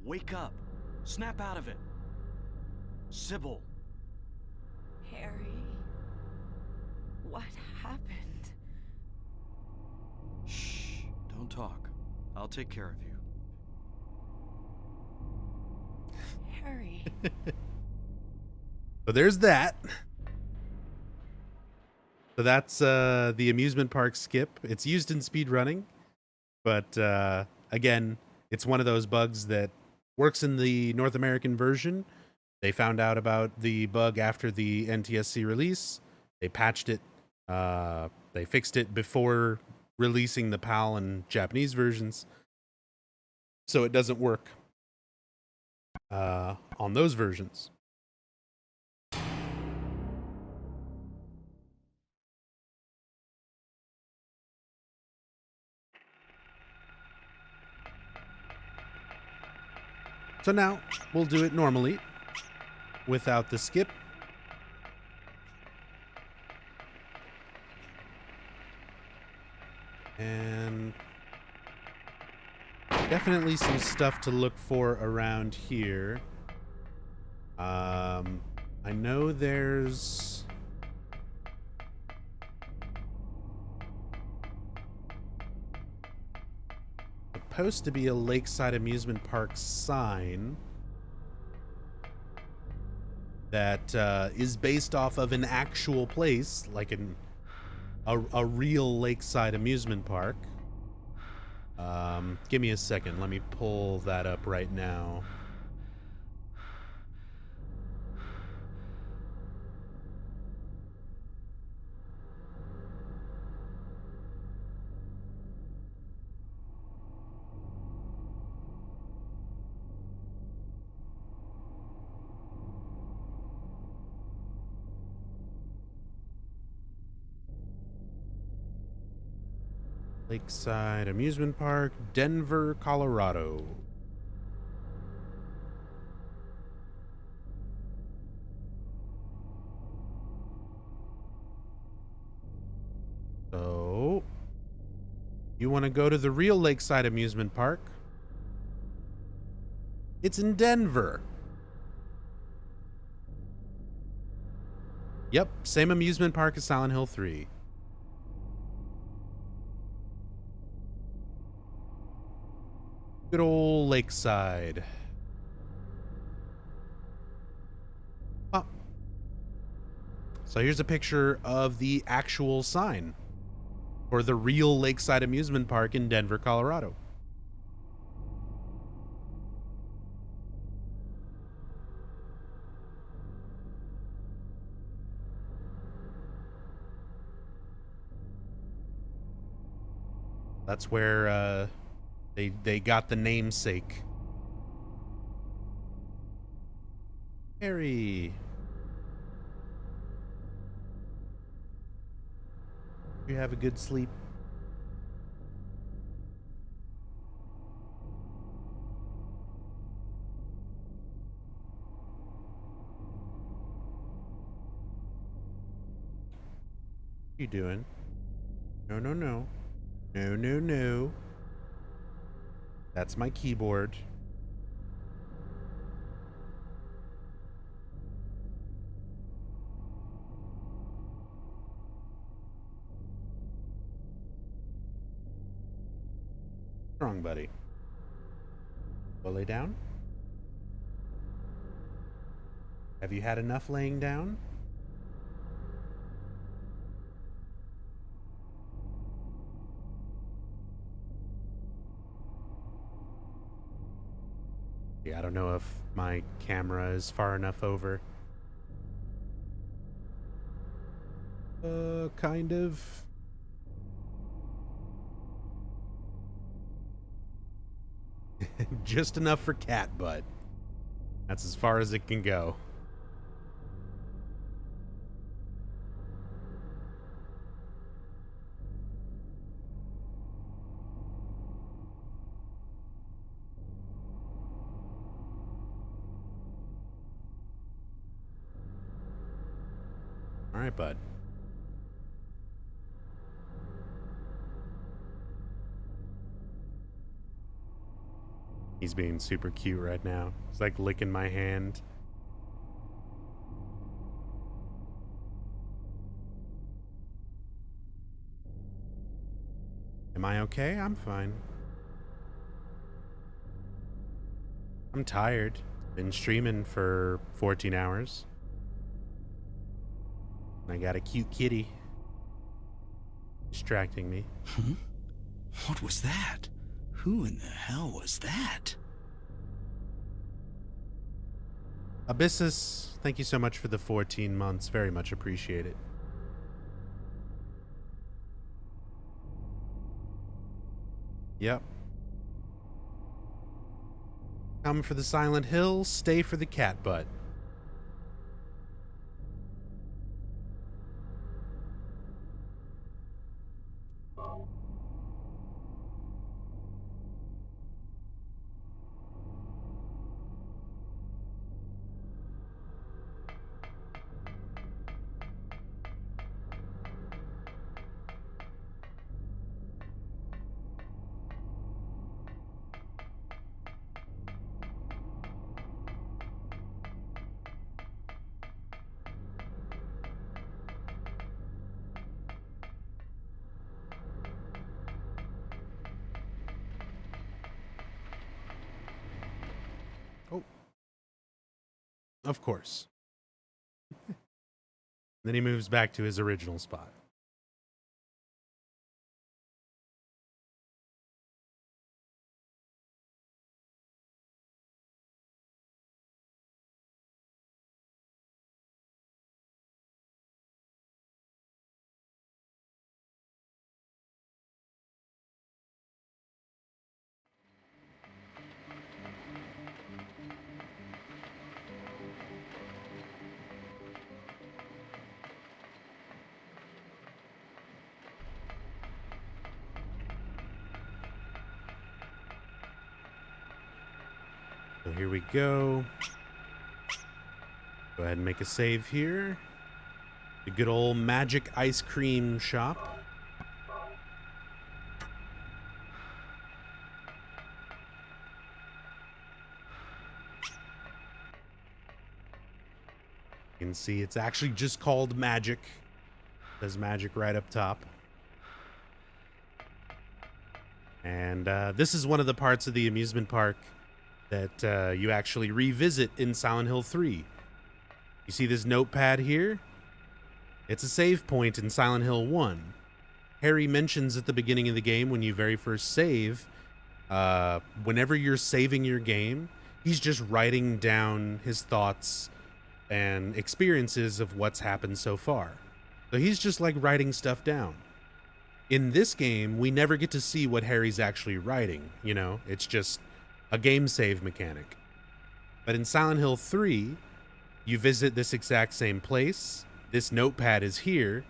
Wake up! Snap out of it! Sybil! Harry, what happened? Shh! Don't talk. I'll take care of you. Harry. So there's that. So that's the amusement park skip. It's used in speedrunning, but again, it's one of those bugs that works in the North American version. They found out about the bug after the NTSC release. They patched it. They fixed it before releasing the PAL and Japanese versions, so it doesn't work on those versions. So now we'll do it normally without the skip. And definitely some stuff to look for around here. I know there's supposed to be a lakeside amusement park sign that is based off of an actual place, like a real lakeside amusement park. Give me a second. Let me pull that up right now. Lakeside Amusement Park, Denver, Colorado. So, you want to go to the real Lakeside Amusement Park? It's in Denver. Yep, same amusement park as Silent Hill 3. Good old Lakeside. Oh. So here's a picture of the actual sign for the real Lakeside Amusement Park in Denver, Colorado. That's where they got the namesake. Harry. You have a good sleep. What you doing? No, no, no. No, no, no. That's my keyboard. Wrong, buddy. Well, lay down. Have you had enough laying down? Yeah, I don't know if my camera is far enough over. Kind of. Just enough for cat butt. That's as far as it can go. All right, bud. He's being super cute right now. He's like licking my hand. Am I okay? I'm fine. I'm tired. Been streaming for 14 hours. I got a cute kitty distracting me. Hmm? What was that? Who in the hell was that? Abyssus, thank you so much for the 14 months. Very much appreciate it. Yep. Come for the Silent Hill, stay for the cat butt. Of course. Then he moves back to his original spot. So here we go. Go ahead and make a save here. The good old magic ice cream shop. You can see it's actually just called Magic. Says Magic right up top. And this is one of the parts of the amusement park that you actually revisit in Silent Hill 3. You see this notepad here? It's a save point in Silent Hill 1. Harry mentions at the beginning of the game when you very first save, whenever you're saving your game, he's just writing down his thoughts and experiences of what's happened so far. So he's just like writing stuff down. In this game, we never get to see what Harry's actually writing, you know? It's just a game save mechanic. But in Silent Hill 3, you visit this exact same place, this notepad is here,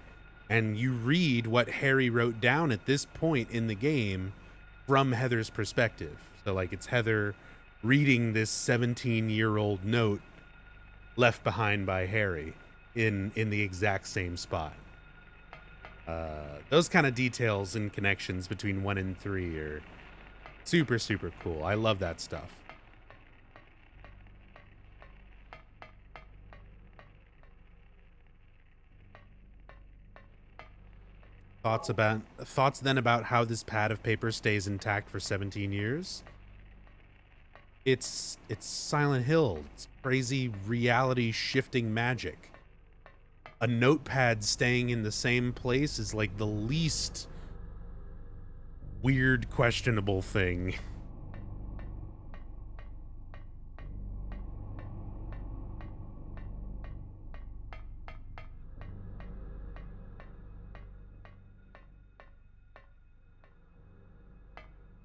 and you read what Harry wrote down at this point in the game from Heather's perspective. So like it's Heather reading this 17-year-old note left behind by Harry in the exact same spot. Those kind of details and connections between 1 and 3 are super, super cool. I love that stuff. Thoughts then about how this pad of paper stays intact for 17 years? It's Silent Hill. It's crazy reality shifting magic. A notepad staying in the same place is like the least weird, questionable thing.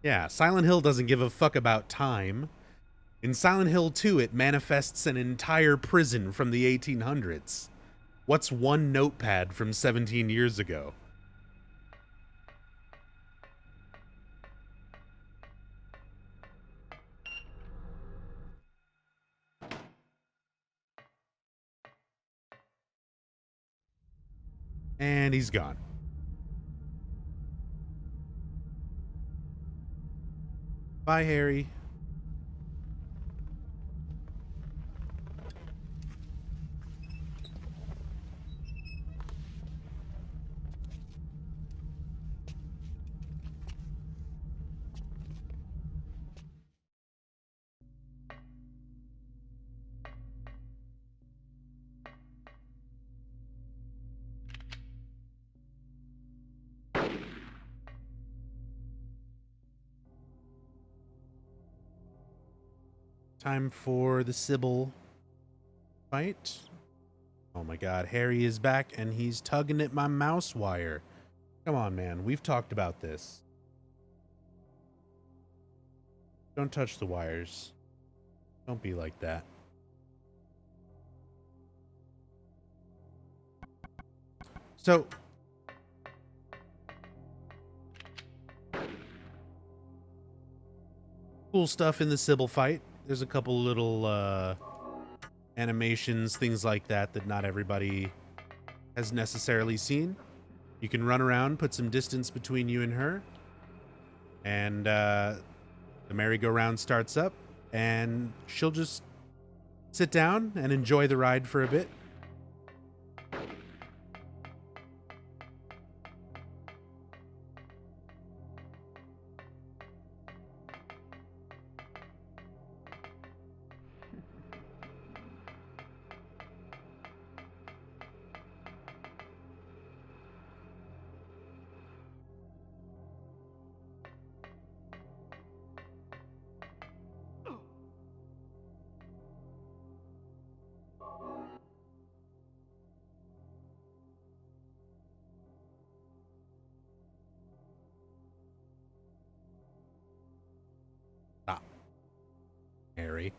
Yeah, Silent Hill doesn't give a fuck about time. In Silent Hill 2, it manifests an entire prison from the 1800s. What's one notepad from 17 years ago? And he's gone. Bye, Harry. Time for the Sybil fight. Oh my god, Harry is back and he's tugging at my mouse wire. Come on, man. We've talked about this. Don't touch the wires. Don't be like that. So, cool stuff in the Sybil fight. There's a couple little animations, things like that not everybody has necessarily seen. You can run around, put some distance between you and her, and the merry-go-round starts up, and she'll just sit down and enjoy the ride for a bit. Harry.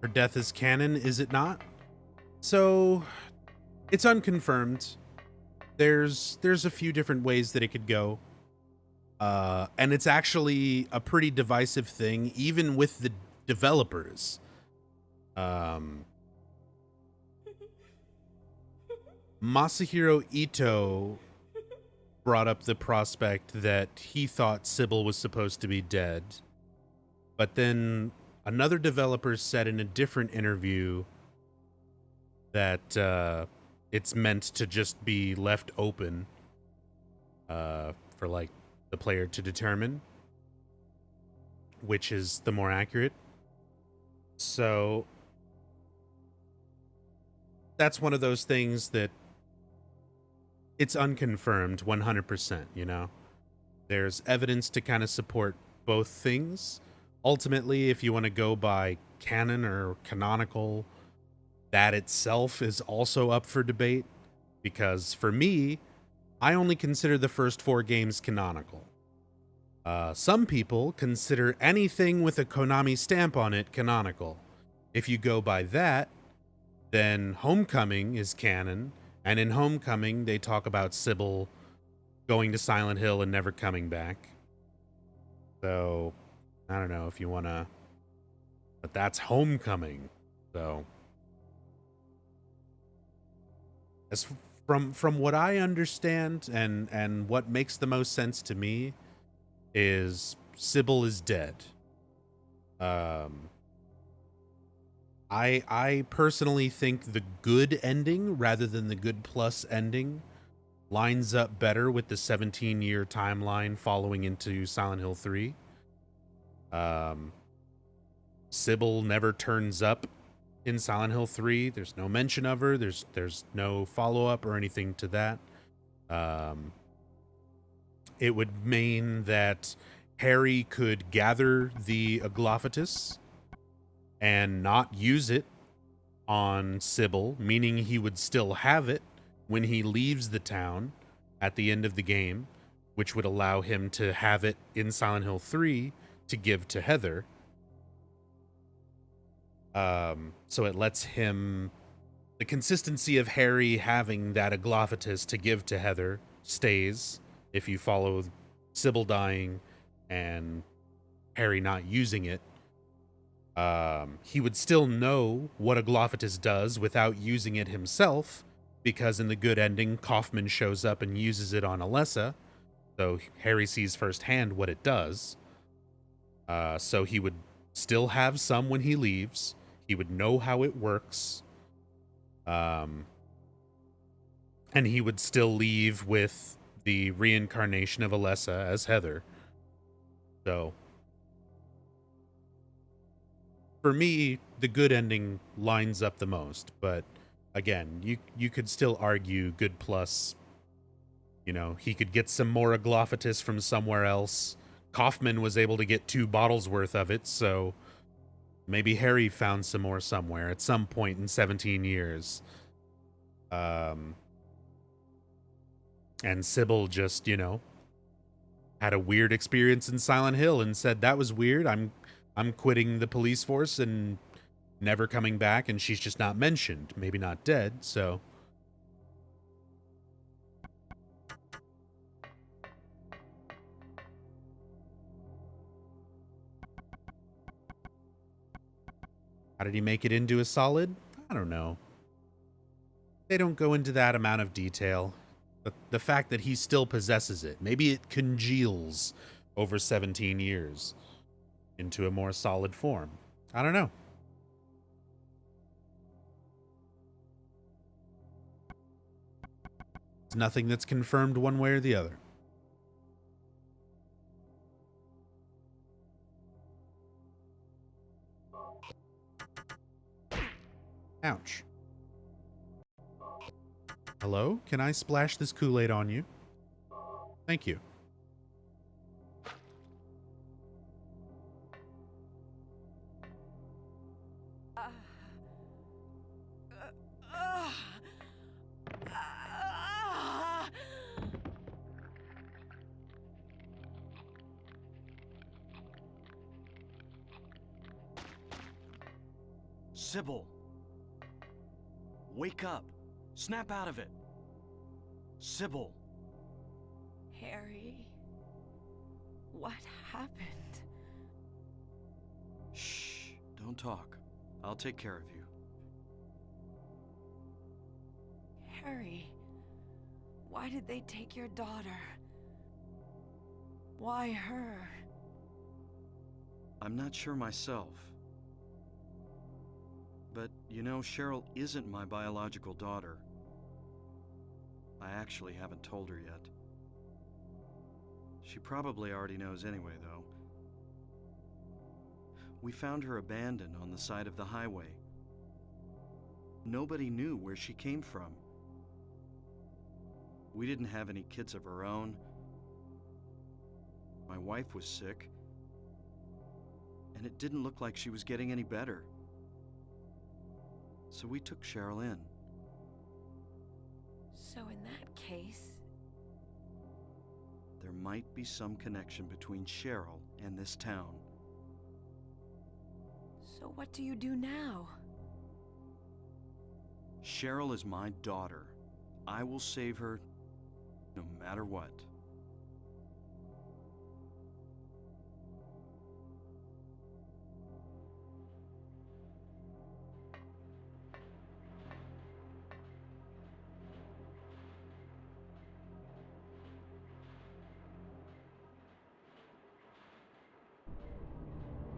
Her death is canon, is it not? So, it's unconfirmed. There's a few different ways that it could go. And it's actually a pretty divisive thing, even with the developers. Masahiro Ito brought up the prospect that he thought Sybil was supposed to be dead. But then another developer said in a different interview that it's meant to just be left open for like the player to determine which is the more accurate. So that's one of those things that it's unconfirmed 100%, you know? There's evidence to kind of support both things. Ultimately, if you want to go by canon or canonical, that itself is also up for debate. Because for me, I only consider the first 4 games canonical. Some people consider anything with a Konami stamp on it canonical. If you go by that, then Homecoming is canon, and in Homecoming, they talk about Sybil going to Silent Hill and never coming back. So, I don't know if you want to... But that's Homecoming, so... As from what I understand, and what makes the most sense to me, is Sybil is dead. I personally think the good ending, rather than the good plus ending, lines up better with the 17-year timeline following into Silent Hill 3. Sybil never turns up in Silent Hill 3. There's no mention of her. There's no follow-up or anything to that. It would mean that Harry could gather the Aglofatus and not use it on Sybil, meaning he would still have it when he leaves the town at the end of the game, which would allow him to have it in Silent Hill 3 to give to Heather. So it lets him... The consistency of Harry having that Aglofatus to give to Heather stays if you follow Sybil dying and Harry not using it. He would still know what Aglofatus does without using it himself, because in the good ending, Kaufman shows up and uses it on Alessa, so Harry sees firsthand what it does. So he would still have some when he leaves. He would know how it works. And he would still leave with the reincarnation of Alessa as Heather. So, for me, the good ending lines up the most. But again, you could still argue good plus. You know, he could get some more Aglofatus from somewhere else. Kaufman was able to get 2 bottles worth of it, so maybe Harry found some more somewhere at some point in 17 years. And Sybil just, you know, had a weird experience in Silent Hill and said, that was weird. I'm quitting the police force and never coming back, and she's just not mentioned. Maybe not dead, so... How did he make it into a solid? I don't know. They don't go into that amount of detail. But the fact that he still possesses it, maybe it congeals over 17 years into a more solid form. I don't know. It's nothing that's confirmed one way or the other. Ouch. Hello? Can I splash this Kool-Aid on you? Thank you. Sybil! Wake up! Snap out of it! Sybil! Harry, what happened? Shh, don't talk. I'll take care of you. Harry, why did they take your daughter? Why her? I'm not sure myself. But, you know, Cheryl isn't my biological daughter. I actually haven't told her yet. She probably already knows anyway, though. We found her abandoned on the side of the highway. Nobody knew where she came from. We didn't have any kids of our own. My wife was sick, and it didn't look like she was getting any better. So we took Cheryl in. So in that case... There might be some connection between Cheryl and this town. So what do you do now? Cheryl is my daughter. I will save her no matter what.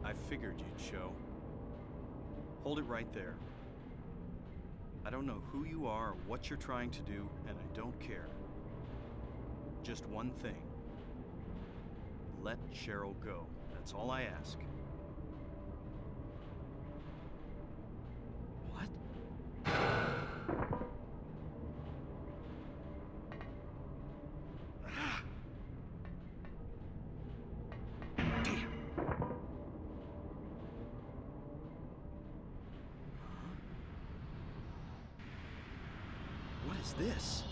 I figured you'd show. Hold it right there. I don't know who you are or what you're trying to do, and I don't care. Just one thing. Let Cheryl go. That's all I ask. What? What is this?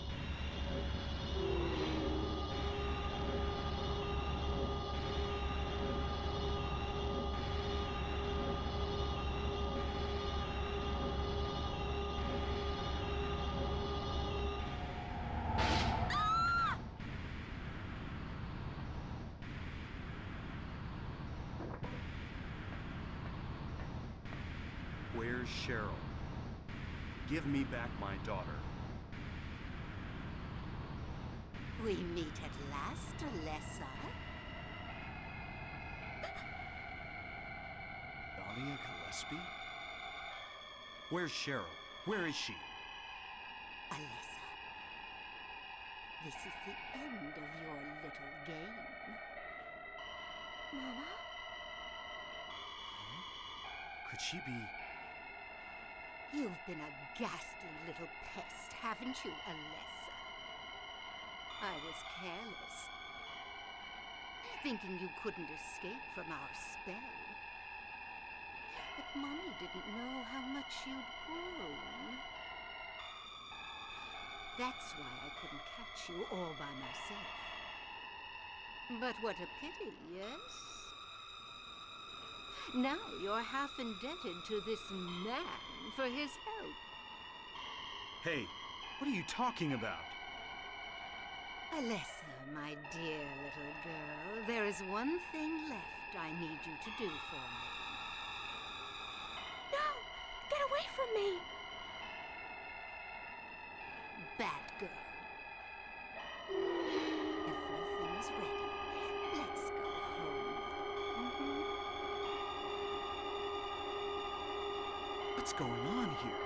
Where's Cheryl? Give me back my daughter. We meet at last, Alessa. Dahlia Gillespie? Where's Cheryl? Where is she? Alessa, this is the end of your little game. Mama? Could she be... You've been a ghastly little pest, haven't you, Alessa? I was careless, thinking you couldn't escape from our spell. But Mommy didn't know how much you'd grown. That's why I couldn't catch you all by myself. But what a pity, yes? Now you're half indebted to this man for his help. Hey, what are you talking about? Alessa, my dear little girl, there is one thing left I need you to do for me. No! Get away from me! Bad girl. Everything is ready. Let's go home now. What's going on here?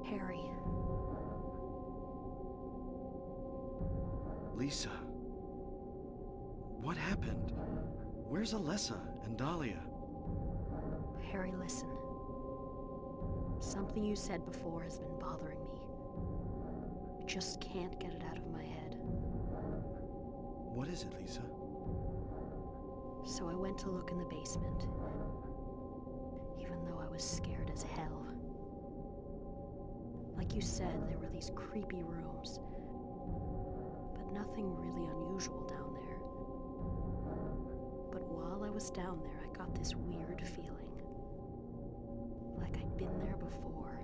Harry. Lisa. What happened? Where's Alessa and Dahlia? Harry, listen. Something you said before has been bothering me. I just can't get it out of my head. What is it, Lisa? So I went to look in the basement, even though I was scared as hell. Like you said, there were these creepy rooms, but nothing really unusual down there. But while I was down there, I got this weird feeling. Like I'd been there before.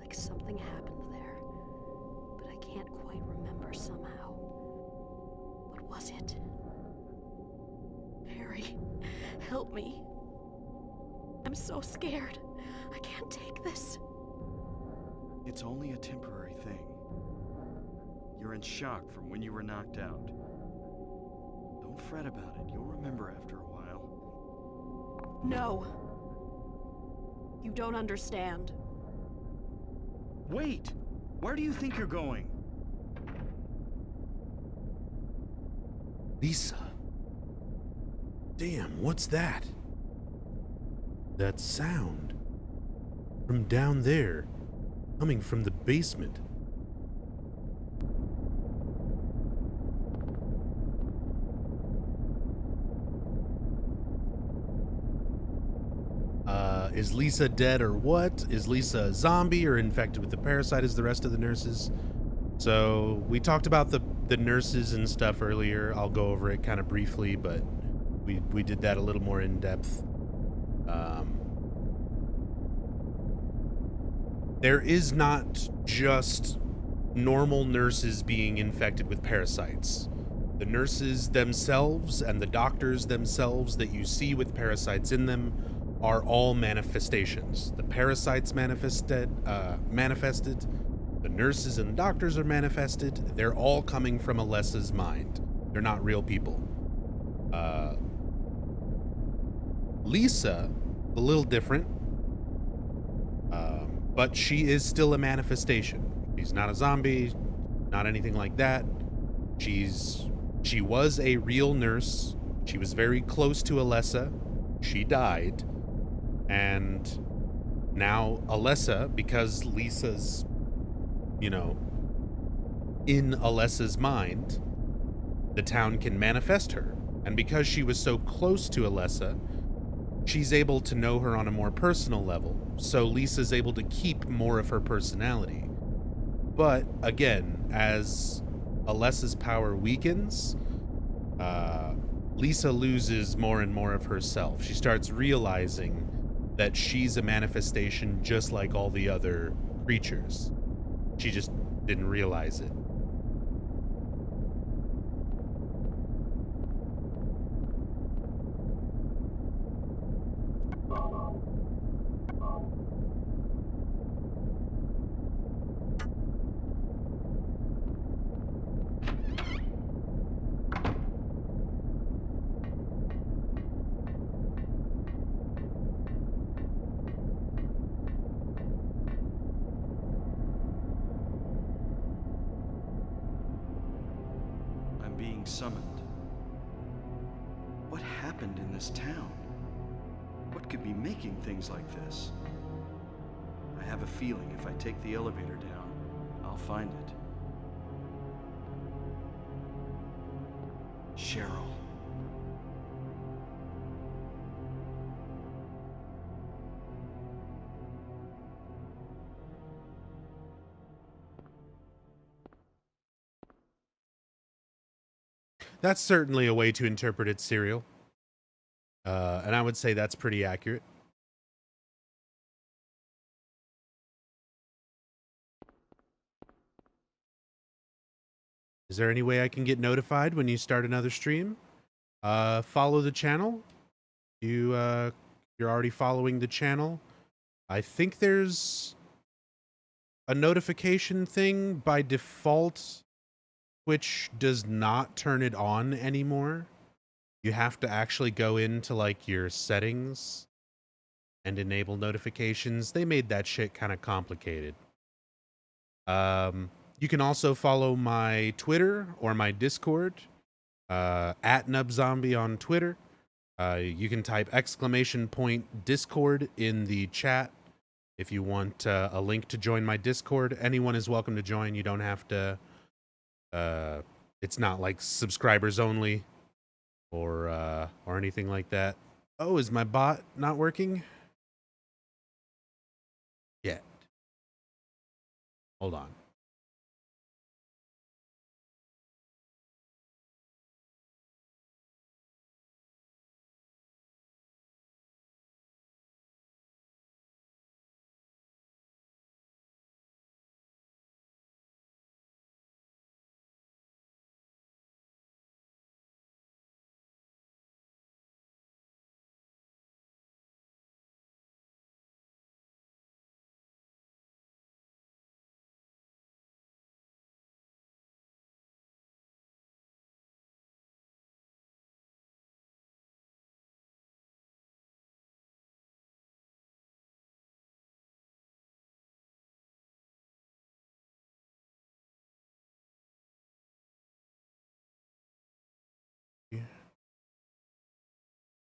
Like something happened there, but I can't quite remember somehow. What was it? Harry, help me. I'm so scared. I can't take this. It's only a temporary thing. You're in shock from when you were knocked out. Don't fret about it. You'll remember after a while. No. You don't understand. Wait! Where do you think you're going? Lisa. Damn, what's that? That sound. From down there. Coming from the basement. Is Lisa dead or what? Is Lisa a zombie or infected with the parasite as the rest of the nurses? So we talked about the nurses and stuff earlier. I'll go over it kind of briefly, but we did that a little more in depth. There is not just normal nurses being infected with parasites. The nurses themselves and the doctors themselves that you see with parasites in them are all manifestations. The parasites manifested, the nurses and doctors are manifested. They're all coming from Alessa's mind. They're not real people. Lisa, a little different, but she is still a manifestation. She's not a zombie, not anything like that. She was a real nurse. She was very close to Alessa. She died. And now Alessa, because Lisa's, in Alessa's mind, the town can manifest her. And because she was so close to Alessa, she's able to know her on a more personal level. So Lisa's able to keep more of her personality. But again, as Alessa's power weakens, Lisa loses more and more of herself. She starts realizing that she's a manifestation just like all the other creatures. She just didn't realize it. Being summoned. What happened in this town? What could be making things like this? I have a feeling if I take the elevator down, I'll find it. Cheryl. That's certainly a way to interpret it, Serial. And I would say that's pretty accurate. Is there any way I can get notified when you start another stream? Follow the channel. You're already following the channel. I think there's a notification thing by default. Twitch does not turn it on anymore. You have to actually go into like your settings and enable notifications. They made that shit kind of complicated. You can also follow my Twitter or my Discord at NubZombie on Twitter. You can type !Discord in the chat if you want a link to join my Discord. Anyone is welcome to join. You don't have to. It's not like subscribers only or anything like that. Oh, is my bot not working? Yet. Hold on.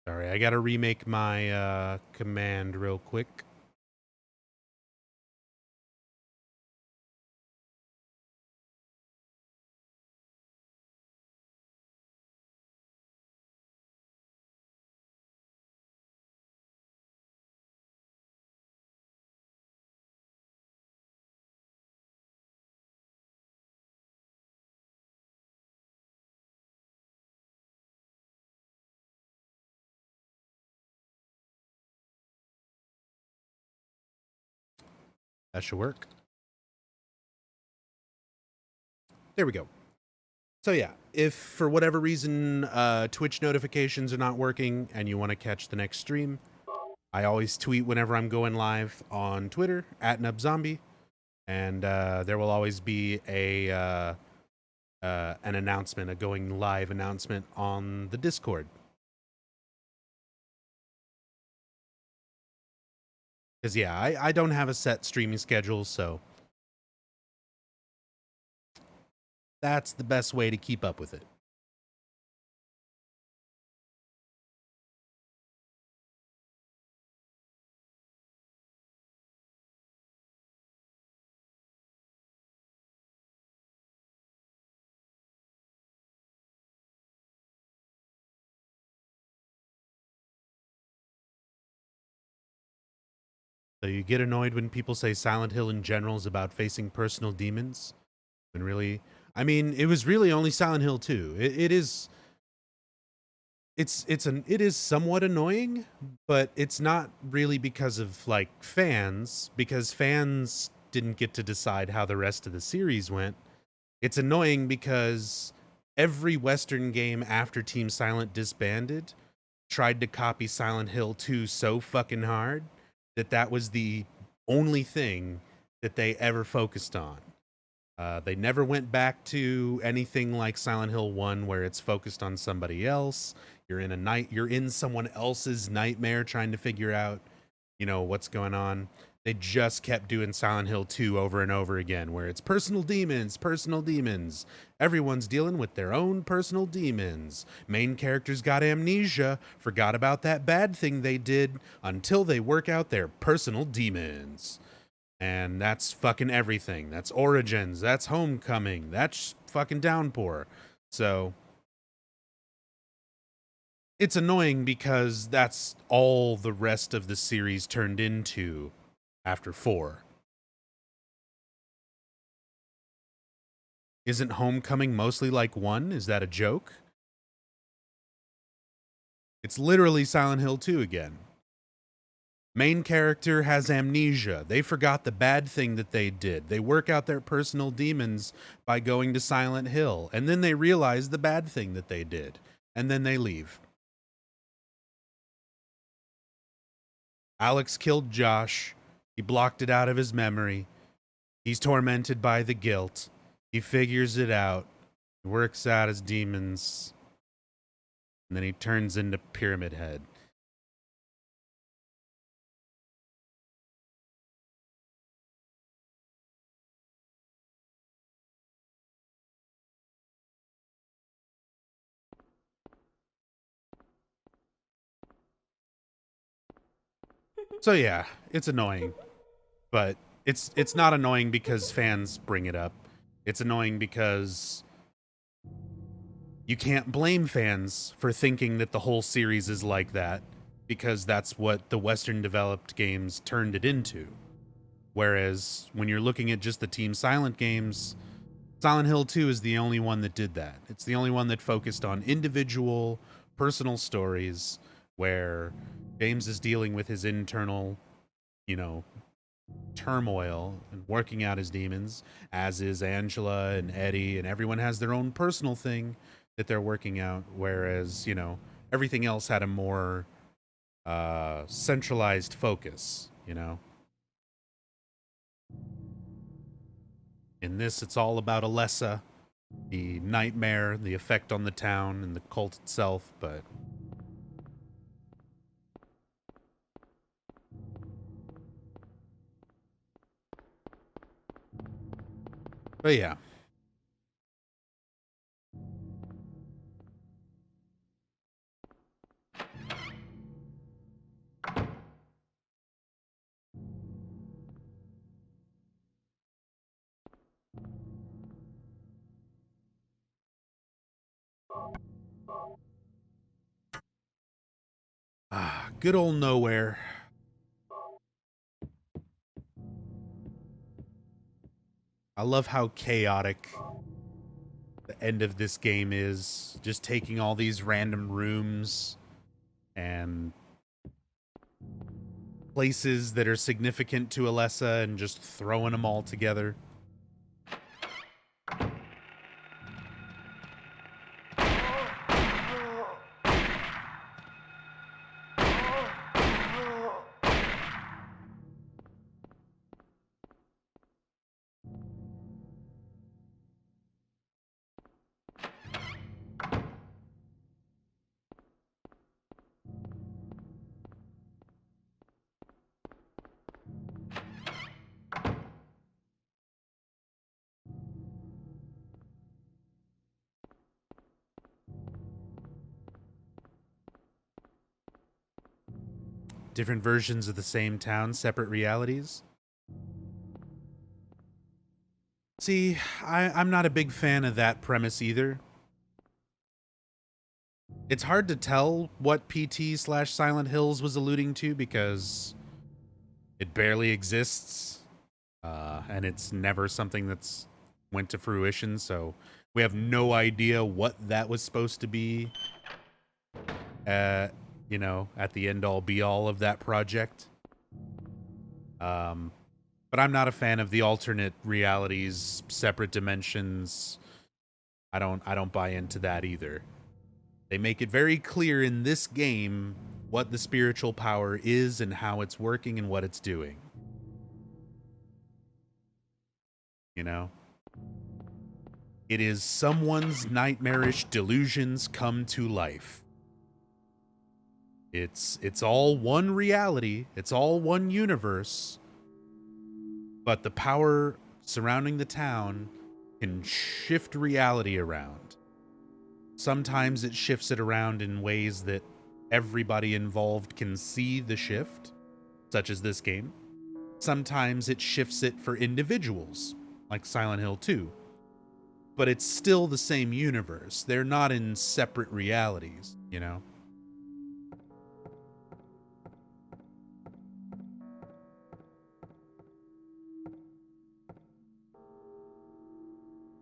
Sorry, I gotta remake my command real quick. That should work. There we go. So yeah, if for whatever reason Twitch notifications are not working and you want to catch the next stream, I always tweet whenever I'm going live on Twitter at NubZombie, and there will always be an announcement, a going live announcement on the Discord. Because yeah, I don't have a set streaming schedule, so that's the best way to keep up with it. So you get annoyed when people say Silent Hill in general is about facing personal demons, when really, I mean, it was really only Silent Hill 2. It is somewhat annoying, but it's not really because of like fans, because fans didn't get to decide how the rest of the series went. It's annoying because every Western game after Team Silent disbanded tried to copy Silent Hill 2 so fucking hard that was the only thing that they ever focused on. They never went back to anything like Silent Hill 1 where it's focused on somebody else. You're in someone else's nightmare trying to figure out, you know, what's going on. They just kept doing Silent Hill 2 over and over again, where it's personal demons, personal demons. Everyone's dealing with their own personal demons. Main characters got amnesia, forgot about that bad thing they did until they work out their personal demons. And that's fucking everything. That's Origins, that's Homecoming, that's fucking Downpour. So it's annoying because that's all the rest of the series turned into after 4. Isn't Homecoming mostly like 1? Is that a joke? It's literally Silent Hill 2 again. Main character has amnesia. They forgot the bad thing that they did. They work out their personal demons by going to Silent Hill, and then they realize the bad thing that they did, and then they leave. Alex killed Josh. He blocked it out of his memory. He's tormented by the guilt. He figures it out. He works out his demons. And then he turns into Pyramid Head. So yeah, it's annoying. But it's not annoying because fans bring it up. It's annoying because you can't blame fans for thinking that the whole series is like that, because that's what the Western developed games turned it into. Whereas when you're looking at just the Team Silent games, Silent Hill 2 is the only one that did that. It's the only one that focused on individual, personal stories where James is dealing with his internal, you know, turmoil and working out his demons, as is Angela and Eddie, and everyone has their own personal thing that they're working out, whereas, you know, everything else had a more centralized focus, you know. In this, it's all about Alessa, the nightmare, the effect on the town, and the cult itself, but yeah. Ah, good old nowhere. I love how chaotic the end of this game is. Just taking all these random rooms and places that are significant to Alessa and just throwing them all together. Different versions of the same town, separate realities. See, I'm not a big fan of that premise either. It's hard to tell what PT/Silent Hills was alluding to because it barely exists, and it's never something that's went to fruition, so we have no idea what that was supposed to be, you know, at the end-all be-all of that project. But I'm not a fan of the alternate realities, separate dimensions. I don't buy into that either. They make it very clear in this game what the spiritual power is and how it's working and what it's doing. You know? It is someone's nightmarish delusions come to life. It's all one reality, it's all one universe, but the power surrounding the town can shift reality around. Sometimes it shifts it around in ways that everybody involved can see the shift, such as this game. Sometimes it shifts it for individuals, like Silent Hill 2. But it's still the same universe. They're not in separate realities, you know?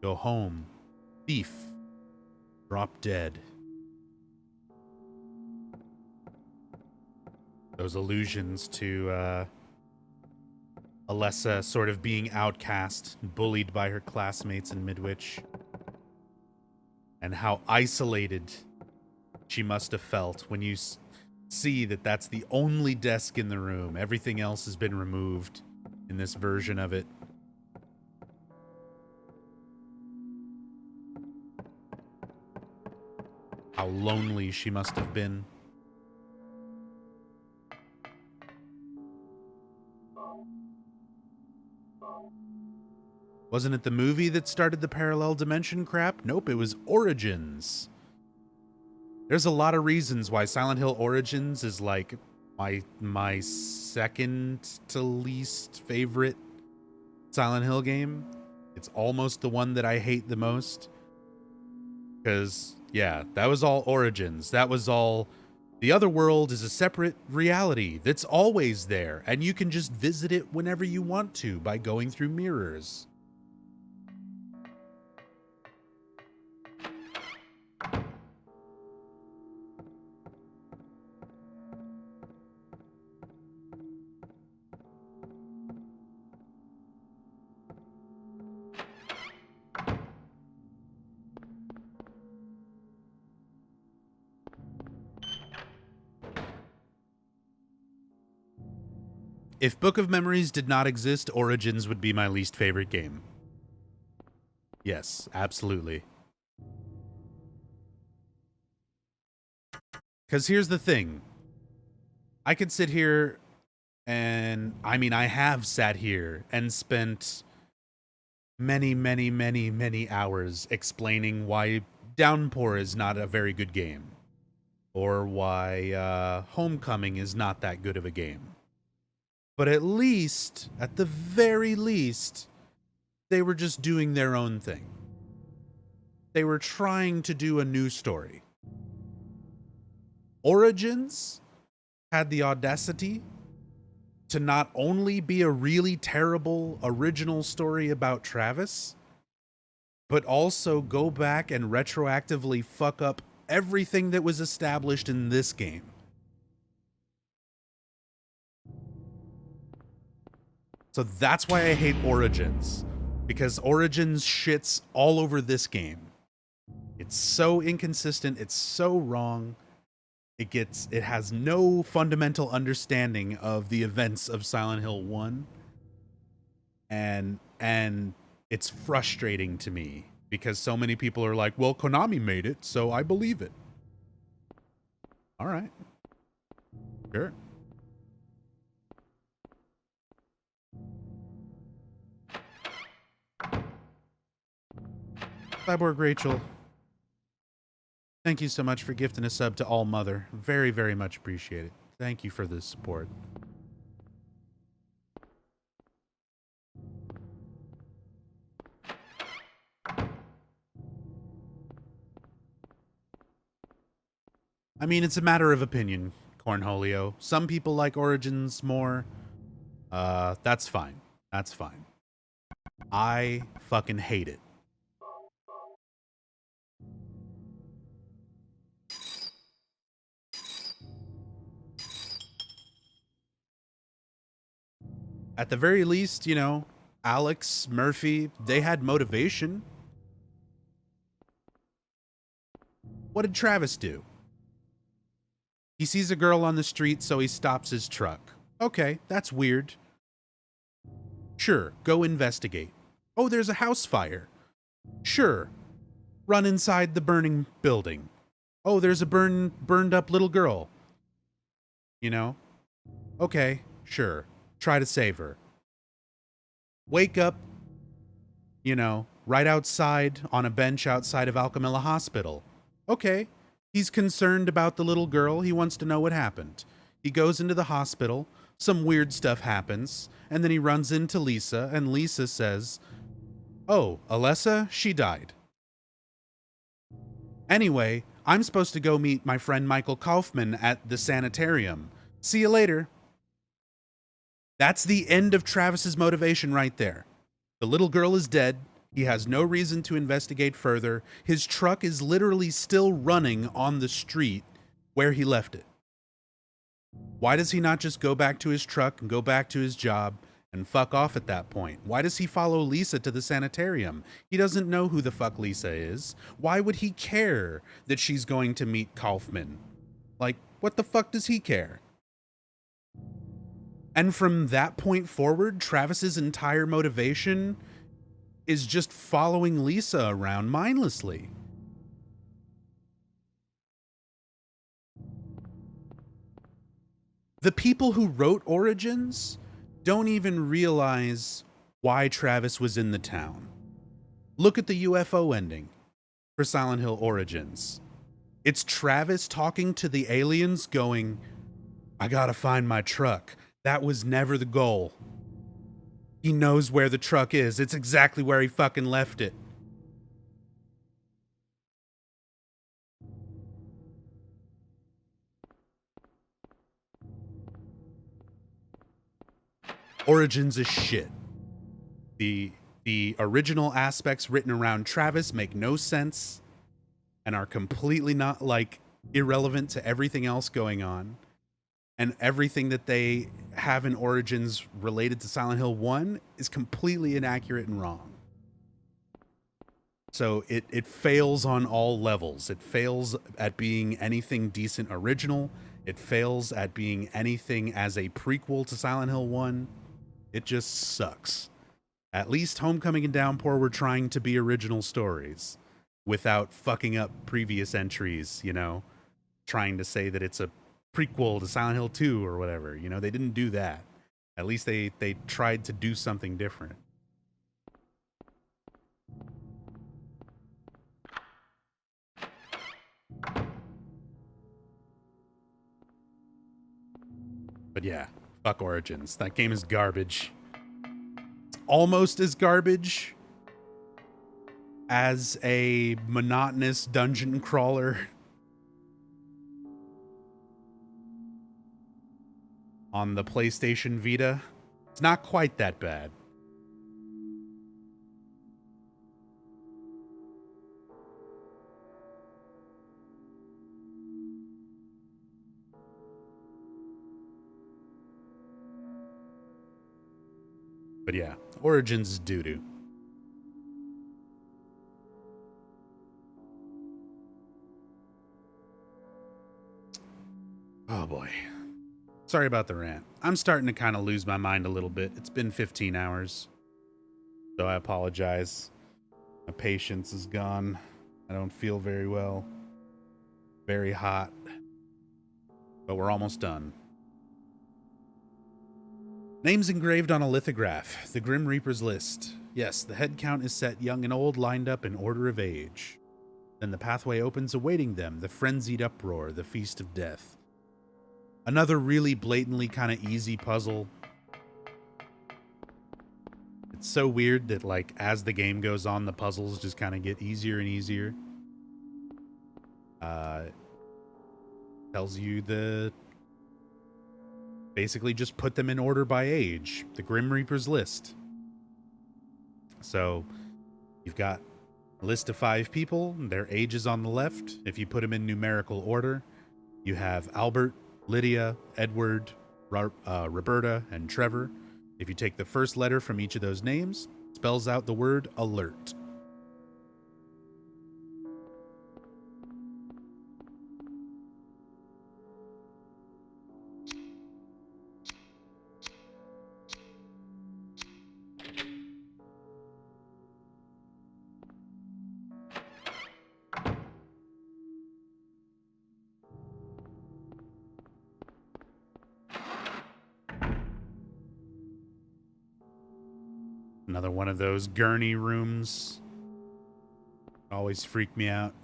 Go home. Thief. Drop dead. Those allusions to Alessa sort of being outcast, bullied by her classmates in Midwich, and how isolated she must have felt when you see that that's the only desk in the room. Everything else has been removed in this version of it. How lonely she must have been. Wasn't it the movie that started the parallel dimension crap? Nope, it was Origins. There's a lot of reasons why Silent Hill Origins is like my second to least favorite Silent Hill game. It's almost the one that I hate the most, because Yeah, that was all Origins. That was all... The other world is a separate reality that's always there, and you can just visit it whenever you want to by going through mirrors. If Book of Memories did not exist, Origins would be my least favorite game. Yes, absolutely. Because here's the thing. I could sit here and, I mean, I have sat here and spent many, many, many, many hours explaining why Downpour is not a very good game. Or why Homecoming is not that good of a game. But at least, at the very least, they were just doing their own thing. They were trying to do a new story. Origins had the audacity to not only be a really terrible original story about Travis, but also go back and retroactively fuck up everything that was established in this game. So that's why I hate Origins, because Origins shits all over this game. It's so inconsistent, it's so wrong. It has no fundamental understanding of the events of Silent Hill 1. And it's frustrating to me because so many people are like, "Well, Konami made it, so I believe it." All right. Sure. Cyborg Rachel, thank you so much for gifting a sub to All Mother. Very, very much appreciated. Thank you for the support. I mean, it's a matter of opinion, Cornholio. Some people like Origins more. That's fine. That's fine. I fucking hate it. At the very least, you know, Alex, Murphy, they had motivation. What did Travis do? He sees a girl on the street, so he stops his truck. Okay, that's weird. Sure, go investigate. Oh, there's a house fire. Sure, run inside the burning building. Oh, there's a burned up little girl. You know? Okay, sure. Try to save her. Wake up, you know, right outside on a bench outside of Alchemilla Hospital. Okay, he's concerned about the little girl. He wants to know what happened. He goes into the hospital. Some weird stuff happens. And then he runs into Lisa, and Lisa says, "Oh, Alessa, she died. Anyway, I'm supposed to go meet my friend Michael Kaufman at the sanitarium. See you later." That's the end of Travis's motivation right there. The little girl is dead. He has no reason to investigate further. His truck is literally still running on the street where he left it. Why does he not just go back to his truck and go back to his job and fuck off at that point? Why does he follow Lisa to the sanitarium? He doesn't know who the fuck Lisa is. Why would he care that she's going to meet Kaufman? Like, what the fuck does he care? And from that point forward, Travis's entire motivation is just following Lisa around mindlessly. The people who wrote Origins don't even realize why Travis was in the town. Look at the UFO ending for Silent Hill Origins. It's Travis talking to the aliens going, "I gotta find my truck. That was never the goal." He knows where the truck is. It's exactly where he fucking left it. Origins is shit. The original aspects written around Travis make no sense and are completely not, like, irrelevant to everything else going on. And everything that they have in Origins related to Silent Hill 1 is completely inaccurate and wrong. So it fails on all levels. It fails at being anything decent original. It fails at being anything as a prequel to Silent Hill 1. It just sucks. At least Homecoming and Downpour were trying to be original stories without fucking up previous entries, you know, trying to say that it's a prequel to Silent Hill 2 or whatever. You know, they didn't do that. At least they tried to do something different. But yeah, fuck Origins. That game is garbage. It's almost as garbage as a monotonous dungeon crawler on the PlayStation Vita. It's not quite that bad. But yeah, Origins is doo-doo. Oh boy. Sorry about the rant. I'm starting to kind of lose my mind a little bit. It's been 15 hours. So I apologize. My patience is gone. I don't feel very well. Very hot. But we're almost done. Names engraved on a lithograph. The Grim Reaper's list. Yes, the head count is set young and old, lined up in order of age. Then the pathway opens, awaiting them. The frenzied uproar. The feast of death. Another really blatantly kind of easy puzzle. It's so weird that, like, as the game goes on, the puzzles just kind of get easier and easier. Tells you basically just put them in order by age. The Grim Reaper's list. So you've got a list of 5 people. Their ages on the left. If you put them in numerical order, you have Albert, Lydia, Edward, Roberta, and Trevor. If you take the first letter from each of those names, it spells out the word alert. Another one of those gurney rooms. Always freak me out.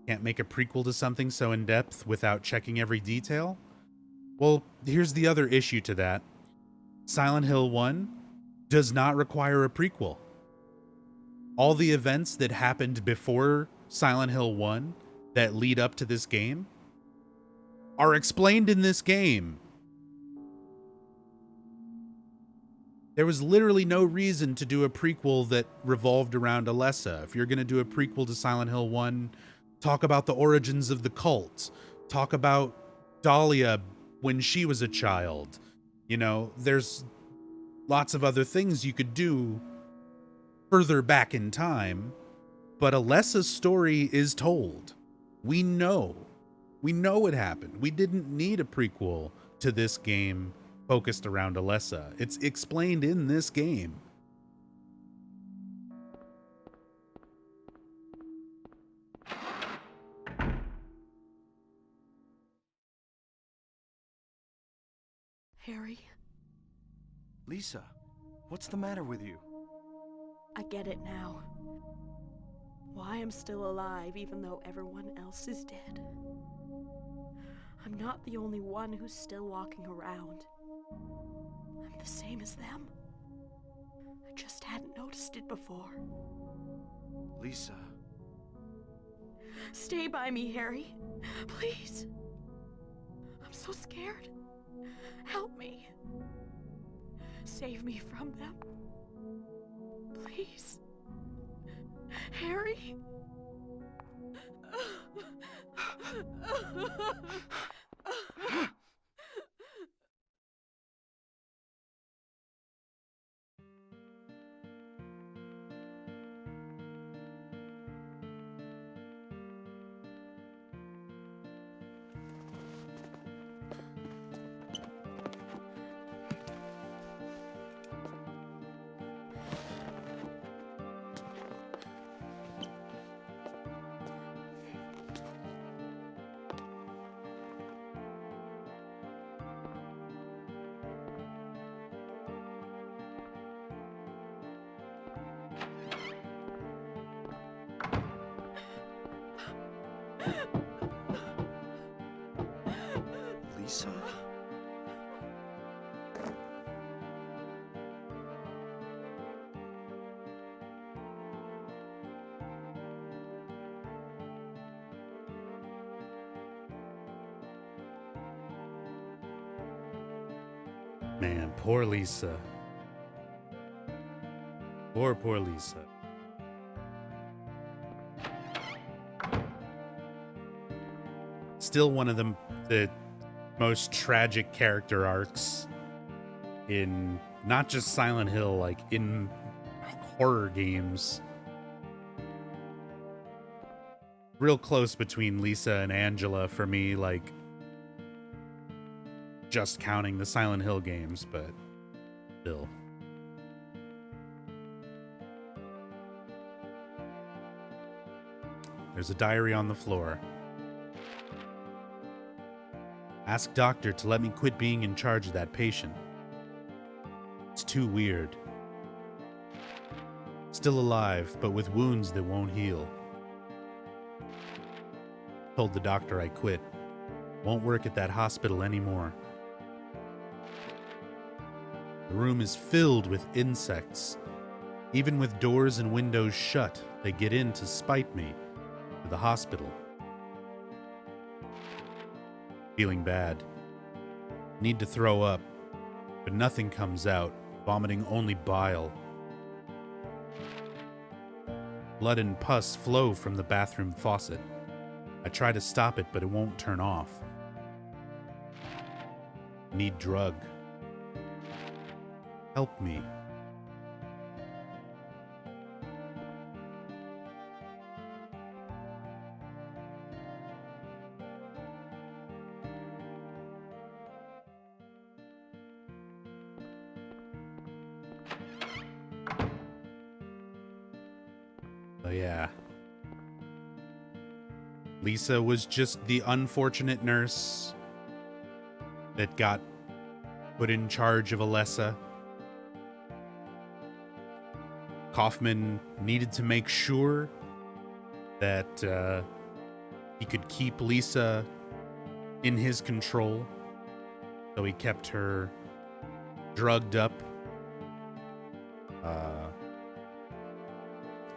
Can't make a prequel to something so in-depth without checking every detail? Well, here's the other issue to that. Silent Hill 1 does not require a prequel. All the events that happened before Silent Hill 1 that lead up to this game are explained in this game. There was literally no reason to do a prequel that revolved around Alessa. If you're going to do a prequel to Silent Hill 1, talk about the origins of the cult. Talk about Dahlia when she was a child. You know, there's lots of other things you could do further back in time. But Alessa's story is told. We know what happened. We didn't need a prequel to this game focused around Alessa. It's explained in this game. Harry, Lisa, what's the matter with you? I get it now. Why I'm still alive even though everyone else is dead. I'm not the only one who's still walking around. I'm the same as them. I just hadn't noticed it before. Lisa. Stay by me, Harry. Please. I'm so scared. Help me. Save me from them. Please. Harry? Lisa? Man, poor Lisa. Poor Lisa. Still one of the most tragic character arcs in not just Silent Hill, like in horror games. Real close between Lisa and Angela for me, like just counting the Silent Hill games, but still. There's a diary on the floor. Ask doctor to let me quit being in charge of that patient. It's too weird. Still alive, but with wounds that won't heal. Told the doctor I quit. Won't work at that hospital anymore. The room is filled with insects. Even with doors and windows shut, they get in to spite me to the hospital. Feeling bad. Need to throw up, but nothing comes out, vomiting only bile. Blood and pus flow from the bathroom faucet. I try to stop it, but it won't turn off. Need drug. Help me. Oh yeah. Lisa was just the unfortunate nurse that got put in charge of Alessa. Kaufman needed to make sure that he could keep Lisa in his control, so he kept her drugged up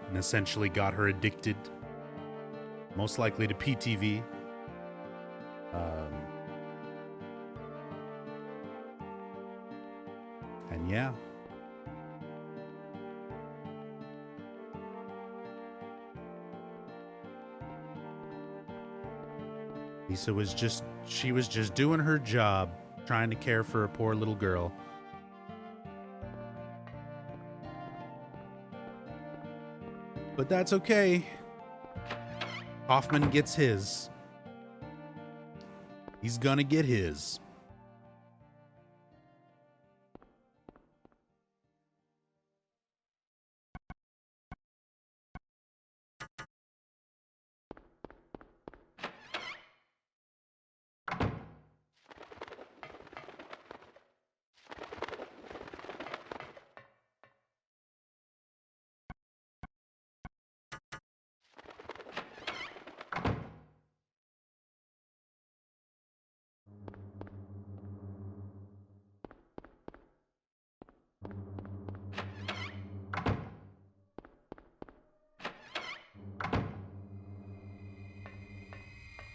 and essentially got her addicted, most likely to PTV. And yeah. Lisa was just doing her job, trying to care for a poor little girl. But that's okay. Hoffman gets his. He's gonna get his.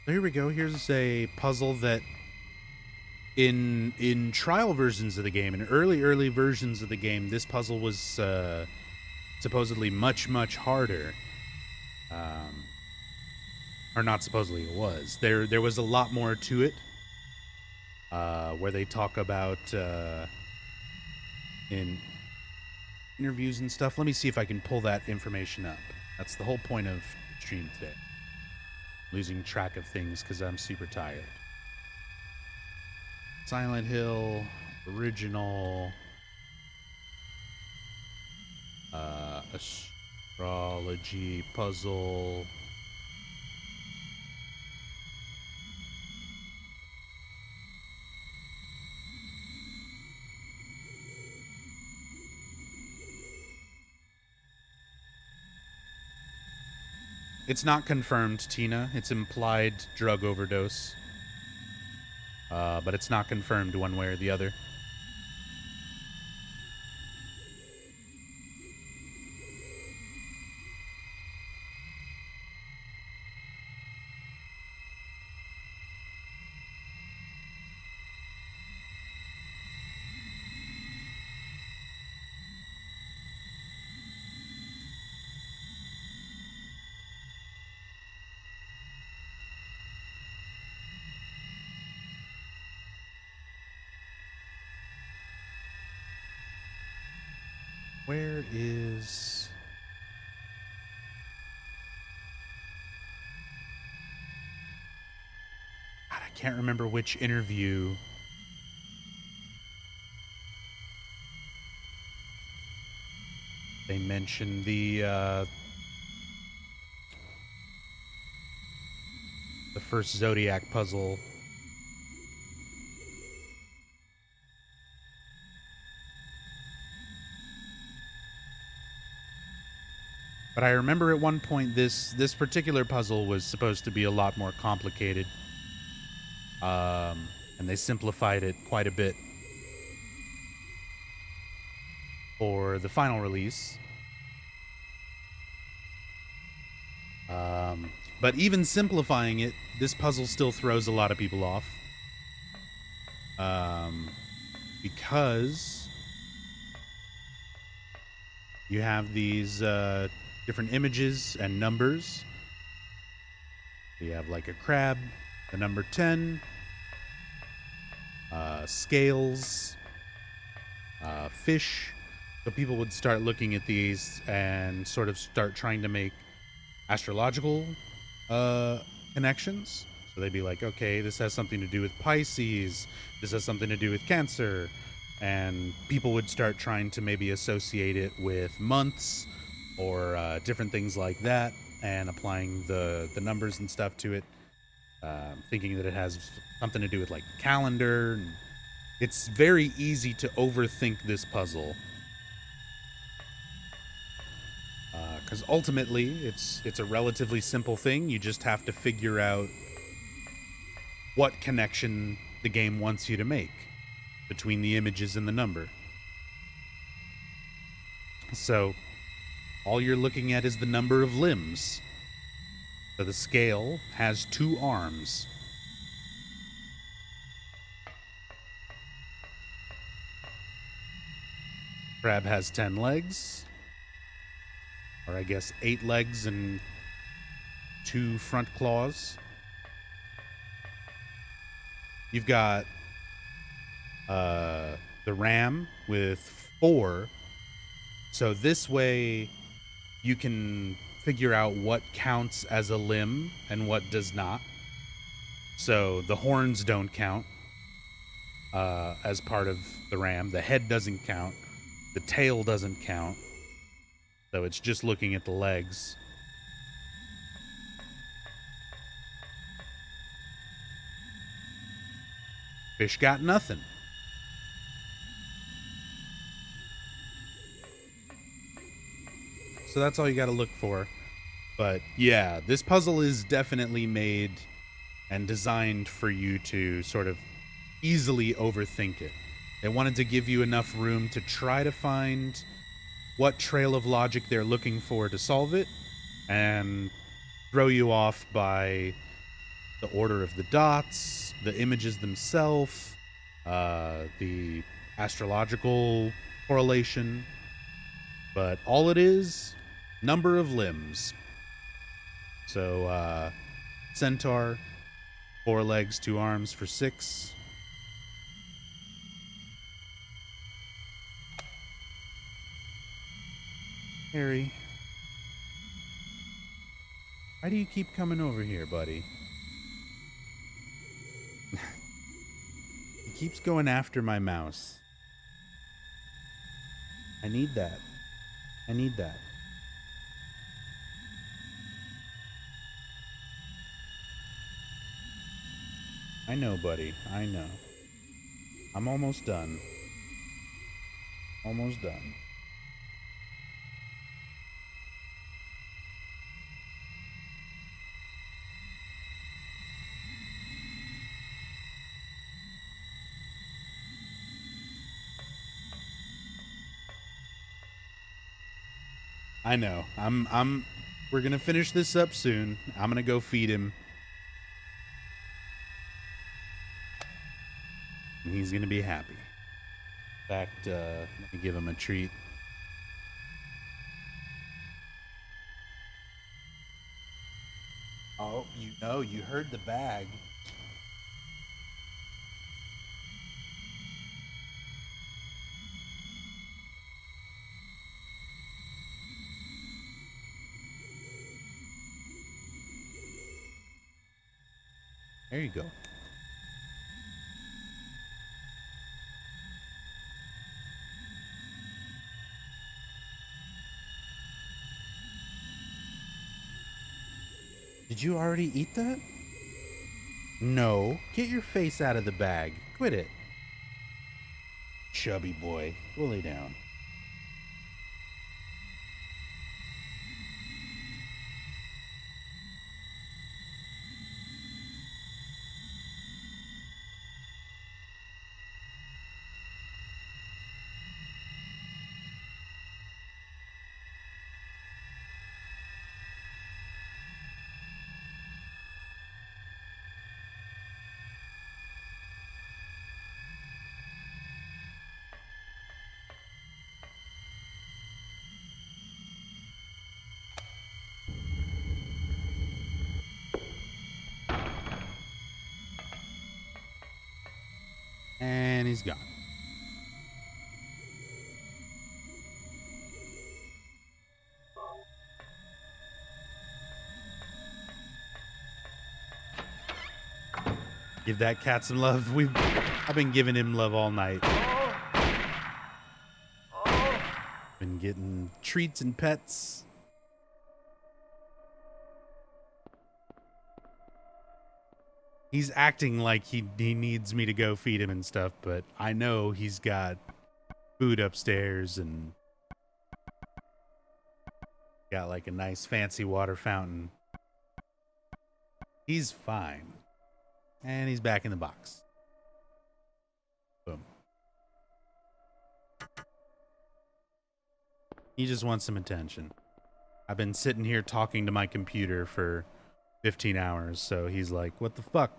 Here we go. Here's a puzzle that in trial versions of the game, in early versions of the game, this puzzle was supposedly much harder. Or not supposedly, it was. There was a lot more to it. Where they talk about in interviews and stuff. Let me see if I can pull that information up. That's the whole point of the stream today. Losing track of things because I'm super tired. Silent Hill, original, astrology puzzle. It's not confirmed, Tina. It's implied drug overdose. But it's not confirmed one way or the other. Where is... God, I can't remember which interview. They mentioned the first Zodiac puzzle. But I remember at one point this particular puzzle was supposed to be a lot more complicated. And they simplified it quite a bit for the final release. But even simplifying it, this puzzle still throws a lot of people off. Because you have these different images and numbers. You have like a crab, the number 10, scales, fish. So people would start looking at these and sort of start trying to make astrological connections. So they'd be like, okay, this has something to do with Pisces. This has something to do with Cancer. And people would start trying to maybe associate it with months or different things like that, and applying the numbers and stuff to it, thinking that it has something to do with like calendar. And it's very easy to overthink this puzzle, because ultimately it's a relatively simple thing. You just have to figure out what connection the game wants you to make between the images and the number. So all you're looking at is the number of limbs. So the scale has 2 arms. Crab has 10 legs. Or I guess 8 legs and 2 front claws. You've got the ram with 4. So this way you can figure out what counts as a limb and what does not. So the horns don't count as part of the ram. The head doesn't count. The tail doesn't count. So it's just looking at the legs. Fish got nothing. So that's all you got to look for. But yeah, this puzzle is definitely made and designed for you to sort of easily overthink it. They wanted to give you enough room to try to find what trail of logic they're looking for to solve it, and throw you off by the order of the dots, the images themselves, the astrological correlation. But all it is, number of limbs. So, centaur, 4 legs, 2 arms for 6. Harry, why do you keep coming over here, buddy? He keeps going after my mouse. I need that. I need that. I know, buddy. I know. I'm almost done. Almost done. I know. We're gonna finish this up soon. I'm gonna go feed him. And he's gonna be happy. In fact, let me give him a treat. Oh, you heard the bag. There you go. Did you already eat that? No. Get your face out of the bag. Quit it. Chubby boy. Go lay down. And he's gone. Give that cat some love. I've been giving him love all night. Been getting treats and pets. He's acting like he needs me to go feed him and stuff, but I know he's got food upstairs and got like a nice fancy water fountain. He's fine. And he's back in the box. Boom. He just wants some attention. I've been sitting here talking to my computer for 15 hours, so he's like, what the fuck?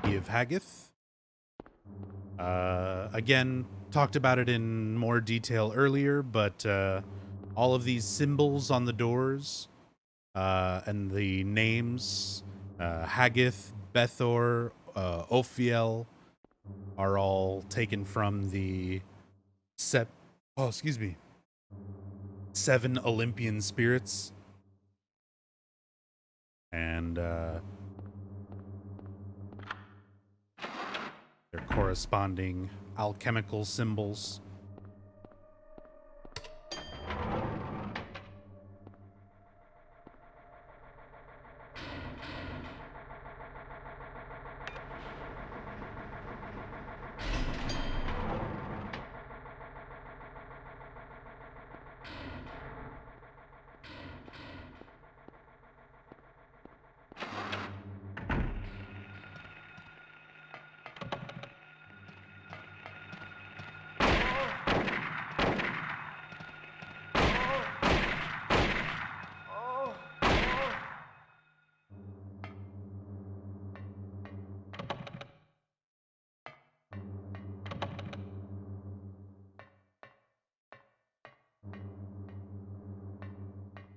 Of Haggith. Again, talked about it in more detail earlier, but all of these symbols on the doors and the names, Haggith, Bethor, Ophiel, are all taken from the 7 Olympian spirits. And their corresponding alchemical symbols.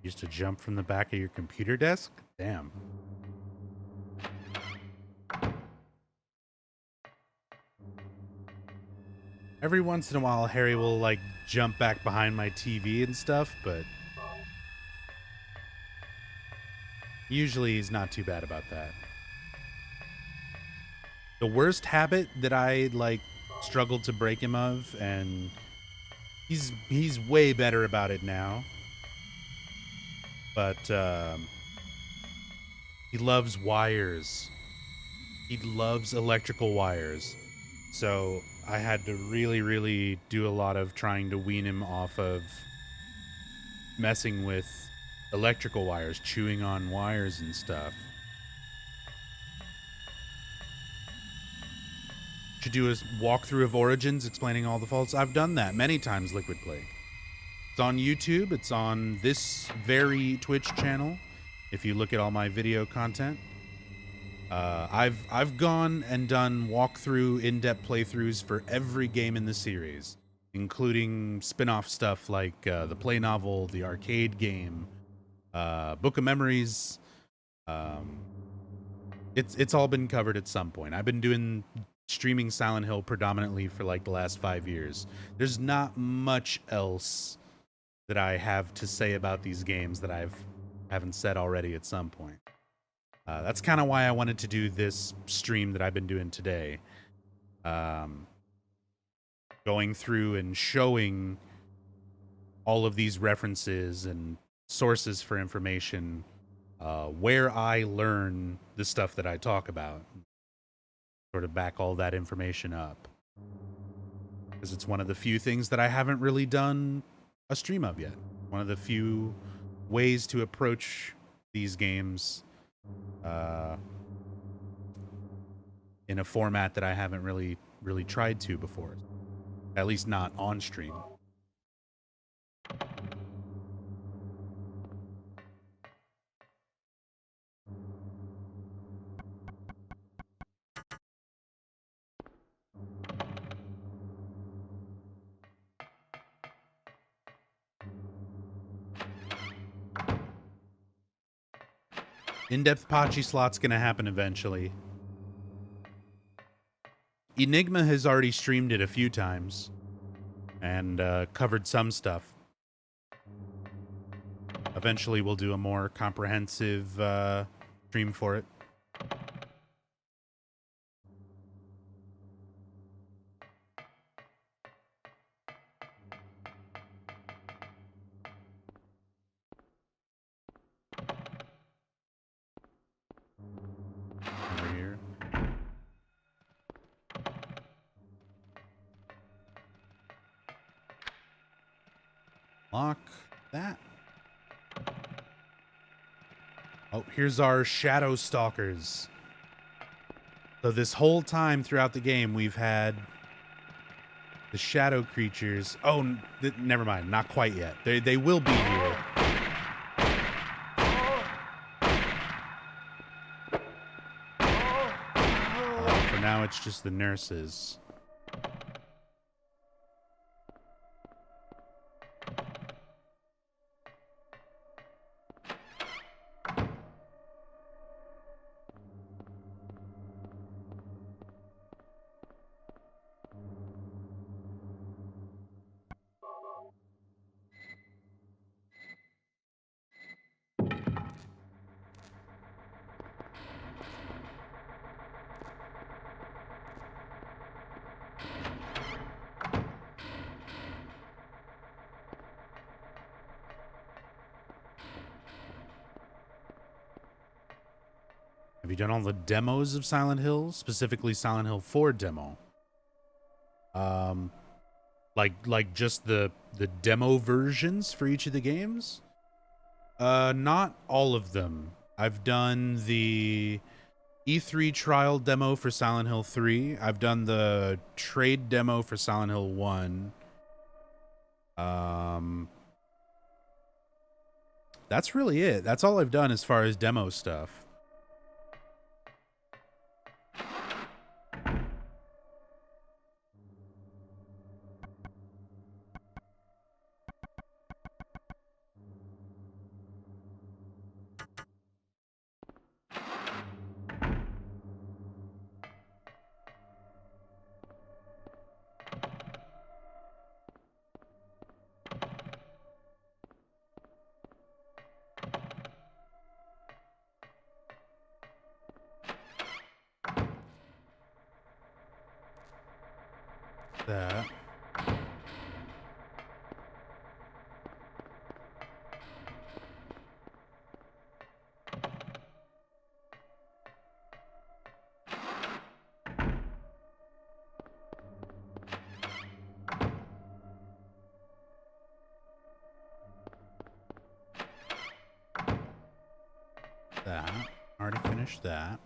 Used to jump from the back of your computer desk? Damn. Every once in a while, Harry will, like, jump back behind my TV and stuff, but usually he's not too bad about that. The worst habit that I, like, struggled to break him of, and he's way better about it now, but he loves wires. He loves electrical wires. So I had to really, really do a lot of trying to wean him off of messing with electrical wires, chewing on wires and stuff. Should do a walkthrough of Origins explaining all the faults. I've done that many times, Liquid Plague. It's on YouTube. It's on this very Twitch channel. If you look at all my video content, I've gone and done walkthrough, in-depth playthroughs for every game in the series, including spin-off stuff like the play novel, the arcade game, Book of Memories. It's all been covered at some point. I've been doing streaming Silent Hill predominantly for like the last 5 years. There's not much else that I have to say about these games that haven't said already at some point. That's kind of why I wanted to do this stream that I've been doing today. Going through and showing all of these references and sources for information, where I learn the stuff that I talk about. Sort of back all that information up. Because it's one of the few things that I haven't really done a stream of yet. One of the few ways to approach these games in a format that I haven't really tried to before. At least not on stream. In-depth Pachi slot's gonna happen eventually. Enigma has already streamed it a few times and covered some stuff. Eventually we'll do a more comprehensive stream for it. Over here. Lock that. Oh, here's our Shadow Stalkers. So this whole time throughout the game, we've had the shadow creatures. Oh, never mind. Not quite yet. They will be here. For now, it's just the nurses. Have you done all the demos of Silent Hill? Specifically Silent Hill 4 demo. Like just the demo versions for each of the games? Not all of them. I've done the E3 trial demo for Silent Hill 3. I've done the trade demo for Silent Hill 1. That's really it. That's all I've done as far as demo stuff. That. That. Already finished that.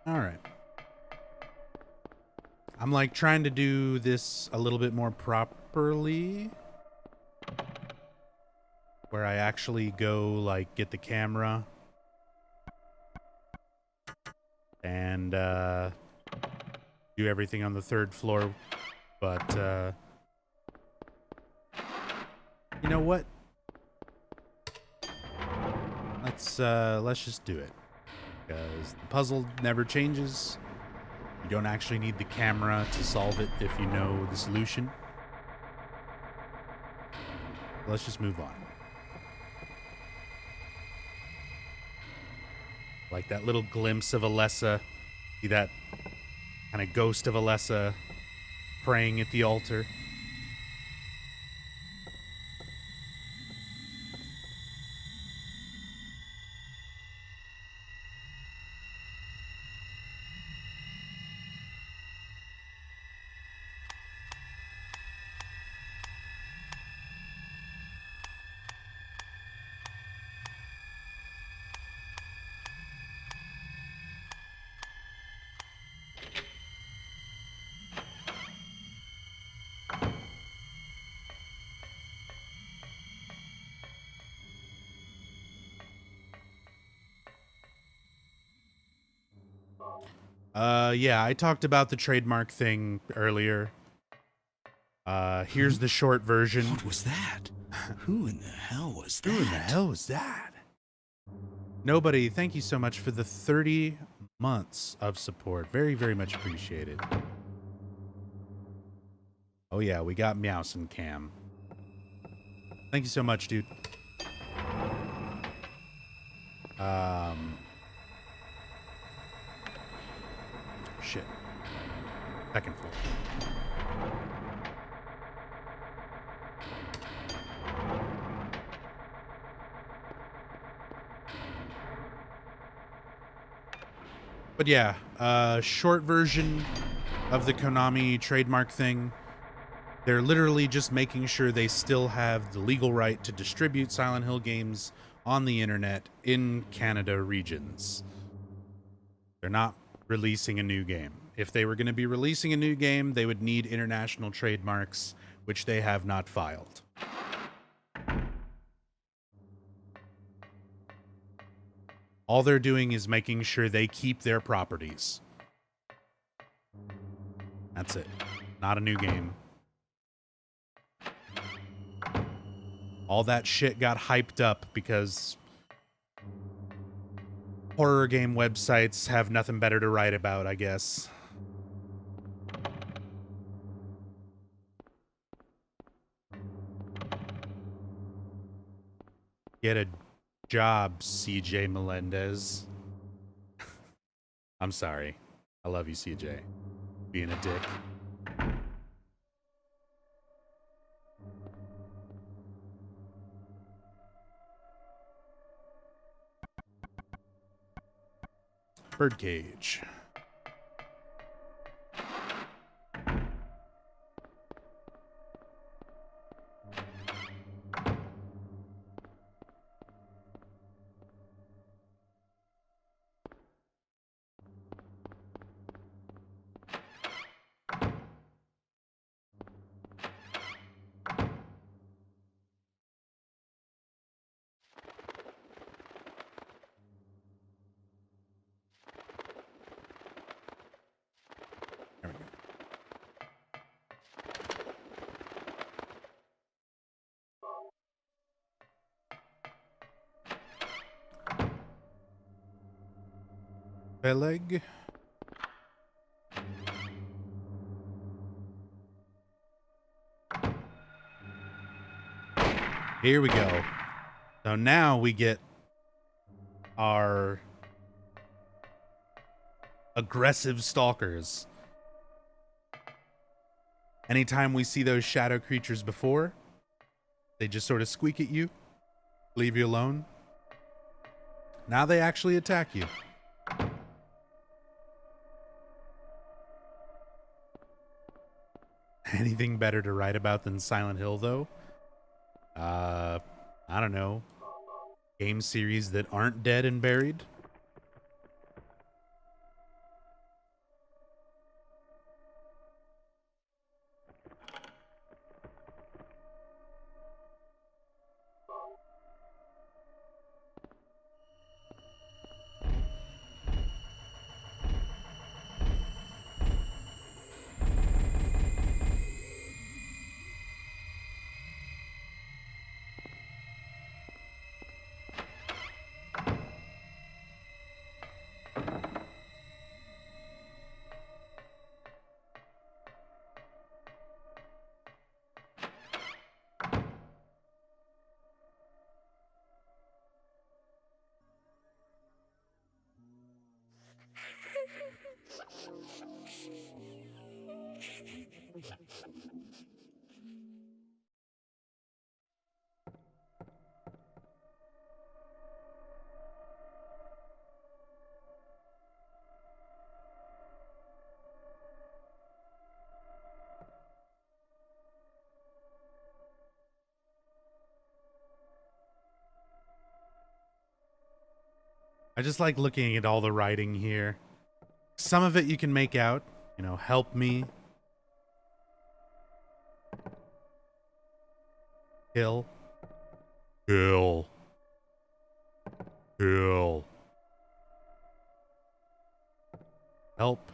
All right. I'm like trying to do this a little bit more properly, where I actually go like get the camera and do everything on the 3rd floor. But you know what? Let's just do it, because the puzzle never changes. You don't actually need the camera to solve it if you know the solution. Let's just move on. Like that little glimpse of Alessa. See that kind of ghost of Alessa praying at the altar. Yeah, I talked about the trademark thing earlier. Here's the short version. What was that? Who in the hell was that? Who in the hell was that? Nobody, thank you so much for the 30 months of support. Very, very much appreciated. Oh yeah, we got Meows and Cam. Thank you so much, dude. Shit. 2nd floor. But yeah, short version of the Konami trademark thing. They're literally just making sure they still have the legal right to distribute Silent Hill games on the internet in Canada regions. They're not releasing a new game. If they were going to be releasing a new game, they would need international trademarks, which they have not filed. All they're doing is making sure they keep their properties. That's it. Not a new game. All that shit got hyped up because horror game websites have nothing better to write about, I guess. Get a job, CJ Melendez. I'm sorry. I love you, CJ. Being a dick. Birdcage. There we go. Peleg. Here we go. So now we get our aggressive stalkers. Anytime we see those shadow creatures before, they just sort of squeak at you, leave you alone. Now they actually attack you. Anything better to write about than Silent Hill, though? I don't know. Game series that aren't dead and buried? I just like looking at all the writing here. Some of it you can make out. You know, help me. Kill. Kill. Kill. Help.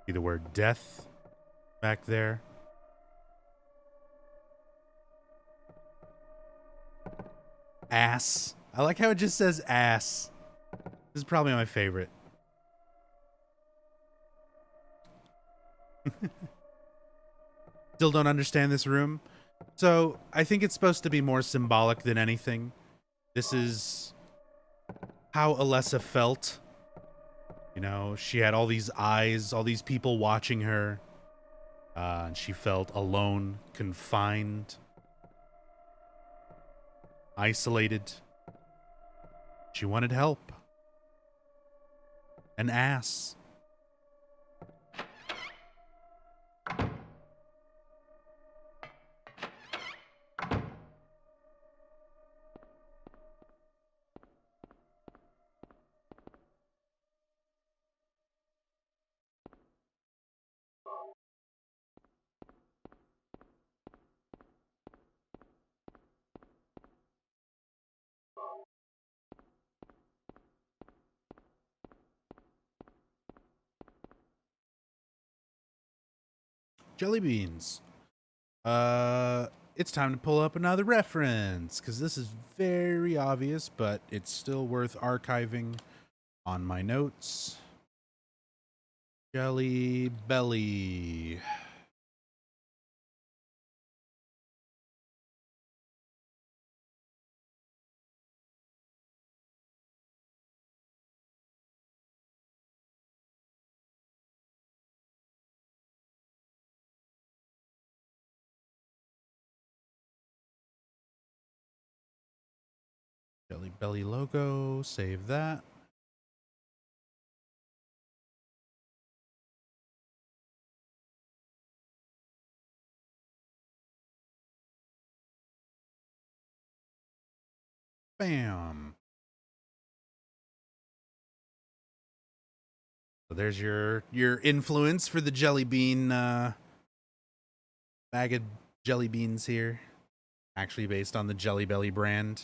See the word death back there. Ass. I like how it just says ass. This is probably my favorite. Still don't understand this room. So I think it's supposed to be more symbolic than anything. This is how Alessa felt. You know, she had all these eyes, all these people watching her. And she felt alone, confined, isolated. She wanted help. An ass. Jelly beans. It's time to pull up another reference, because this is very obvious, but it's still worth archiving on my notes. Jelly belly. Jelly belly logo, save that. Bam. So there's your influence for the jelly bean bag of jelly beans here. Actually based on the Jelly Belly brand.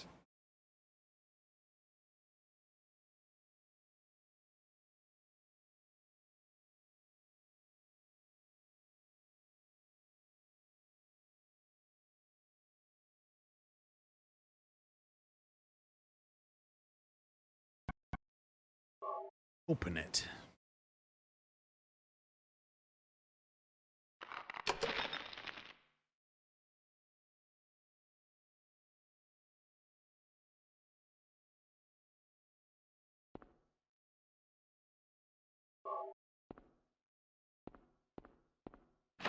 Open it.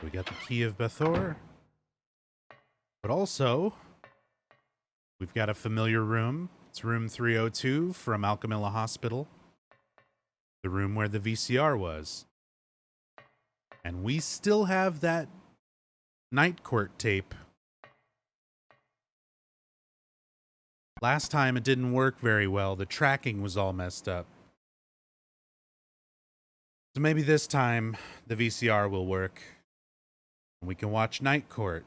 We got the key of Bethor. But also, we've got a familiar room. It's room 302 from Alchemilla Hospital. The room where the VCR was. And we still have that night court tape. Last time it didn't work very well. The tracking was all messed up. So maybe this time the VCR will work. And we can watch Night Court.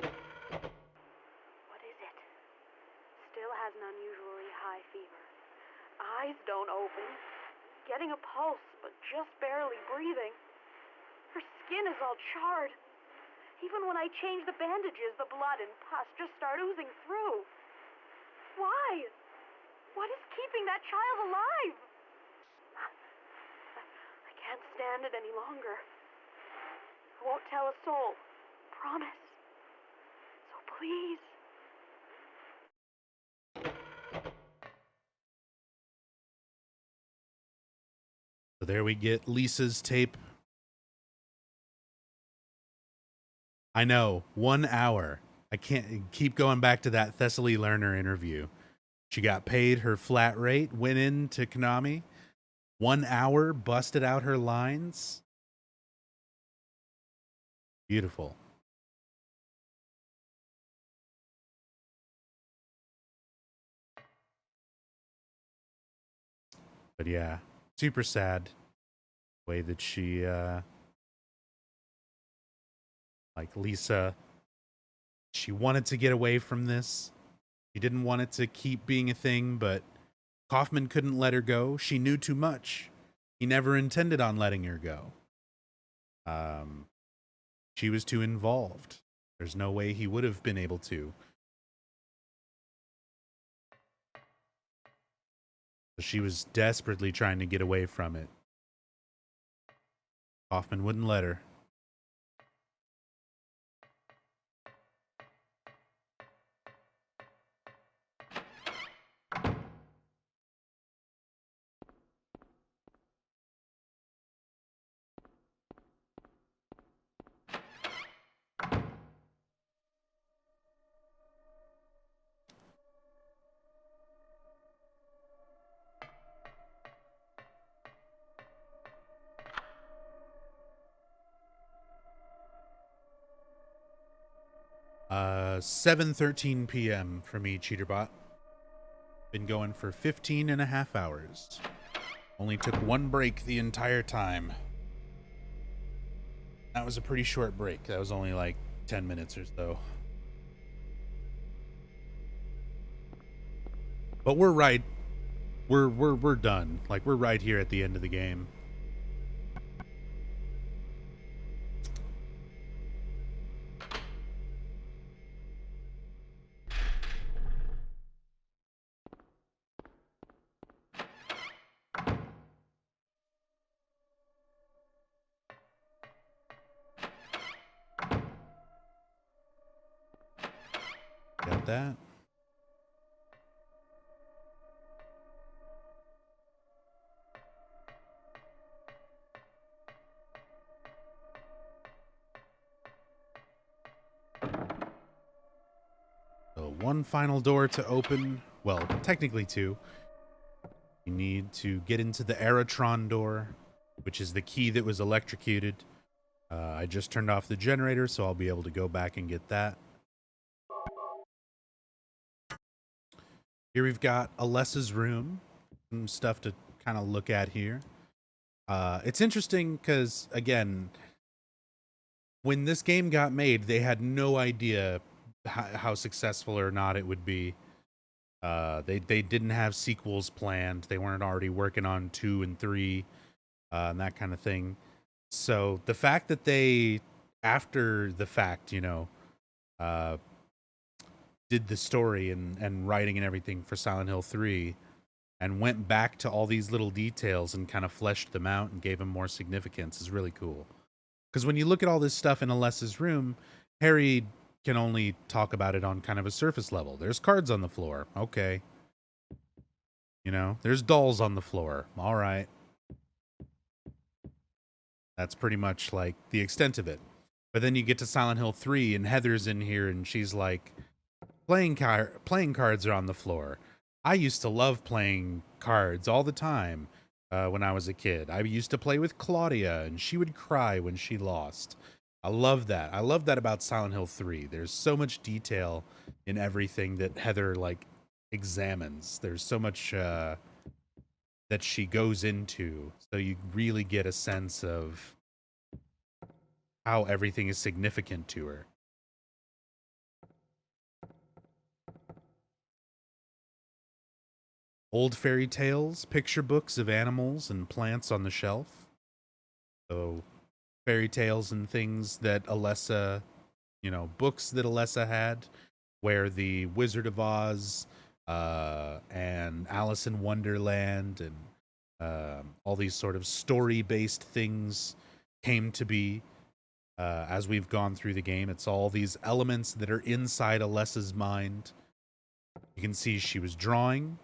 What is it? Still has an unusually high fever. Eyes don't open. Getting a pulse, but just barely breathing. Her skin is all charred. Even when I change the bandages, the blood and pus just start oozing through. Why? What is keeping that child alive? I can't stand it any longer. I won't tell a soul. Promise. So please. So there we get Lisa's tape. I know, 1 hour. I can't keep going back to that Thessaly Lerner interview. She got paid her flat rate, went into Konami, 1 hour, busted out her lines. Beautiful. But yeah, super sad way that she, like Lisa, she wanted to get away from this. She didn't want it to keep being a thing, but Kaufman couldn't let her go. She knew too much. He never intended on letting her go. She was too involved. There's no way he would have been able to. So she was desperately trying to get away from it. Kaufman wouldn't let her. Uh, 7:13 p.m. for me, Cheaterbot. Been going for 15 and a half hours. Only took one break the entire time. That was a pretty short break. That was only like 10 minutes or so. But we're right. We're done. Like, we're right here at the end of the game. Got that. So one final door to open. Well, technically two. You need to get into the Aerotron door, which is the key that was electrocuted. I just turned off the generator, so I'll be able to go back and get that. Here we've got Alessa's room. Some stuff to kind of look at here. It's interesting because, again, when this game got made, they had no idea how successful or not it would be. They didn't have sequels planned. They weren't already working on 2 and 3 and that kind of thing. So the fact that they, after the fact, you know, did the story and writing and everything for Silent Hill 3 and went back to all these little details and kind of fleshed them out and gave them more significance is really cool. Because when you look at all this stuff in Alessa's room, Harry can only talk about it on kind of a surface level. There's cards on the floor. Okay. You know, there's dolls on the floor. All right. That's pretty much like the extent of it. But then you get to Silent Hill 3 and Heather's in here and she's like, playing cards are on the floor. I used to love playing cards all the time when I was a kid. I used to play with Claudia and she would cry when she lost. I love that. I love that about Silent Hill 3. There's so much detail in everything that Heather like examines. There's so much that she goes into, so you really get a sense of how everything is significant to her. Old fairy tales, picture books of animals and plants on the shelf. So fairy tales and things that Alessa, books that Alessa had, where the Wizard of Oz and Alice in Wonderland and all these sort of story-based things came to be as we've gone through the game. It's all these elements that are inside Alessa's mind. You can see she was drawing.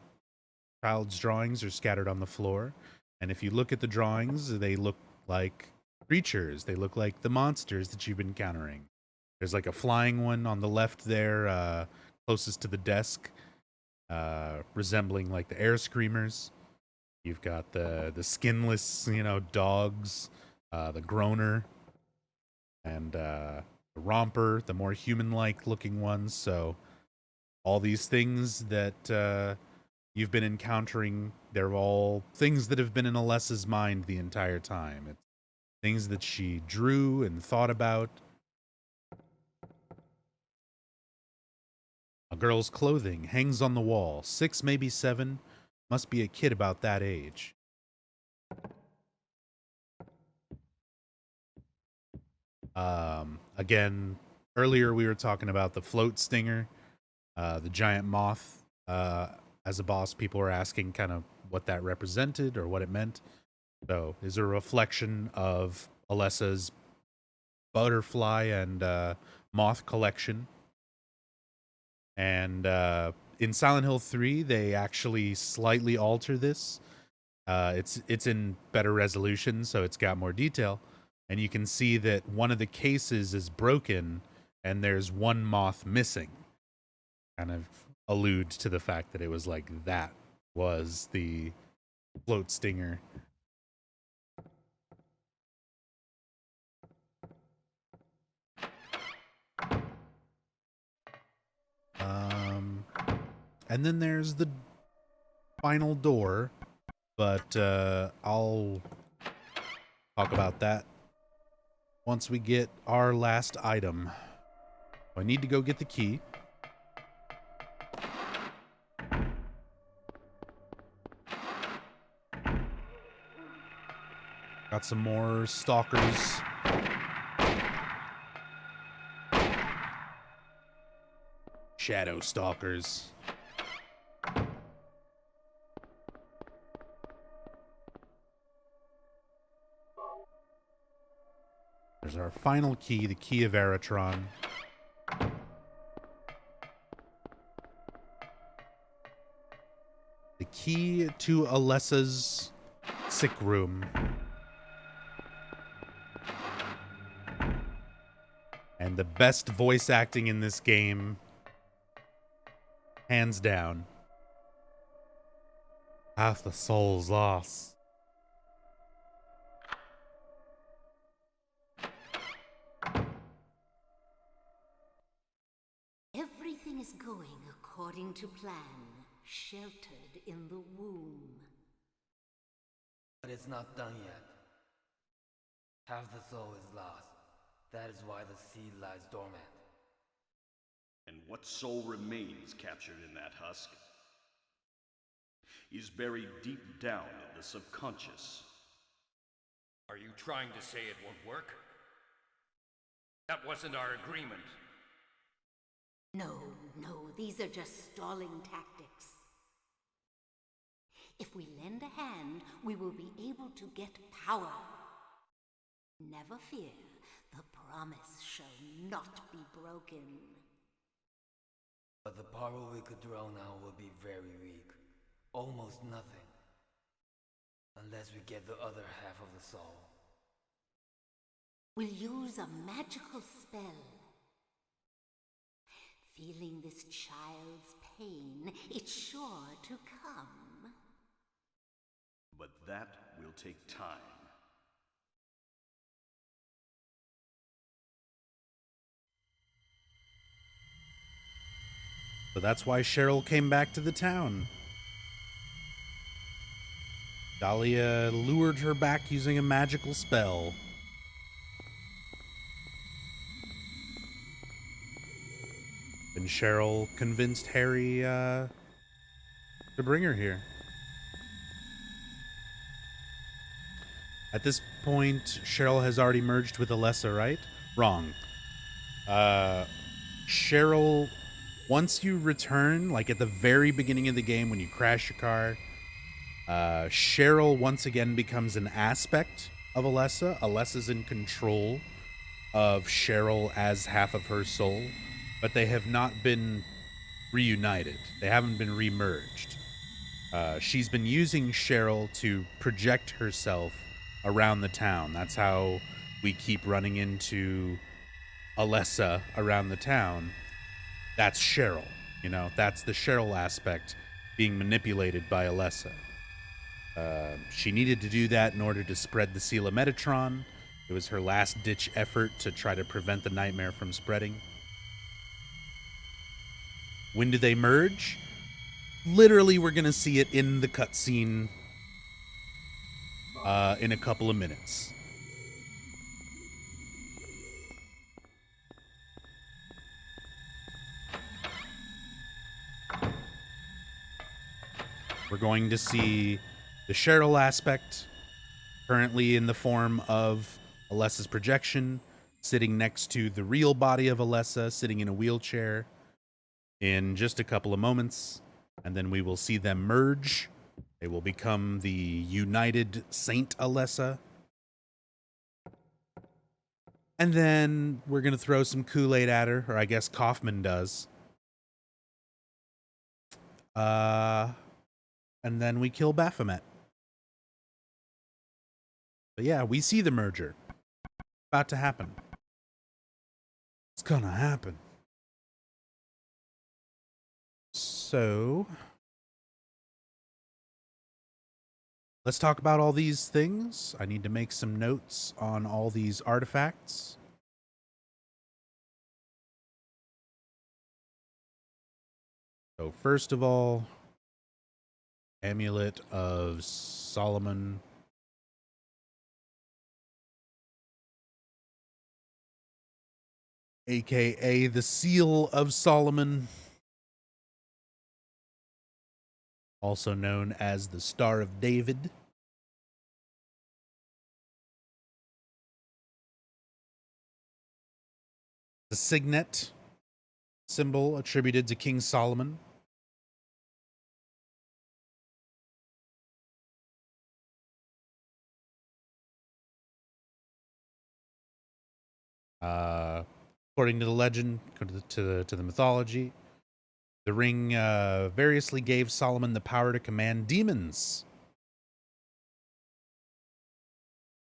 Child's drawings are scattered on the floor. And if you look at the drawings, they look like creatures. They look like the monsters that you've been encountering. There's like a flying one on the left there, closest to the desk, resembling like the air screamers. You've got the skinless, dogs, the groaner, and the romper, the more human-like looking ones. So all these things that you've been encountering, they're all things that have been in Alessa's mind the entire time. It's things that she drew and thought about. A girl's clothing hangs on the wall. 6, maybe 7. Must be a kid about that age. Again, earlier we were talking about the float stinger, the giant moth. As a boss, people were asking kind of what that represented or what it meant. So, is a reflection of Alessa's butterfly and moth collection. And in Silent Hill 3, they actually slightly alter this. It's in better resolution, so it's got more detail. And you can see that one of the cases is broken, and there's one moth missing. Kind of alludes to the fact that it was like that was the float stinger. And then there's the final door, but I'll talk about that once we get our last item. I need to go get the key. Got some more stalkers. Shadow stalkers. There's our final key, the key of Eritron. The key to Alessa's sick room. And the best voice acting in this game, hands down. Half the soul's lost. Everything is going according to plan, sheltered in the womb. But it's not done yet. Half the soul is lost. That is why the seed lies dormant. And what soul remains captured in that husk is buried deep down in the subconscious. Are you trying to say it won't work? That wasn't our agreement. No, these are just stalling tactics. If we lend a hand, we will be able to get power. Never fear, the promise shall not be broken. But the power we could draw now will be very weak. Almost nothing. Unless we get the other half of the soul. will use a magical spell. Feeling this child's pain, it's sure to come. But that will take time. So that's why Cheryl came back to the town. Dahlia lured her back using a magical spell. And Cheryl convinced Harry to bring her here. At this point, Cheryl has already merged with Alessa, right? Wrong. Cheryl, once you return, like at the very beginning of the game when you crash your car, Cheryl once again becomes an aspect of Alessa. Alessa's in control of Cheryl as half of her soul, but they have not been reunited. They haven't been remerged. She's been using Cheryl to project herself around the town. That's how we keep running into Alessa around the town. That's Cheryl. You know, that's the Cheryl aspect being manipulated by Alessa. She needed to do that in order to spread the seal of Metatron. It was her last-ditch effort to try to prevent the nightmare from spreading. When do they merge? Literally, we're going to see it in the cutscene in a couple of minutes. We're going to see the Cheryl aspect, currently in the form of Alessa's projection, sitting next to the real body of Alessa, sitting in a wheelchair, in just a couple of moments. And then we will see them merge. They will become the United Saint Alessa. And then we're going to throw some Kool-Aid at her, or I guess Kaufman does. And then we kill Baphomet. But yeah, we see the merger. About to happen. It's gonna happen. So, let's talk about all these things. I need to make some notes on all these artifacts. So first of all, Amulet of Solomon. AKA the Seal of Solomon. Also known as the Star of David. The signet, symbol attributed to King Solomon. According to the legend, to the mythology, the ring variously gave Solomon the power to command demons.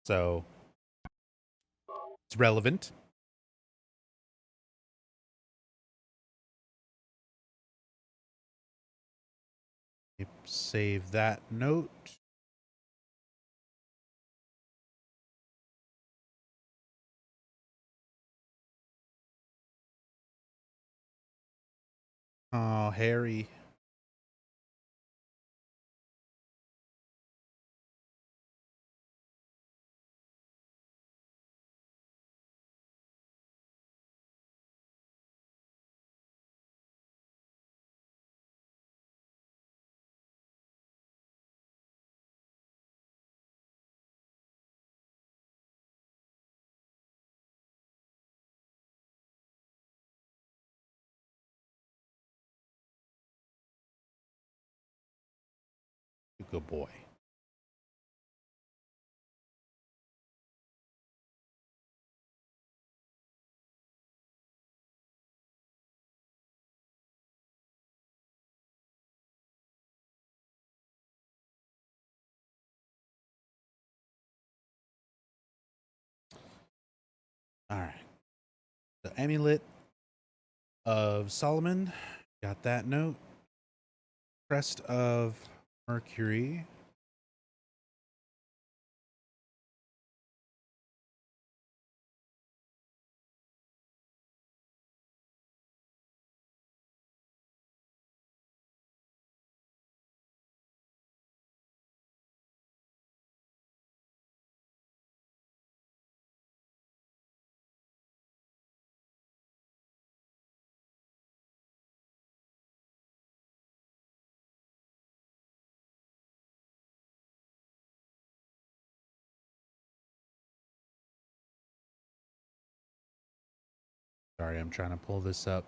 So, it's relevant. Save that note. Oh, Harry. Good boy. All right. The amulet of Solomon. Got that note. Crest of Mercury. Sorry, I'm trying to pull this up.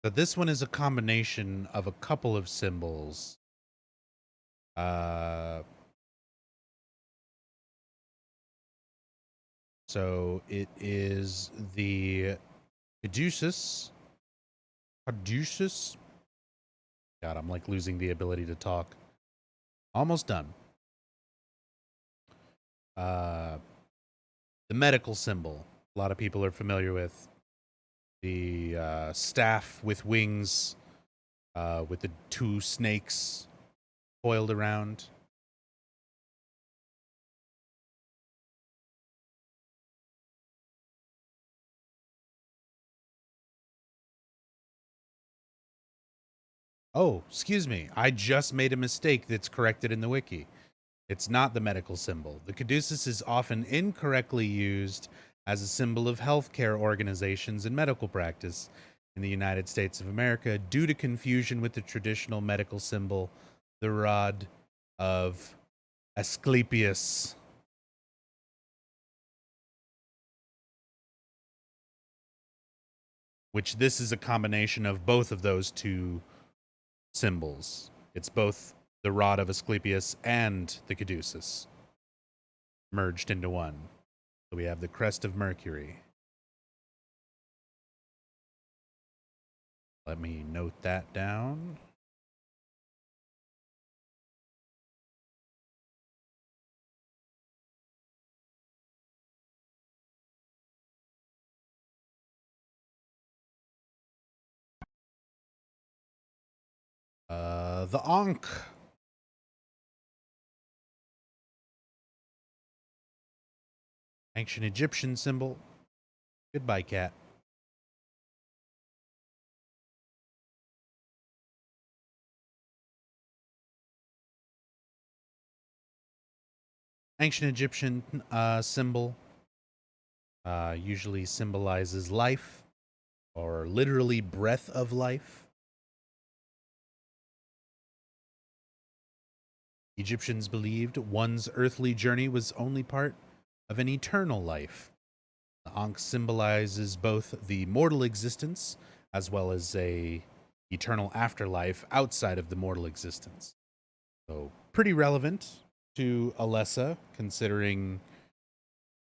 But this one is a combination of a couple of symbols. So it is the Caduceus. Caduceus? God, I'm like losing the ability to talk. Almost done. The medical symbol. A lot of people are familiar with the staff with wings, with the two snakes coiled around. Oh, excuse me. I just made a mistake that's corrected in the wiki. It's not the medical symbol. The caduceus is often incorrectly used as a symbol of healthcare organizations and medical practice in the United States of America due to confusion with the traditional medical symbol, the rod of Asclepius. Which this is a combination of both of those two symbols. It's both the rod of Asclepius and the caduceus merged into one. So we have the crest of Mercury. Let me note that down. The Ankh. Ancient Egyptian symbol. Goodbye, cat. Ancient Egyptian symbol usually symbolizes life, or literally breath of life. Egyptians believed one's earthly journey was only part of an eternal life. The Ankh symbolizes both the mortal existence as well as a eternal afterlife outside of the mortal existence. So pretty relevant to Alessa, considering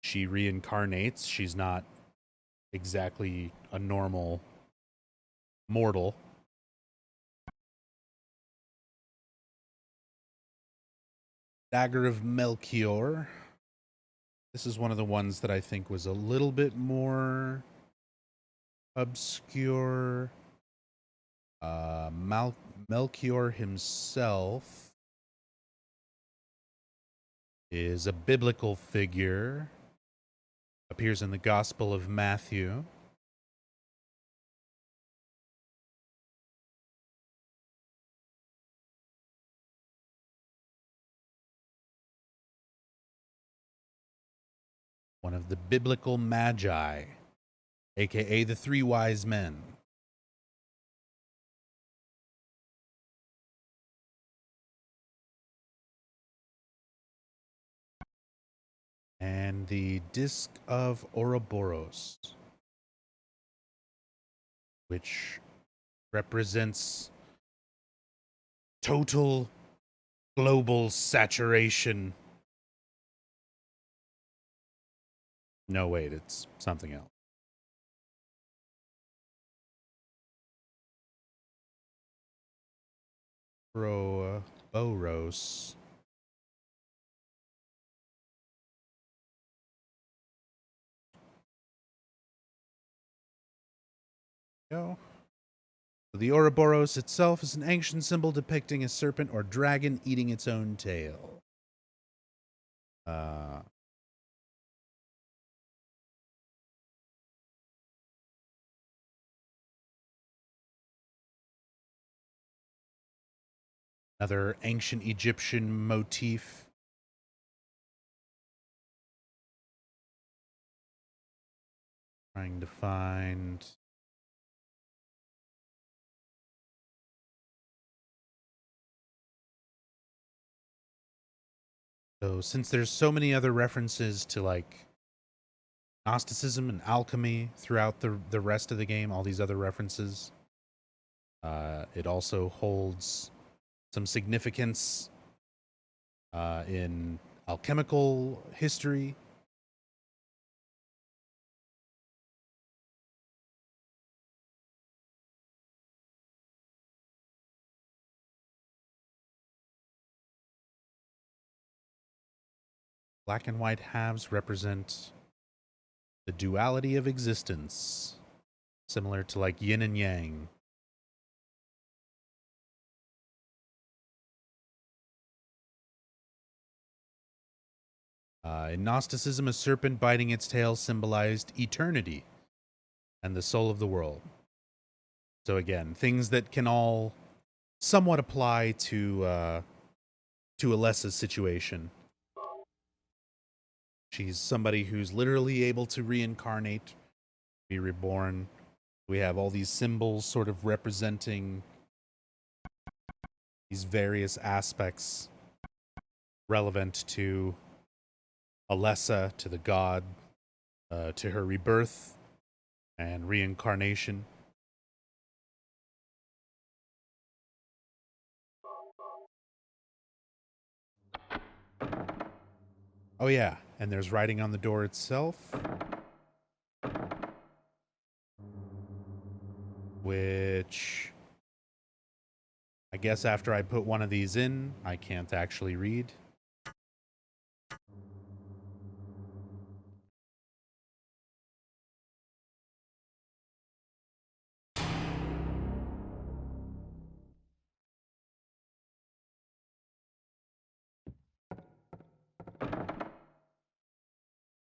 she reincarnates. She's not exactly a normal mortal. Dagger of Melchior. This is one of the ones that I think was a little bit more obscure. Melchior himself is a biblical figure. Appears in the Gospel of Matthew. One of the biblical magi, aka the three wise men. And the Disc of Ouroboros, which represents total global saturation. No, wait, it's something else. Boros. Go. The Ouroboros itself is an ancient symbol depicting a serpent or dragon eating its own tail. Another ancient Egyptian motif. Trying to find... So since there's so many other references to like Gnosticism and alchemy throughout the rest of the game, all these other references, it also holds some significance in alchemical history. Black and white halves represent the duality of existence, similar to like yin and yang. In Gnosticism, a serpent biting its tail symbolized eternity and the soul of the world. So again, things that can all somewhat apply to Alessa's situation. She's somebody who's literally able to reincarnate, be reborn. We have all these symbols sort of representing these various aspects relevant to Alessa, to the god, to her rebirth and reincarnation. Oh yeah, and there's writing on the door itself, which I guess after I put one of these in, I can't actually read.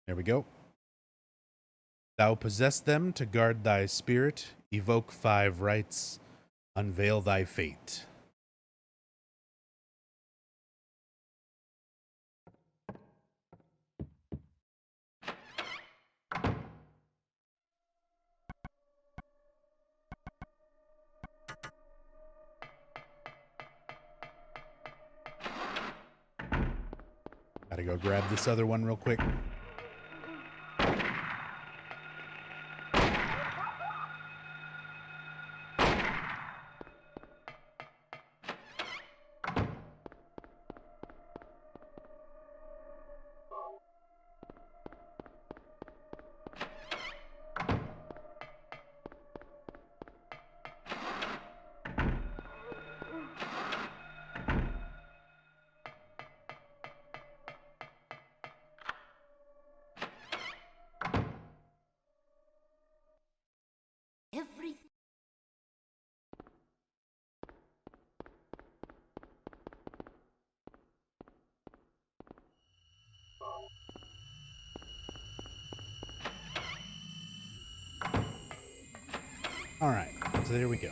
There we go. Thou possess them to guard thy spirit, evoke 5 rites, unveil thy fate. Gotta go grab this other one real quick. Everything. All right, so there we go. A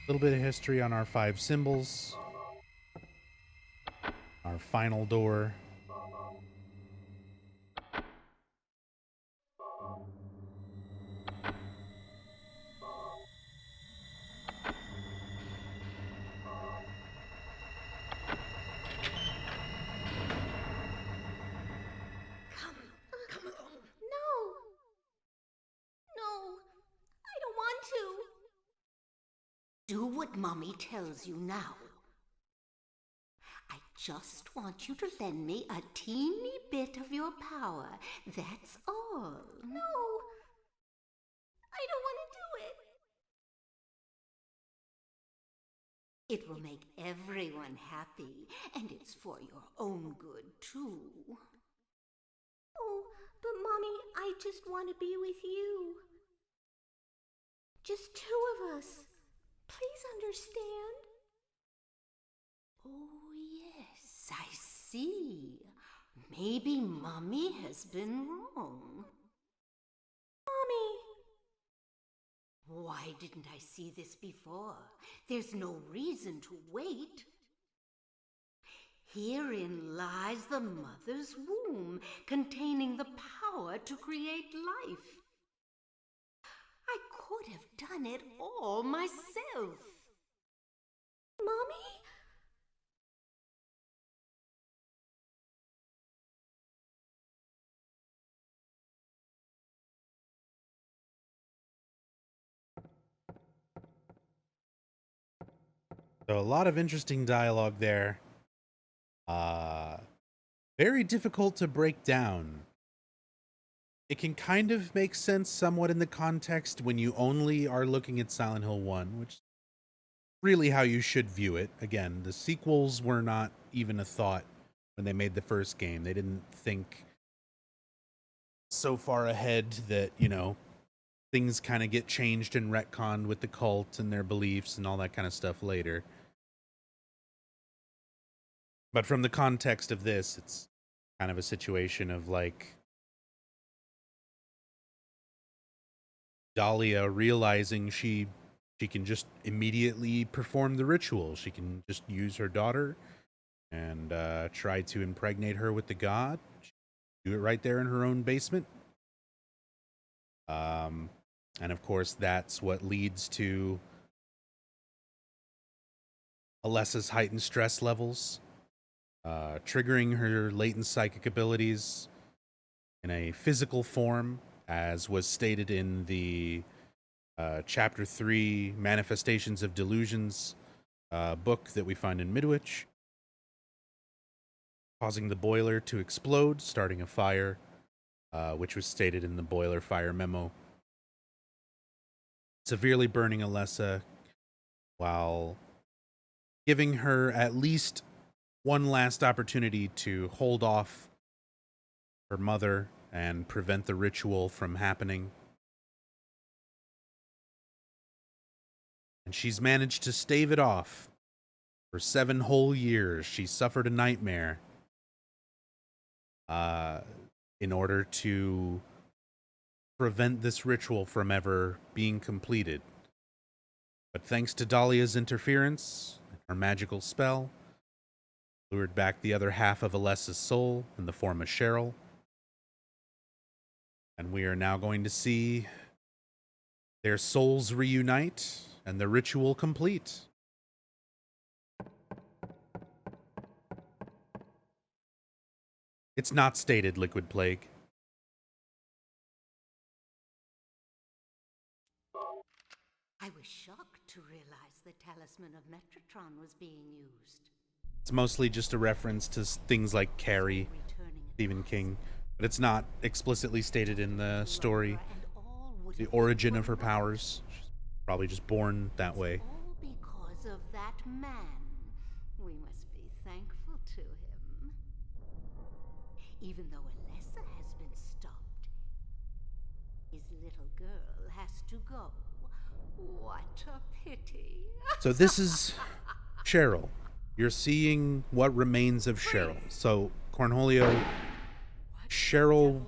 little bit of history on our 5 symbols. Our final door. Come along. No. No. I don't want to. Do what Mommy tells you now. I just want you to lend me a teeny bit of your power. That's all. No. I don't want to do it. It will make everyone happy, and it's for your own good, too. Oh, but Mommy, I just want to be with you. Just two of us. Please understand. Oh, yes, I see. Maybe Mommy has been wrong. Mommy! Why didn't I see this before? There's no reason to wait. Herein lies the mother's womb, containing the power to create life. I could have done it all myself. Mommy? So a lot of interesting dialogue there. Very difficult to break down. It can kind of make sense somewhat in the context when you only are looking at Silent Hill 1, which is really how you should view it. Again, the sequels were not even a thought when they made the first game. They didn't think so far ahead that, you know, things kind of get changed and retconned with the cult and their beliefs and all that kind of stuff later. But from the context of this, it's kind of a situation of like Dahlia realizing she can just immediately perform the ritual. She can just use her daughter and try to impregnate her with the god. Do it right there in her own basement. And of course, that's what leads to Alessa's heightened stress levels, triggering her latent psychic abilities in a physical form, as was stated in the Chapter 3 Manifestations of Delusions book that we find in Midwich, causing the boiler to explode, starting a fire, which was stated in the boiler fire memo, severely burning Alessa while giving her at least one last opportunity to hold off her mother and prevent the ritual from happening. And she's managed to stave it off. For 7 whole years, she suffered a nightmare in order to prevent this ritual from ever being completed. But thanks to Dahlia's interference, her magical spell lured back the other half of Alessa's soul in the form of Cheryl. And we are now going to see their souls reunite and the ritual complete. It's not stated Liquid Plague. I was shocked to realize the talisman of Metatron was being used. It's mostly just a reference to things like Carrie, Stephen King, but it's not explicitly stated in the story. The origin of her powers. She's probably just born that way. All because of that man. We must be thankful to him. Even though Alessa has been stopped, his little girl has to go. What a pity. So this is Cheryl. You're seeing what remains of Cheryl. So, Cornholio, Cheryl,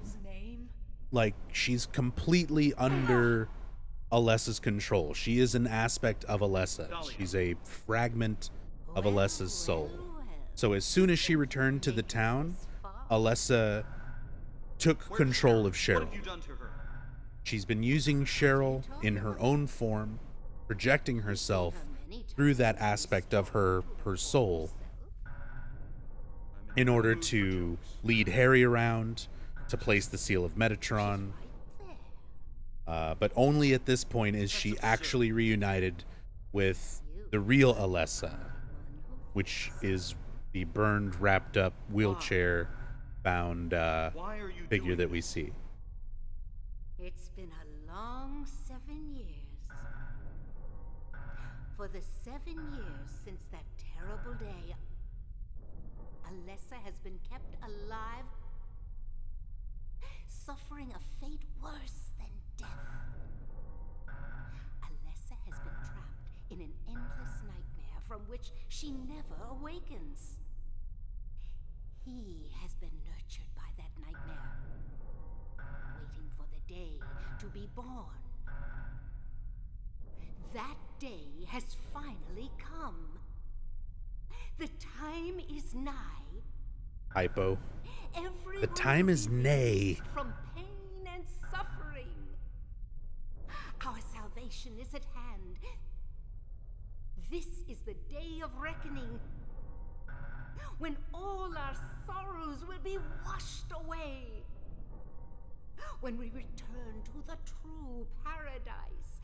like, she's completely under Alessa's control. She is an aspect of Alessa. She's a fragment of Alessa's soul. So as soon as she returned to the town, Alessa took control of Cheryl. She's been using Cheryl in her own form, projecting herself through that aspect of her soul in order to lead Harry around, to place the seal of Metatron. But only at this point is she actually reunited with the real Alessa, which is the burned, wrapped up, wheelchair-bound figure that we see. It's been a long 7 years. For the 7 years since that terrible day, Alessa has been kept alive, suffering a fate worse than death. has been trapped in an endless nightmare from which she never awakens. He has been nurtured by that nightmare, waiting for the day to be born. That day has finally come. The time is nigh. Hypo. Everyone The time is will be nay. released from pain and suffering. Our salvation is at hand. This is the day of reckoning, when all our sorrows will be washed away. When we return to the true paradise.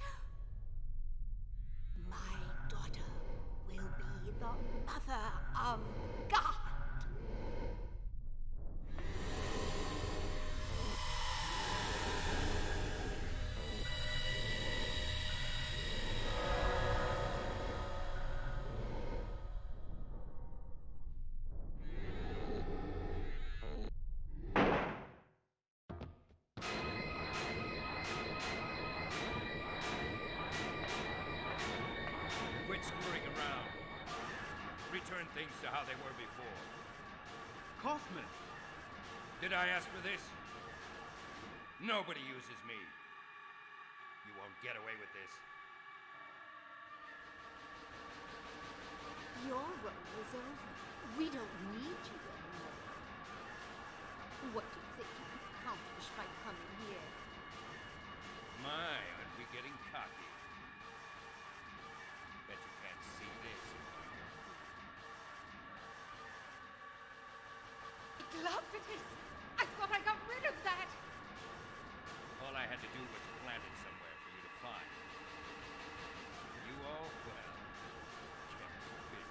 My daughter will be the mother of God. Quit screwing around. Return things to how they were before. Kaufman! Did I ask for this? Nobody uses me. You won't get away with this. Your role is over. We don't need you anymore. What do you think you can accomplish by coming here? My, aren't we getting cocky? Bet you can't see this. Glove it is! I thought I got rid of that! All I had to do was plant it somewhere for you to find. You all, well, kept busy.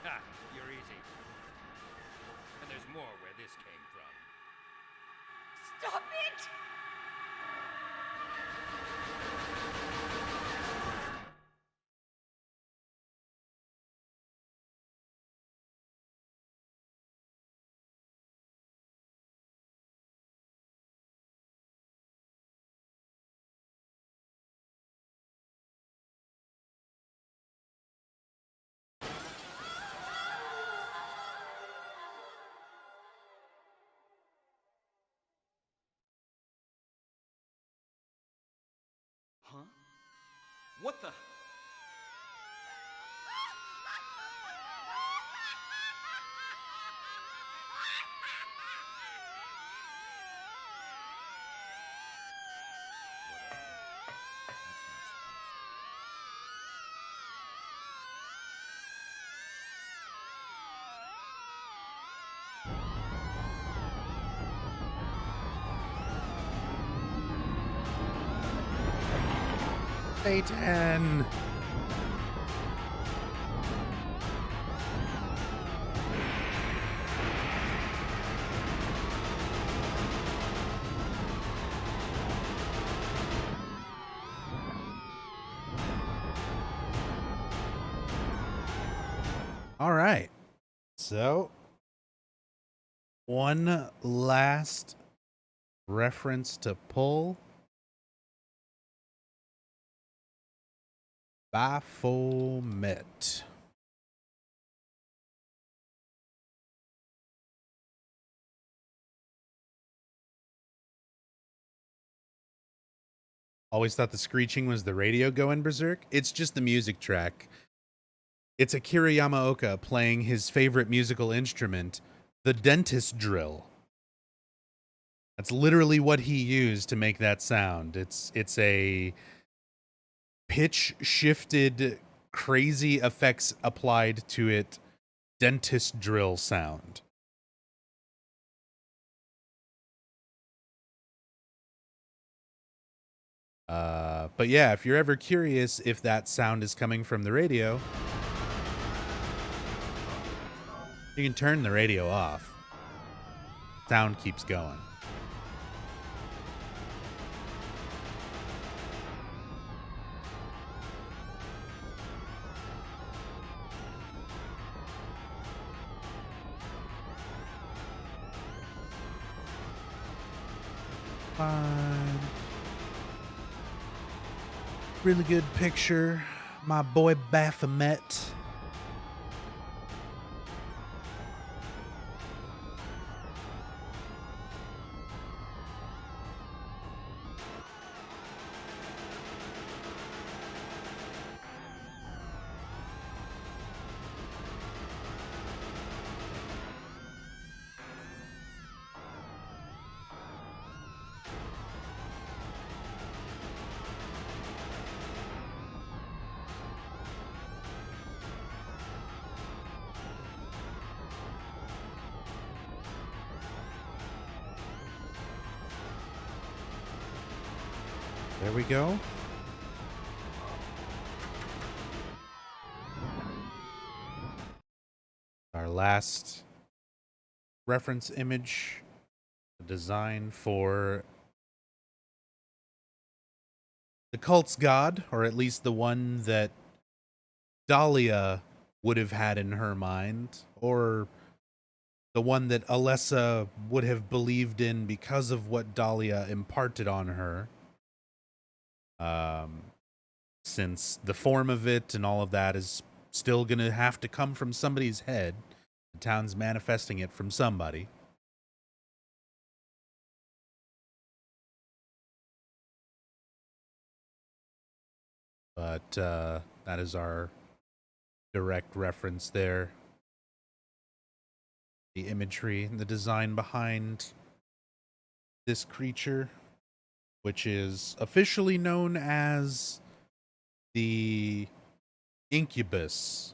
Ha! You're easy. And there's more where this came from. Stop it! Huh? What the? Satan. All right. So, one last reference to pull. Baphomet. Always thought the screeching was the radio going berserk. It's just the music track. It's Akira Yamaoka playing his favorite musical instrument, the dentist drill. That's literally what he used to make that sound. It's a pitch shifted, crazy effects applied to it dentist drill sound. But yeah, if you're ever curious if that sound is coming from the radio, you can turn the radio off. Sound keeps going. Fine. really good picture. My boy Baphomet. There we go. Our last reference image, design for the cult's god, or at least the one that Dahlia would have had in her mind, or the one that Alessa would have believed in because of what Dahlia imparted on her. Since the form of it and all of that is still going to have to come from somebody's head. The town's manifesting it from somebody. But that is our direct reference there. The imagery and the design behind this creature, which is officially known as the Incubus.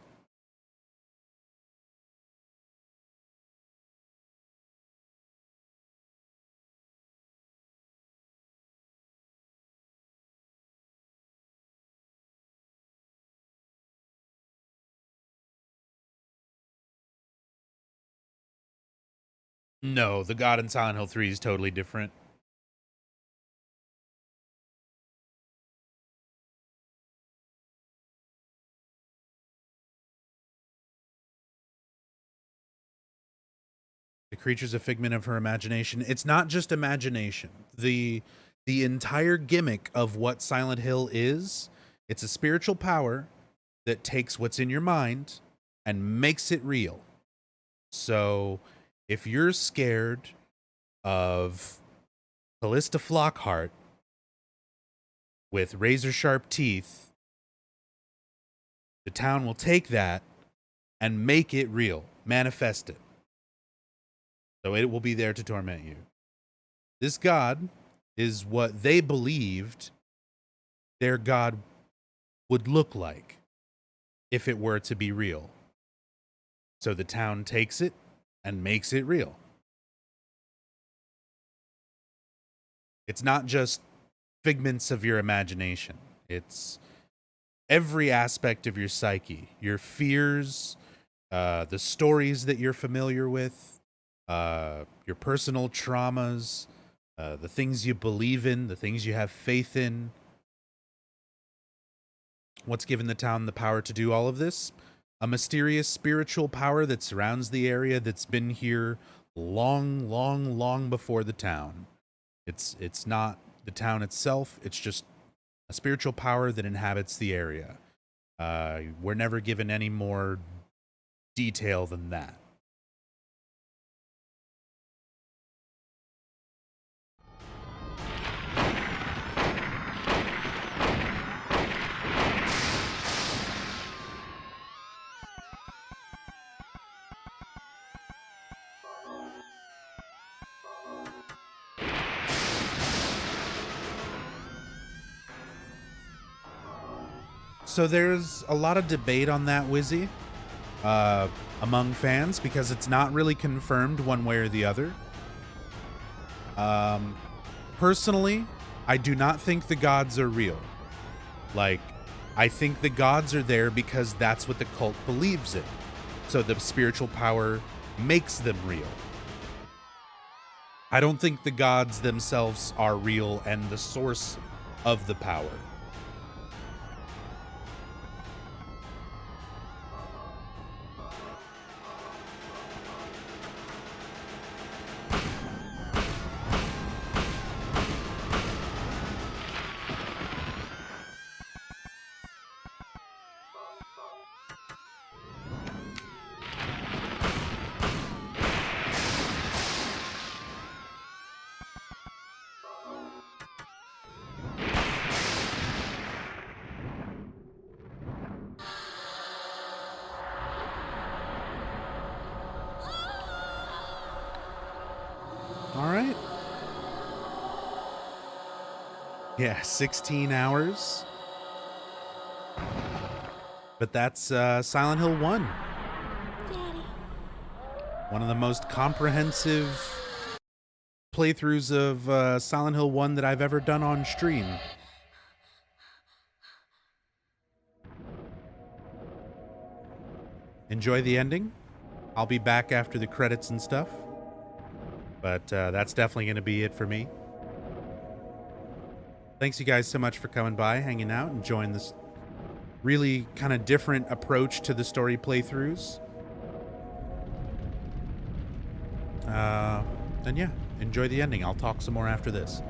No, the god in Silent Hill 3 is totally different. The creature's a figment of her imagination. It's not just imagination. The entire gimmick of what Silent Hill is, it's a spiritual power that takes what's in your mind and makes it real. So if you're scared of Callista Flockhart with razor sharp teeth, the town will take that and make it real, manifest it. So it will be there to torment you. This god is what they believed their god would look like if it were to be real. So the town takes it and makes it real. It's not just figments of your imagination. It's every aspect of your psyche, your fears, the stories that you're familiar with, your personal traumas, the things you believe in, the things you have faith in. What's given the town the power to do all of this? A mysterious spiritual power that surrounds the area that's been here long, long, long before the town. It's not the town itself, it's just a spiritual power that inhabits the area. We're never given any more detail than that. So there's a lot of debate on that, Wizzy, among fans, because it's not really confirmed one way or the other. Personally, I do not think the gods are real. Like, I think the gods are there because that's what the cult believes in. So the spiritual power makes them real. I don't think the gods themselves are real and the source of the power. Yeah, 16 hours. But that's Silent Hill 1. Daddy. One of the most comprehensive playthroughs of Silent Hill 1 that I've ever done on stream. Enjoy the ending. I'll be back after the credits and stuff. But that's definitely going to be it for me. Thanks you guys so much for coming by, hanging out, enjoying this really kind of different approach to the story playthroughs. And yeah, enjoy the ending. I'll talk some more after this.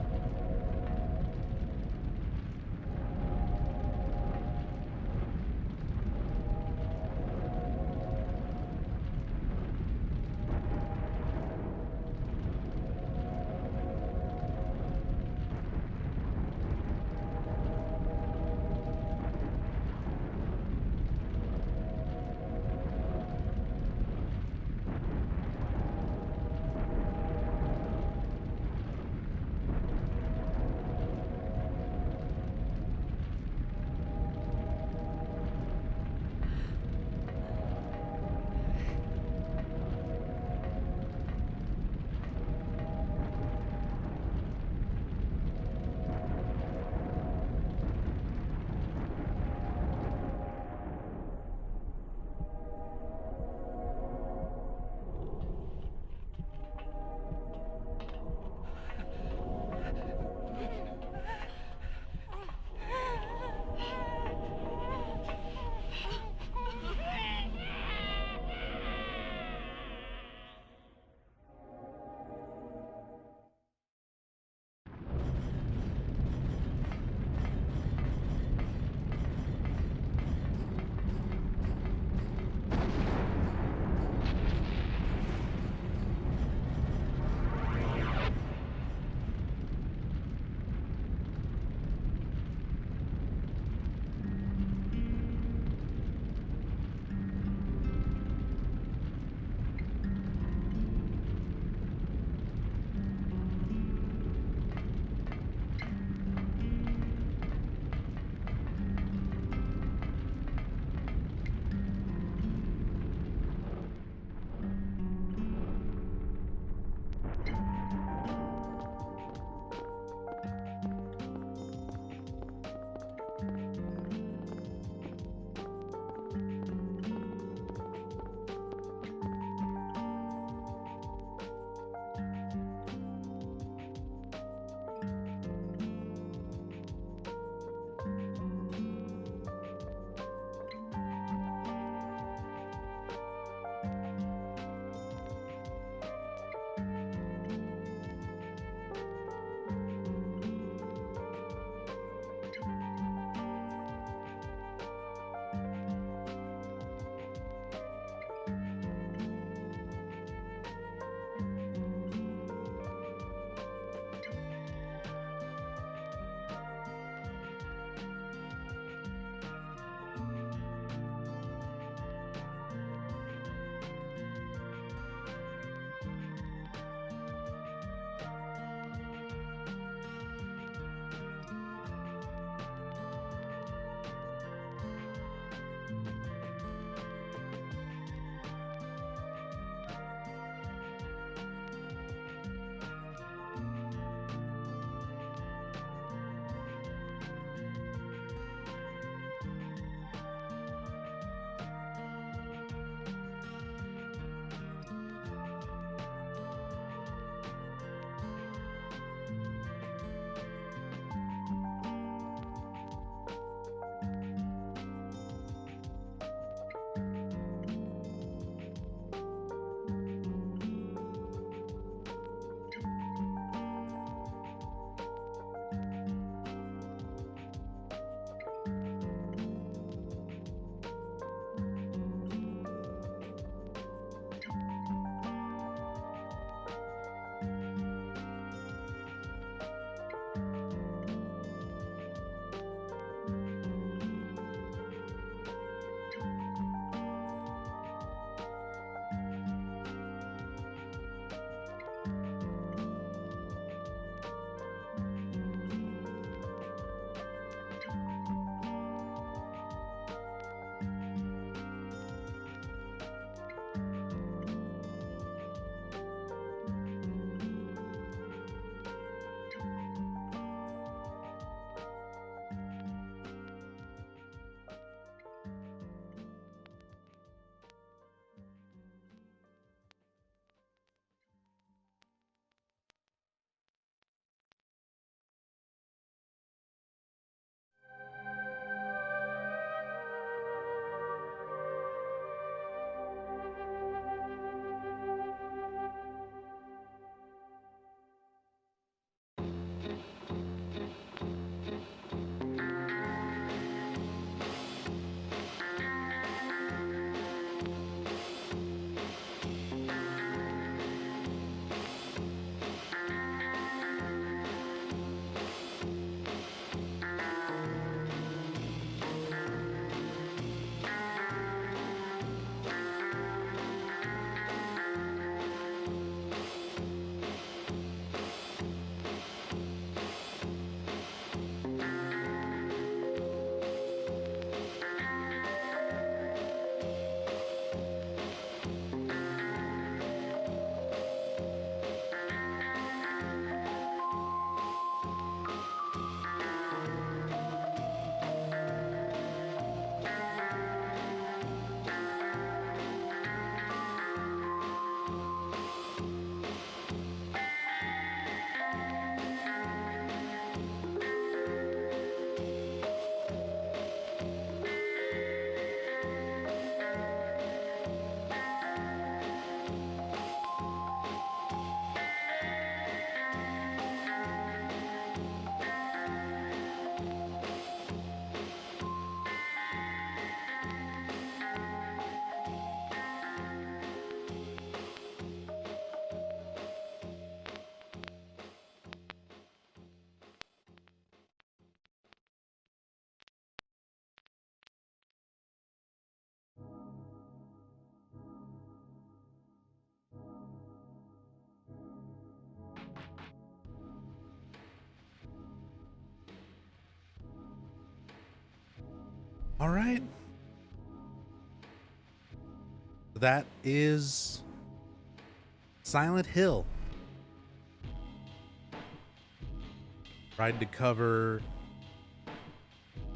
All right. That is Silent Hill. Tried to cover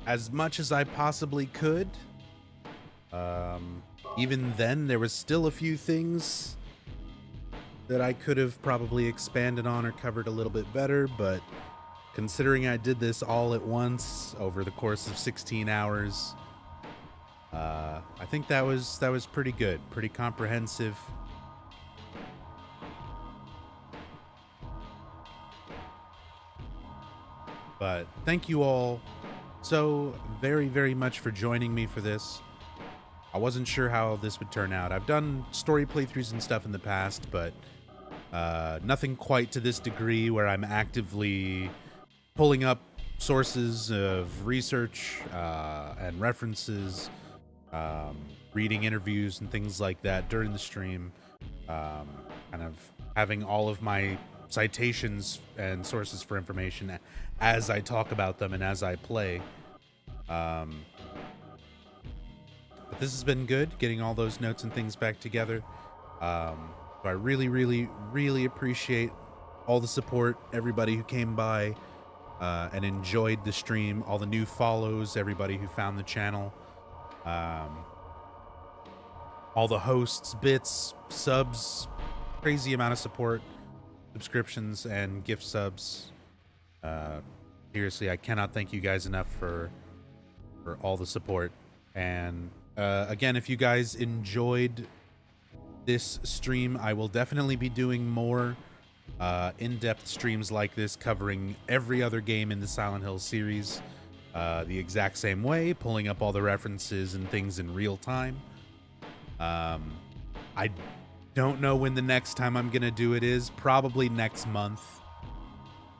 as much as I possibly could. Even then, there was still a few things that I could have probably expanded on or covered a little bit better, but considering I did this all at once over the course of 16 hours, I think that was pretty good, pretty comprehensive. But thank you all so very, very much for joining me for this. I wasn't sure how this would turn out. I've done story playthroughs and stuff in the past, but nothing quite to this degree where I'm actively pulling up sources of research and references, reading interviews and things like that during the stream, kind of having all of my citations and sources for information as I talk about them and as I play. But this has been good, getting all those notes and things back together. So I really, really, really appreciate all the support, everybody who came by and enjoyed the stream, all the new follows, everybody who found the channel, all the hosts, bits, subs, crazy amount of support, subscriptions, and gift subs. Seriously, I cannot thank you guys enough for all the support. And again, if you guys enjoyed this stream, I will definitely be doing more in-depth streams like this, covering every other game in the Silent Hill series the exact same way, pulling up all the references and things in real time. I don't know when the next time I'm gonna do it is. Probably next month.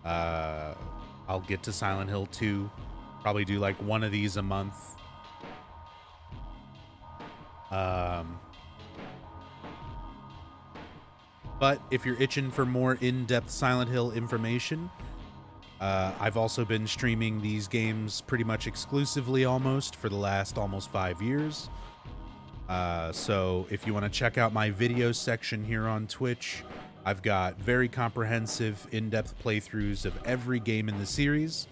I'll get to Silent Hill 2. Probably do like one of these a month. But if you're itching for more in-depth Silent Hill information, I've also been streaming these games pretty much exclusively almost for the last almost 5 years. So if you want to check out my video section here on Twitch, I've got very comprehensive in-depth playthroughs of every game in the series.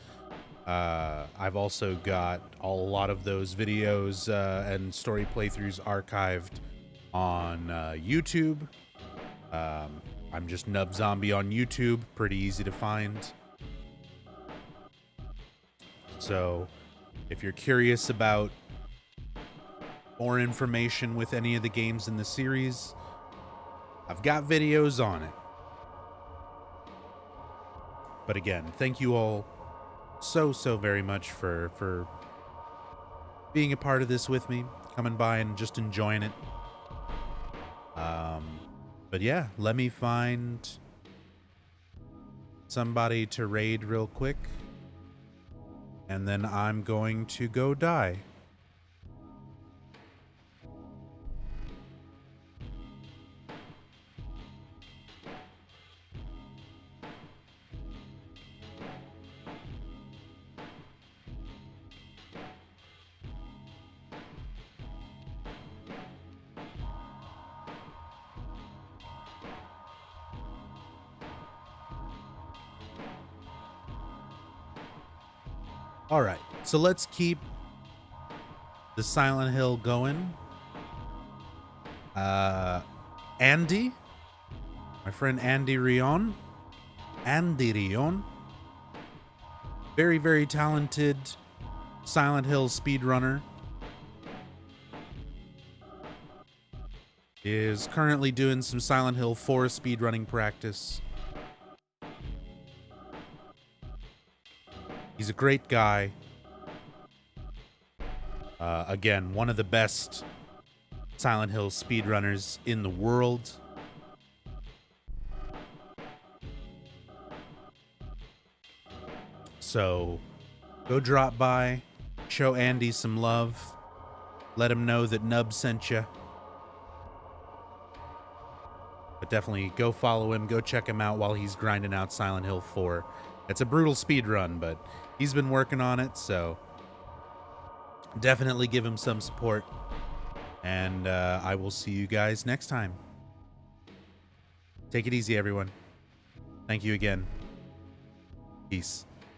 I've also got a lot of those videos and story playthroughs archived on YouTube. I'm just NubZombie on YouTube, pretty easy to find. So if you're curious about more information with any of the games in the series, I've got videos on it. But again, thank you all so very much for being a part of this with me, coming by and just enjoying it. But yeah, let me find somebody to raid real quick, and then I'm going to go die. All right, so let's keep the Silent Hill going. Andy, my friend Andy Rion, very talented Silent Hill speedrunner, is currently doing some Silent Hill 4 speedrunning practice. He's a great guy. Again, one of the best Silent Hill speedrunners in the world. So go drop by, show Andy some love, let him know that Nub sent you. But definitely go follow him, go check him out while he's grinding out Silent Hill 4. It's a brutal speed run, but he's been working on it, so definitely give him some support. And I will see you guys next time. Take it easy, everyone. Thank you again. Peace.